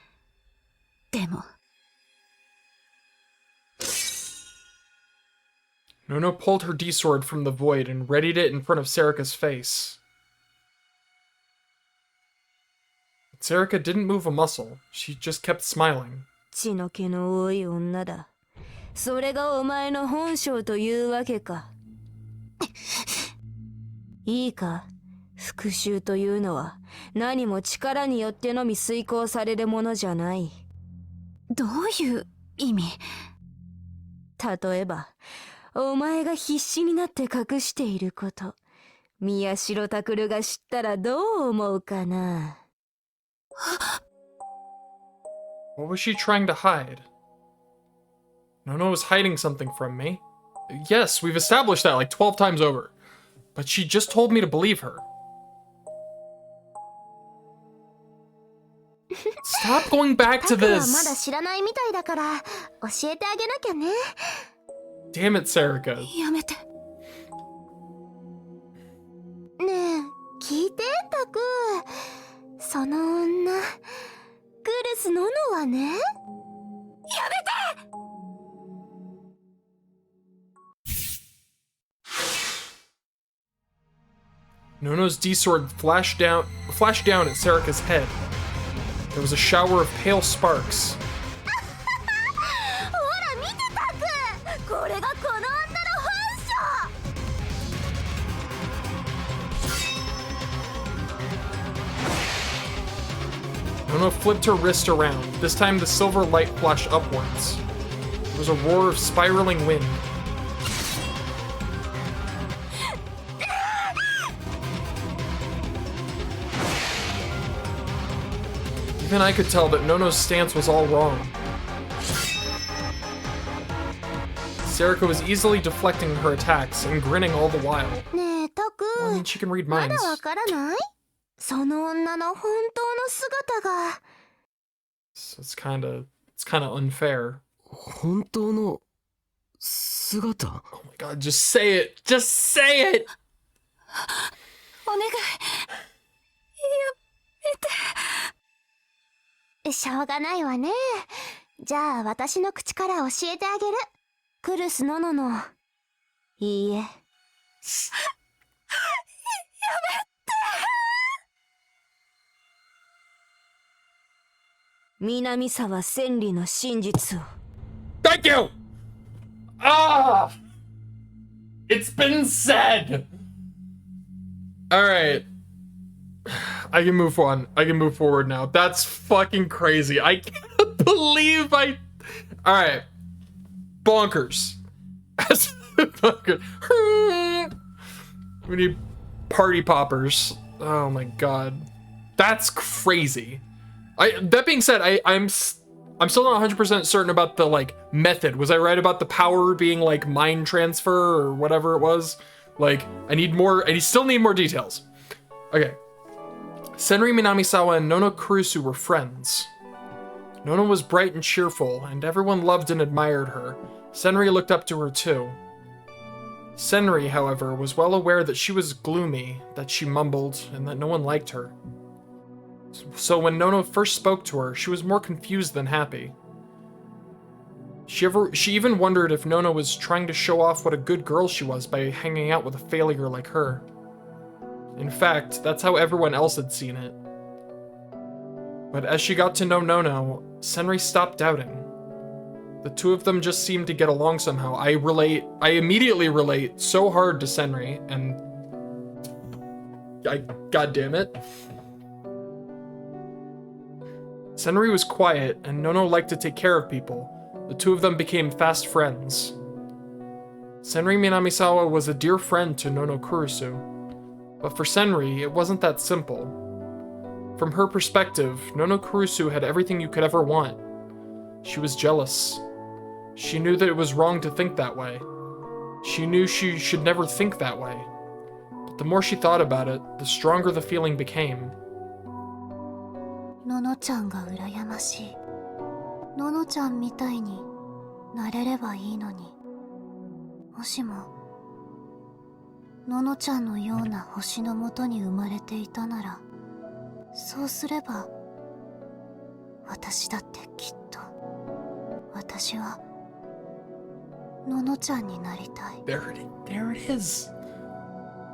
でも。Nono pulled her D-sword from the void and readied it in front of Serica's face. But Serica didn't move a muscle. She just kept smiling. 血の気の多い女だ。それがお前の本性というわけか。いいか、復讐というのは何も力によってのみ遂行されるものじゃない。どういう意味？例えば、お前が必死になって隠していること、宮代拓が知ったらどう思うかな。What was she trying to hide? Nono was hiding something from me. Yes, we've established that like 12 times over. But she just told me to believe her. Stop going back to タクはまだ this! 知らないみたいだから教えてあげなきゃね。Damn it, Serica. やめて。ねえ、聞いて、タク。その女、クルス・ノノはね。やめて！ Nono's D-sword flashed down at Serica's head. There was a shower of pale sparks. ほら見て、タク。これがこの女の本性。 Nono flipped her wrist around. This time the silver light flashed upwards. There was a roar of spiraling wind. Even I could tell that Nono's stance was all wrong. Serica was easily deflecting her attacks and grinning all the while. ねえ、タク。 Well, I mean, she can read ま minds. だわからない？その女の本当の姿が。 So it's kind of unfair. 本当の姿? Oh my god, just say it. Just say it. お願い。しょうがないわね。じゃあ私の口から教えてあげる。クルス・ノノの。いいえ。やめて。南沢千里の真実を。 Thank you! Ah! It's been said! Alright. I can move on. I can move forward now. That's fucking crazy. I can't believe I... Alright. Bonkers. We need party poppers. Oh my god. That's crazy. That being said, I'm still not 100% certain about the, like, method. Was I right about the power being, like, mind transfer or whatever it was? Like, I still need more details. Okay. Senri Minamisawa and Nono Kurusu were friends. Nono was bright and cheerful, and everyone loved and admired her. Senri looked up to her too. Senri, however, was well aware that she was gloomy, that she mumbled, and that no one liked her. So when Nono first spoke to her, she was more confused than happy. She even wondered if Nono was trying to show off what a good girl she was by hanging out with a failure like her. In fact, that's how everyone else had seen it. But as she got to know Nono, Senri stopped doubting. The two of them just seemed to get along somehow. I immediately relate so hard to Senri, and... God damn it. Senri was quiet, and Nono liked to take care of people. The two of them became fast friends. Senri Minamisawa was a dear friend to Nono Kurusu. But for Senri, it wasn't that simple. From her perspective, Nono Kurusu had everything you could ever want. She was jealous. She knew that it was wrong to think that way. She knew she should never think that way. But the more she thought about it, the stronger the feeling became. ののちゃんが羨ましい。ののちゃんみたいになれればいいのに。もしもののちゃんのような星のもとに生まれていたなら、そうすれば私だってきっと、私はののちゃんになりたい。 There it is.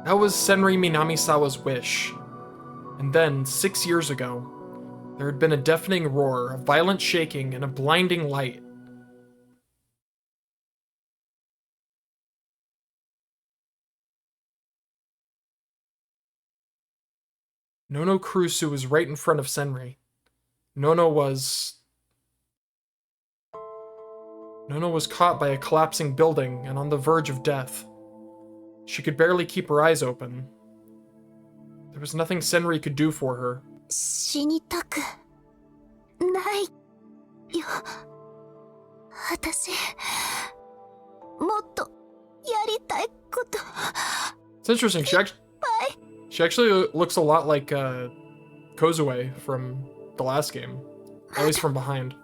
That was Senri Minamisawa's wish. And then, 6 years ago, there had been a deafening roar, a violent shaking, and a blinding light. Nono Kurusu was right in front of Senri. Nono was caught by a collapsing building and on the verge of death. She could barely keep her eyes open. There was nothing Senri could do for her. 死にたくないよ。私もっとやりたいこと。 It's interesting. She actually looks a lot like Kozue from the last game, at least from behind.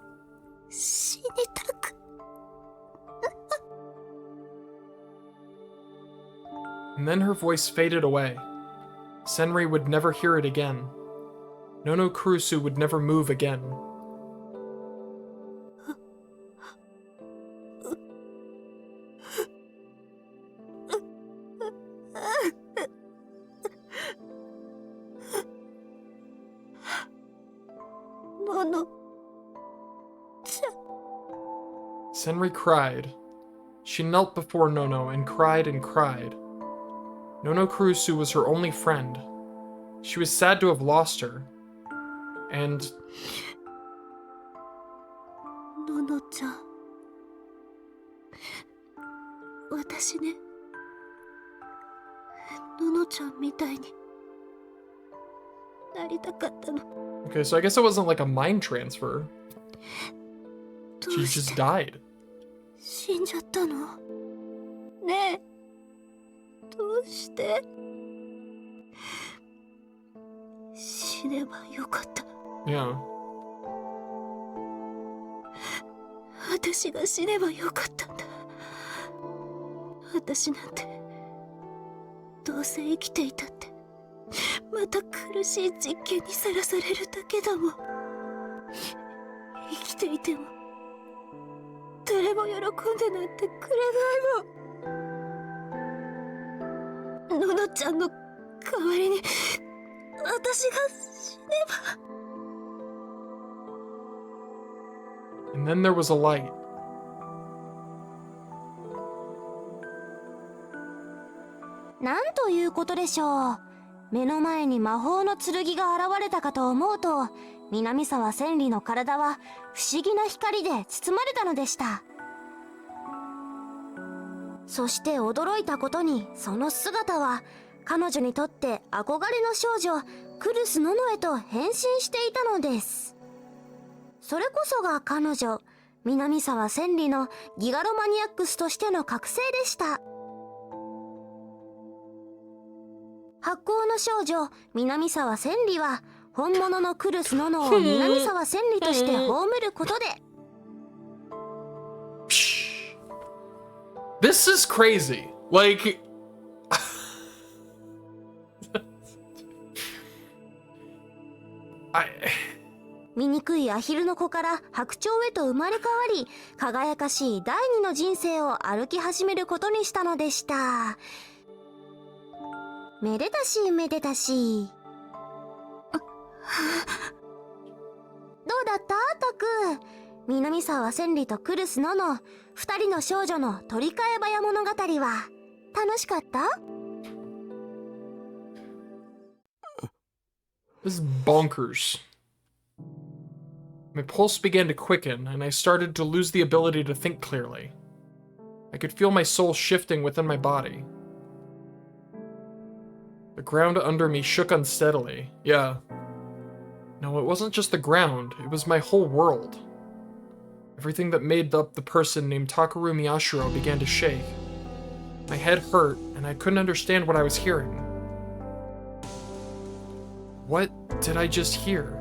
死にたく。 And then her voice faded away. Senri would never hear it again. Nono Kurusu would never move again. Senri cried. She knelt before Nono and cried and cried. Nono Kurusu was her only friend. She was sad to have lost her. And... ののちゃん、私ね、ののちゃんみたいになりたかったの。 Okay, so I guess it wasn't like a mind transfer. She just died. 死んじゃったの？ねえ、どうして？死ねばよかった。 Yeah. 私が死ねばよかったんだ。私なんてどうせ生きていたってまた苦しい実験にさらされるだけだもん。生きていても誰も喜んでなんてくれないの。ののちゃんの代わりに私が死ねば。 And then there was a light. なんということでしょう。目の前に魔法の剣が現れたかと思うと、南沢千里の体は不思議な光で包まれたのでした。そして驚いたことに、その姿は彼女にとって憧れの少女クルス・ノノへと変身していたのです。それこそが彼女南沢千里のギガロマニアックスとしての覚醒でした。発光の少女南沢千里は本物のクルス・ノノを南沢千里として葬ることで。This is crazy. Like...醜いアヒルの子から白鳥へと生まれ変わり、輝かしい第二の人生を歩き始めることにしたのでした。めでたしめでたし。どうだったタク？南沢千里とクルス・ノノ、二人の少女の取り替え早物語は楽しかった？ This is bonkers. My pulse began to quicken, and I started to lose the ability to think clearly. I could feel my soul shifting within my body. The ground under me shook unsteadily. Yeah. No, it wasn't just the ground, it was my whole world. Everything that made up the person named Takeru Miyashiro began to shake. My head hurt, and I couldn't understand what I was hearing. What did I just hear?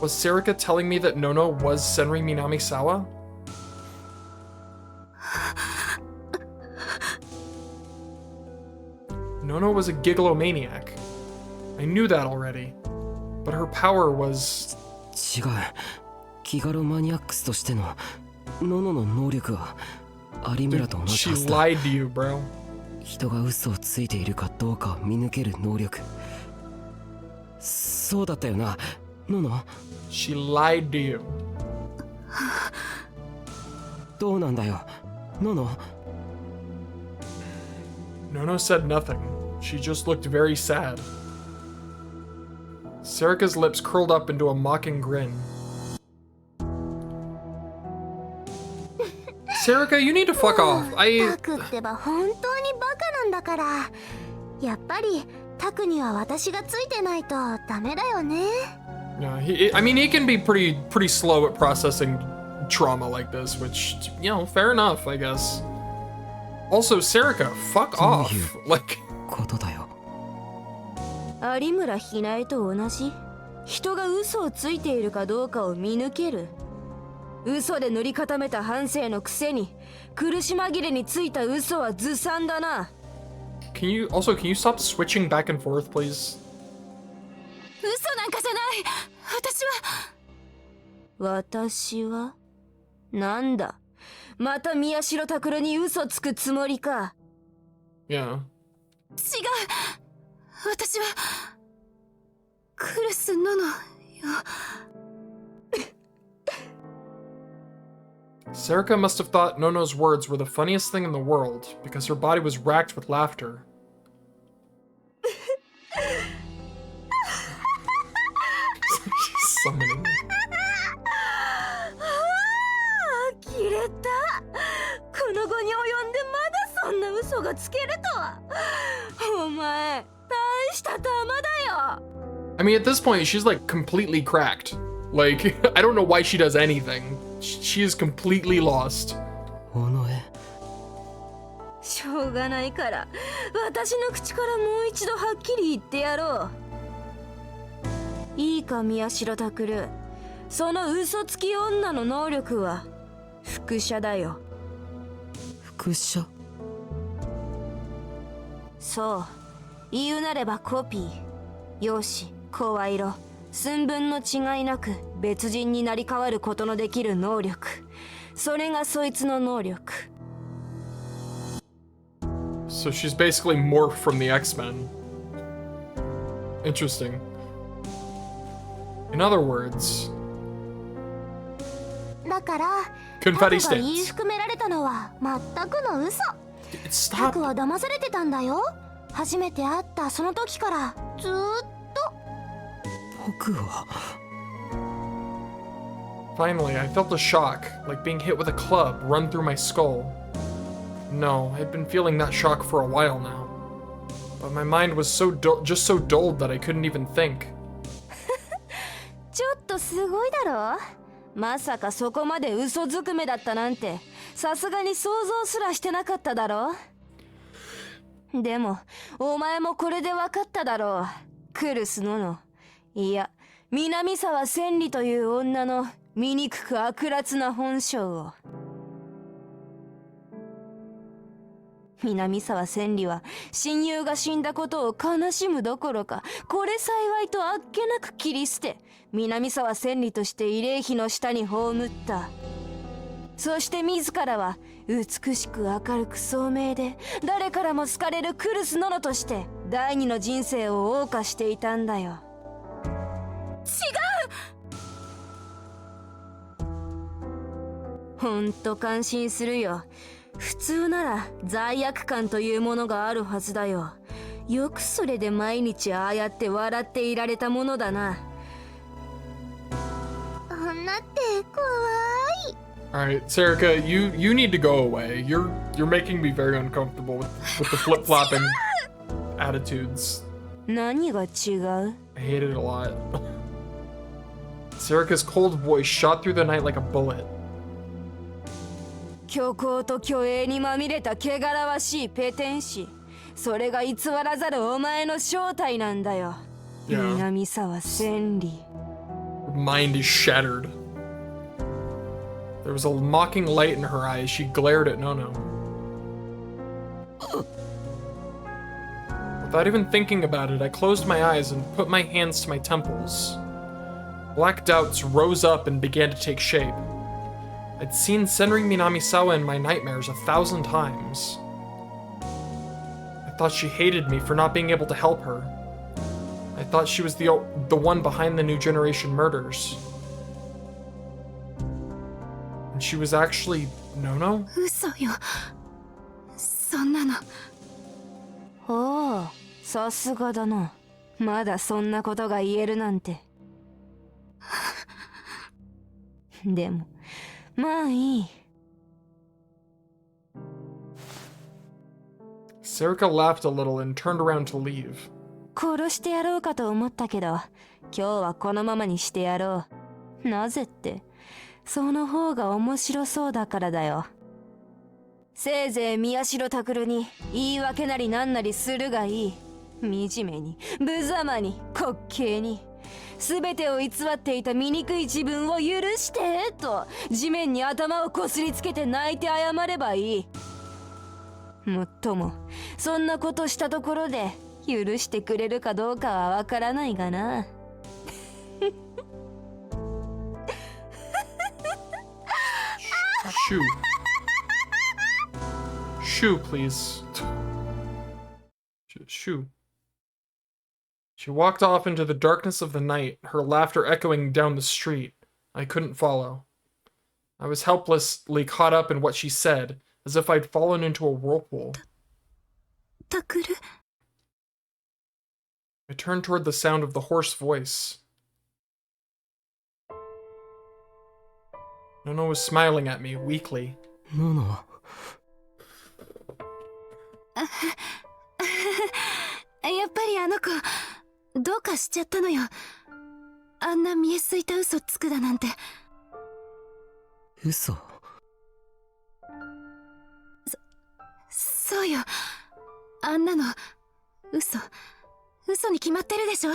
Was Serika telling me that Nono was Senri Minamisawa? Nono was a gigglomaniac. I knew that already. But her power was... 違う。ギガロマニアックスとしてのノノの能力は有村と同じ She はずだ。 lied to you, bro. 人が嘘をついているかどうかを見抜ける能力。そうだったよな、ノノ。 She lied to you. どうなんだよ、ノノ。 Nono said nothing. She just looked very sad. Serika's lips curled up into a mocking grin. Serika, you need to fuck off. タクってば本当にバカなんだから。やっぱりタクには私がついてないとダメだよね。Yeah, I mean, he can be pretty slow at processing trauma like this, which, you know, fair enough, I guess. Also, Serika, fuck off. Like, ことだよ。有村ひなえと同じ。人が嘘をついているかどうかを見抜ける。嘘で塗り固めた反省のくせに苦し紛れについた嘘はずさんだな。can you stop switching back and forth, please? 嘘なんかじゃない。私はなんだ、また宮代拓郎に嘘つくつもりか。Yeah. 違う。私はクルス・ノノよ。Serika must have thought Nono's words were the funniest thing in the world because her body was racked with laughter. She's summoning. 切れた。この後に及んでまだそんな嘘がつけるとは。お前、大した玉だよ。I mean, at this point, she's like completely cracked. Like, I don't know why she does anything. She is completely lost. しょうがないから、私の口からもう一度はっきり言ってやろう。いいか、宮代拓郎。その嘘つき女の能力は複写だよ。複写？そう。言うなればコピー。容姿、声色、寸分の違いなく別人になり変わることのできる能力。それがそいつの能力。So she's basically morphed from the X-Men. Interesting. In other words, だから、 confetti タクが言い stance. 含められたのは全くの嘘。タクは騙されてたんだよ。初めて会ったその時からずーっと。僕は Finally, I felt a shock, like being hit with a club, run through my skull. No, I'd been feeling that shock for a while now. But my mind was just so dulled that I couldn't even think. ちょっとすごいだろ。まさかそこまで嘘ずくめだったなんて、さすがに想像すらしてなかっただろ。でも、お前もこれで分かっただろう。クルス・ノノ。いや、南沢千里という女の醜く悪辣な本性を。南沢千里は親友が死んだことを悲しむどころか、これ幸いとあっけなく切り捨て、南沢千里として慰霊碑の下に葬った。そして自らは美しく明るく聡明で誰からも好かれるクルス・ノノとして第二の人生を謳歌していたんだよ。違う。ほんと感心するよ。普通なら罪悪感というものがあるはずだよ。よくそれで毎日ああやって笑っていられたものだな。女って怖い。Alright, Serika, you need to go away. You're making me very uncomfortable with the flip-flopping attitudes. 何が違う？ I hate it a lot. Serika's cold voice shot through the night like a bullet. 虚構と虚栄にまみれた汚らわしいペテン師。それが偽らざるお前の正体なんだよ。Yeah. 南沢千里。Her mind is shattered. There was a mocking light in her eyes. She glared at Nono. What Without even thinking about it, I closed my eyes and put my hands to my temples. Black doubts rose up and began to take shape. I'd seen Senri Minamisawa in my nightmares 1,000 times. I thought she hated me for not being able to help her. I thought she was the one behind the New Generation murders. And she was actually Nono? 嘘よ。そんなの。おお、さすがだな。まだそんなことが言えるなんて。でも、まあいい。Serica laughed a little and turned around to leave. 殺してやろうかと思ったけど、今日はこのままにしてやろう。なぜって、その方が面白そうだからだよ。せいぜい宮代拓に言い訳なりなんなりするがいい。惨めに、無様に、滑稽に。全てを偽っていた醜い自分を許してと地面に頭をこすりつけて泣いて謝ればいい。もっともそんなことしたところで許してくれるかどうかはわからないがな。Shoo. Shoo, please. Shoo. She walked off into the darkness of the night, her laughter echoing down the street. I couldn't follow. I was helplessly caught up in what she said, as if I'd fallen into a whirlpool. タクル。 I turned toward the sound of the hoarse voice. Nono was smiling at me, weakly. Nono. やっぱりあの子どうかしちゃったのよ。あんな見えすいた嘘つくだなんて。嘘。そうよ。あんなの嘘に決まってるでしょ。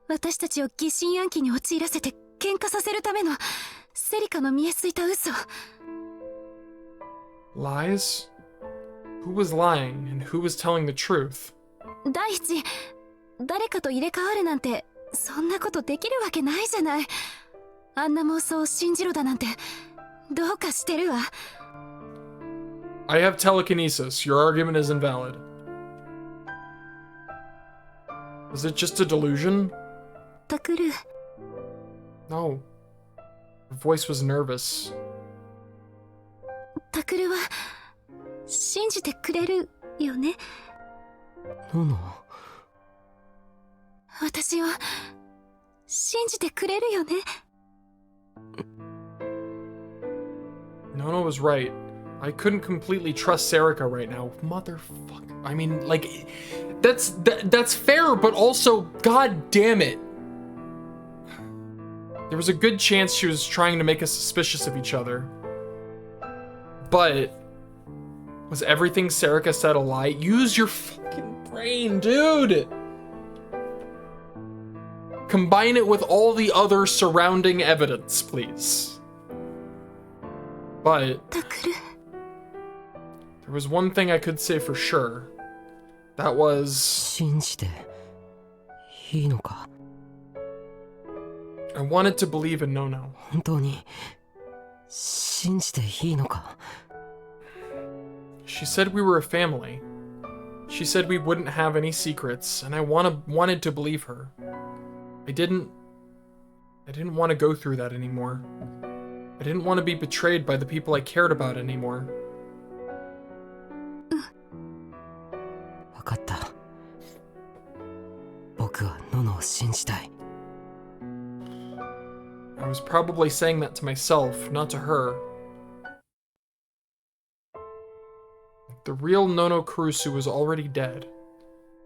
私たちを疑心暗鬼に陥らせて喧嘩させるためのセリカの見えすいた嘘。 Lies? Who was lying and who was telling the truth? 第一、誰かと入れ替わるなんてそんなことできるわけないじゃない。あんな妄想を信じろだなんてどうかしてるわ。 I have telekinesis. Your argument is invalid. Was it just a delusion? タクル。 No. Her voice was nervous. タクルは信じてくれるよね。Nono. 私を信じてくれるよね。 Nono was right. I couldn't completely trust Serica right now. Motherfucker. I mean, like, that's fair, but also, god damn it. There was a good chance she was trying to make us suspicious of each other. But was everything Serica said a lie? Use your fucking brain, dude. Combine it with all the other surrounding evidence, please. But there was one thing I could say for sure. That was... 信じていいのか? I wanted to believe in Nono. 本当に信じていいのか? She said we were a family. She said we wouldn't have any secrets, and I wanted to believe her. I didn't want to go through that anymore. I didn't want to be betrayed by the people I cared about anymore. わかった。僕はノノを信じたい。I was probably saying that to myself, not to her. The real Nono Kurusu was already dead,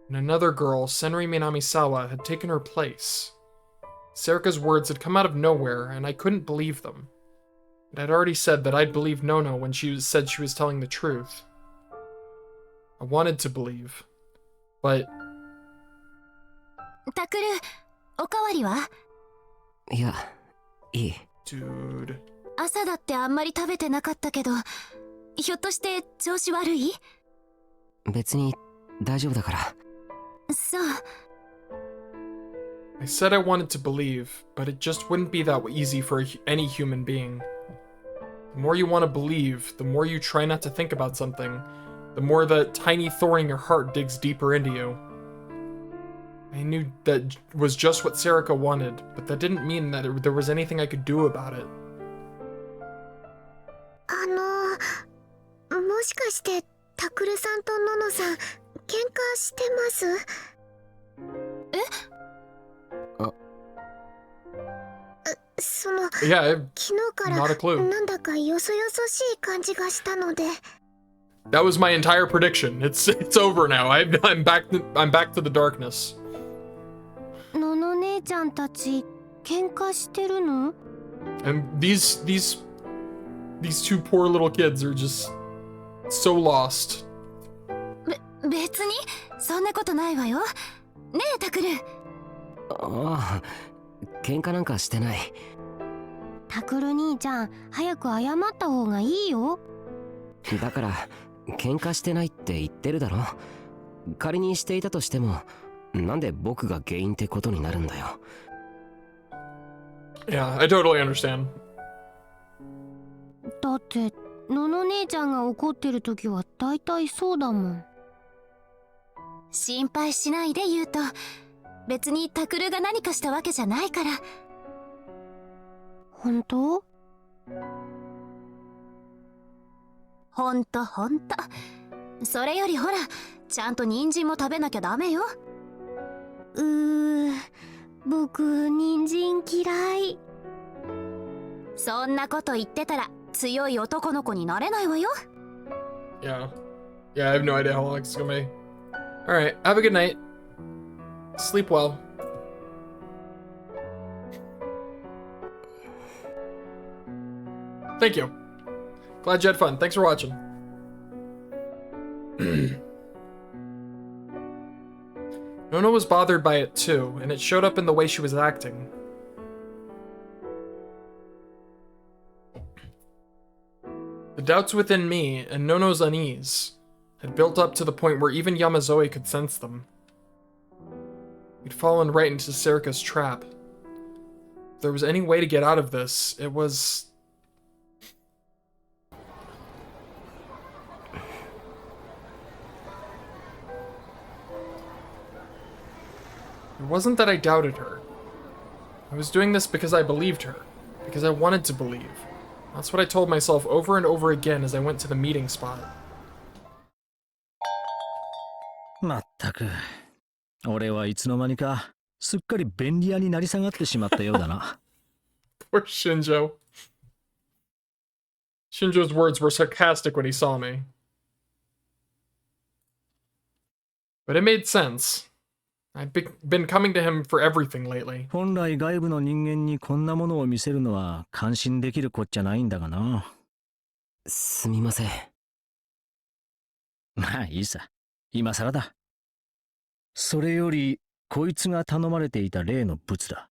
and another girl, Senri Minamisawa, had taken her place. Serica's words had come out of nowhere, and I couldn't believe them. And I'd already said that I'd believe Nono when she said she was telling the truth. I wanted to believe, but... タクル、おかわりは？いや、いい。Dude. 朝だってあんまり食べてなかったけど、ひょっとして調子悪い？別に大丈夫だから。そう。I said I wanted to believe, but it just wouldn't be that easy for any human being. The more you want to believe, the more you try not to think about something, the more the tiny thorn in your heart digs deeper into you. I knew that was just what Serica wanted, but that didn't mean that there was anything I could do about it. もしかしてタクルさんとノノさん喧嘩してます？え？その Yeah, 昨日から not a clue. なんだかよそよそしい感じがしたので。That was my entire prediction. It's over now. I'm back to the darkness. ノノ姉ちゃんたち喧嘩してるの？ And these two poor little kids are just so lost. 別にそんなことないわよ。ねえタクル。ああ、喧嘩なんかしてない。タクル兄ちゃん早く謝った方がいいよ。だから喧嘩してないって言ってるだろ。仮にしていたとしてもなんで僕が原因ってことになるんだよ。Yeah, I totally understand. だってノノ姉ちゃんが怒ってる時は大体そうだもん。心配しないで言うと、別にタクルが何かしたわけじゃないから。本当？ほんと。それよりほら、ちゃんと人参も食べなきゃダメよ。僕人参嫌い。そんなこと言ってたら強い男の子になれないわよ。Yeah, I have no idea how long it's gonna be. All right, have a good night. Sleep well. Thank you. Glad you had fun. Thanks for watching. Nono was bothered by it too, and it showed up in the way she was acting. The doubts within me and Nono's unease had built up to the point where even Yamazoe could sense them. We'd fallen right into Serica's trap. If there was any way to get out of this, it was... It wasn't that I doubted her. I was doing this because I believed her, because I wanted to believe. That's what I told myself over and over again as I went to the meeting spot. まったく、俺はいつの間にかすっかり便利屋になり下がってしまったようだな。Poor Shinjo. Shinjo's words were sarcastic when he saw me. But it made sense. I'd been coming to him for everything lately. 本来外部の人間にこんなものを見せるのは感心できるこっちゃないんだがな。すみません。まあいいさ。今更だ。それより、こいつが頼まれていた例の物だ。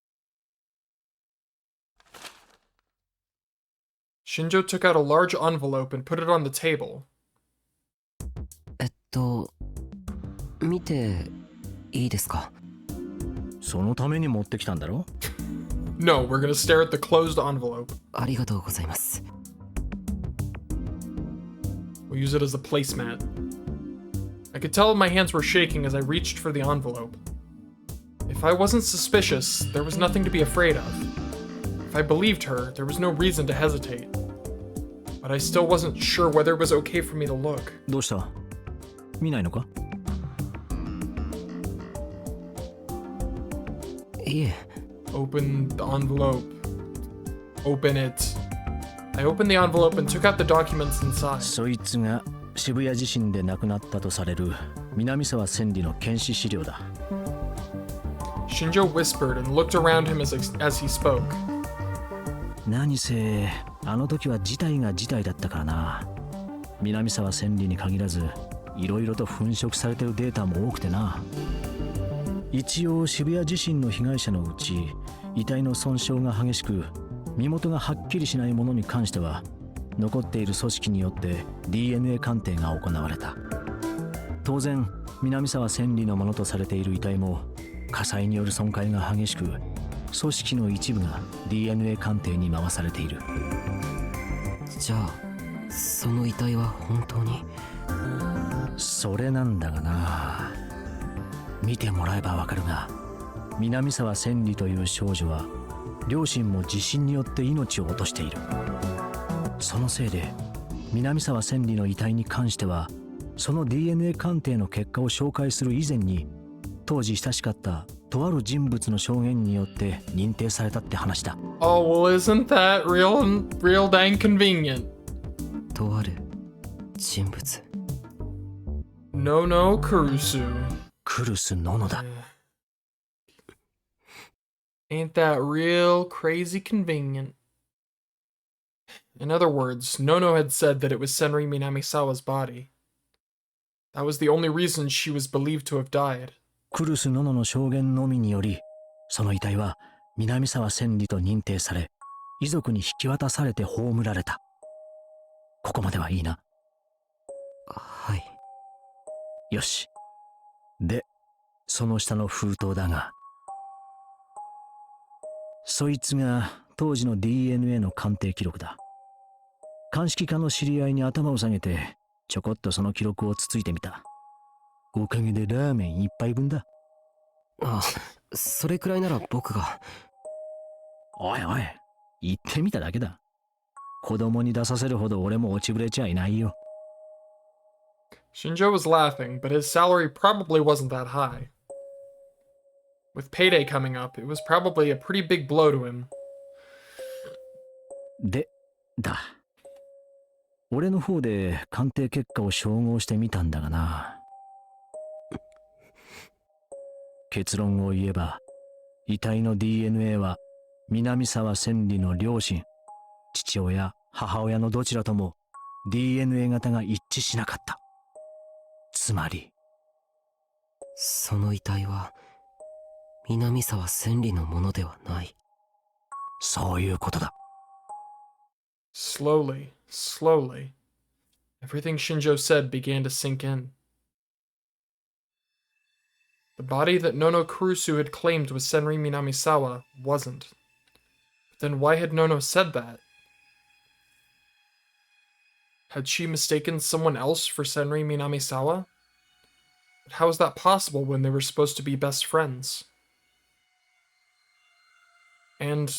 Shinjo took out a large envelope and put it on the table. 見ていいですか？そのために持ってきたんだろ？ No, we're gonna stare at the closed envelope. ありがとうございます。We'll use it as a placemat. I could tell my hands were shaking as I reached for the envelope. If I wasn't suspicious, there was nothing to be afraid of. If I believed her, there was no reason to hesitate. But I still wasn't sure whether it was okay for me to look. どうした？見ないのか？いえ。Open the envelope. Open it. I opened the envelope and took out the documents inside. そいつが渋谷地震で亡くなったとされる南沢千里の検視資料だ。Shinjo whispered and looked around him as he spoke. 何せあの時は事態が事態だったからな。南沢千里に限らずいろいろと粉飾されてるデータも多くてな。一応渋谷地震の被害者のうち遺体の損傷が激しく身元がはっきりしないものに関しては残っている組織によって DNA 鑑定が行われた。当然南沢千里のものとされている遺体も火災による損壊が激しく、組織の一部が DNA 鑑定に回されている。じゃあその遺体は本当に。それなんだがな、見てもらえばわかるが、南沢千里という少女は両親も地震によって命を落としている。そのせいで南沢千里の遺体に関しては、その DNA 鑑定の結果を紹介する以前に、当時親しかったとある人物の証言によって認定されたって話だ。Oh, well, isn't that real dang convenient? とある人物。Nono Kurusu. クルス・ノノだ。Ain't that real crazy convenient? In other words, Nono had said that it was Senri Minamisawa's body. That was the only reason she was believed to have died. クルス・ノノの証言のみにより、その遺体は南沢千里と認定され、遺族に引き渡されて葬られた。ここまではいいな。はい。よし。で、その下の封筒だが、そいつが当時の DNA の鑑定記録だ。鑑識課の知り合いに頭を下げて、ちょこっとその記録をつついてみた。おかげでラーメン一杯分だ。あ、それくらいなら僕が。おいおい、言ってみただけだ。子供に出させるほど俺も落ちぶれちゃいないよ。Shinjo was laughing, but his salary probably wasn't that high. With payday coming up, it was probably a pretty big blow to him. だ。俺の方で鑑定結果を照合してみたんだがな。結論を言えば、遺体の DNA は南沢千里の両親、父親、母親のどちらとも DNA 型が一致しなかった。つまり、その遺体は南沢千里のものではない。そういうことだ。Slowly, everything Shinjo said began to sink in. The body that Nono Kurusu had claimed was Senri Minamisawa wasn't. But then why had Nono said that? Had she mistaken someone else for Senri Minamisawa? But how is that possible when they were supposed to be best friends? And...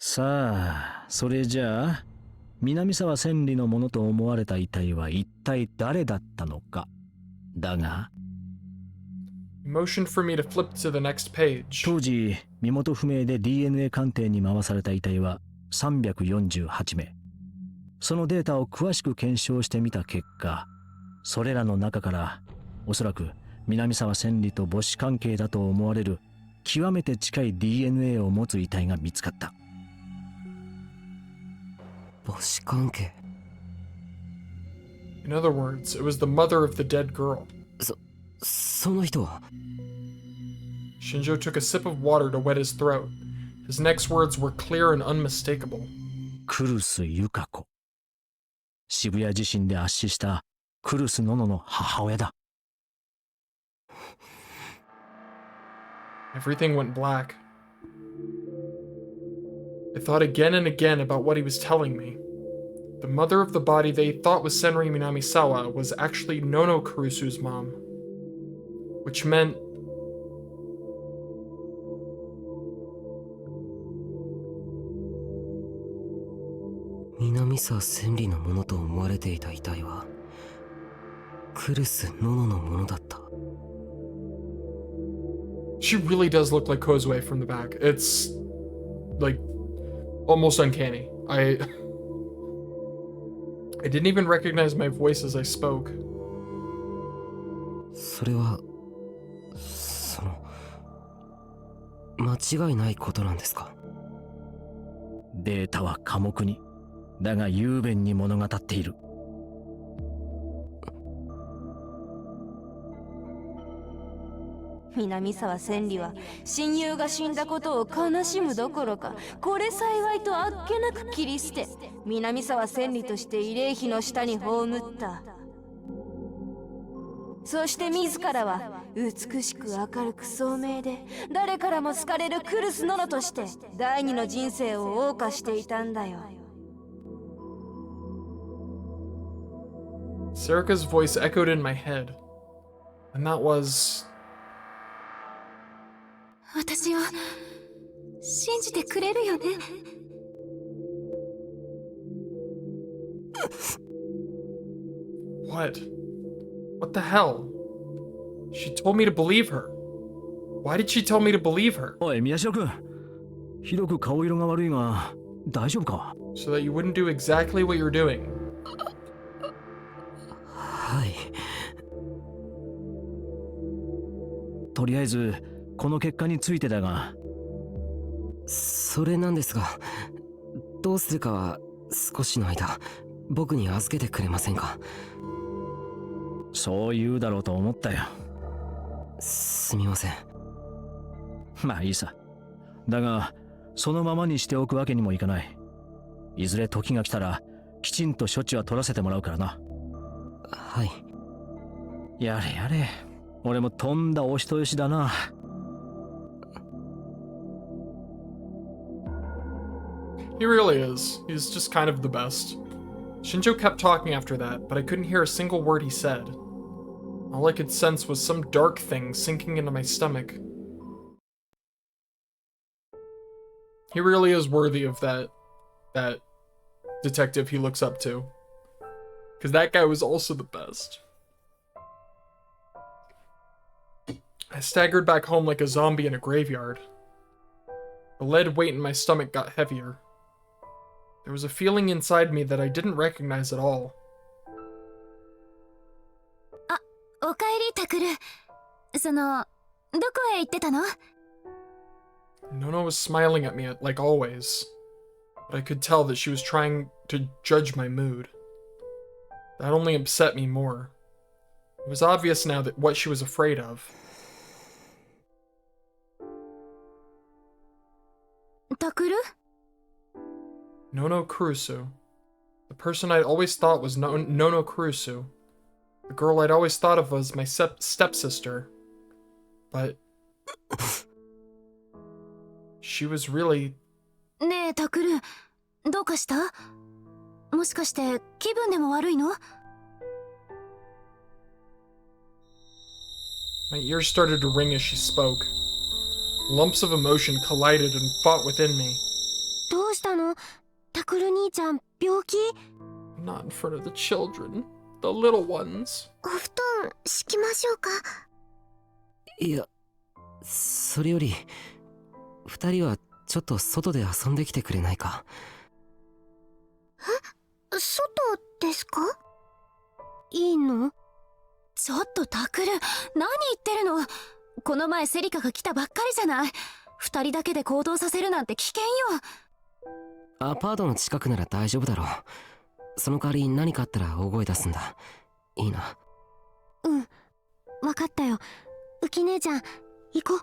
さあ、それじゃあ、南沢千里のものと思われた遺体は一体誰だったのか。だが、He motioned for me to flip to the next page. 当時、身元不明で DNA 鑑定に回された遺体は348名。そのデータを詳しく検証してみた結果、それらの中から、おそらく南沢千里と母子関係だと思われる極めて近い DNA を持つ遺体が見つかった。母子関係。In other words, it was the mother of the dead girl. その人は Shinjo took a sip of water to wet his throat. His next words were clear and unmistakable. クルス・ユカ子。渋谷地震で圧死したクルス・ノノの母親だ。Everything went black. I thought again and again about what he was telling me. The mother of the body they thought was Senri Minamisawa was actually Nono Kurusu's mom. Which meant...南沢千里のものと思われていた遺体はクルス・ノノのものだった。She really does look like Kozue from the back. It's... like... almost uncanny. I didn't even recognize my voice as I spoke. それは間違いないことなんですか？データは寡黙に、だが雄弁に物語っている。南沢千里は親友が死んだことを悲しむどころか、これ幸いとあっけなく切り捨て、南沢千里として慰霊碑の下に葬った。そして自らは美しく明るく聡明で誰からも好かれるクルス・ノノとして第二の人生を謳歌していたんだよ。Serica's voice echoed in my head, and that was... 私を信じてくれるよね。What? What the hell? She told me to believe her. Why did she tell me to believe her? おい、宮代君。ひどく顔色が悪いが、大丈夫か？ So that you wouldn't do exactly what you're doing. はい。とりあえず、この結果についてだが。それなんですが、どうするかは少しの間、僕に預けてくれませんか？そう言うだろうと思ったよ。すみません。まあいいさ。だが、そのままにしておくわけにもいかない。いずれ時が来たら、きちんと処置は取らせてもらうからな。はい。やれやれ。俺もとんだお人よしだな。He really is. He's just kind of the best. Shinjo kept talking after that, but I couldn't hear a single word he said. All I could sense was some dark thing sinking into my stomach. He really is worthy of that detective he looks up to. Because that guy was also the best. I staggered back home like a zombie in a graveyard. The lead weight in my stomach got heavier. There was a feeling inside me that I didn't recognize at all. あ、おかえりタクル。どこへ行ってたの？ Nono was smiling at me like always, but I could tell that she was trying to judge my mood. That only upset me more. It was obvious now that what she was afraid of. タクル？ Nono Kurusu. The person I'd always thought was Nono Kurusu. The girl I'd always thought of as my stepsister. But... she was really... ねえタクル、どうかした？もしかして気分でも悪いの？ My ears started to ring as she spoke. Lumps of emotion collided and fought within me. どうしたの？タクル兄ちゃん、病気？ Not in front of the children. The little ones. お布団敷きましょうか？いや、それより、二人はちょっと外で遊んできてくれないか？え？外ですか？いいの？ちょっとタクル、何言ってるの？この前セリカが来たばっかりじゃない。二人だけで行動させるなんて危険よ。アパートの近くなら大丈夫だろう。その代わり何かあったら大声出すんだ。いいな。うん、わかったよ。ウキ姉ちゃん、行こう。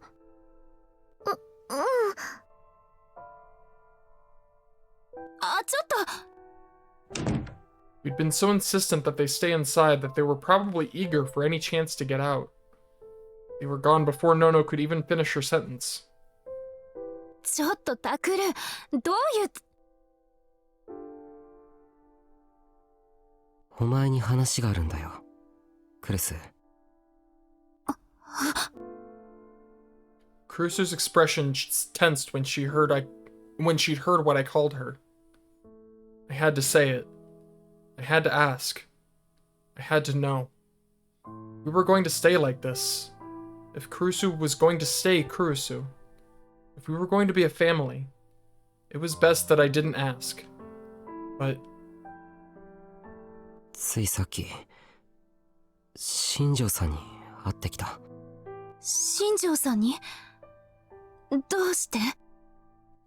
あ、ちょっと。 We'd been so insistent that they stay inside that they were probably eager for any chance to get out. They were gone before Nono could even finish her sentence. ちょっとタクル、どういう... お前に話があるんだよ、クルス。Kurusu's expression tensed when she'd heard what I called her. I had to say it. I had to ask. I had to know. We were going to stay like this. If Kurusu was going to stay Kurusu. If we were going to be a family. It was best that I didn't ask. But... ついさっき、新庄さんに会ってきた。新庄さんに？どうして？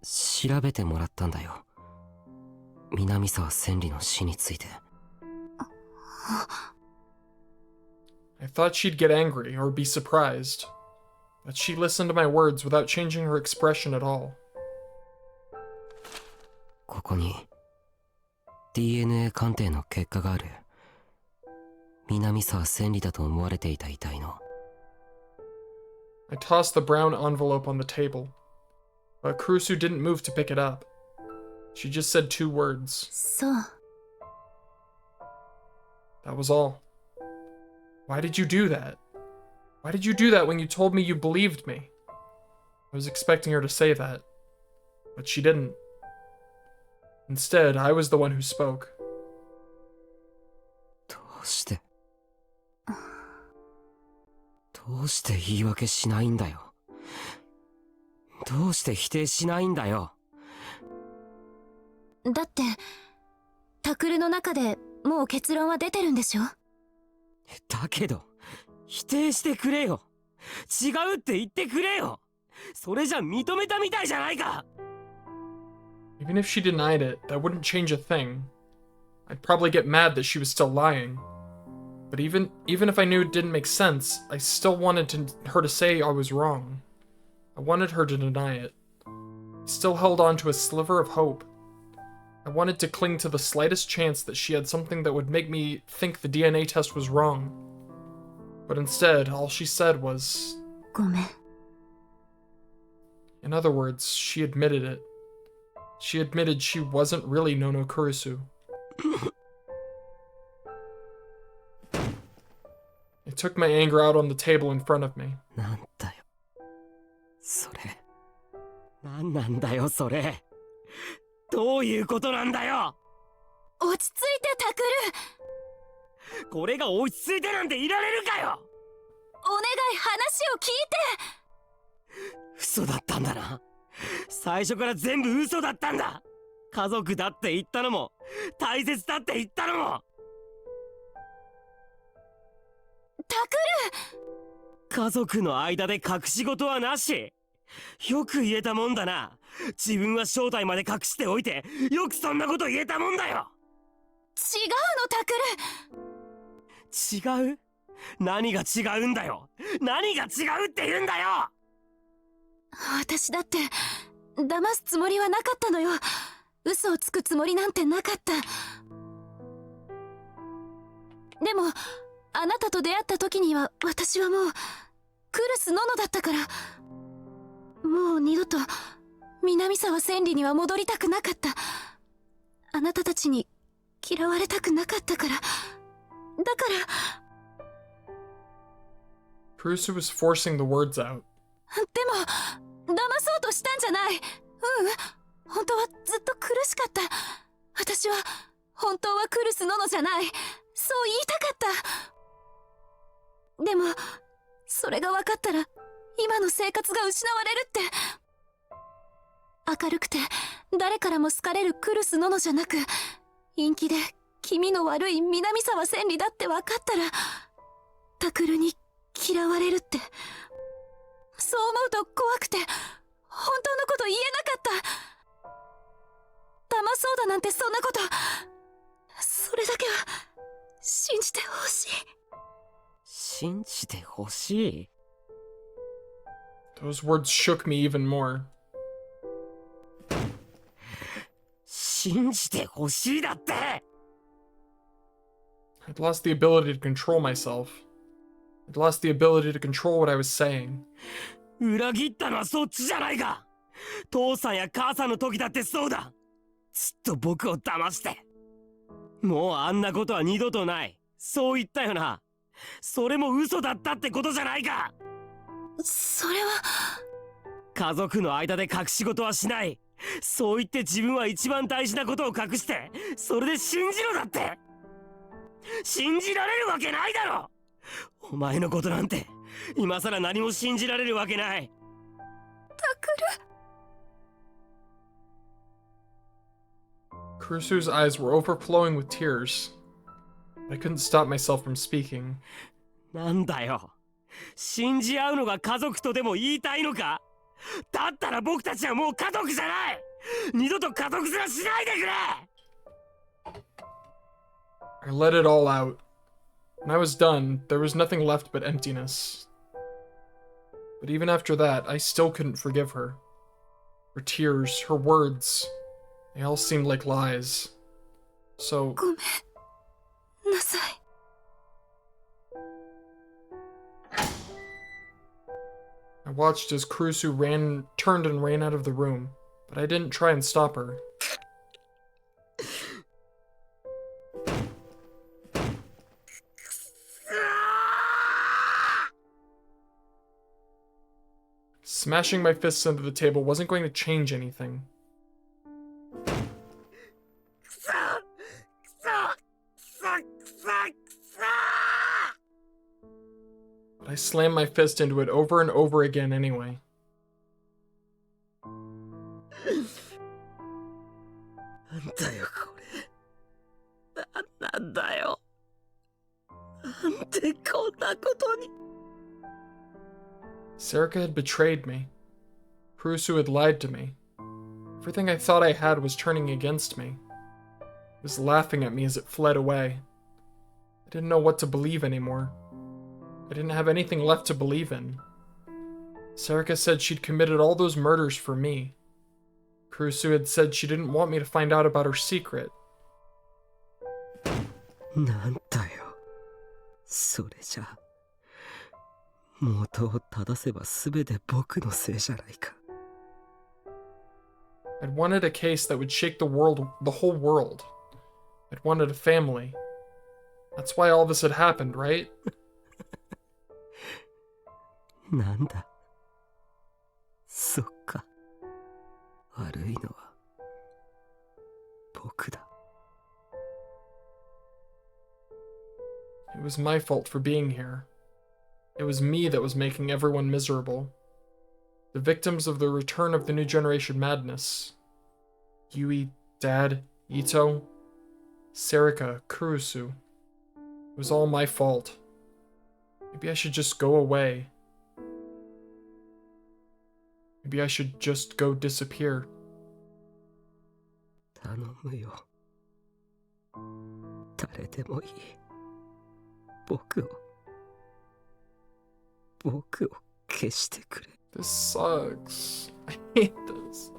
調べてもらったんだよ。南沢千里の死について。I thought she'd get angry or be surprised, but she listened to my words without changing her expression at all. ここに DNA 鑑定の結果がある。南沢千里だと思われていた遺体の。I tossed the brown envelope on the table, but Kurusu didn't move to pick it up. She just said 2 words. そう。 That was all. Why did you do that? Why did you do that when you told me you believed me? I was expecting her to say that, but she didn't. Instead, I was the one who spoke. どうして言い訳しないんだよ。どうして否定しないんだよ。だってタクルの中でもう結論は出てるんでしょ。だけど否定してくれよ。違うって言ってくれよ。それじゃ認めたみたいじゃないか。 Even if she denied it, that wouldn't change a thing. I'd probably get mad that she was still lying. But even if I knew it didn't make sense, I still wanted her to say I was wrong. I wanted her to deny it. I still held on to a sliver of hope. I wanted to cling to the slightest chance that she had something that would make me think the DNA test was wrong. But instead, all she said was... ごめん。 In other words, she admitted it. She admitted she wasn't really Nono Kurusu. I took my anger out on the table in front of me. なんだよ。それ。なんなんだよ、それ。どういうことなんだよ。落ち着いてタクル。これが落ち着いてなんていられるかよ。お願い、話を聞いて。嘘だったんだな。最初から全部嘘だったんだ。家族だって言ったのも大切だって言ったのも。タクル。家族の間で隠し事はなし。よく言えたもんだな。自分は正体まで隠しておいてよくそんなこと言えたもんだよ。違うのタクル。違う？何が違うんだよ。何が違うって言うんだよ。私だって騙すつもりはなかったのよ。嘘をつくつもりなんてなかった。でもあなたと出会った時には私はもうクルス・ノノだったから、もう二度と南沢千里には戻りたくなかった。あなたたちに嫌われたくなかったから。だから Kurusu was forcing the words out. でも騙そうとしたんじゃない。本当はずっと苦しかった。私は本当はクルス・ノノじゃない、そう言いたかった。でもそれが分かったら今の生活が失われるって。明るくて誰からも好かれるクルス・ノノじゃなく、陰気で気味の悪い南沢千里だって分かったらタクルに嫌われるって。そう思うと怖くて本当のこと言えなかった。騙そうだなんてそんなこと、それだけは信じてほしい。信じてほしい。 Those words shook me even more. 信じてほしいだって。 I'd lost the ability to control myself. I'd lost the ability to control what I was saying. 裏切ったのはそっちじゃないか。父さんや母さんの時だってそうだ。ずっと僕を騙して。もうあんなことは二度とない。そう言ったよな。それも嘘だったってことじゃないか。それは家族の間で隠し事はしない。そう言って自分は一番大事なことを隠して、それで信じろだって。信じられるわけないだろ。お前のことなんて今さら何も信じられるわけない。タクル。 Kurusu's eyes were overflowing with tears. I couldn't stop myself from speaking. なんだよ。信じ合うのが家族とでも言いたいのか。だったら僕たちはもう家族じゃない。二度と家族面しないでくれ。 I let it all out. When I was done, there was nothing left but emptiness. But even after that, I still couldn't forgive her. Her tears, her words, they all seemed like lies. So... ごめんなさい。I watched as Kurusu turned and ran out of the room, but I didn't try and stop her. Smashing my fists into the table wasn't going to change anything. But I slammed my fist into it over and over again anyway. Serica had betrayed me. Kurusu had lied to me. Everything I thought I had was turning against me. It was laughing at me as it fled away. I didn't know what to believe anymore. I didn't have anything left to believe in. Serica said she'd committed all those murders for me. Kurusu had said she didn't want me to find out about her secret. なんだよ。それじゃ。元を正せば全て僕のせいじゃないか。I'd wanted a case that would shake the whole world. I'd wanted a family. That's why all this had happened, right? なんだ。そっか。悪いのは僕だ。It was my fault for being here. It was me that was making everyone miserable. The victims of the return of the new generation madness. Yui, Dad, Ito, Serica, Kurusu. It was all my fault. Maybe I should just go away. Maybe I should just go disappear. 頼むよ。誰でもいい。僕を消してくれ。This sucks. I hate this.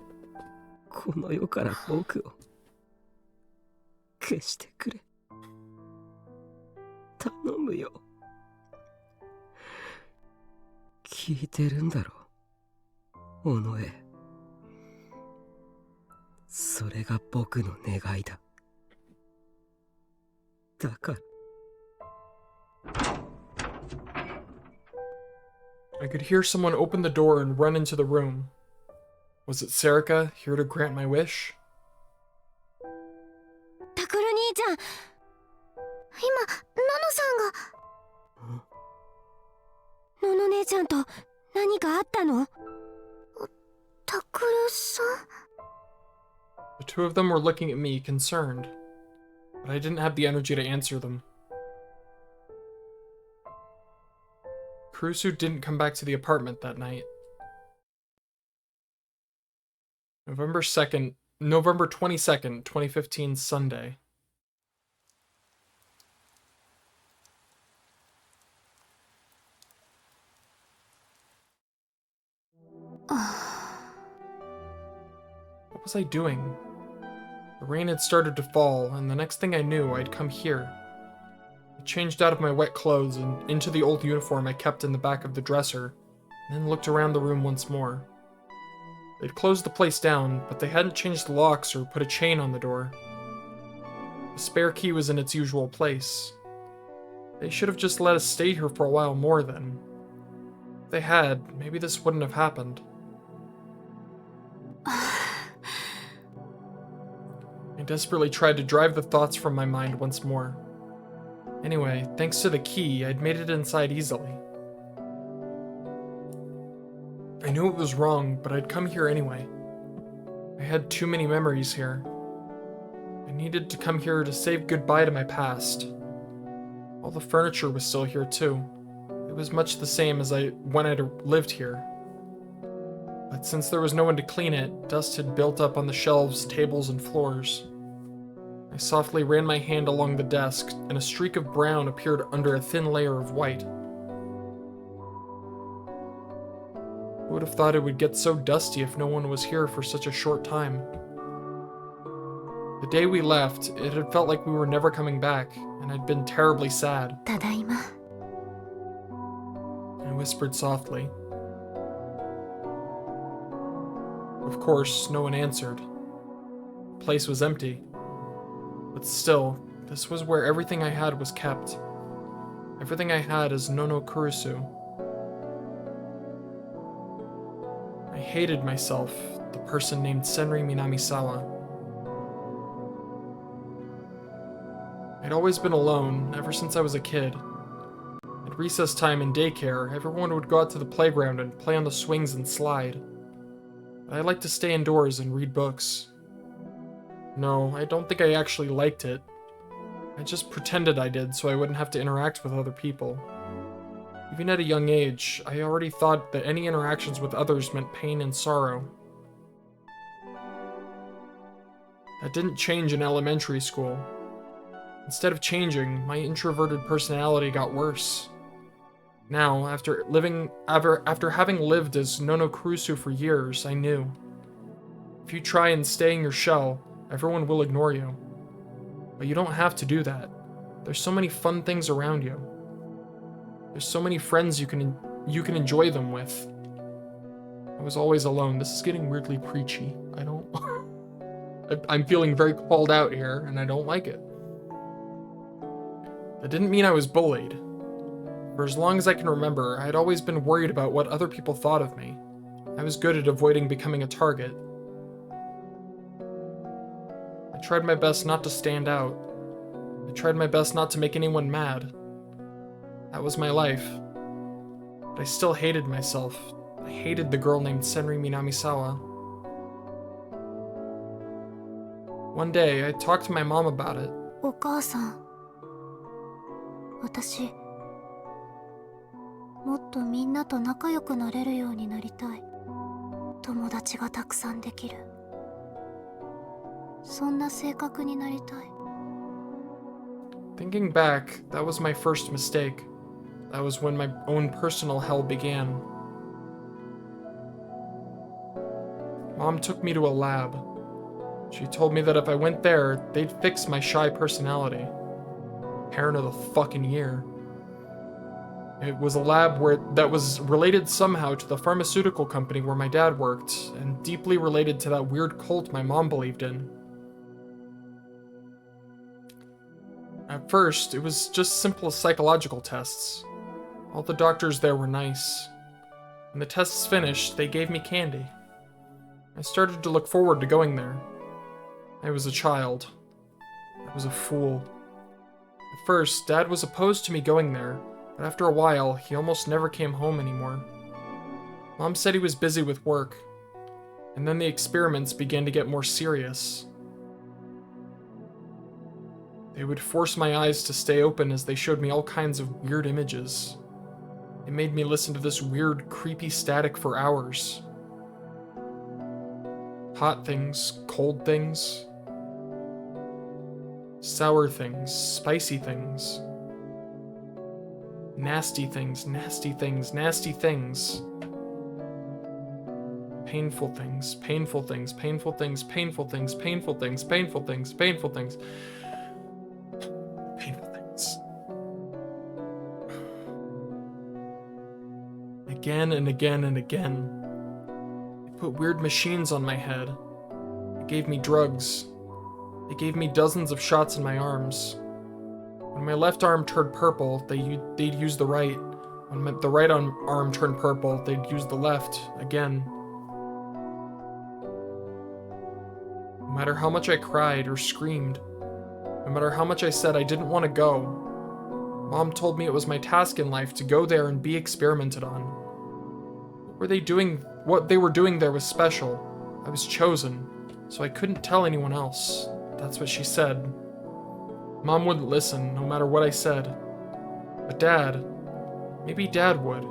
この世から僕を消してくれ。頼むよ。聞いてるんだろ、尾上。それが僕の願いだ。だから。I could hear someone open the door and run into the room. Was it Serica, here to grant my wish? タクル兄ちゃん、今、ノノさんが。ノノ姉ちゃんと何かあったの？タクルさん？ The two of them were looking at me, concerned, but I didn't have the energy to answer them. Kurusu didn't come back to the apartment that night. November 22nd, 2015, Sunday. What was I doing? The rain had started to fall, and the next thing I knew, I'd come here. I changed out of my wet clothes and into the old uniform I kept in the back of the dresser, and then looked around the room once more. They'd closed the place down, but they hadn't changed the locks or put a chain on the door. The spare key was in its usual place. They should have just let us stay here for a while more then. If they had, maybe this wouldn't have happened. I desperately tried to drive the thoughts from my mind once more. Anyway, thanks to the key, I'd made it inside easily. I knew it was wrong, but I'd come here anyway. I had too many memories here. I needed to come here to say goodbye to my past. All the furniture was still here too. It was much the same as when I'd lived here. But since there was no one to clean it, dust had built up on the shelves, tables, and floors. I softly ran my hand along the desk, and a streak of brown appeared under a thin layer of white. Who would have thought it would get so dusty if no one was here for such a short time? The day we left, it had felt like we were never coming back, and I'd been terribly sad. ただいま。I whispered softly. Of course, no one answered. The place was empty. But still, this was where everything I had was kept. Everything I had is Nono Kurusu. I hated myself, the person named Senri Minamisawa. I'd always been alone, ever since I was a kid. At recess time in daycare, everyone would go out to the playground and play on the swings and slide. But I liked to stay indoors and read books. No, I don't think I actually liked it. I just pretended I did so I wouldn't have to interact with other people. Even at a young age, I already thought that any interactions with others meant pain and sorrow. That didn't change in elementary school. Instead of changing, my introverted personality got worse. Now, after having lived as Nono Kurusu for years, I knew. If you try and stay in your shell, everyone will ignore you. But you don't have to do that. There's so many fun things around you. There's so many friends you can enjoy them with. I was always alone. This is getting weirdly preachy. I'm feeling very called out here, and I don't like it. That didn't mean I was bullied. For as long as I can remember, I had always been worried about what other people thought of me. I was good at avoiding becoming a target. I tried my best not to stand out. I tried my best not to make anyone mad. That was my life. But I still hated myself. I hated the girl named Senri Minamisawa. One day, I talked to my mom about it. お母さん、私、もっとみんなと仲良くなれるようになりたい。友達がたくさんできる。そんな性格になりたい。Thinking back, that was my first mistake. That was when my own personal hell began. Mom took me to a lab. She told me that if I went there, they'd fix my shy personality. Parent of the fucking year. It was a lab that was related somehow to the pharmaceutical company where my dad worked, and deeply related to that weird cult my mom believed in. At first, it was just simple psychological tests. All the doctors there were nice. When the tests finished, they gave me candy. I started to look forward to going there. I was a child. I was a fool. At first, Dad was opposed to me going there, but after a while, he almost never came home anymore. Mom said he was busy with work, and then the experiments began to get more serious. They would force my eyes to stay open as they showed me all kinds of weird images. It made me listen to this weird, creepy static for hours. Hot things, cold things, sour things, spicy things, nasty things, nasty things, nasty things, painful things, painful things, painful things, painful things, painful things, painful things, painful things, painful things. Again and again and again. They put weird machines on my head. They gave me drugs. They gave me dozens of shots in my arms. When my left arm turned purple, they'd use the right. When the right arm turned purple, they'd use the left again. No matter how much I cried or screamed, no matter how much I said I didn't want to go, Mom told me it was my task in life to go there and be experimented on. What they were doing there was special. I was chosen, so I couldn't tell anyone else. That's what she said. Mom wouldn't listen, no matter what I said. But Dad, maybe Dad would.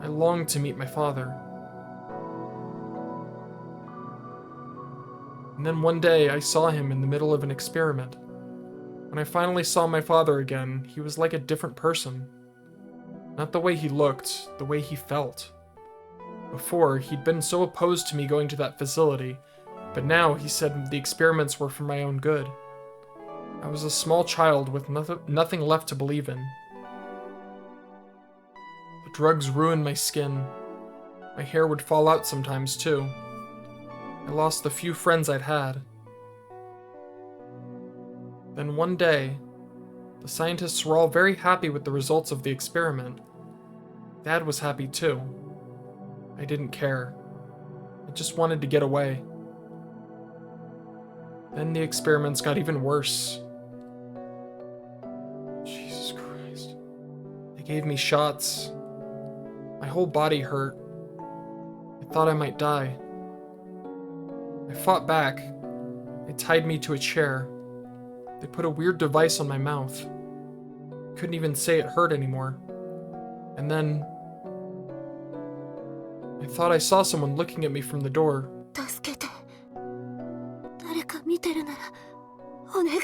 I longed to meet my father. And then one day, I saw him in the middle of an experiment. When I finally saw my father again, he was like a different person. Not the way he looked, the way he felt. Before, he'd been so opposed to me going to that facility, but now he said the experiments were for my own good. I was a small child with nothing left to believe in. The drugs ruined my skin. My hair would fall out sometimes, too. I lost the few friends I'd had. Then one day, the scientists were all very happy with the results of the experiment. Dad was happy too. I didn't care. I just wanted to get away. Then the experiments got even worse. Jesus Christ. They gave me shots. My whole body hurt. I thought I might die. I fought back. They tied me to a chair. They put a weird device on my mouth. I couldn't even say it hurt anymore. And then I thought I saw someone looking at me from the door. 助けて。誰か見てるならお願い。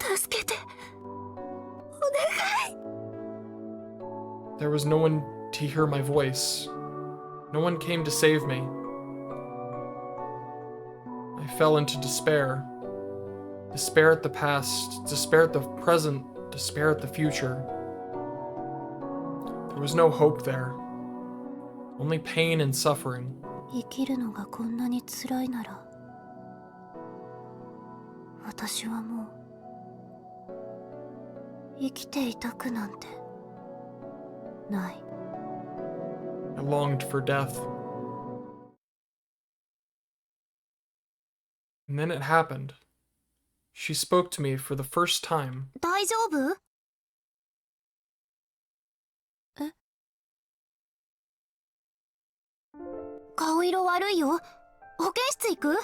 助けて。お願い。 There was no one to hear my voice. No one came to save me. I fell into despair. Despair at the past, despair at the present, despair at the future. There was no hope there. Only pain and suffering. 生きるのがこんなに辛いなら私はもう生きていたくなんてない。 I longed for death. And then it happened. She spoke to me for the first time. 大丈夫？え？顔色悪いよ。保健室行く？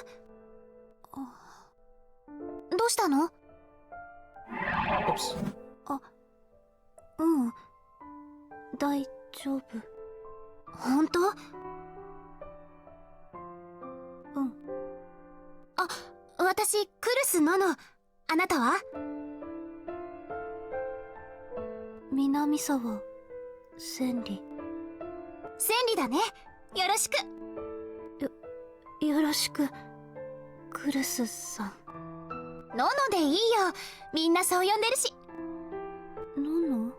どうしたの？ Oops. あ、うん。大丈夫。本当？うん。あ、私、クルス・ノノ。あなたは？南沢千里。千里だね。よろしく。よろしく。クルスさん。ノノでいいよ。みんなそう呼んでるし。ノノ？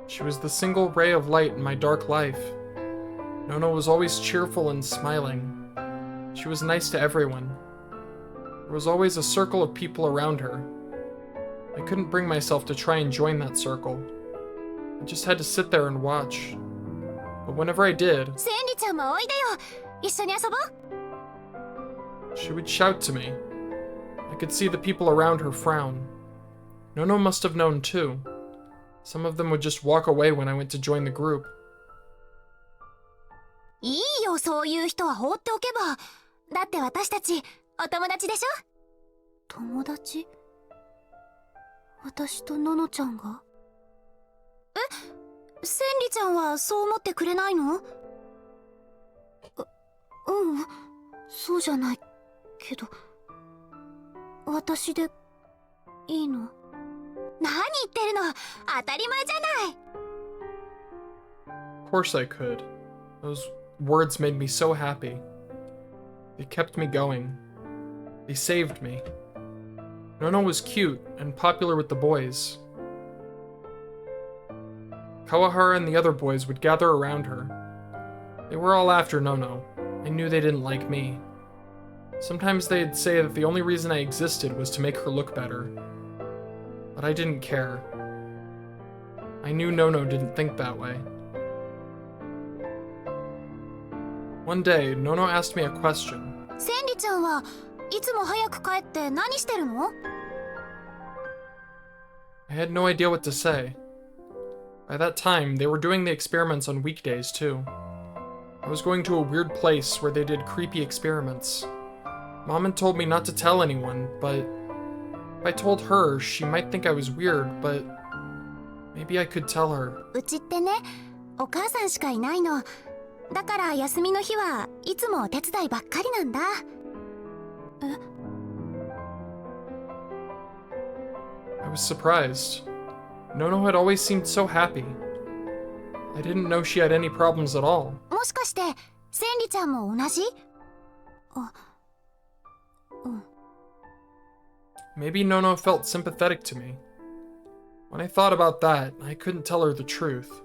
She was the single ray of light in my dark life. Nono was always cheerful and smiling. She was nice to everyone. There was always a circle of people around her. I couldn't bring myself to try and join that circle. I just had to sit there and watch. But whenever I did, she would shout to me. I could see the people around her frown. Nono must have known too. Some of them would just walk away when I went to join the group. いいよ、そういう人は放っておけば。だって私たちお友達でしょ？友達？私とノノちゃんが？え？千里ちゃんはそう思ってくれないの？そうじゃないけど、私でいいの？何言ってるの？当たり前じゃない。 Of course I could. Those words made me so happy. They kept me going. They saved me. Nono was cute and popular with the boys. Kawahara and the other boys would gather around her. They were all after Nono. I knew they didn't like me. Sometimes they'd say that the only reason I existed was to make her look better. But I didn't care. I knew Nono didn't think that way. One day, Nono asked me a question. 千里ちゃんはいつも早く帰って何してるの？ I had no idea what to say. By that time, they were doing the experiments on weekdays too. I was going to a weird place where they did creepy experiments. Mom had told me not to tell anyone, but if I told her, she might think I was weird, but maybe I could tell her. うちってね、お母さんしかいないの。だから休みの日はいつもお手伝いばっかりなんだ。I was surprised. Nono had always seemed so happy. I didn't know she had any problems at all. もしかして千里ちゃんも同じ？Maybe Nono felt sympathetic to me. When I thought about that, I couldn't tell her the truth.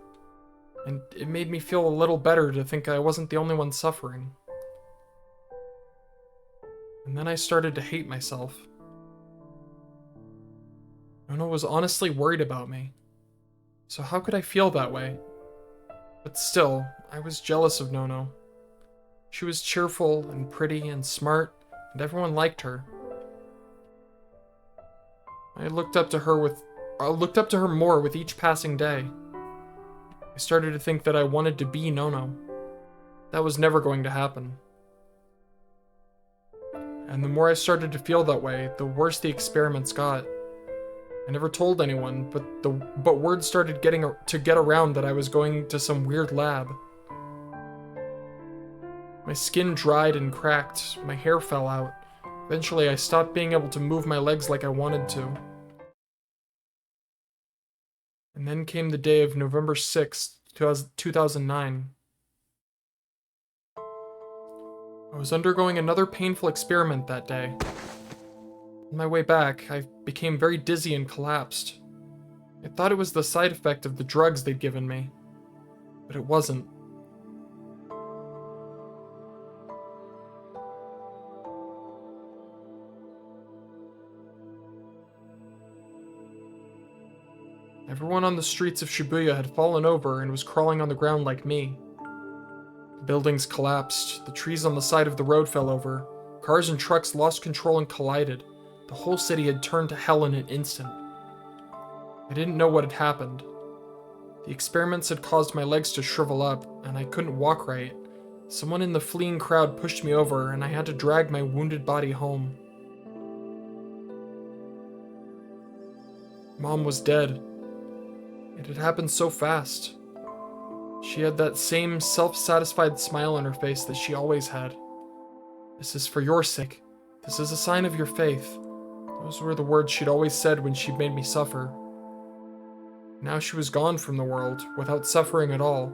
And it made me feel a little better to think I wasn't the only one suffering. And then I started to hate myself. Nono was honestly worried about me. So how could I feel that way? But still, I was jealous of Nono. She was cheerful and pretty and smart, and everyone liked her. I looked up to her more with each passing day. I started to think that I wanted to be Nono. That was never going to happen. And the more I started to feel that way, the worse the experiments got. I never told anyone, but word started to get around that I was going to some weird lab. My skin dried and cracked, my hair fell out. Eventually, I stopped being able to move my legs like I wanted to. And then came the day of November 6th, 2009. I was undergoing another painful experiment that day. On my way back, I became very dizzy and collapsed. I thought it was the side effect of the drugs they'd given me, but it wasn't. Everyone on the streets of Shibuya had fallen over and was crawling on the ground like me. The buildings collapsed, the trees on the side of the road fell over, cars and trucks lost control and collided. The whole city had turned to hell in an instant. I didn't know what had happened. The experiments had caused my legs to shrivel up, and I couldn't walk right. Someone in the fleeing crowd pushed me over, and I had to drag my wounded body home. Mom was dead. It had happened so fast. She had that same self-satisfied smile on her face that she always had. "This is for your sake. This is a sign of your faith." Those were the words she'd always said when she made me suffer. Now she was gone from the world, without suffering at all.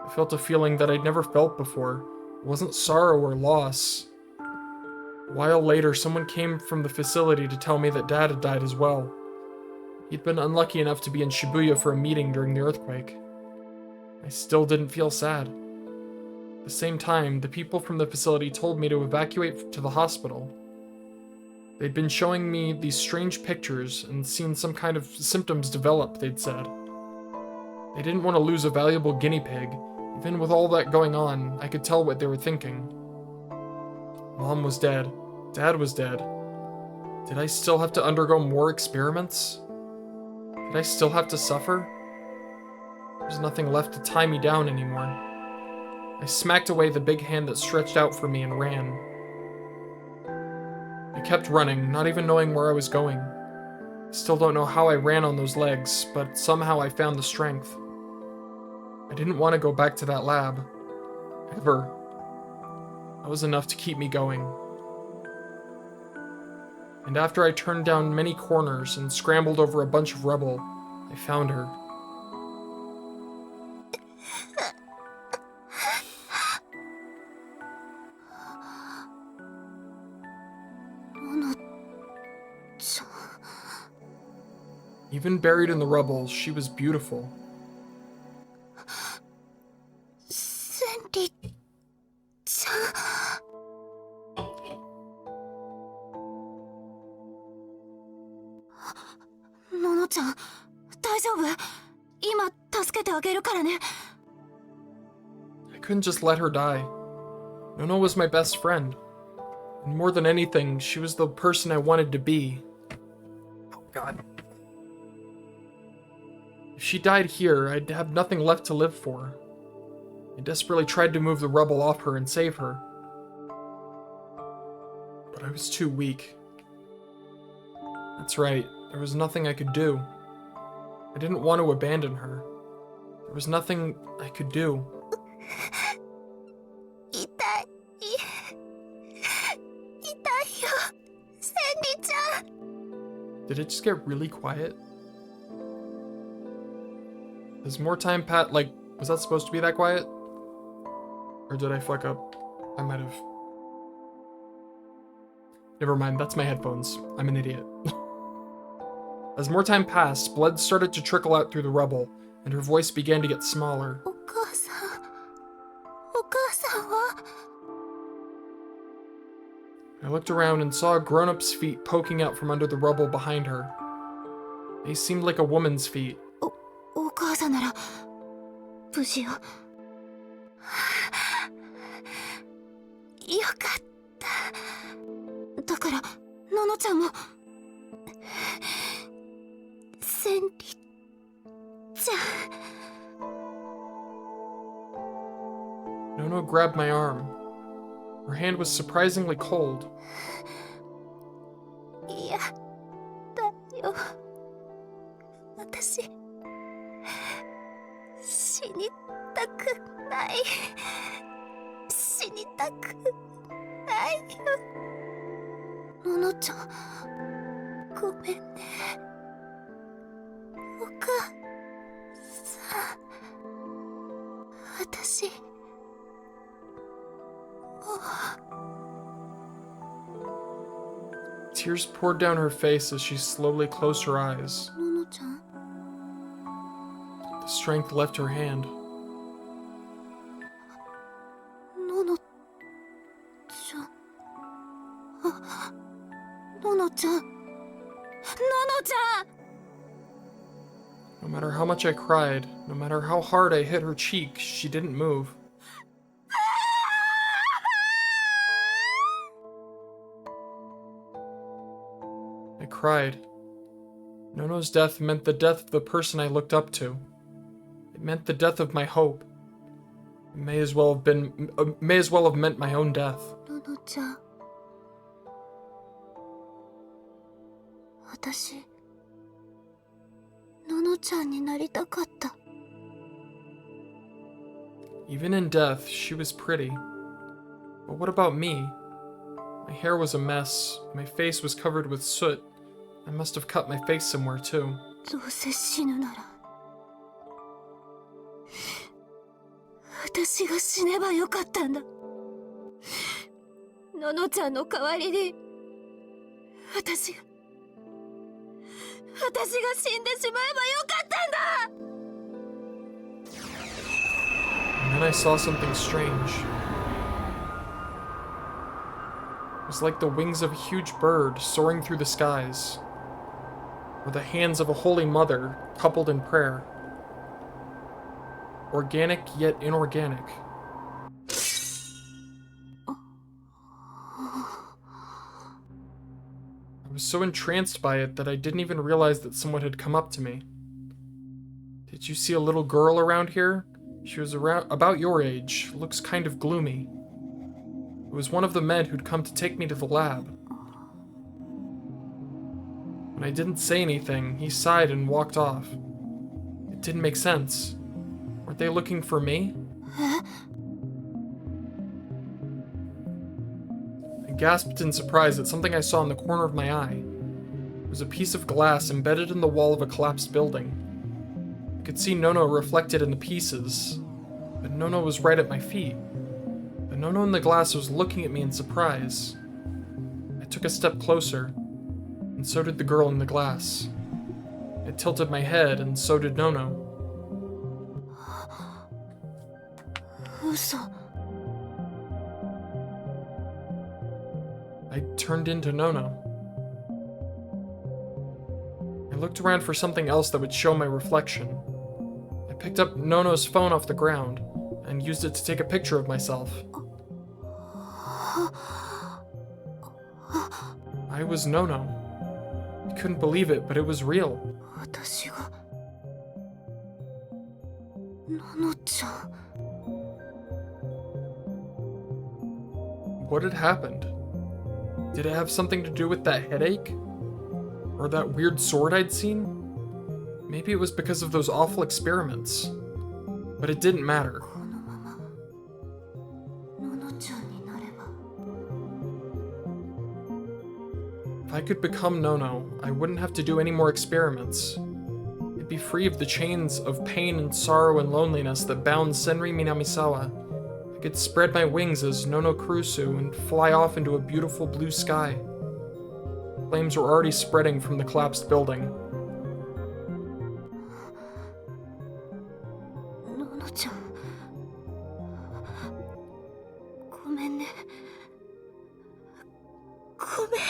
I felt a feeling that I'd never felt before. It wasn't sorrow or loss. A while later, someone came from the facility to tell me that Dad had died as well. He'd been unlucky enough to be in Shibuya for a meeting during the earthquake. I still didn't feel sad. At the same time, the people from the facility told me to evacuate to the hospital. They'd been showing me these strange pictures and seen some kind of symptoms develop, they'd said. They didn't want to lose a valuable guinea pig. Even with all that going on, I could tell what they were thinking. Mom was dead. Dad was dead. Did I still have to undergo more experiments? Did I still have to suffer? There's nothing left to tie me down anymore. I smacked away the big hand that stretched out for me and ran. I kept running, not even knowing where I was going. I still don't know how I ran on those legs, but somehow I found the strength. I didn't want to go back to that lab. Ever. That was enough to keep me going. And after I turned down many corners and scrambled over a bunch of rubble, I found her. Even buried in the rubble, she was beautiful. Nono-chan, 大丈夫？今助けてあげるからね。I couldn't just let her die. Nono was my best friend. And more than anything, she was the person I wanted to be. Oh god. If she died here, I'd have nothing left to live for. I desperately tried to move the rubble off her and save her. But I was too weak. That's right, there was nothing I could do. I didn't want to abandon her. There was nothing I could do. Did it just get really quiet? Does more time was that supposed to be that quiet? Or did I fuck up? I might have. Never mind, that's my headphones. I'm an idiot. As more time passed, blood started to trickle out through the rubble, and her voice began to get smaller. お母さんは I looked around and saw a grown-up's feet poking out from under the rubble behind her. They seemed like a woman's feet. お母さんなら無事よ。よかった。だからののちゃんも千里ちゃん。Nono grabbed my arm. Her hand was surprisingly cold. いやだよ。私死にたくない。死にたくないよ。ののちゃん、ごめんね。お母さん、私Tears poured down her face as she slowly closed her eyes. ののちゃん。 The strength left her hand. ののちゃん。ののちゃん。ののちゃん。 No matter how much I cried, no matter how hard I hit her cheek, she didn't move. I cried. Nono's death meant the death of the person I looked up to. It meant the death of my hope. It may as well have meant my own death. ののちゃん。私、ののちゃんになりたかった。 Even in death, she was pretty. But what about me? My hair was a mess. My face was covered with soot. I must have cut my face somewhere too. どうせ死ぬなら私が死ねばよかったんだ。ののちゃんの代わりに私が死んでしまえばよかったんだ。 And then I saw something strange. It was like the wings of a huge bird soaring through the skies, or the hands of a holy mother coupled in prayer. Organic yet inorganic. I was so entranced by it that I didn't even realize that someone had come up to me. Did you see a little girl around here? She was about your age, looks kind of gloomy. It was one of the men who'd come to take me to the lab. When I didn't say anything, he sighed and walked off. It didn't make sense. Weren't they looking for me? I gasped in surprise at something I saw in the corner of my eye. It was a piece of glass embedded in the wall of a collapsed building. I could see Nono reflected in the pieces, but Nono was right at my feet. The Nono in the glass was looking at me in surprise. I took a step closer, and so did the girl in the glass. I tilted my head, and so did Nono. 嘘。 I turned into Nono. I looked around for something else that would show my reflection. I picked up Nono's phone off the ground and used it to take a picture of myself. I was Nono. I couldn't believe it, but it was real. 私がののちゃん。 What had happened? Did it have something to do with that headache? Or that weird sword I'd seen? Maybe it was because of those awful experiments. But it didn't matter. このままののちゃんになれば。 If I could become Nono, I wouldn't have to do any more experiments. I'd be free of the chains of pain and sorrow and loneliness that bound Senri Minamisawa. I could spread my wings as Nono Kurusu and fly off into a beautiful blue sky. Flames were already spreading from the collapsed building. ちゃん、ごめんね。ごめん。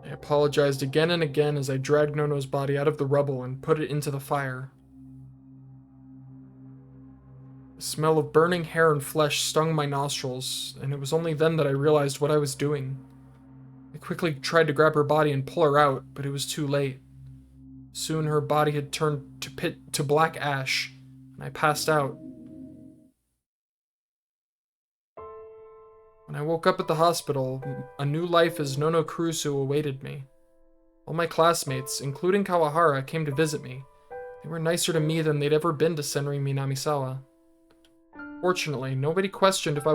I apologized again and again as I dragged Nono's body out of the rubble and put it into the fire. The smell of burning hair and flesh stung my nostrils, and it was only then that I realized what I was doing. I quickly tried to grab her body and pull her out, but it was too late. Soon her body had turned to black ash, and I passed out. When I woke up at the hospital, a new life as Nono Kurusu awaited me. All my classmates, including Kawahara, came to visit me. They were nicer to me than they'd ever been to Senri Minamisawa. Fortunately, nobody questioned if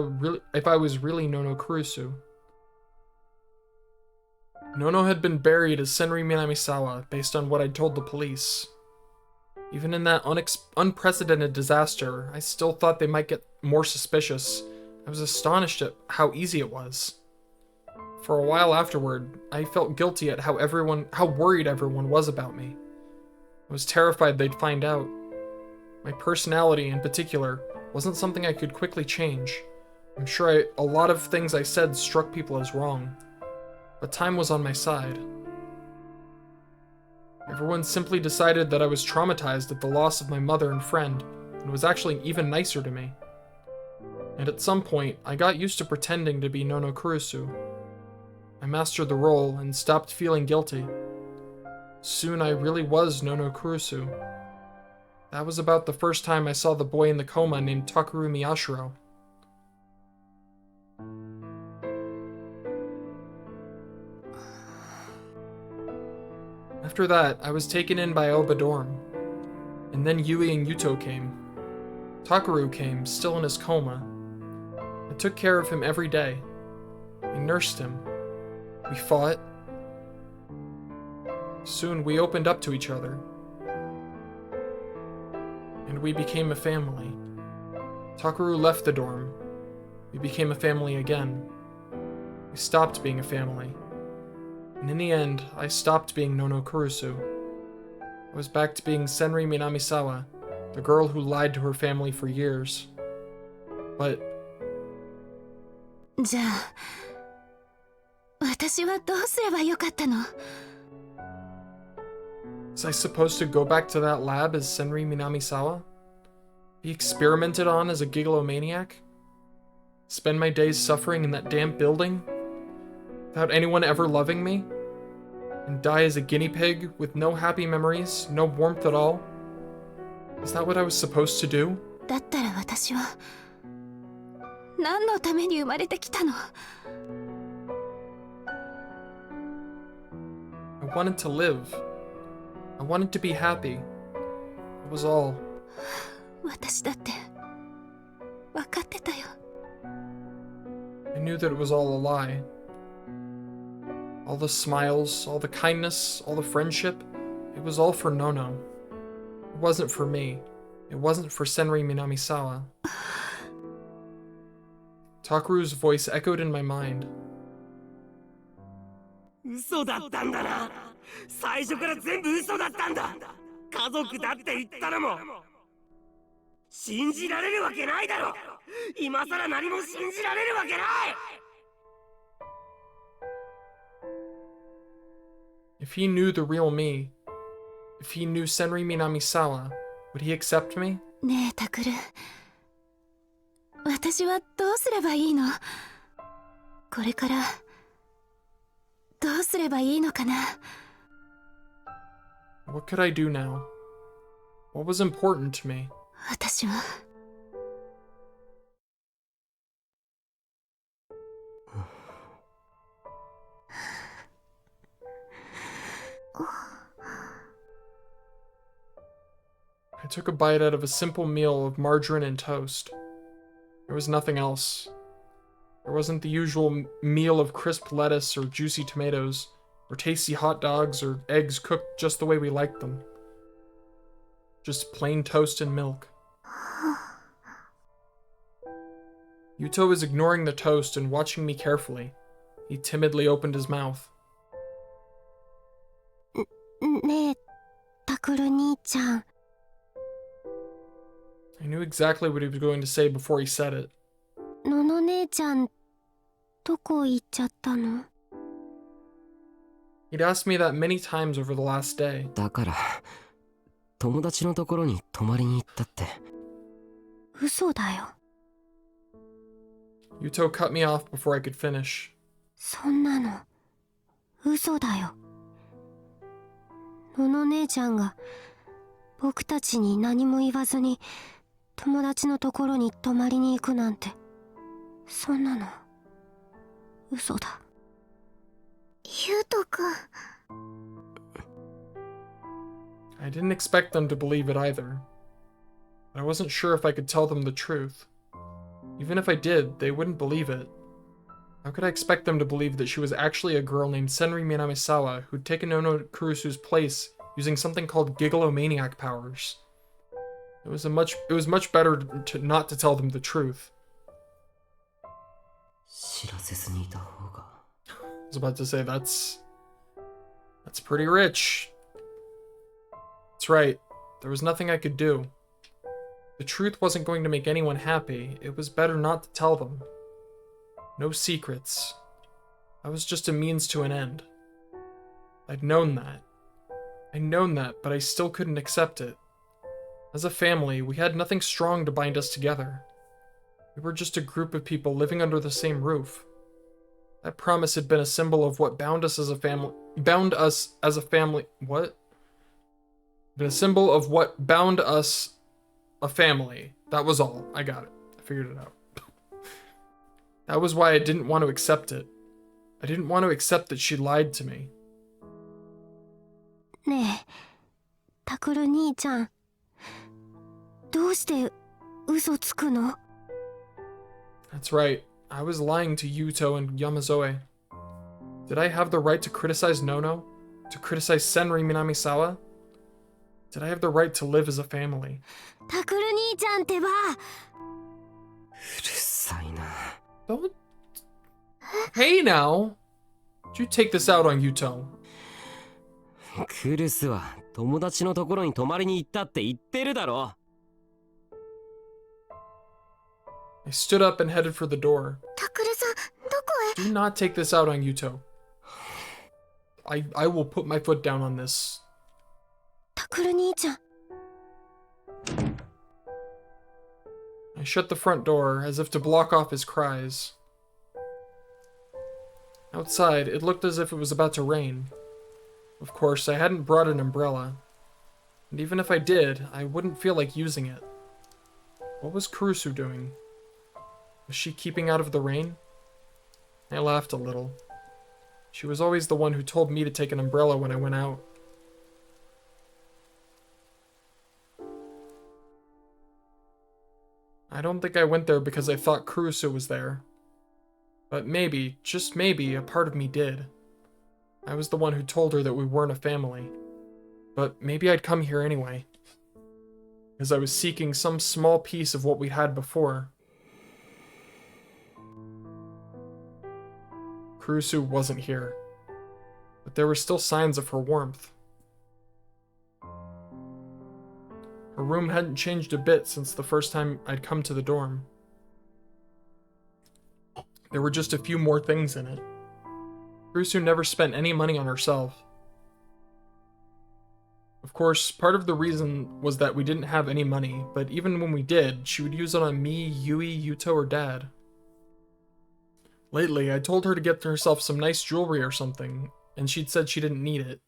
I was really Nono Kurusu. Nono had been buried as Senri Minamisawa based on what I'd told the police. Even in that unprecedented disaster, I still thought they might get more suspicious. I was astonished at how easy it was. For a while afterward, I felt guilty at how worried everyone was about me. I was terrified they'd find out. My personality, in particular, wasn't something I could quickly change. I'm sure a lot of things I said struck people as wrong. But time was on my side. Everyone simply decided that I was traumatized at the loss of my mother and friend, and was actually even nicer to me. And at some point, I got used to pretending to be Nono Kurusu. I mastered the role and stopped feeling guilty. Soon I really was Nono Kurusu. That was about the first time I saw the boy in the coma named Takeru Miyashiro. After that, I was taken in by Aoba Dorm. And then Yui and Yuto came. Takeru came, still in his coma. I took care of him every day. I nursed him. We fought. Soon we opened up to each other. And we became a family. Takeru left the dorm. We became a family again. We stopped being a family. And in the end, I stopped being Nono Kurusu. I was back to being Senri Minamisawa, the girl who lied to her family for years. But... じゃあ、私はどうすればよかったの? Was I supposed to go back to that lab as Senri Minamisawa? Be experimented on as a gigalomaniac? Spend my days suffering in that damn building? Without anyone ever loving me? And die as a guinea pig with no happy memories, no warmth at all? Is that what I was supposed to do? だったら私は何のために生まれてきたの? I wanted to live. I wanted to be happy. That was all. 私だって分かってたよ。I knew that it was all a lie. All the smiles, all the kindness, all the friendship, it was all for Nono. It wasn't for me. It wasn't for Senri Minamisawa. Takeru's voice echoed in my mind. 嘘だったんだな。最初から全部嘘だったんだ。家族だって言ったのも。信じられるわけないだろ。今さら何も信じられるわけない。If he knew the real me, if he knew Senri Minamisawa, would he accept me? ねえ、タクル。私はどうすればいいの? これからどうすればいいのかな? What could I do now? What was important to me? 私はI took a bite out of a simple meal of margarine and toast. There was nothing else. There wasn't the usual meal of crisp lettuce or juicy tomatoes, or tasty hot dogs or eggs cooked just the way we liked them. Just plain toast and milk. Yuto was ignoring the toast and watching me carefully. He timidly opened his mouth. ねえ、タクル兄ちゃん。I knew exactly what he was going to say before he said it. のの姉ちゃん、どこ行っちゃったの？ He'd asked me that many times over the last day. だから、友達のところに泊まりに行ったって。嘘だよ。Yuto cut me off before I could finish. そんなの、嘘だよ。のの姉ちゃんが、僕たちに何も言わずに、友達のところに泊まりに行くなんて、そんなの、嘘だ。ゆうとくん。I didn't expect them to believe it either. I wasn't sure if I could tell them the truth. Even if I did, they wouldn't believe it. How could I expect them to believe that she was actually a girl named Senri Minamisawa who'd taken Nono Kurusu's place using something called Gigalomaniac powers? It was much better not to tell them the truth. I was about to say that's pretty rich. That's right. There was nothing I could do. The truth wasn't going to make anyone happy. It was better not to tell them. No secrets. I was just a means to an end. I'd known that. But I still couldn't accept it. As a family, we had nothing strong to bind us together. We were just a group of people living under the same roof. That promise had been a symbol of what bound us as a family. What? Been a symbol of what bound us a family. That was all. I got it. I figured it out. That was why I didn't want to accept it. I didn't want to accept that she lied to me. ねえ、タクル兄ちゃん、どうして嘘つくの？ That's right. I was lying to Yuto and Yamazoe. Did I have the right to criticize Nono? To criticize Senri Minamisawa? Did I have the right to live as a family? タクル兄ちゃんってば。うるさいな。Don't. Hey now! Did you take this out on Yuto? クルスは友達のところに泊まりに行ったって言ってるだろ。I stood up and headed for the door. タクルさん、どこへ？ Do not take this out on Yuto. I will put my foot down on this. タクル兄ちゃん。I shut the front door as if to block off his cries. Outside, it looked as if it was about to rain. Of course, I hadn't brought an umbrella. And even if I did, I wouldn't feel like using it. What was Kurusu doing? Was she keeping out of the rain? I laughed a little. She was always the one who told me to take an umbrella when I went out. I don't think I went there because I thought Kurusu was there. But maybe, just maybe, a part of me did. I was the one who told her that we weren't a family. But maybe I'd come here anyway. Because I was seeking some small piece of what we had before. Kurusu wasn't here. But there were still signs of her warmth. Her room hadn't changed a bit since the first time I'd come to the dorm. There were just a few more things in it. Kurusu never spent any money on herself. Of course, part of the reason was that we didn't have any money, but even when we did, she would use it on me, Yui, Yuto, or Dad. Lately, I told her to get herself some nice jewelry or something, and she'd said she didn't need it.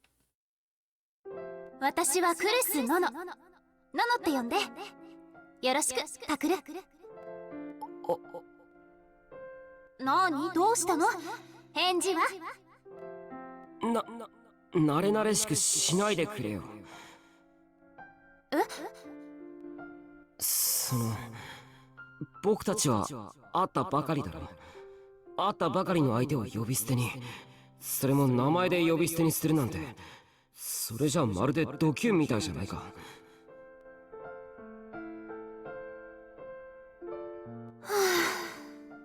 私はクルスノノ。ノノって呼んで。よろしく、タクル。なに、どうしたの？返事は？慣れ慣れしくしないでくれよ。え？僕たちは会ったばかりだろ。会ったばかりの相手を呼び捨てに、それも名前で呼び捨てにするなんて、それじゃまるでドキュンみたいじゃないか。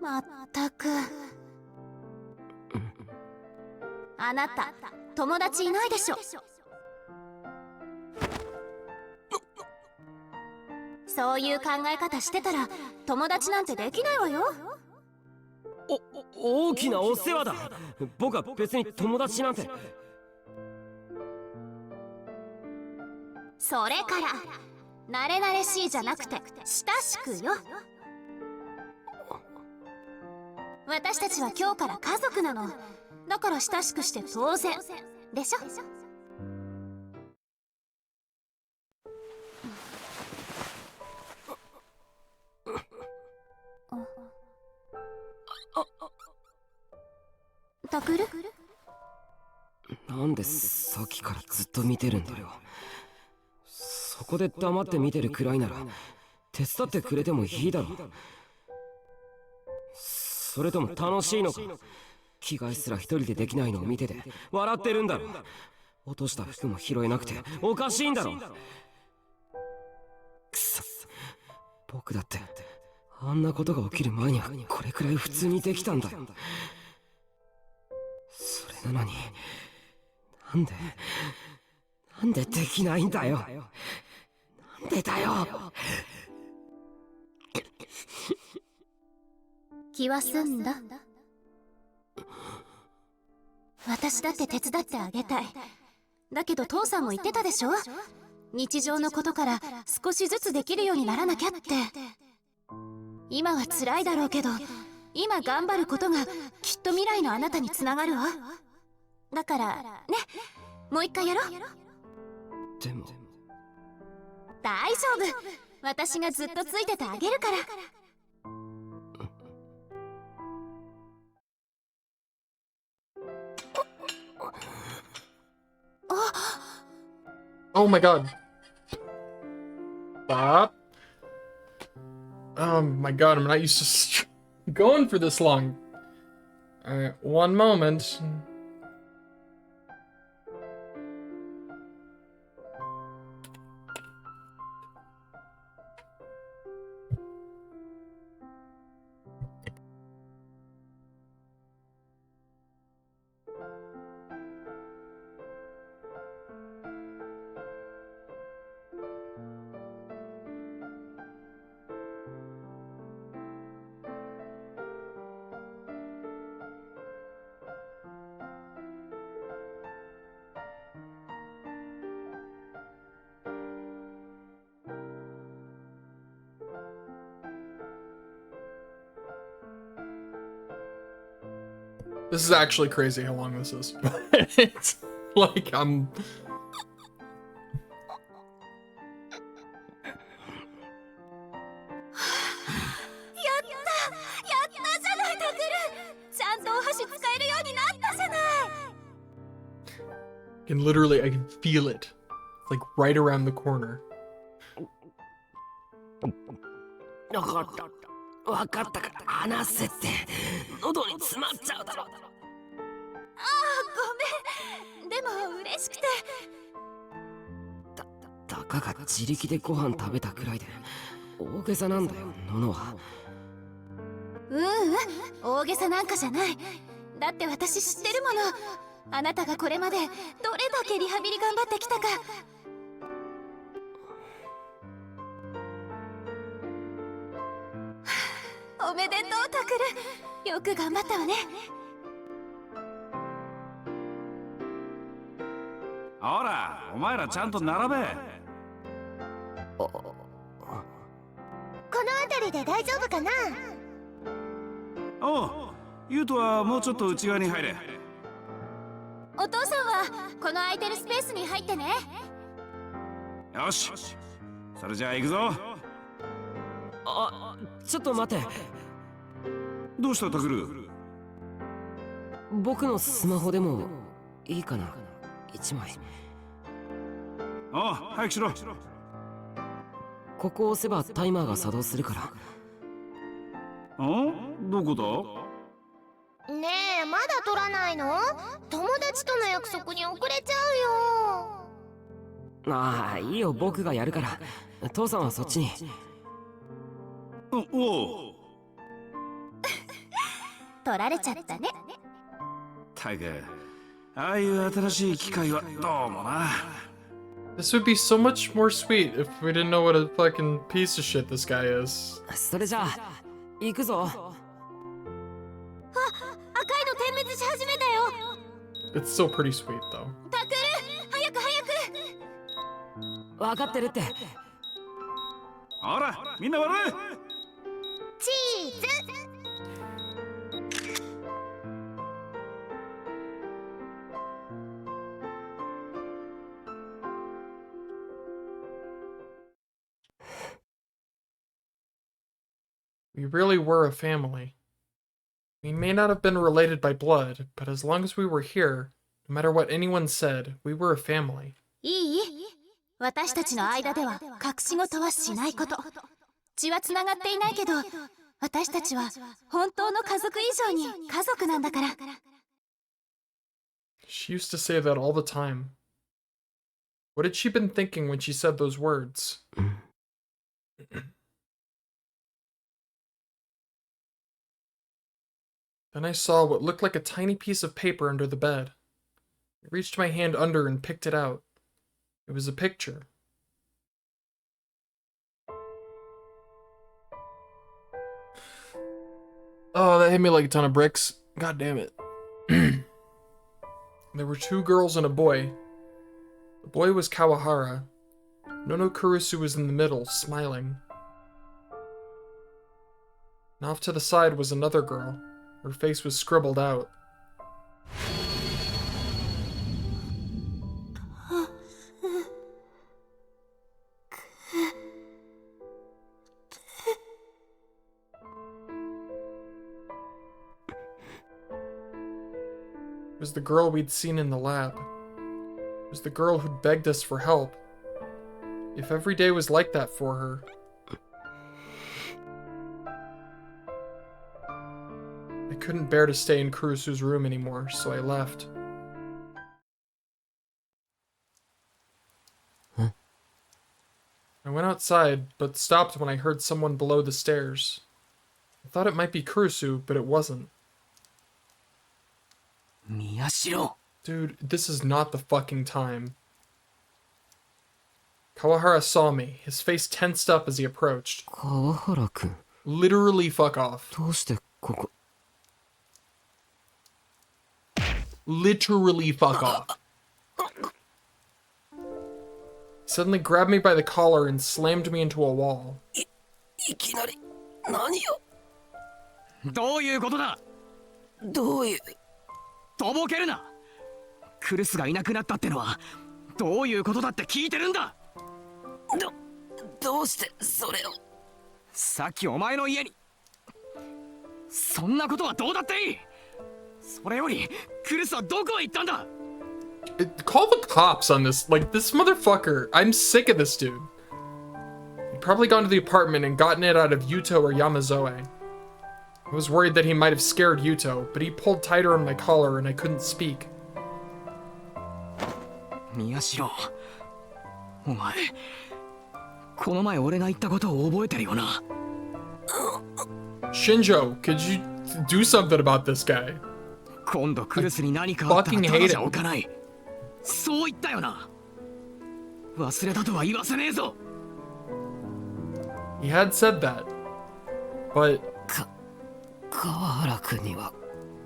まったく。あなた、友達いないでしょ。そそういう考え方してたら友達なんてできないわよ。大きなお世話だ。僕は別に友達なんて。それから慣れ慣れしいじゃなくて親しくよ。私たちは今日から家族なの。だから親しくして当然でしょ。タクル？なんでさっきからずっと見てるんだよ。そこで黙って見てるくらいなら手伝ってくれてもいいだろ。それとも楽しいのか。着替えすら一人でできないのを見てて笑ってるんだろ。落とした服も拾えなくておかしいんだろ。くそ、僕だってあんなことが起きる前にはこれくらい普通にできたんだよ。それなのになんでできないんだよ。なんでだよ。気は済んだ。私だって手伝ってあげたい。だけど父さんも言ってたでしょ。日常のことから少しずつできるようにならなきゃって。今は辛いだろうけど、今頑張ることがきっと未来のあなたにつながるわ。だからね、もう一回やろう。でも大丈夫、私がずっとついててあげるから。Oh my god. Stop. Oh my god, I'm not used to going for this long. Alright, one moment. This is actually crazy how long this is. It's like I'm... And literally, I can feel it. Like right around the corner. わかったから話せって。喉に詰まっちゃうだろ。ああ、ごめん。でも嬉しくて。たかが自力でご飯食べたくらいで大げさなんだよ、ノノは。大げさなんかじゃない。だって私知ってるもの。あなたがこれまでどれだけリハビリ頑張ってきたか。おめでとうタクル。よく頑張ったわね。ほら、お前らちゃんと並べ。この辺りで大丈夫かな。おう、ユウトはもうちょっと内側に入れ。お父さんはこの空いてるスペースに入ってね。よし、それじゃあ行くぞ。ちょっと待って。どうしたタクル。僕のスマホでもいいかな、1枚。ああ、早くしろ。ここを押せばタイマーが作動するから。どこだ。ねえ、まだ撮らないの？友達との約束に遅れちゃうよ。ああ、いいよ、僕がやるから。父さんはそっちに。おう。取られちゃったね。タイガー、ああいう新しい機械はどうもな。This would be so much more sweet if we didn't know what a fucking piece of shit this guy is. それじゃあ行くぞ。赤いの点滅し始めたよ。 It's still pretty sweet though. タクル、早く早く。分かってるって。ほらみんな割れ。チーズ。We really were a family. We may not have been related by blood, but as long as we were here, no matter what anyone said, we were a family. いい？私たちの間では隠し事はしないこと。血はつながっていないけど、私たちは本当の家族以上に家族なんだから。She used to say that all the time. What had she been thinking when she said those words? Then I saw what looked like a tiny piece of paper under the bed. I reached my hand under and picked it out. It was a picture. Oh, that hit me like a ton of bricks. God damn it. There were two girls and a boy. The boy was Kawahara. Nono Kurusu was in the middle, smiling. And off to the side was another girl. Her face was scribbled out. It was the girl we'd seen in the lab. It was the girl who'd begged us for help. If every day was like that for her. I couldn't bear to stay in Kurusu's room anymore, so I left. Huh? I went outside, but stopped when I heard someone below the stairs. I thought it might be Kurusu, but it wasn't. Miyashiro. Dude, this is not the fucking time. Kawahara saw me. His face tensed up as he approached. Kawahara-kun. Literally fuck off. どうしてここ Literally fuck off. Suddenly grabbed me by the collar and slammed me into a wall. いきなり何よどういうことだ。どういうとぼけるな。クルスがいなくなったってのはどういうことだって聞いてるんだ。どうしてそれをさっきお前の家に。そんなことはどうだっていい。それよりクルスはどこへ行ったんだ。Call the cops on this. Like, this motherfucker. I'm sick of this dude. He'd probably gone to the apartment and gotten it out of Yuto or Yamazoe. I was worried that he might have scared Yuto, but he pulled tighter on my collar and I couldn't speak. 宮代、お前この前俺が言ったことを覚えてるよな。Shinjo, could you do something about this guy? 今度クルスに何かあったらただじゃおかない。そう言ったよな。忘れたとは言わせねえぞ。He had said that, but 川原君には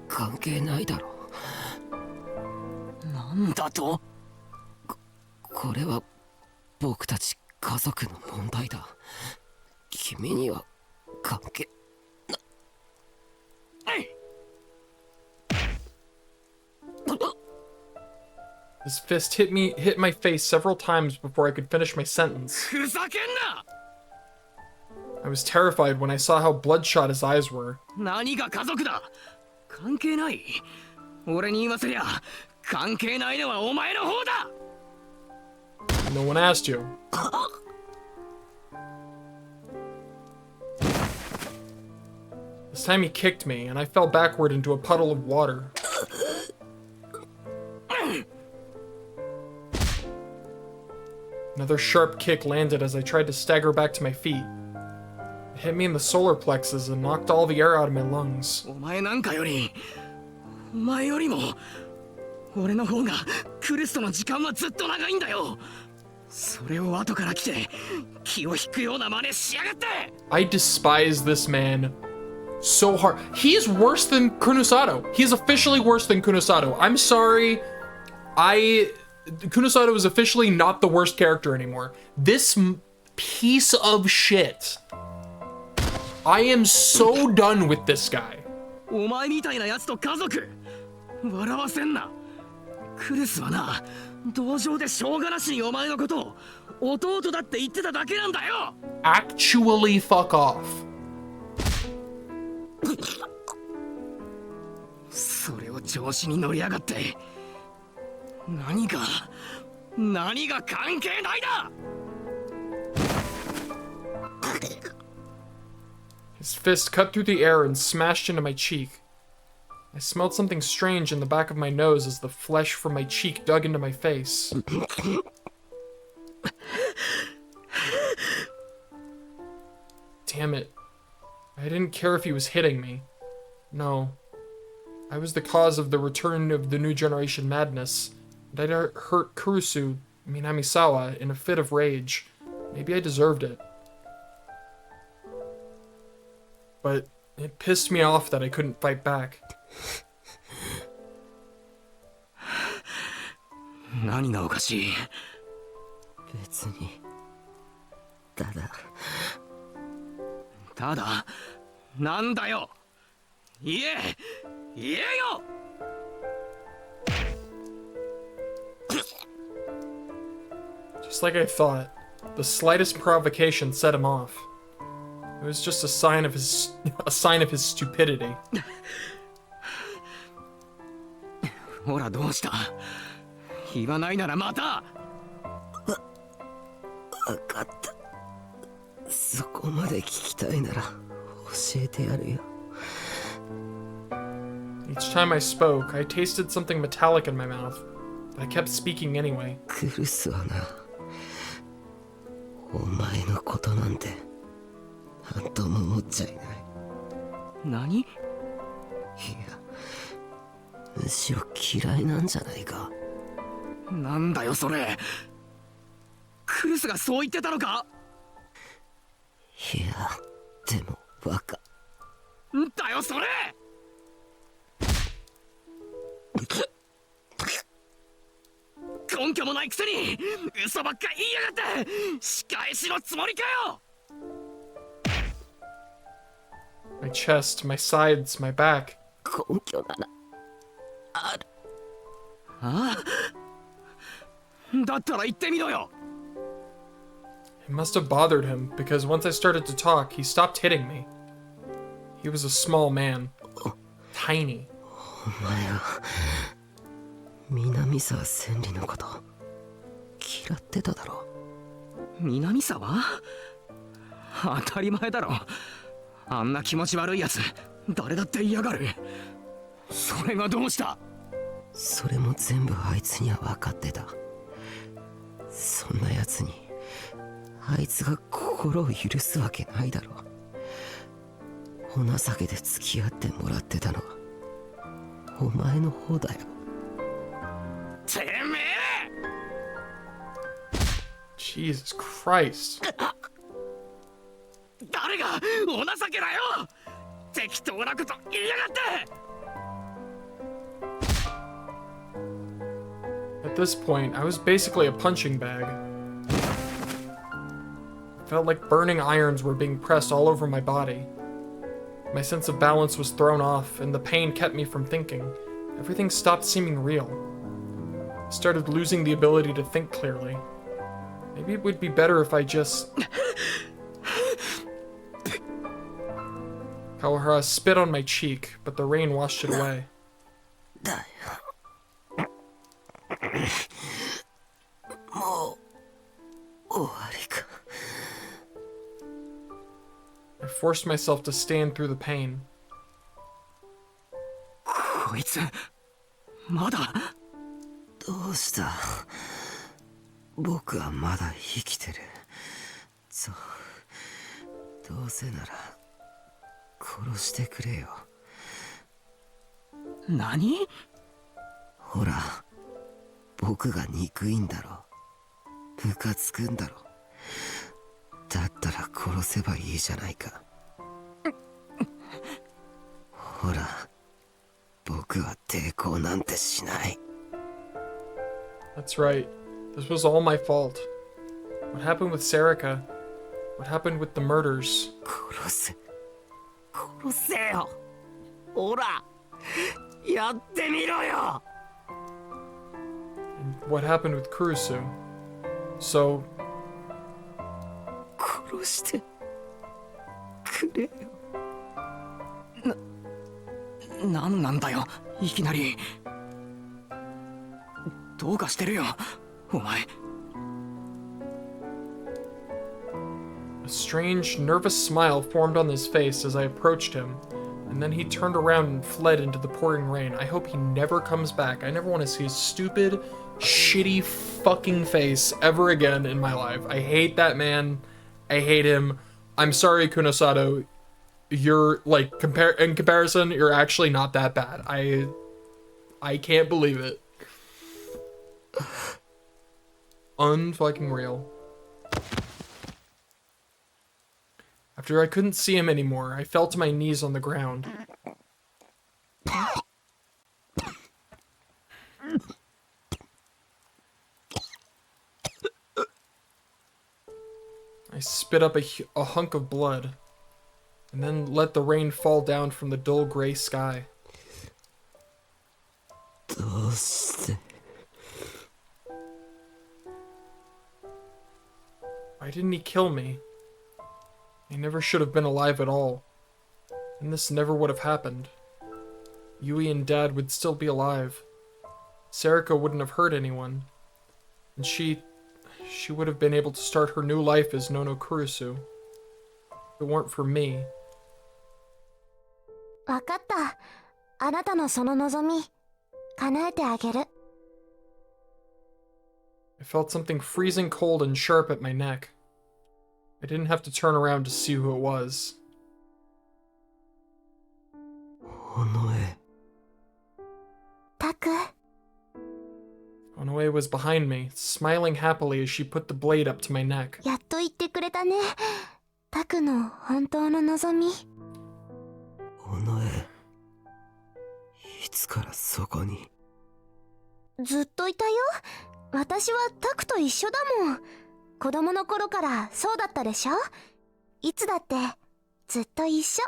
関係ないだろう。なんだと？これは僕たち家族の問題だ。君には関係な。his fist hit my face several times before I could finish my sentence. ふざけんな！ I was terrified when I saw how bloodshot his eyes were. 何が家族だ？関係ない。俺に言わせりゃ関係ないのはお前の方だ。No one asked you. This time he kicked me, and I fell backward into a puddle of water. Another sharp kick landed as I tried to stagger back to my feet. It hit me in the solar plexus and knocked all the air out of my lungs. お前なんかより、お前よりも俺の方がクルスとの時間はずっと長いんだよ。それを後から来て気を引くような真似しやがって。 I despise this man so hard. He is worse than Kunosato. He is officially worse than Kunosato. I'm sorry. Kunosato is officially not the worst character anymore. This piece of shit. I am so done with this guy. お前みたいなやつと家族笑わせんな。クルスはな、道場でしょうがなしにお前のことを弟だって言ってただけなんだよ。 Actually fuck off. それを調子に乗りやがって。何が関係ないだ。 His fist cut through the air and smashed into my cheek. I smelled something strange in the back of my nose as the flesh from my cheek dug into my face. Damn it. I didn't care if he was hitting me. No. I was the cause of the return of the new generation madness, and I'd hurt Kurusu, Minamisawa, in a fit of rage. Maybe I deserved it. But it pissed me off that I couldn't fight back. 何がおかしい。別にただなんだよ。言えよ。 Just like I thought, the slightest provocation set him off. It was just a sign of his stupidity. ほらどうした。言わないならまた。わかった。そこまで聞きたいなら教えてやるよ。 Each time I spoke, I tasted something metallic in my mouth, but I kept speaking anyway. クルスはな、お前のことなんてなんとも思っちゃいない。何？いや、むしろ嫌いなんじゃないか。なんだよそれ。クルスがそう言ってたのか？いや、でもバカ。んだよそれ。根拠もないくせに嘘ばっか言いやがって。仕返しのつもりかよ。 My chest, my sides, my back. 根拠ならある。ああ、だったら言ってみろよ。 It must have bothered him, because once I started to talk, he stopped hitting me. He was a small man. Tiny. お前は南沢千里のこと嫌ってただろ。南沢？当たり前だろ。あんな気持ち悪いやつ誰だって嫌がる。それがどうした？それも全部あいつには分かってた。そんなやつにあいつが心を許すわけないだろう。お情けで付き合ってもらってたのはお前の方だよ。てめえ！ Jesus Christ. 誰がお情けだよ。適当なこと言いやがって。 At this point, I was basically a punching bag. It felt like burning irons were being pressed all over my body. My sense of balance was thrown off, and the pain kept me from thinking. Everything stopped seeming real. I started losing the ability to think clearly. Maybe it would be better if I just... Kawahara spit on my cheek, but the rain washed it away. もう終わりか。 I forced myself to stand through the pain. こいつまだ。どうした？僕はまだ生きてる。そう。どうせなら殺してくれよ。何？ほら、僕が憎いんだろ。ムカつくんだろ。だったら殺せばいいじゃないか。ほら、僕は抵抗なんてしない。 That's right. This was all my fault. What happened with Serica? What happened with the murders? 殺せよ。ほら、やってみろよ。 And what happened with Kurusu? So... 殺してくれよ。なんなんだよ、いきなり。どうかしてるよ、お前。A strange, nervous smile formed on his face as I approached him, and then he turned around and fled into the pouring rain. I hope he never comes back. I never want to see his stupid, shitty fucking face ever again in my life. I hate that man. I hate him. I'm sorry, Kunosato. You're, like, in comparison, you're actually not that bad. I can't believe it. Unfucking real. After I couldn't see him anymore, I fell to my knees on the ground. I spit up a hunk of blood, and then let the rain fall down from the dull gray sky. どうして Why didn't he kill me? I never should have been alive at all. And this never would have happened. Yui and Dad would still be alive. Serica wouldn't have hurt anyone. And she would have been able to start her new life as Nono Kurusu. If it weren't for me. わかった。あなたのその望み、叶えてあげる。I felt something freezing cold and sharp at my neck. I didn't have to turn around to see who it was. 尾上。タク。Onoe was behind me, smiling happily as she put the blade up to my neck. やっと言ってくれたね。タクの本当の望み。尾上。いつからそこに。ずっといたよ。私はタクと一緒だもん。子供の頃からそうだったでしょ。いつだってずっと一緒。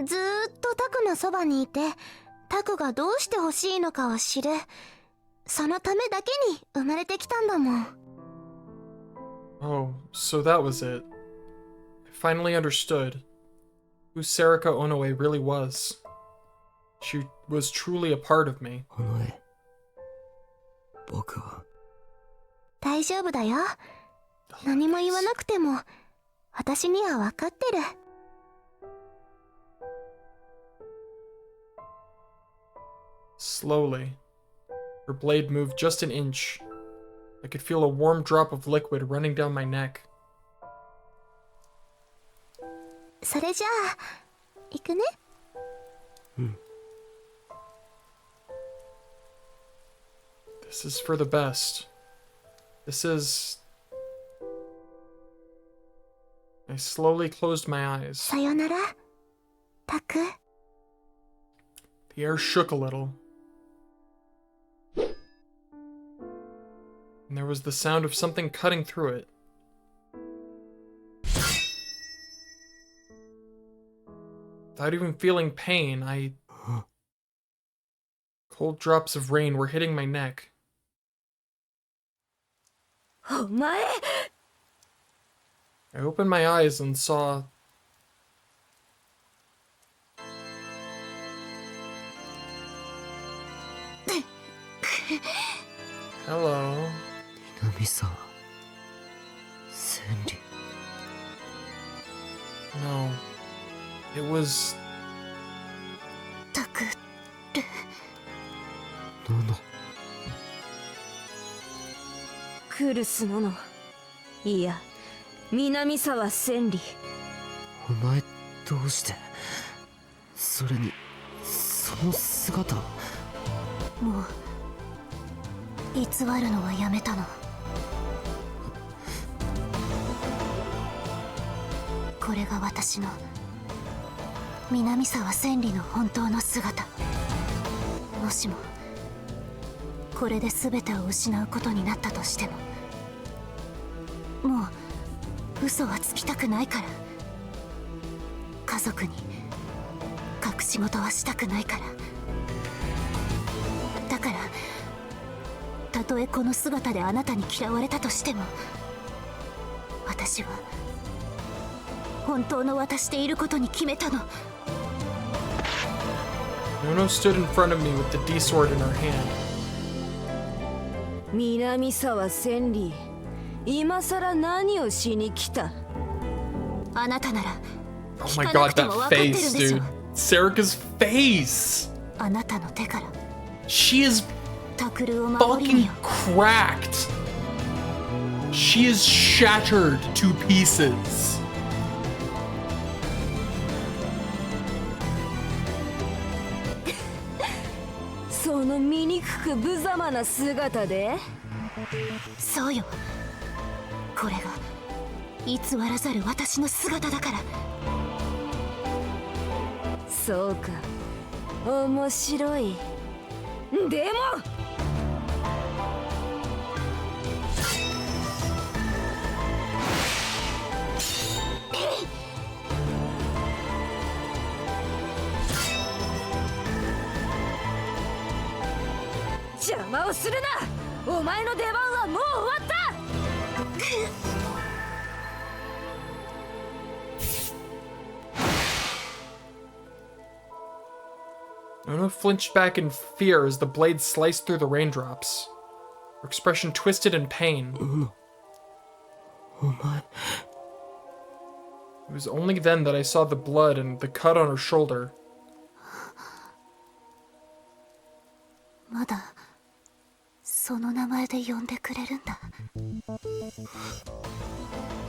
ずーっとタクのそばにいて、タクがどうして欲しいのかを知る。そのためだけに生まれてきたんだもん。Oh, so that was it. I finally understood who Serica Onoe really was. She was truly a part of me. 尾上。僕は。大丈夫だよ。何も言わなくても私には分かってる。Slowly, her blade moved just an inch. I could feel a warm drop of liquid running down my neck. それじゃあ行くね。うん。 This is for the best. This is... I slowly closed my eyes. さよなら、タク。 The air shook a little. And there was the sound of something cutting through it. Without even feeling pain, Cold drops of rain were hitting my neck. お前。 I opened my eyes and saw... Hello. 南沢。千里。 No. It was... タクル。ノノ。クルスノノ。いや、南沢千里。お前どうして。それにその姿。もう偽るのはやめたの。これが私の南沢千里の本当の姿。もしもこれで全てを失うことになったとしても、もう嘘はつきたくないから。家族に隠し事はしたくないから。だからたとえこの姿であなたに嫌われたとしても、私は本当の私でいることに決めたの。Nono stood in front of me with the D sword in her hand. 南沢千里、今さら何をしに来た？あなたなら Oh my god, that face, dude. Serica's face! あなたの手から She is タクルを守り fucking によ。 cracked. She is shattered to pieces. その醜く無様な姿で？そうよ。これが偽らざる私の姿だから。そうか、面白い。でも邪魔をするな。お前の出番はもう終わった。Nono flinched back in fear as the blade sliced through the raindrops. Her expression twisted in pain. It was only then that I saw the blood and the cut on her shoulder. まだその名前で呼んでくれるんだ。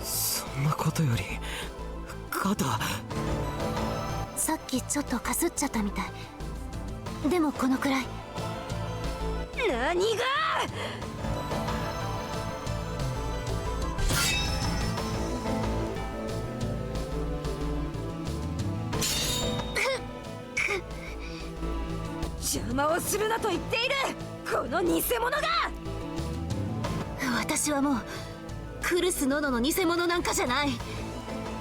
そんなことより肩。さっきちょっとかすっちゃったみたい。でもこのくらい。何が？邪魔をするなと言っているこの偽物が。私はもうクルス・ノノの偽物なんかじゃない。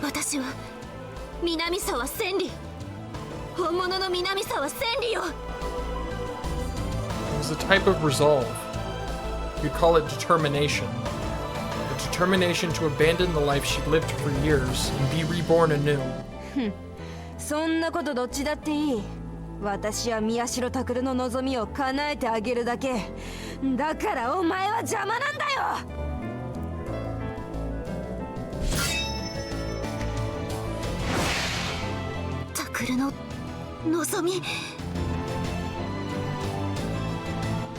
私は南沢千里、本物の南沢千里よ。It was a type of resolve. You'd call it determination. The determination to abandon the life she'd lived for years and be reborn anew. そんなことどっちだっていい。私は宮代拓の望みを叶えてあげるだけ。だからお前は邪魔なんだよ。拓の望み。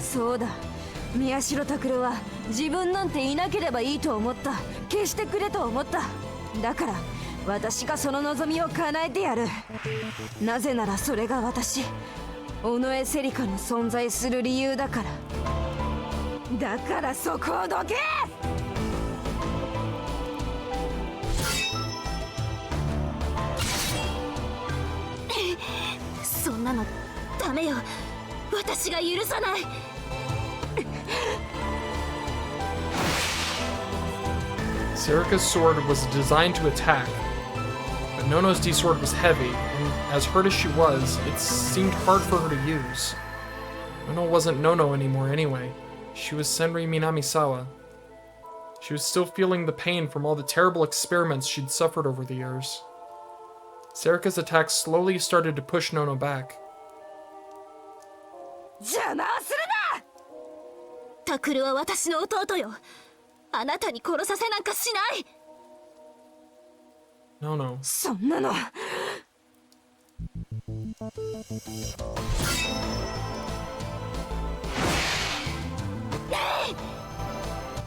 そうだ、宮代拓は自分なんていなければいいと思った。消してくれと思った。だから私がその望みを叶えてやる。なぜならそれが私、尾上セリカの存在する理由だから。だからそこをどけ。そんなのダメよ。私が許さない。Serica's sword was designed to attack, but Nono's D sword was heavy, and as hurt as she was, it seemed hard for her to use. Nono wasn't Nono anymore anyway. She was Senri Minamisawa. She was still feeling the pain from all the terrible experiments she'd suffered over the years. Serica's attack slowly started to push Nono back. 邪魔をするな。タクルは私の弟よ。あなたに殺させなんかしない。Nono. そんなの。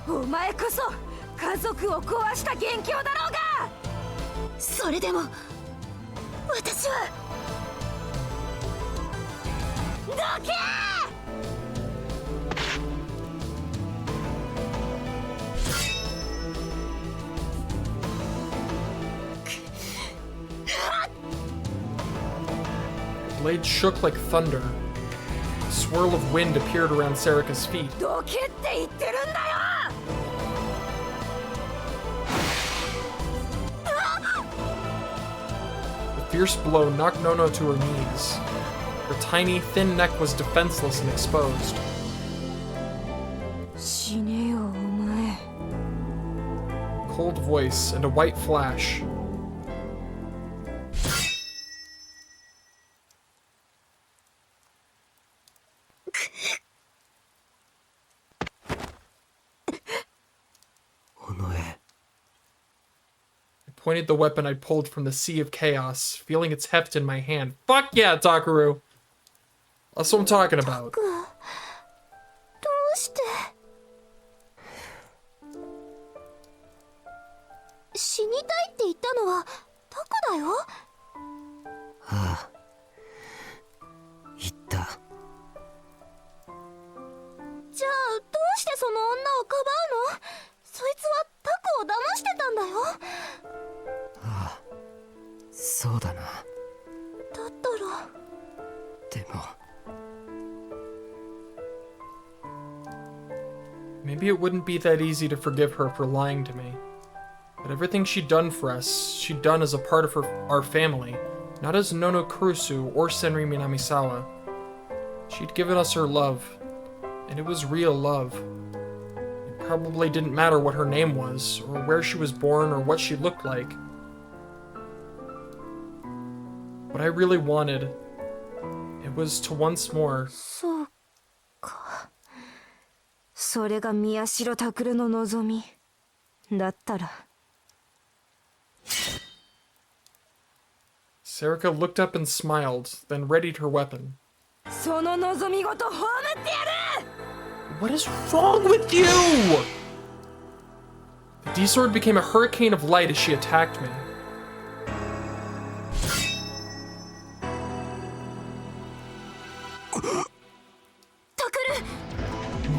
お前こそ家族を壊した元凶だろうが。それでも私は。どけー。blade shook like thunder. A swirl of wind appeared around Serica's feet. どけって言ってるんだよ。 The fierce blow knocked Nono to her knees. Her tiny, thin neck was defenseless and exposed. 死ねよお前。 Cold voice and a white flash. I pointed the weapon I pulled from the sea of chaos, feeling its heft in my hand. Fuck yeah, Takaru! That's what I'm talking about. どうして死にたいって言ったのはタクだよ。ああ、言った。じゃあどうしてその女をかばうの？そいつはタクを騙してたんだよ。ああ、そうだな。だったらでも Maybe it wouldn't be that easy to forgive her for lying to me. But everything she'd done for us, she'd done as a part of our family, not as Nono Kurusu or Senri Minamisawa. She'd given us her love, and it was real love. It probably didn't matter what her name was, or where she was born, or what she looked like. What I really wanted, it was to once more... そうか。それが宮代拓の望み。だったら。 Serica looked up and smiled, then readied her weapon. その望みごと葬ってやる! What is wrong with you? The D-sword became a hurricane of light as she attacked me.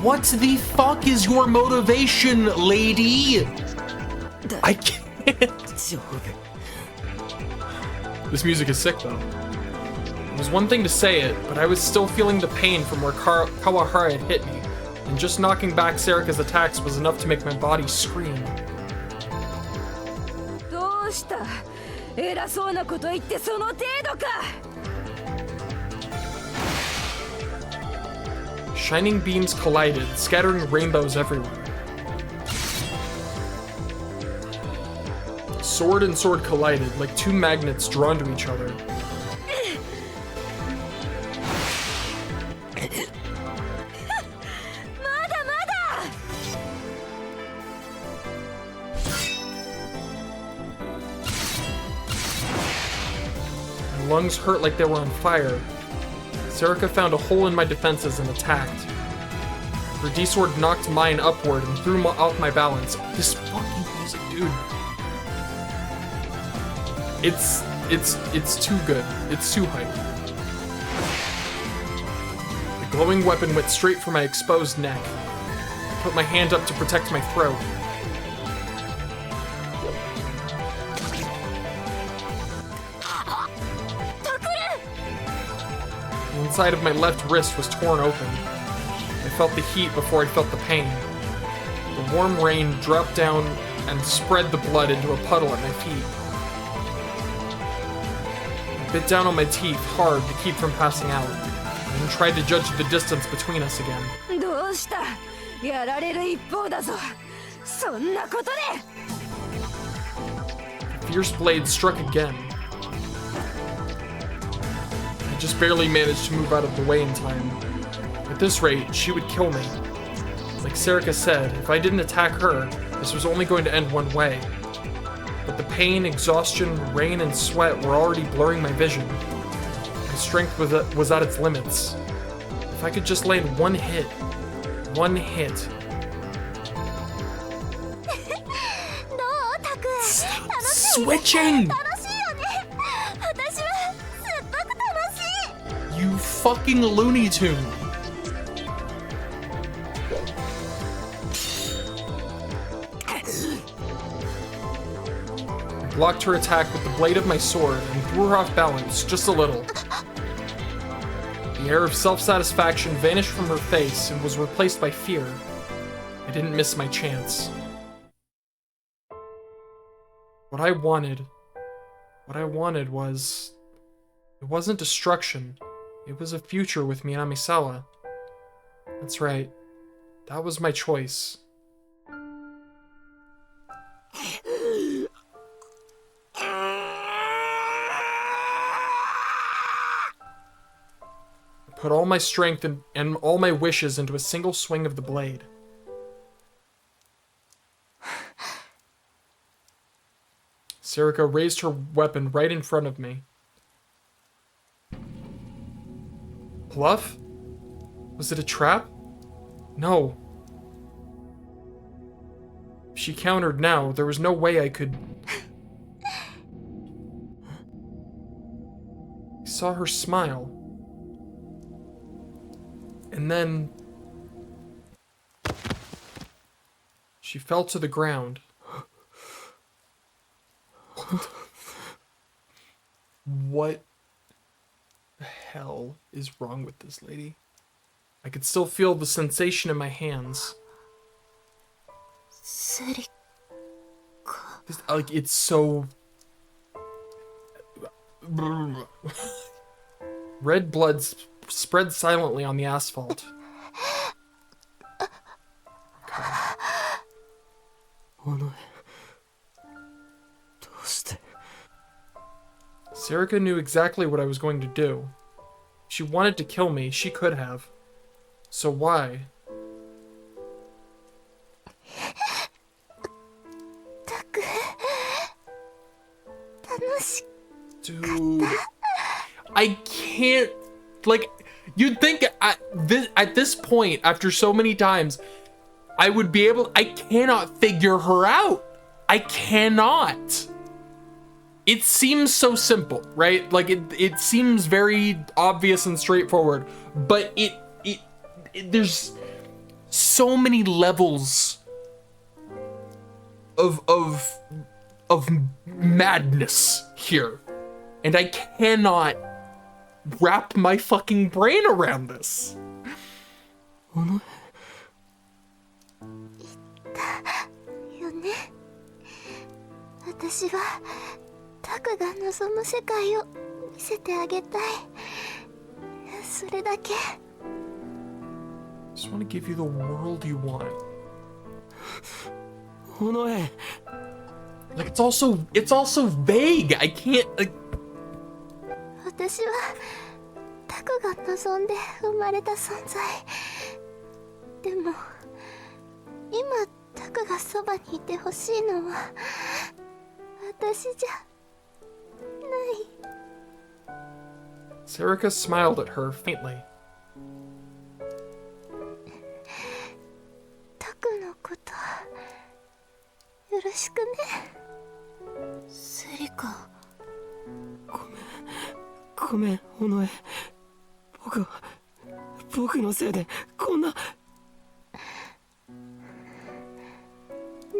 What the fuck is your motivation, lady? I can't. This music is sick, though. It was one thing to say it, but I was still feeling the pain from where Kawahara had hit me, and just knocking back Serica's attacks was enough to make my body scream. どうした？偉そうなこと言ってその程度か。 Shining beams collided, scattering rainbows everywhere. Sword and sword collided, like two magnets drawn to each other. My lungs hurt like they were on fire. Serica found a hole in my defenses and attacked. Her D-sword knocked mine upward and threw off my balance. This fucking music, dude. It's too good. It's too hype. The glowing weapon went straight for my exposed neck. I put my hand up to protect my throat. The inside of my left wrist was torn open. I felt the heat before I felt the pain. The warm rain dropped down and spread the blood into a puddle at my feet. I bit down on my teeth hard to keep from passing out, and then tried to judge the distance between us again. どうした？やられる一方だぞ。そんなことで。 The fierce blade struck again. I just barely managed to move out of the way in time. At this rate, she would kill me. Like Serica said, if I didn't attack her, this was only going to end one way. But the pain, exhaustion, rain, and sweat were already blurring my vision. My strength was at its limits. If I could just land one hit. One hit. Switching! You fucking Looney Tune! I blocked her attack with the blade of my sword and threw her off balance just a little. The air of self-satisfaction vanished from her face and was replaced by fear. I didn't miss my chance. What I wanted was... It wasn't destruction. It was a future with Minamisawa. That's right. That was my choice. I put all my strength and all my wishes into a single swing of the blade. Sarika raised her weapon right in front of me. Bluff? Was it a trap? No. If she countered now, there was no way I could... I saw her smile. And then... she fell to the ground. What the hell is wrong with this lady? I could still feel the sensation in my hands. Like, it's so... Red blood spread silently on the asphalt. Sarika knew exactly what I was going to do. If she wanted to kill me, she could have. So why? Dude, I can't, like, you'd think at this point, after so many times, I would be able, I cannot figure her out. I cannot. It seems so simple, right? Like, it seems very obvious and straightforward, but there's so many levels of madness here, and I cannot wrap my fucking brain around this. 私はタクが望む世界を見せてあげたい。それだけ。Just want to give you the world you want. Like, it's also vague. I can't, like... 私はタクが望んで生まれた存在。でも今タクがそばにいてほしいのは私じゃない。 Sarika smiled at her faintly. タクのことよろしくね。セリカ。ごめん、尾上。僕のせいでこんな。ね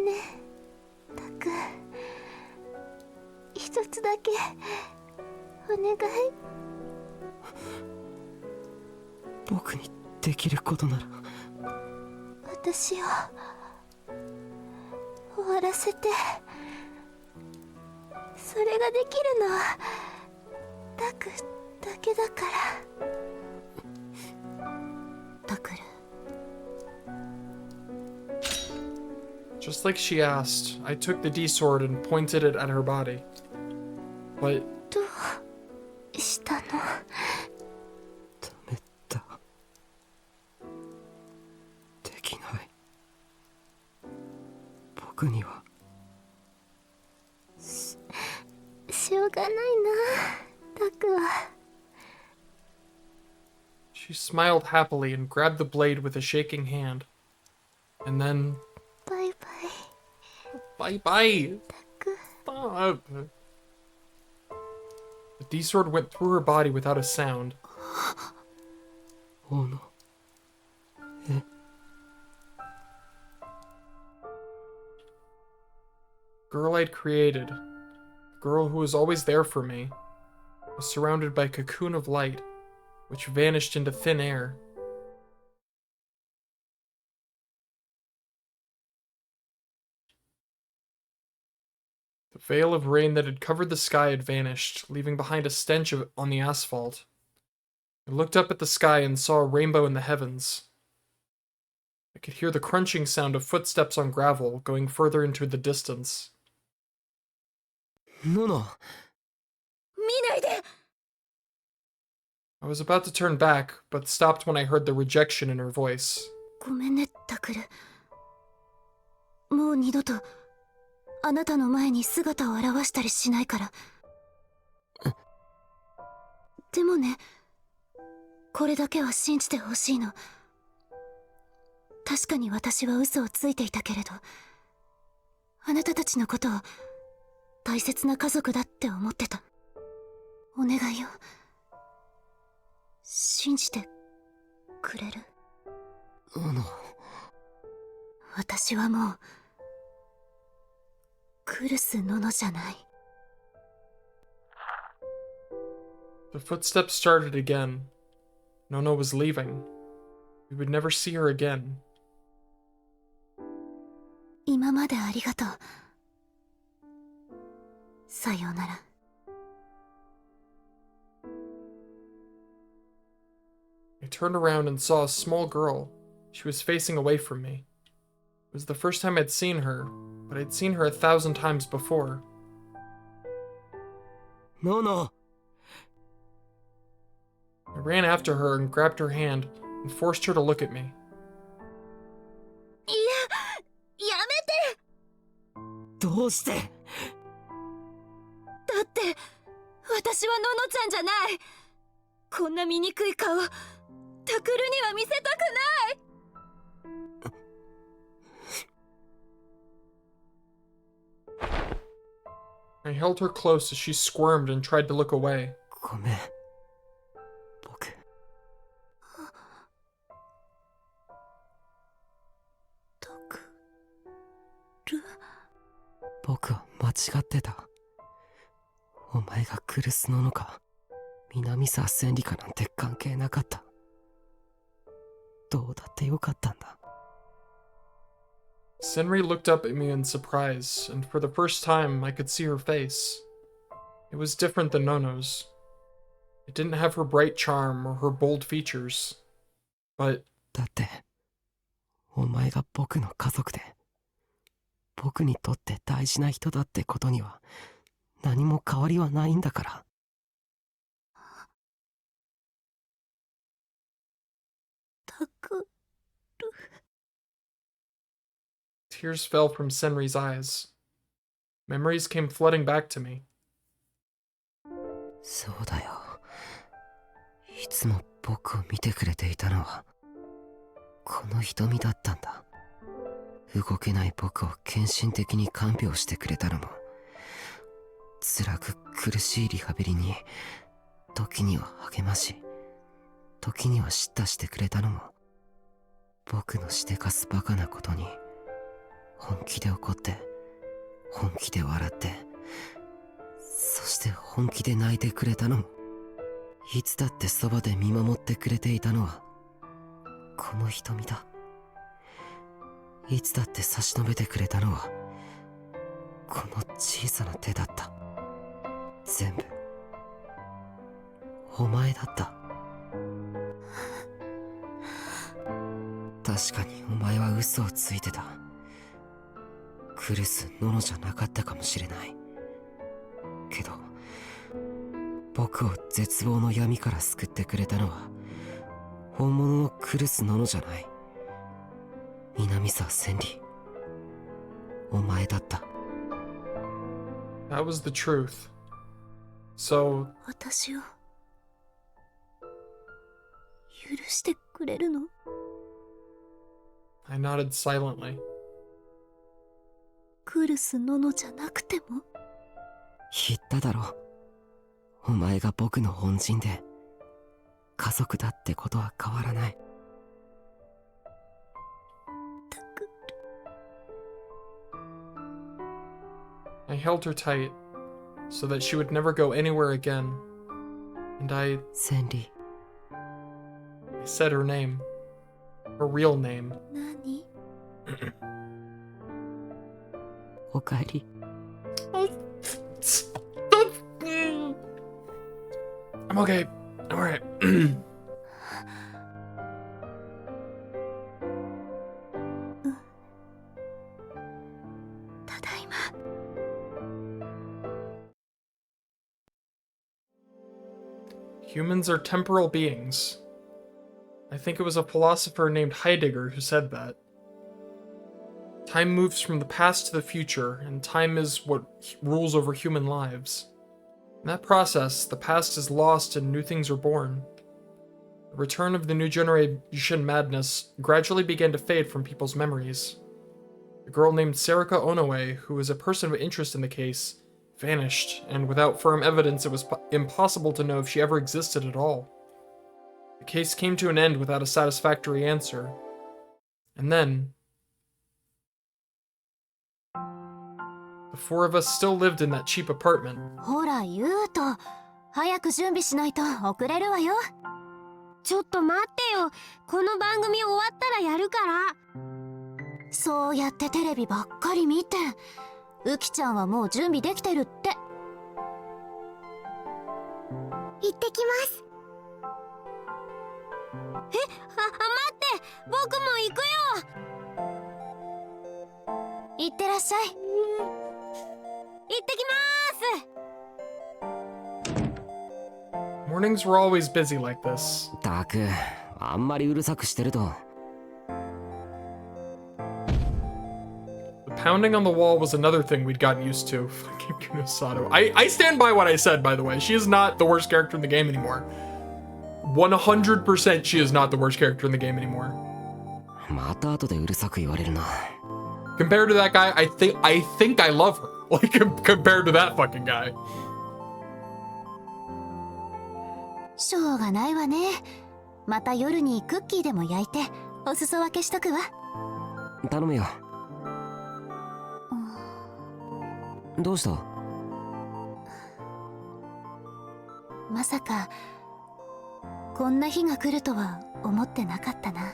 え、タク。一つだけお願い。僕にできることなら。私を終わらせて。それができるのはタクだけだから。タクル。Just like she asked, I took the D-sword and pointed it at her body. But... どうしたの？ダメだ。できない。僕には。しょうがないな、タクは。She smiled happily and grabbed the blade with a shaking hand. And then... バイバイ。Bye bye! タク。Stop! The D-sword went through her body without a sound. Oh no. Girl I'd created, the girl who was always there for me, was surrounded by a cocoon of light. which vanished into thin air. The veil of rain that had covered the sky had vanished, leaving behind a stench on the asphalt. I looked up at the sky and saw a rainbow in the heavens. I could hear the crunching sound of footsteps on gravel going further into the distance. Nono! 見ないで I was about to turn back, but stopped when I heard the rejection in her voice. ごめんね、タクル。もう二度とあなたの前に姿を現したりしないから。でもね、これだけは信じてほしいの。確かに私は嘘をついていたけれど、あなたたちのことを大切な家族だって思ってた。お願いよ。信じてくれる？私はもうクルス・ノノじゃない。The footsteps started again. Nono was leaving. We would never see her again. 今までありがとう。さようなら。I turned around and saw a small girl. She was facing away from me. It was the first time I'd seen her, but I'd seen her 1,000 times before. Nono! I ran after her and grabbed her hand and forced her to look at me. いや、やめて！どうして？だって私はノノちゃんじゃない。こんな醜い顔タクルには見せたくない。I held her close as she squirmed and tried to look away. ごめん。僕。タクル。僕は間違ってた。お前がクルスノノか南沢千里かなんて関係なかった。どうだってよかったんだ。Senri looked up at me in surprise, and for the first time I could see her face. It was different than Nono's. It didn't have her bright charm or her bold features, but... だって、お前が僕の家族で、僕にとって大事な人だってことには、何も変わりはないんだから。タクル。Tears fell from Senri's eyes. Memories came flooding back to me. そうだよ。いつも僕を見てくれていたのは、この瞳だったんだ。動けない僕を献身的に看病してくれたのも、辛く苦しいリハビリに、時には励まし、時には叱咤してくれたのも、僕のしでかすバカなことに、本気で怒って、本気で笑って、そして本気で泣いてくれたのも、いつだってそばで見守ってくれていたのは、この瞳だ。いつだって差し伸べてくれたのは、この小さな手だった。全部、お前だった。確かにお前は嘘をついてた。クルス・ノノじゃなかったかもしれない。けど、僕を絶望の闇から救ってくれたのは、本物のクルス・ノノじゃない。南沢千里。お前だった。That was the truth. So... 私を許してくれるの？ I nodded silently. クルス・ノノじゃなくても？言っただろ。お前が僕の恩人で、家族だってことは変わらない。I held her tight, so that she would never go anywhere again. And I... 千里。I said her name. Her real name. 何？ おかえり。 I'm okay. I'm alright. ただいま。Humans are temporal beings. I think it was a philosopher named Heidegger who said that. Time moves from the past to the future, and time is what rules over human lives. In that process, the past is lost and new things are born. The return of the new generation madness gradually began to fade from people's memories. A girl named Sarika Onoe, who was a person of interest in the case, vanished, and without firm evidence it was impossible to know if she ever existed at all. The case came to an end without a satisfactory answer. And then... the four of us still lived in that cheap apartment. ほらユウト、早く準備しないと遅れるわよ。ちょっと待ってよ。この番組終わったらやるから。そうやってテレビばっかり見て、ウキちゃんはもう準備できてるって。行ってきます。待って、僕も行くよ。行ってらっしゃい。行ってきまーす。 Mornings were always busy like this. たく、あんまりうるさくしてると。The pounding on the wall was another thing we'd gotten used to. Fucking Kunosato. I stand by what I said, by the way. She is not the worst character in the game anymore. 100% she is not the worst character in the game anymore. また後でうるさく言われるな。Compared to that guy, I think I love her. Like, compared to that fucking guy. しょうがないわね。また夜にクッキーでも焼いてお裾分けしとくわ。頼むよ。どうした？まさかこんな日が来るとは思ってなかったな。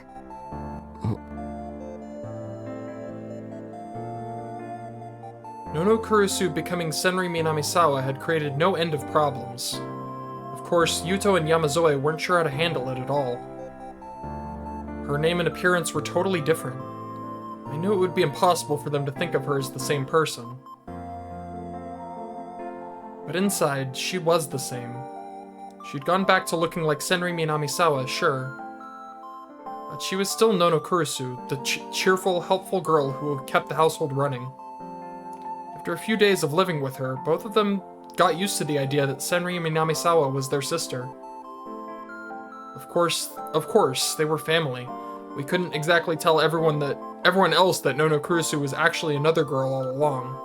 Nono Kurusu becoming Senri Minamisawa had created no end of problems. Of course, Yuto and Yamazoe weren't sure how to handle it at all. Her name and appearance were totally different. I knew it would be impossible for them to think of her as the same person. But inside, she was the same. She'd gone back to looking like Senri Minamisawa, sure. But she was still Nono Kurusu, the cheerful, helpful girl who kept the household running. After a few days of living with her, both of them got used to the idea that Senri Minamisawa was their sister. Of course, they were family. We couldn't exactly tell everyone else that Nono Kurusu was actually another girl all along.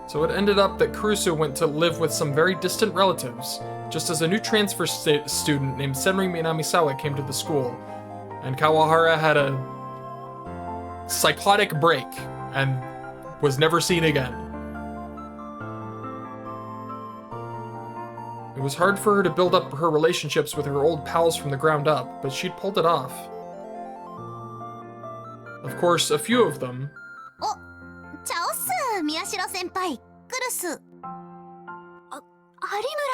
So it ended up that Kurusu went to live with some very distant relatives, just as a new transfer student named Senri Minamisawa came to the school, and Kawahara had a psychotic break and was never seen again. It was hard for her to build up her relationships with her old pals from the ground up, but she'd pulled it off. Of course, a few of them... チャオス宮代先輩クルス。有村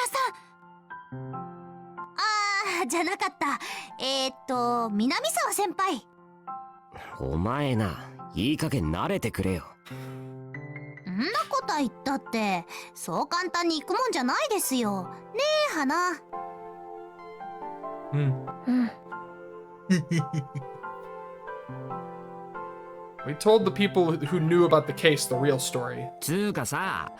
さん。じゃなかった。南沢先輩。お前な、いい加減慣れてくれよ。んなこと言ったって、そう簡単に行くもんじゃないですよ。ねえ、花。We told the people who knew about the case the real story. つうかさ、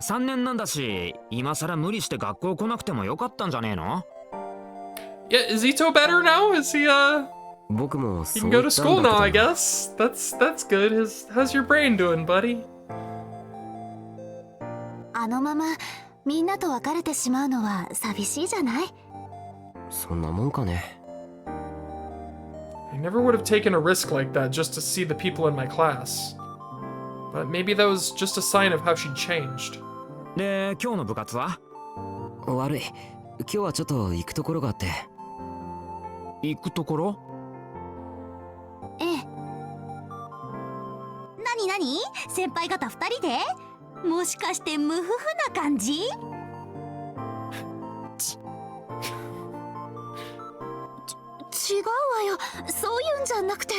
3年なんだし、今さら無理して学校来なくてもよかったんじゃねえの？ Yeah, is Ito better now? Is he,僕も he can go to school now, I guess. That's good. How's your brain doing, buddy? あのままみんなと別れてしまうのは寂しいじゃない？そんなもんかね。I never would have taken a risk like that just to see the people in my class. But maybe that was just a sign of how she'd changed. で、今日の部活は？悪い。今日はちょっと行くところがあって。行くところ？ええ。なに先輩方2人で？もしかして無夫婦な感じ？違うわよ。そういうんじゃなくて。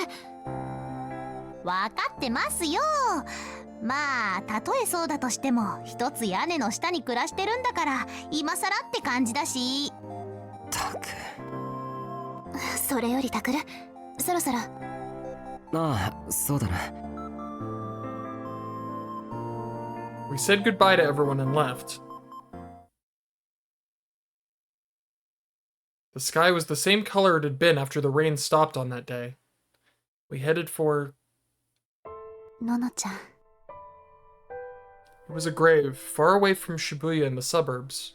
わかってますよ。まあたとえそうだとしても一つ屋根の下に暮らしてるんだから今更って感じだし。たく。それよりタクル、そろそろ。ああ、そうだな。We said goodbye to everyone and left. The sky was the same color it had been after the rain stopped on that day. We headed for... ののちゃん。It was a grave, far away from Shibuya in the suburbs.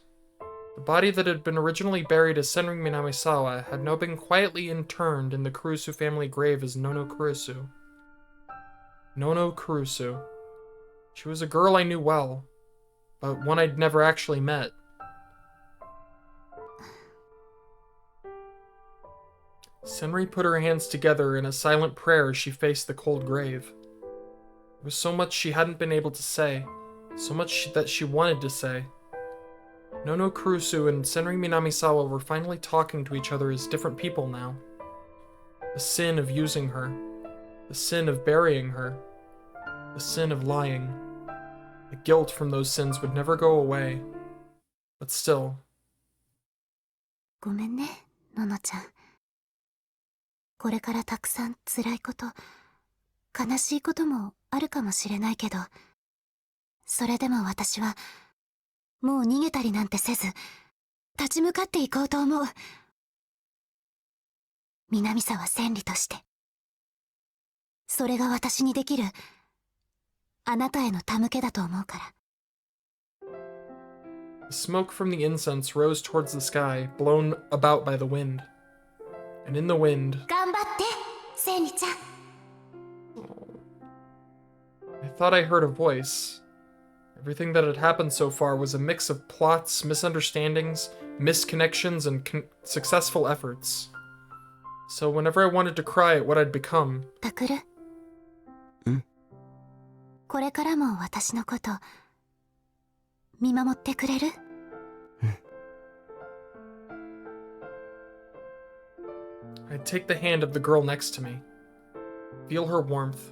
The body that had been originally buried as Senri Minamisawa had now been quietly interned in the Kurusu family grave as Nono Kurusu. Nono Kurusu. She was a girl I knew well, but one I'd never actually met. Senri put her hands together in a silent prayer as she faced the cold grave. There was so much she hadn't been able to say, so much that she wanted to say. Nono Kurusu and Senri Minamisawa were finally talking to each other as different people now. The sin of using her, the sin of burying her, the sin of lying. The guilt from those sins would never go away. But still. ごめんね、ののちゃん。これからたくさん辛いこと、悲しいこともあるかもしれないけど、それでも私は、もう逃げたりなんてせず、立ち向かっていこうと思う。南沢千里として。それが私にできる、あなたへの手向けだと思うから。The smoke from the incense rose towards the sky, blown about by the wind. And in the wind... 頑張って、千里ちゃん。I thought I heard a voice. Everything that had happened so far was a mix of plots, misunderstandings, misconnections, and successful efforts. So whenever I wanted to cry at what I'd become... タクル。これからも私のこと、見守ってくれる？I'd take the hand of the girl next to me, feel her warmth,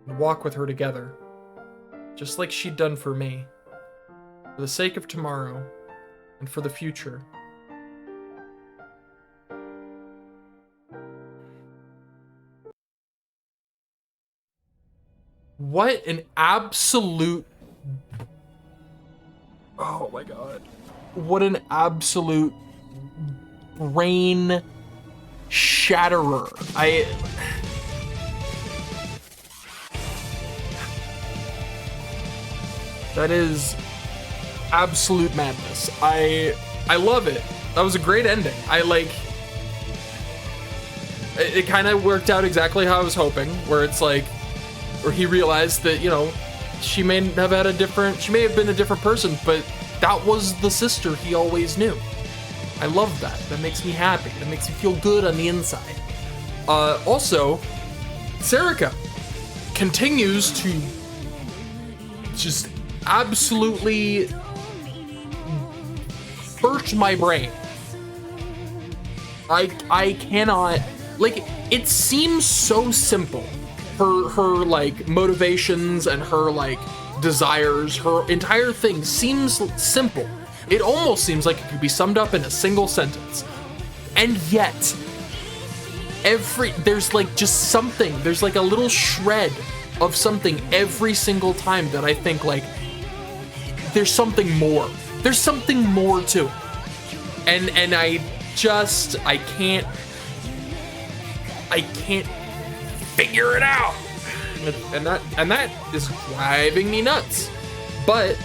and walk with her together, just like she'd done for me, for the sake of tomorrow, and for the future. What an absolute... Oh my god. What an absolute brain shatterer. That is absolute madness. I love it. That was a great ending. It kind of worked out exactly how I was hoping, where it's like, where he realized that, you know, she may have been a different person, but that was the sister he always knew. I love that. That makes me happy. That makes me feel good on the inside. Also, Serika continues to just absolutely burst my brain. I cannot, like, it seems so simple. Her like motivations and her like desires, her entire thing seems simple. It almost seems like it could be summed up in a single sentence. And yet, there's like just something, there's like a little shred of something every single time that I think like, there's something more. There's something more to it. And I can't figure it out. And that is driving me nuts. But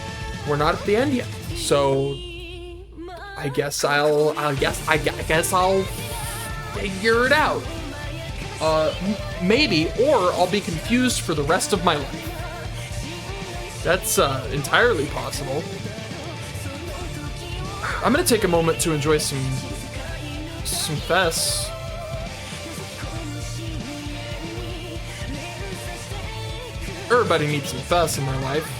we're not at the end yet. So I guess I'll figure it out. Maybe, or I'll be confused for the rest of my life. That's entirely possible. I'm gonna take a moment to enjoy some Fess. Everybody needs some Fess in their life.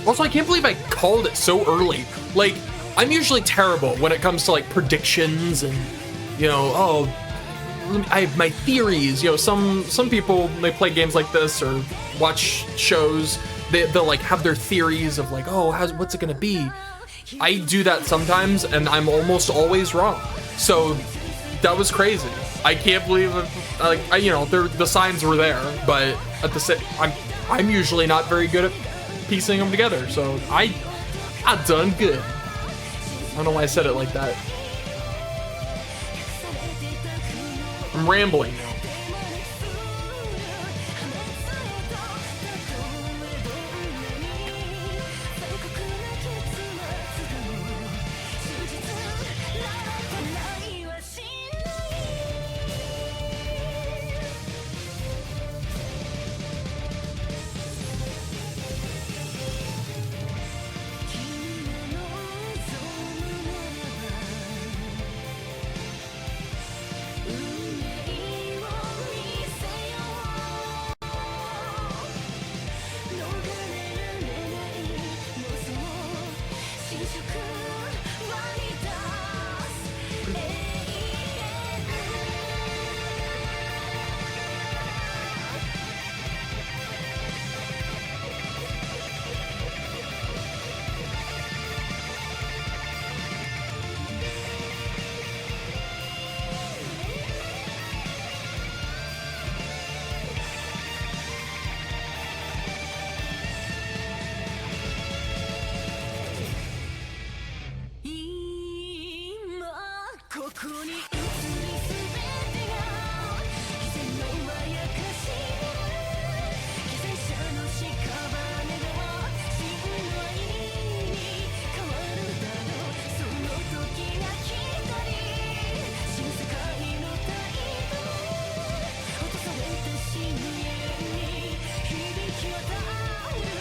Also, I can't believe I called it so early. Like, I'm usually terrible when it comes to like predictions and, you know, oh, I have my theories. You know, some people, they play games like this or watch shows, they'll like have their theories of like, oh, what's it gonna be? I do that sometimes and I'm almost always wrong. So that was crazy. I can't believe it. Like, you know, the signs were there, but at the same, I'm usually not very good at piecing them together, so I done good. I don't know why I said it like that. I'm rambling now.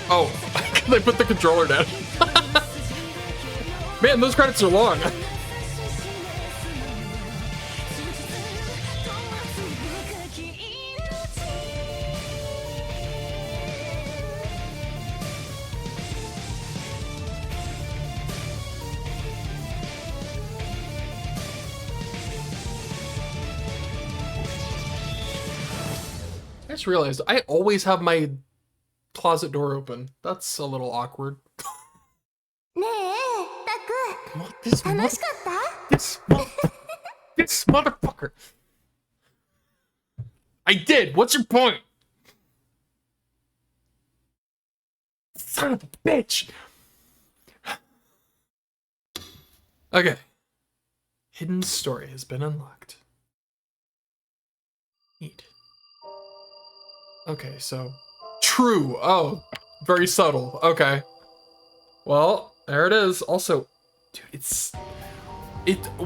Oh, they put the controller down. Man, those credits are long. I just realized I always have my closet door open. That's a little awkward. This motherfucker. I did. What's your point? Son of a bitch. Okay. Hidden story has been unlocked. Neat. Okay, so true. Oh, very subtle. Okay. Well, there it is. Also, dude,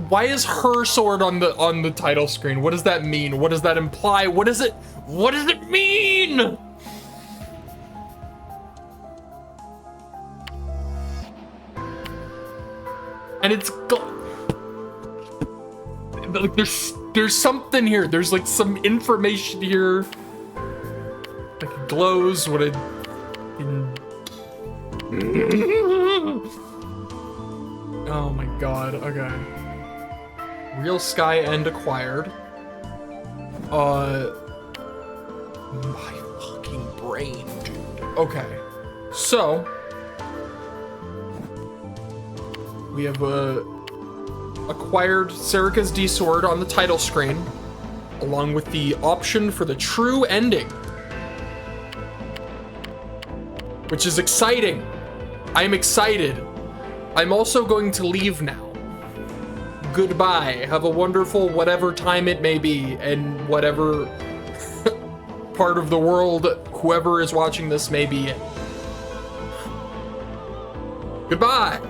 why is her sword on the title screen? What does that mean? What does that imply? What does it mean? And it's like there's something here. There's like some information here. Like it glows what it Oh my god, okay. Real Sky End acquired. My fucking brain, dude. Okay. So, we have acquired Serica's D-Sword on the title screen, along with the option for the true ending, which is exciting. I'm excited. I'm also going to leave now. Goodbye. Have a wonderful whatever time it may be, and whatever part of the world whoever is watching this may be in. Goodbye.